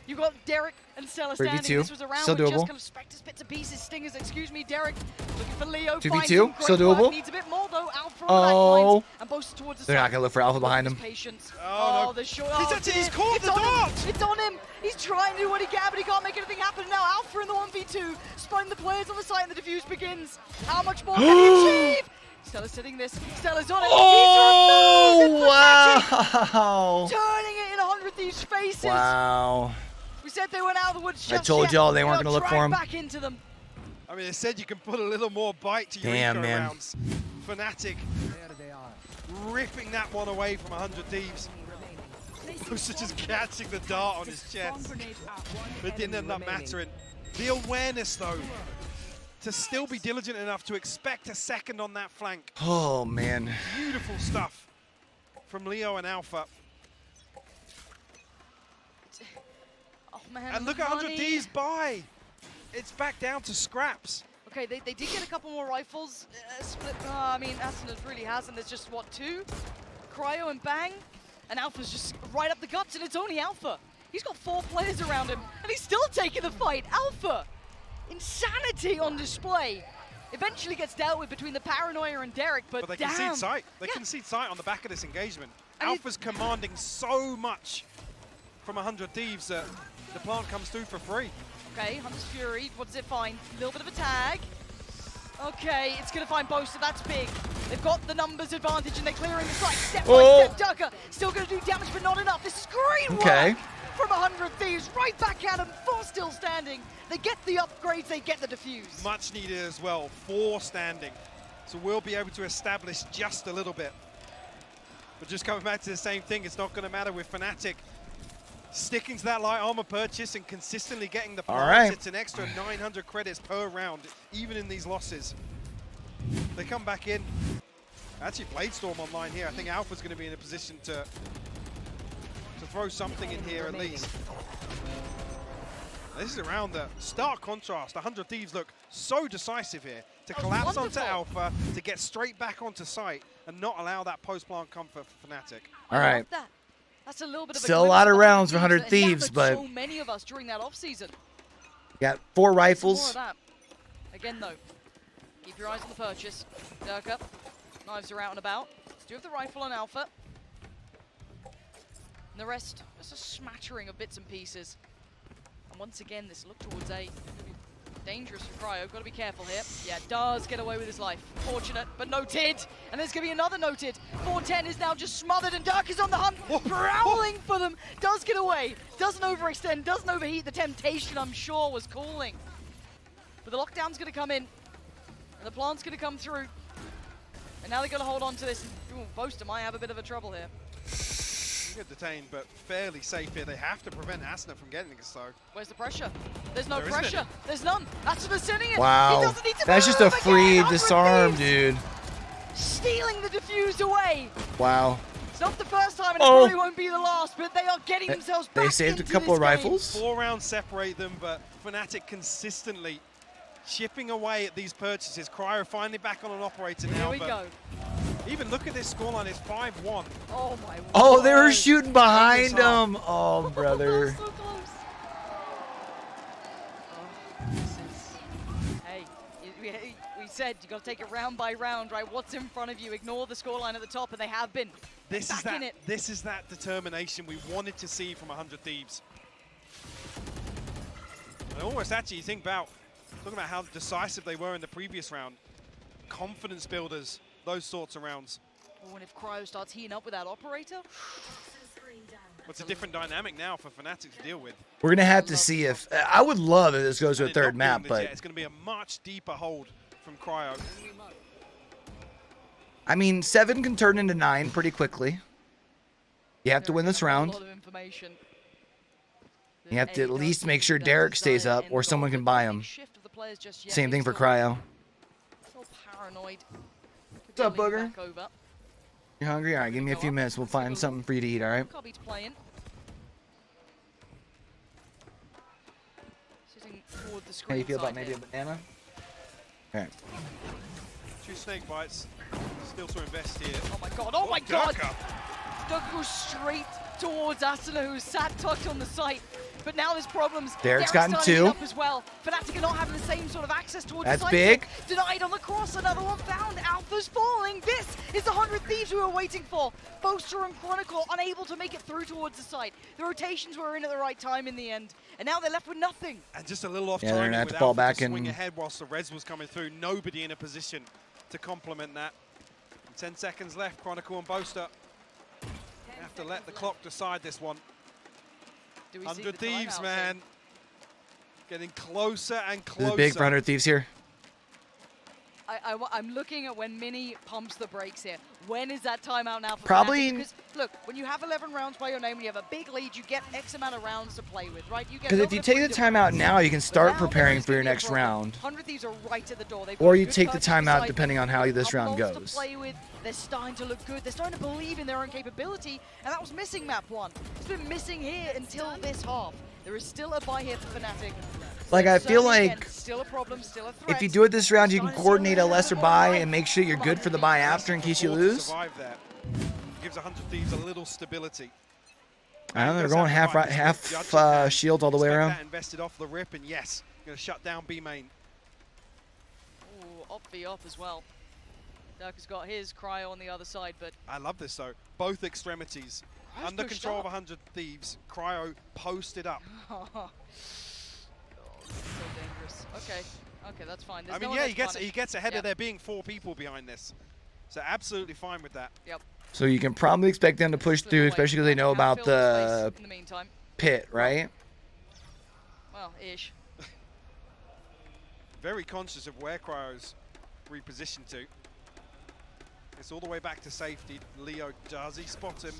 You've got Derek and Stella standing. 3v2. This was a round Still with doable. just kind of Spectres, bits and pieces, stingers, excuse me, Derek. Looking for Leo. 2v2. Still doable. Needs a bit more, though. Alpha on the back and both towards the They're side. not going to look for Alpha behind him. Patience. Oh, no. The short. He's caught the dart. It's on him. He's trying to do what he can, but he can't make anything happen. And now Alpha in the 1v2, spotting the players on the site, and the defuse begins. How much more can he achieve? Stella's sitting this. Stella's on it. Oh, wow. Turning it in 100 Thieves' faces. Wow. We said they went out of the woods. I told y'all they weren't going to look for him. Back into them. I mean, they said you can put a little more bite to your eco rounds. Fnatic ripping that one away from 100 Thieves. Boaster just catching the dart on his chest. But it didn't end up mattering. The awareness, though, to still be diligent enough to expect a second on that flank. Oh, man. Beautiful stuff from Leo and Alpha. Oh, man. And look at 100 D's buy. It's back down to scraps. Okay, they did get a couple more rifles. Split. I mean, Aston really hasn't. There's just, what, 2? Cryo and Bang. And Alpha's just right up the guts, and it's only Alpha. He's got 4 players around him, and he's still taking the fight. Alpha! Insanity on display. Eventually gets dealt with between the Paranoia and Derek, but they concede sight. They concede sight on the back of this engagement. Alpha's commanding so much from 100 Thieves that the plant comes through for free. Okay, Hunter's Fury, what does it find? A little bit of a tag. Okay, it's going to find Boaster, that's big. They've got the numbers advantage and they're clearing the site. Step by step, Ducker still going to do damage, but not enough. This is great work from 100 Thieves, right back at him, 4 still standing. They get the upgrades, they get the defuse. Much needed as well, 4 standing. So we'll be able to establish just a little bit. But just coming back to the same thing, it's not going to matter with Fnatic sticking to that light armor purchase and consistently getting the points. It's an extra 900 credits per round, even in these losses. They come back in. Actually, Bladestorm online here. I think Alpha's going to be in a position to throw something in here at least. This is around the stark contrast. 100 Thieves look so decisive here to collapse onto Alpha, to get straight back onto site and not allow that post-plant comfort for Fnatic. All right. That's a little bit of still a lot of rounds for 100 Thieves, but so many of us during that off season. Got 4 rifles. More of that. Again, though, keep your eyes on the purchase. Durka, knives are out and about. Do have the rifle on Alpha. And the rest, just a smattering of bits and pieces. And once again, this look towards A. Dangerous for Cryo, got to be careful here. Yeah, does get away with his life. Fortunate, but noted. And there's going to be another noted. 410 is now just smothered, and Dirk is on the hunt, prowling for them. Does get away, doesn't overextend, doesn't overheat. The temptation, I'm sure, was calling. But the lockdown's going to come in, and the plant's going to come through. And now they're going to hold on to this. Ooh, Boaster might have a bit of a trouble here. Good detained, but fairly safe here. They have to prevent Asna from getting it, so. Where's the pressure? There's no pressure. There's none. Asna's sending it. Wow. He doesn't need to That's just a free again. disarm, dude. Stealing the diffuse away. Wow. It's not the first time, and it probably won't be the last, but they are getting themselves back. They saved a couple of rifles. 4 rounds separate them, but Fnatic consistently chipping away at these purchases. Cryo finally back on an operator now. Here we go. Even look at this scoreline, it's 5-1. Oh my word. Oh, they were shooting behind him. Oh, brother. So close. Hey, we said you got to take it round by round, right? What's in front of you? Ignore the scoreline at the top, and they have been. This is that determination we wanted to see from 100 Thieves. And almost actually, you think about talking about how decisive they were in the previous round. Confidence builders. Those sorts of rounds. Oh, and if Cryo starts heating up with that operator? What's a different dynamic now for Fnatic to deal with? We're going to have to see if... I would love if this goes to a third map, but... It's going to be a much deeper hold from Cryo. I mean, 7 can turn into 9 pretty quickly. You have to win this round. You have to at least make sure Derek stays up, or someone can buy him. Same thing for Cryo. So paranoid. What's up, Booger? You hungry? All right, give me a few minutes. We'll find something for you to eat, all right? Playing. Sitting toward the screen. How you feel about maybe a banana? All right. 2 snake bites. Still to invest here. Oh my god, oh my god! Doug goes straight towards Asuna, who's sat tucked on the site. But now there's problems. Derek's gotten 2. Up as well. Fnatic are not having the same sort of access towards That's the site. big. Denied on the cross, another one found. Alpha's falling. This is the 100 Thieves we were waiting for. Boaster and Chronicle unable to make it through towards the site. The rotations were in at the right time in the end. And now they're left with nothing. And just a little off they're timing gonna have with to fall Alpha back to swing and ahead whilst the res was coming through. Nobody in a position to complement that. 10 seconds left, Chronicle and Boaster have to let the clock decide this one. Do we 100 see the Thieves, timeout? man. Getting closer and This closer. is big for 100 Thieves here. I'm looking at when Mini pumps the brakes here. When is that timeout now for Probably- Fnatic? Because, look, when you have 11 rounds by your name, when you have a big lead, you get X amount of rounds to play with, right? You get. Because if you take the timeout now, you can start preparing for your next round. 100 Thieves are right at the door. They've Or got you good take the purchase timeout beside depending them, on how this couple round goals goes. To play with. They're starting to look good. They're starting to believe in their own capability, and that was missing map 1. It's been missing here until this half. There is still a buy here for Fnatic. Like, I feel Certainly, like again, still a problem, still a threat. if you do it this round, you can coordinate a lesser buy and make sure you're good for the buy after in case you lose. Survive that. Gives 100 Thieves a little stability. I don't know, they're going half shield all the way around. That invested off the rip, and yes, going to shut down B main. Ooh, op v op as well. Dirk has got his cryo on the other side, but I love this though. Both extremities. Cryo's Under pushed control up. of 100 Thieves. Cryo posted up. Oh, so dangerous. Okay, okay, that's fine. There's I mean, no yeah, one he that's gets ahead Yep. of there being 4 people behind this. So absolutely fine with that. Yep. So you can probably expect them to push through, especially because they know about the in the meantime. pit, right? Well, ish. Very conscious of where Cryo's repositioned to. It's all the way back to safety. Leo, does he spot him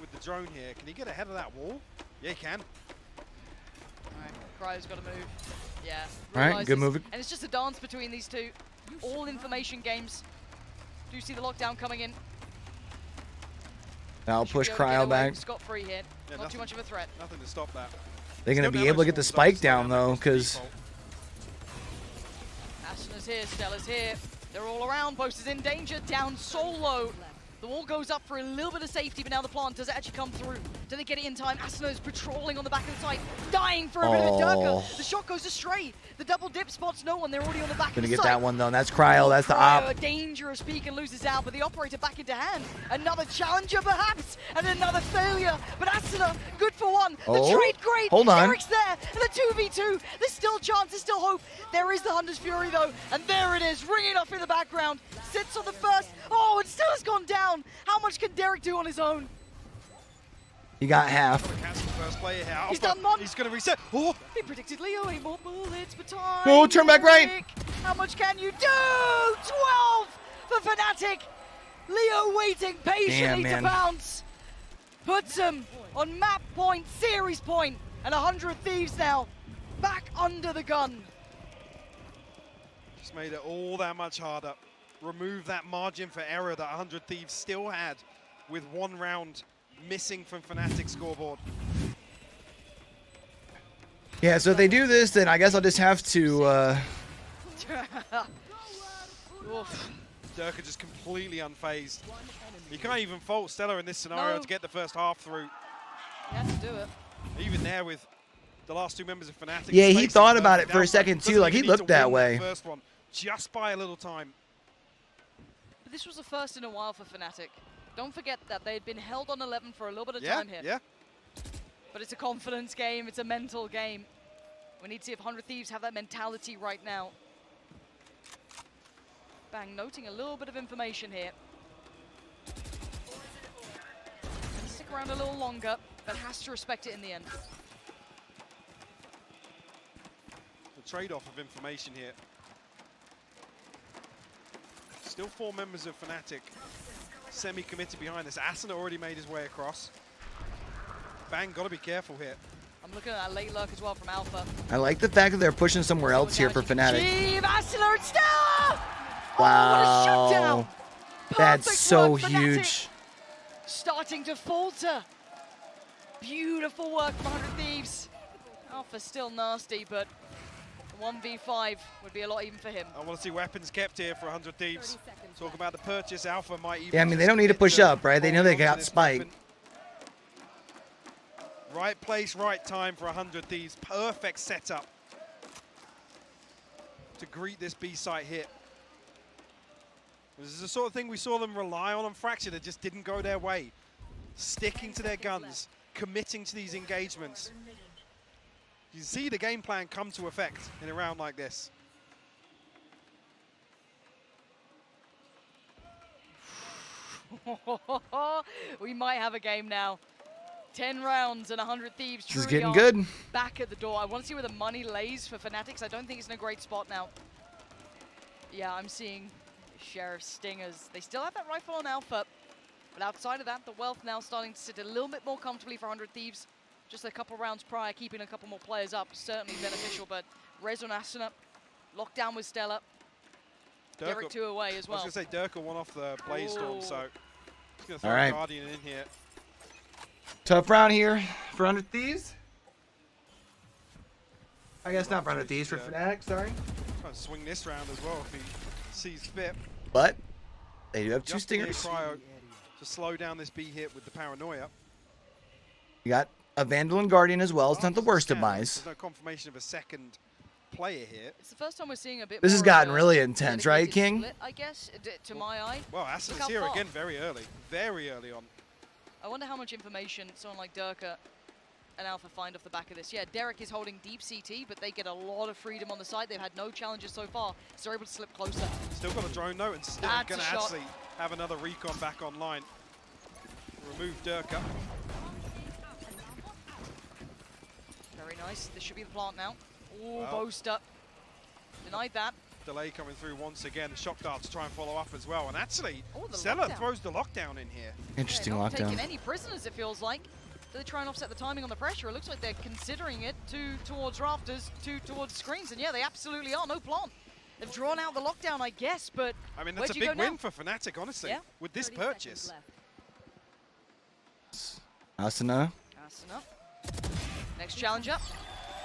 with the drone here? Can he get ahead of that wall? Yeah, he can. Alright, Cryo's got to move. Yeah. Alright, good realizes- move. And it's just a dance between these two. All information games. Do you see the lockdown coming in? I'll Should push be able to get Cryo away back. Scot-free here. Yeah, Not too much of a threat. Nothing to stop that. They're going to Still be able to get the damage spike won't down, stop though, that because Astra's here, Stella's here. They're all around. Boast is in danger. Down solo. The wall goes up for a little bit of safety, but now the plant, does it actually come through? Do they get it in time? Asino's patrolling on the back of the site, dying for a bit of Oh. Durka. The shot goes astray. The double dip spots no one. They're already on the back going of to the get site. that one, though. And that's Cryo. That's the Cryo, op. a dangerous peek and loses out, but the operator back into hand. Another challenger, perhaps, and another failure. But Asuna, good for one. The Oh, trade great. hold on. Eric's there, and the 2v2. There's still chance, there's still hope. There is the Hunter's Fury, though, and there it is, ringing off in the background. Sits on the first. Oh, it still has gone down. How much can Derek do on his own? You got half. Cancel first player here. He's Alpha, done one. He's going to reset. Oh, He predicted Leo, any more bullets, but time. No, turn back right. Eric, how much can you do? 12 for Fnatic. Leo waiting patiently to man. bounce. Puts him on map point, series point, and 100 Thieves now back under the gun. just made it all that much harder. Remove that margin for error that 100 Thieves still had with 1 round missing from Fnatic's scoreboard. Yeah, so if they do this, then I guess I'll just have to... Oof. Durka just completely unfazed. You can't even fault Stella in this scenario No. to get the first half through. He had to do it. Even there with the last 2 members of Fnatic. Yeah, he facing thought Durka about it for a down, second, doesn't too. Like, even he need to looked that win way. First one, just by a little time. But this was the first in a while for Fnatic. Don't forget that they had been held on 11 for a little bit of Yeah, time here. yeah. But it's a confidence game, it's a mental game. We need to see if 100 Thieves have that mentality right now. Bang, noting a little bit of information here. Gonna stick around a little longer, but has to respect it in the end. The trade-off of information here. Still 4 members of Fnatic semi-committed behind this. Asuna already made his way across. Bang, gotta be careful here. I'm looking at that late lurk as well from Alpha. I like the fact that they're pushing somewhere else here for Fnatic. Team Asuna and Stella! Wow. Oh, what a shutdown! That's Perfect so work, Fnatic. huge. Starting to falter. Beautiful work from 100 Thieves. Alpha's still nasty, but 1v5 would be a lot even for him. I want to see weapons kept here for 100 Thieves. Talk about the purchase. Alpha might even... Yeah, I mean, they just don't need to commit push up, right? They know they holding got onto this spike. weapon. Right place, right time for 100 Thieves. Perfect setup to greet this B site hit. This is the sort of thing we saw them rely on Fracture that just didn't go their way. Sticking to their guns, committing to these engagements. You see the game plan come to effect in a round like this. We might have a game now. 10 rounds and 100 Thieves. This is getting good. Back at the door. I want to see where the money lays for Fnatic. I don't think it's in a great spot now. Yeah, I'm seeing Sheriff Stingers. They still have that rifle on Alpha. But outside of that, the wealth now starting to sit a little bit more comfortably for 100 Thieves. Just a couple rounds prior, keeping a couple more players up. Certainly beneficial, but Rez on Asuna. Locked down with Stella. Derek 2 away as well. I was going to say Durkle won off the Blaze Storm, so he's going to throw Alright. Guardian in here. Tough round here for 100 Thieves. I guess not for 100 Thieves, for Fnatic, sorry. Trying to swing this round as well if he sees fit. But they do have two Just near stingers. Cryo to slow down this B hit with the paranoia. You got a Vandal and Guardian as well. It's not the worst of buys. There's no confirmation of a second player here. It's the first time we're seeing a bit This more has of gotten a really intense, right, dedicated King? split, I guess, to my eye. Well, Look Asuna's how here far. again very early on. I wonder how much information someone like Durka and Alpha find off the back of this. Yeah, Derek is holding deep CT, but they get a lot of freedom on the side. They've had no challenges so far, so they're able to slip closer. Still got a drone though, and still That's going a to shot. actually have another recon back online. Remove Durka. Very nice. This should be the plant now. Ooh, Wow. boast up. Denied that. Delay coming through once again. Shock dart to try and follow up as well. And actually, the Stella lockdown. throws the lockdown in here. Interesting Not lockdown. taking any prisoners, it feels like. Do they try and offset the timing on the pressure? It looks like they're considering it towards rafters, towards screens. And yeah, they absolutely are. No plant. They've drawn out the lockdown, I guess, but I mean, where'd that's a you go big win now? for Fnatic, honestly, Yeah. with this purchase. Asuna. Asuna. Next challenger.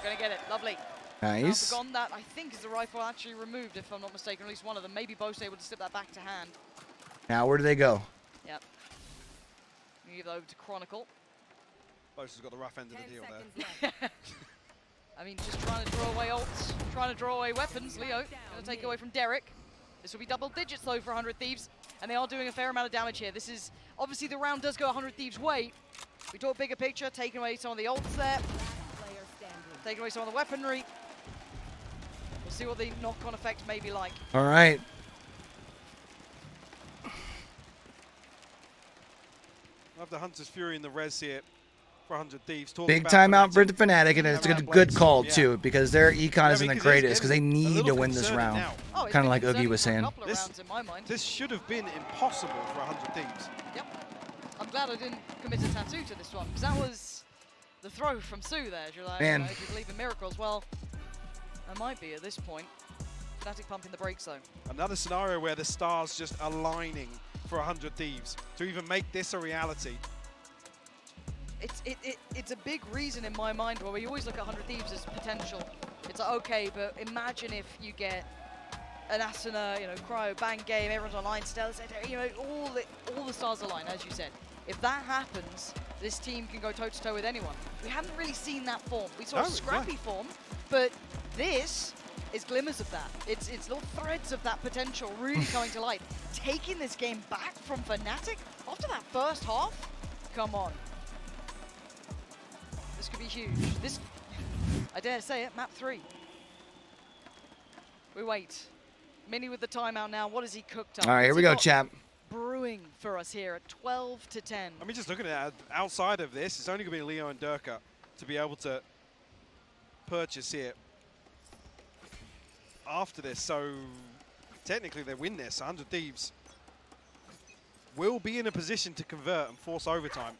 Gonna get it. Lovely. Nice. Forgotten that, I think, is the rifle actually removed, if I'm not mistaken. At least one of them. Maybe both able to slip that back to hand. Now where do they go? Yep. Give that over to Chronicle. Bosa has got the rough end of the deal there. I mean, just trying to draw away ults, trying to draw away weapons. Leo gonna take away from Derek. This will be double digits though for 100 Thieves, and they are doing a fair amount of damage here. This is obviously the round does go 100 Thieves' way. We talk bigger picture, taking away some of the ults there, taking away some of the weaponry. We'll see what the knock-on effect may be like. All right. Love the Hunter's Fury and the res here for 100 Thieves. Talking Big about timeout for Fnatic. the Fnatic, and it's a good call too, because their econ isn't the greatest, because they need to win this round. Oh, Kind of like Oogie was saying. This should have been impossible for 100 Thieves. Yep. I'm glad I didn't commit a tattoo to this one, because that was the throw from Sue there. You're like, Man. if you believe in miracles, well, I might be at this point. Fnatic pumping the brakes though. Another scenario where the stars just aligning for 100 Thieves to even make this a reality. It's a big reason in my mind where we always look at 100 Thieves as potential. It's like, okay, but imagine if you get an Asuna, you know, Cryo, bang game, everyone's online, Stella, you know, all the stars align, as you said. If that happens, this team can go toe-to-toe with anyone. We haven't really seen that form. We saw a scrappy form, but this is glimmers of that. It's little threads of that potential really coming to light. Taking this game back from Fnatic after that first half? Come on. This could be huge. This, I dare say it, map 3. We wait. Mini with the timeout now. What has he cooked up? All right, here we go, champ. Brewing for us here at 12 to 10. I mean, just looking at it, outside of this, it's only going to be Leo and Durka to be able to purchase here after this. So technically they win this. 100 Thieves will be in a position to convert and force overtime.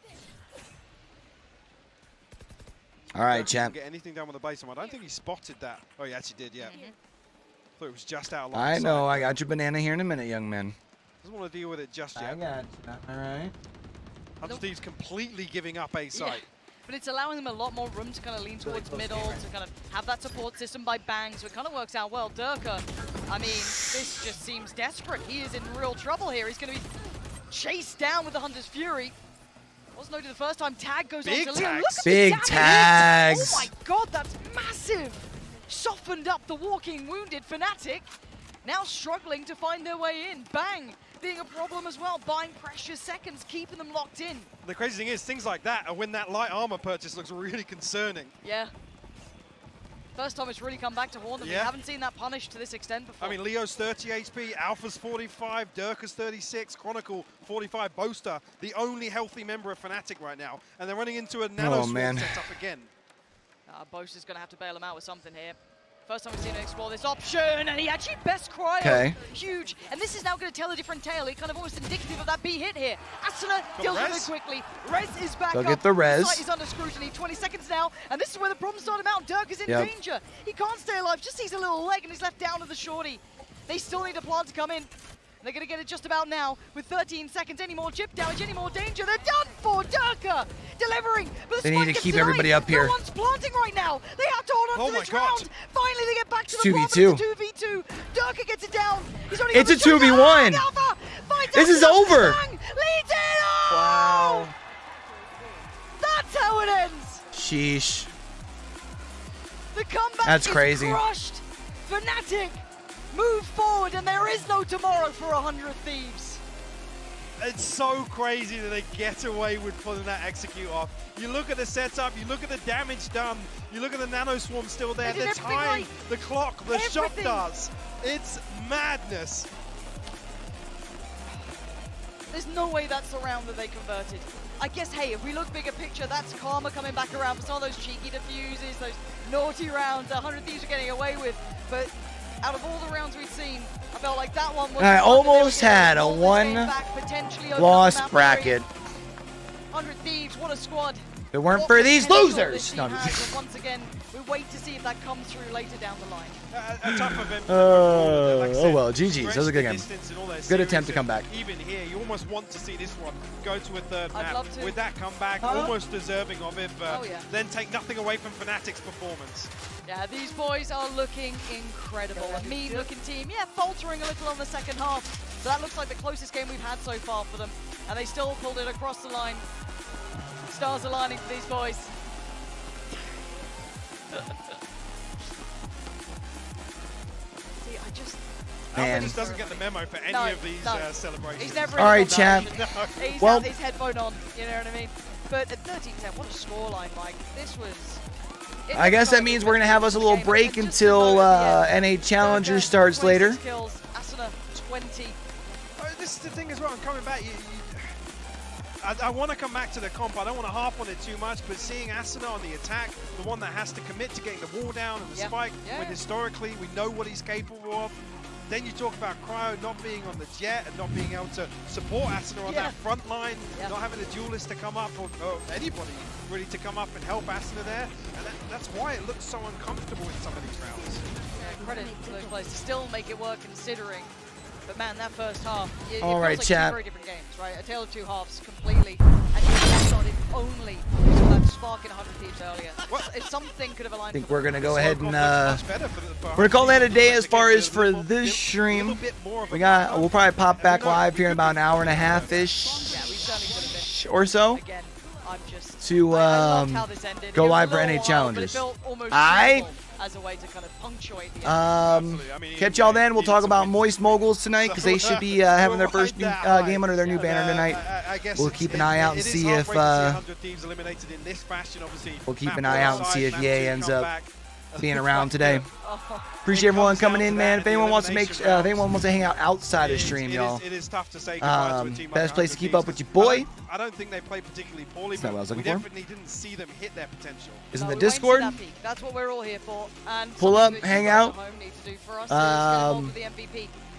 All right, champ. Get anything done with the base. I don't think he spotted that. Oh, he actually did, yeah. Thought it was just out of line. I know. I got your banana here in a minute, young man. Doesn't want to deal with it just yet. I got you. All right. 100 Thieves completely giving up A site. Yeah. But it's allowing them a lot more room to kind of lean towards middle, to kind of have that support system by Bang, so it kind of works out well. Durka, I mean, this just seems desperate. He is in real trouble here. He's going to be chased down with the Hunter's Fury. Wasn't noted the first time. Tag goes on to Leo. Look at Big the damage. tags. Oh my god, that's massive. Softened up the walking wounded Fnatic. Now struggling to find their way in. Bang being a problem as well. Buying precious seconds, keeping them locked in. The crazy thing is, things like that are when that light armor purchase looks really concerning. Yeah. First time it's really come back to haunt them. We haven't seen that punished to this extent before. I mean, Leo's 30 HP, Alpha's 45, Dirka's 36, Chronicle 45, Boaster, the only healthy member of Fnatic right now. And they're running into a nano swarm setup again. Boaster's going to have to bail him out with something here. First time we've seen him explore this option, and he actually best cryo. Okay. Huge. And this is now going to tell a different tale. It's kind of almost indicative of that B hit here. Asuna deals with it quickly. Rez is back They'll up. get the res. Site is under scrutiny. 20 seconds now, and this is where the problem started out. Dirk is in danger. He can't stay alive. Just sees a little leg, and he's left down to the shorty. They still need a plant to come in. They're going to get it just about now with 13 seconds. Any more chip damage, any more danger. They're done for. Durka delivering. But they need to keep everybody up here. No one's planting right now. They have to hold on to this round. Finally, they get back to the 2v2. 2v2. Durka gets it down. He's only It's a 2v1. This is over. Leads it. Wow. That's how it ends. Sheesh. The comeback That's is crazy. crushed. Fnatic move forward, and there is no tomorrow for 100 Thieves. It's so crazy that they get away with pulling that execute off. You look at the setup, you look at the damage done, you look at the nano swarm still there, the time, the clock, the shot darts. It's madness. There's no way that's the round that they converted. I guess, hey, if we look bigger picture, that's karma coming back around for some of those cheeky diffuses, those naughty rounds that 100 Thieves are getting away with. But out of all the rounds we've seen, I felt like that one was... I almost had a one-loss bracket. 100 Thieves, what a squad. If it weren't for these losers. No, once again, we wait to see if that comes through later down the line. A tough event. Oh well, GG's. That was a good game. Good attempt to come back. Even here, you almost want to see this one go to a third I'd map love to. with that comeback, almost deserving of it, but then take nothing away from Fnatic's performance. Yeah, these boys are looking incredible. A mean-looking team, faltering a little on the second half. So that looks like the closest game we've had so far for them. And they still pulled it across the line. Stars aligning for these boys. See, Man. Just doesn't get the memo for any of these celebrations. He's never All right, champ. He's Well, had his headphone on, you know what I mean? But at 13-10, what a scoreline, Mike. This was... I guess that means we're going to have us a little break until NA Challenger starts later. Kills, Asuna 20. This is the thing as well, I'm coming back. I want to come back to the comp. I don't want to harp on it too much, but seeing Asuna on the attack, the one that has to commit to getting the wall down and the spike, when historically we know what he's capable of. Then you talk about Cryo not being on the jet and not being able to support Asuna on that front line, not having a duelist to come up or anybody really to come up and help Asuna there. And that's why it looks so uncomfortable in some of these rounds. Yeah, credit to those players to still make it work considering. But man, that first half, it All feels right, like chat. two very different games, right? A tale of two halves completely. And you got if only we saw that spark in 100 Thieves earlier. If something could have aligned. I think we're going to go ahead and we're going to call that a day as far as for this stream. We'll probably pop back live here in about an hour and a half-ish or so to go live for NA Challengers. As a way to kind of punctuate the catch y'all then. We'll talk about Moist Moguls tonight because they should be having their first new, game under their new banner tonight. We'll keep an eye out and see if Ye ends up being around today. Appreciate everyone coming in, man. If anyone wants to if anyone wants to hang out outside of stream, y'all. It is tough to say goodbye to a team best like place to 100 keep up with your boy. I don't think they played particularly poorly, That's not what I was but we looking for. definitely didn't see them hit their potential. Is in the Discord. That's what we're all here for. And Pull up, hang out.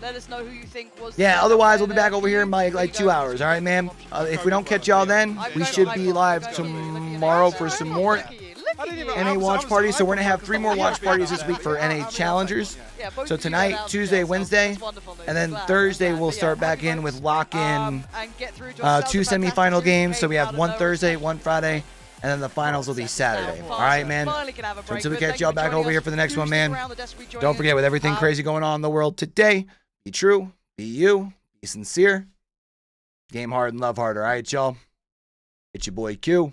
Let us know who you think was. Yeah, otherwise we'll be back over here in like 2 hours. All right, man. If we don't catch y'all then, we should be live tomorrow for some more NA watch parties. So we're gonna have 3 more watch parties this week for NA Challengers. So tonight, Tuesday, Wednesday, and then Thursday we'll start back in with Lock-in 2 semi-final games. So we have 1 Thursday, 1 Friday, and then the finals will be Saturday. All right, man. So until we catch y'all back over here for the next one, man. Don't forget, with everything crazy going on in the world today, be true, be you, be sincere, game hard and love hard. All right, y'all. It's your boy Q.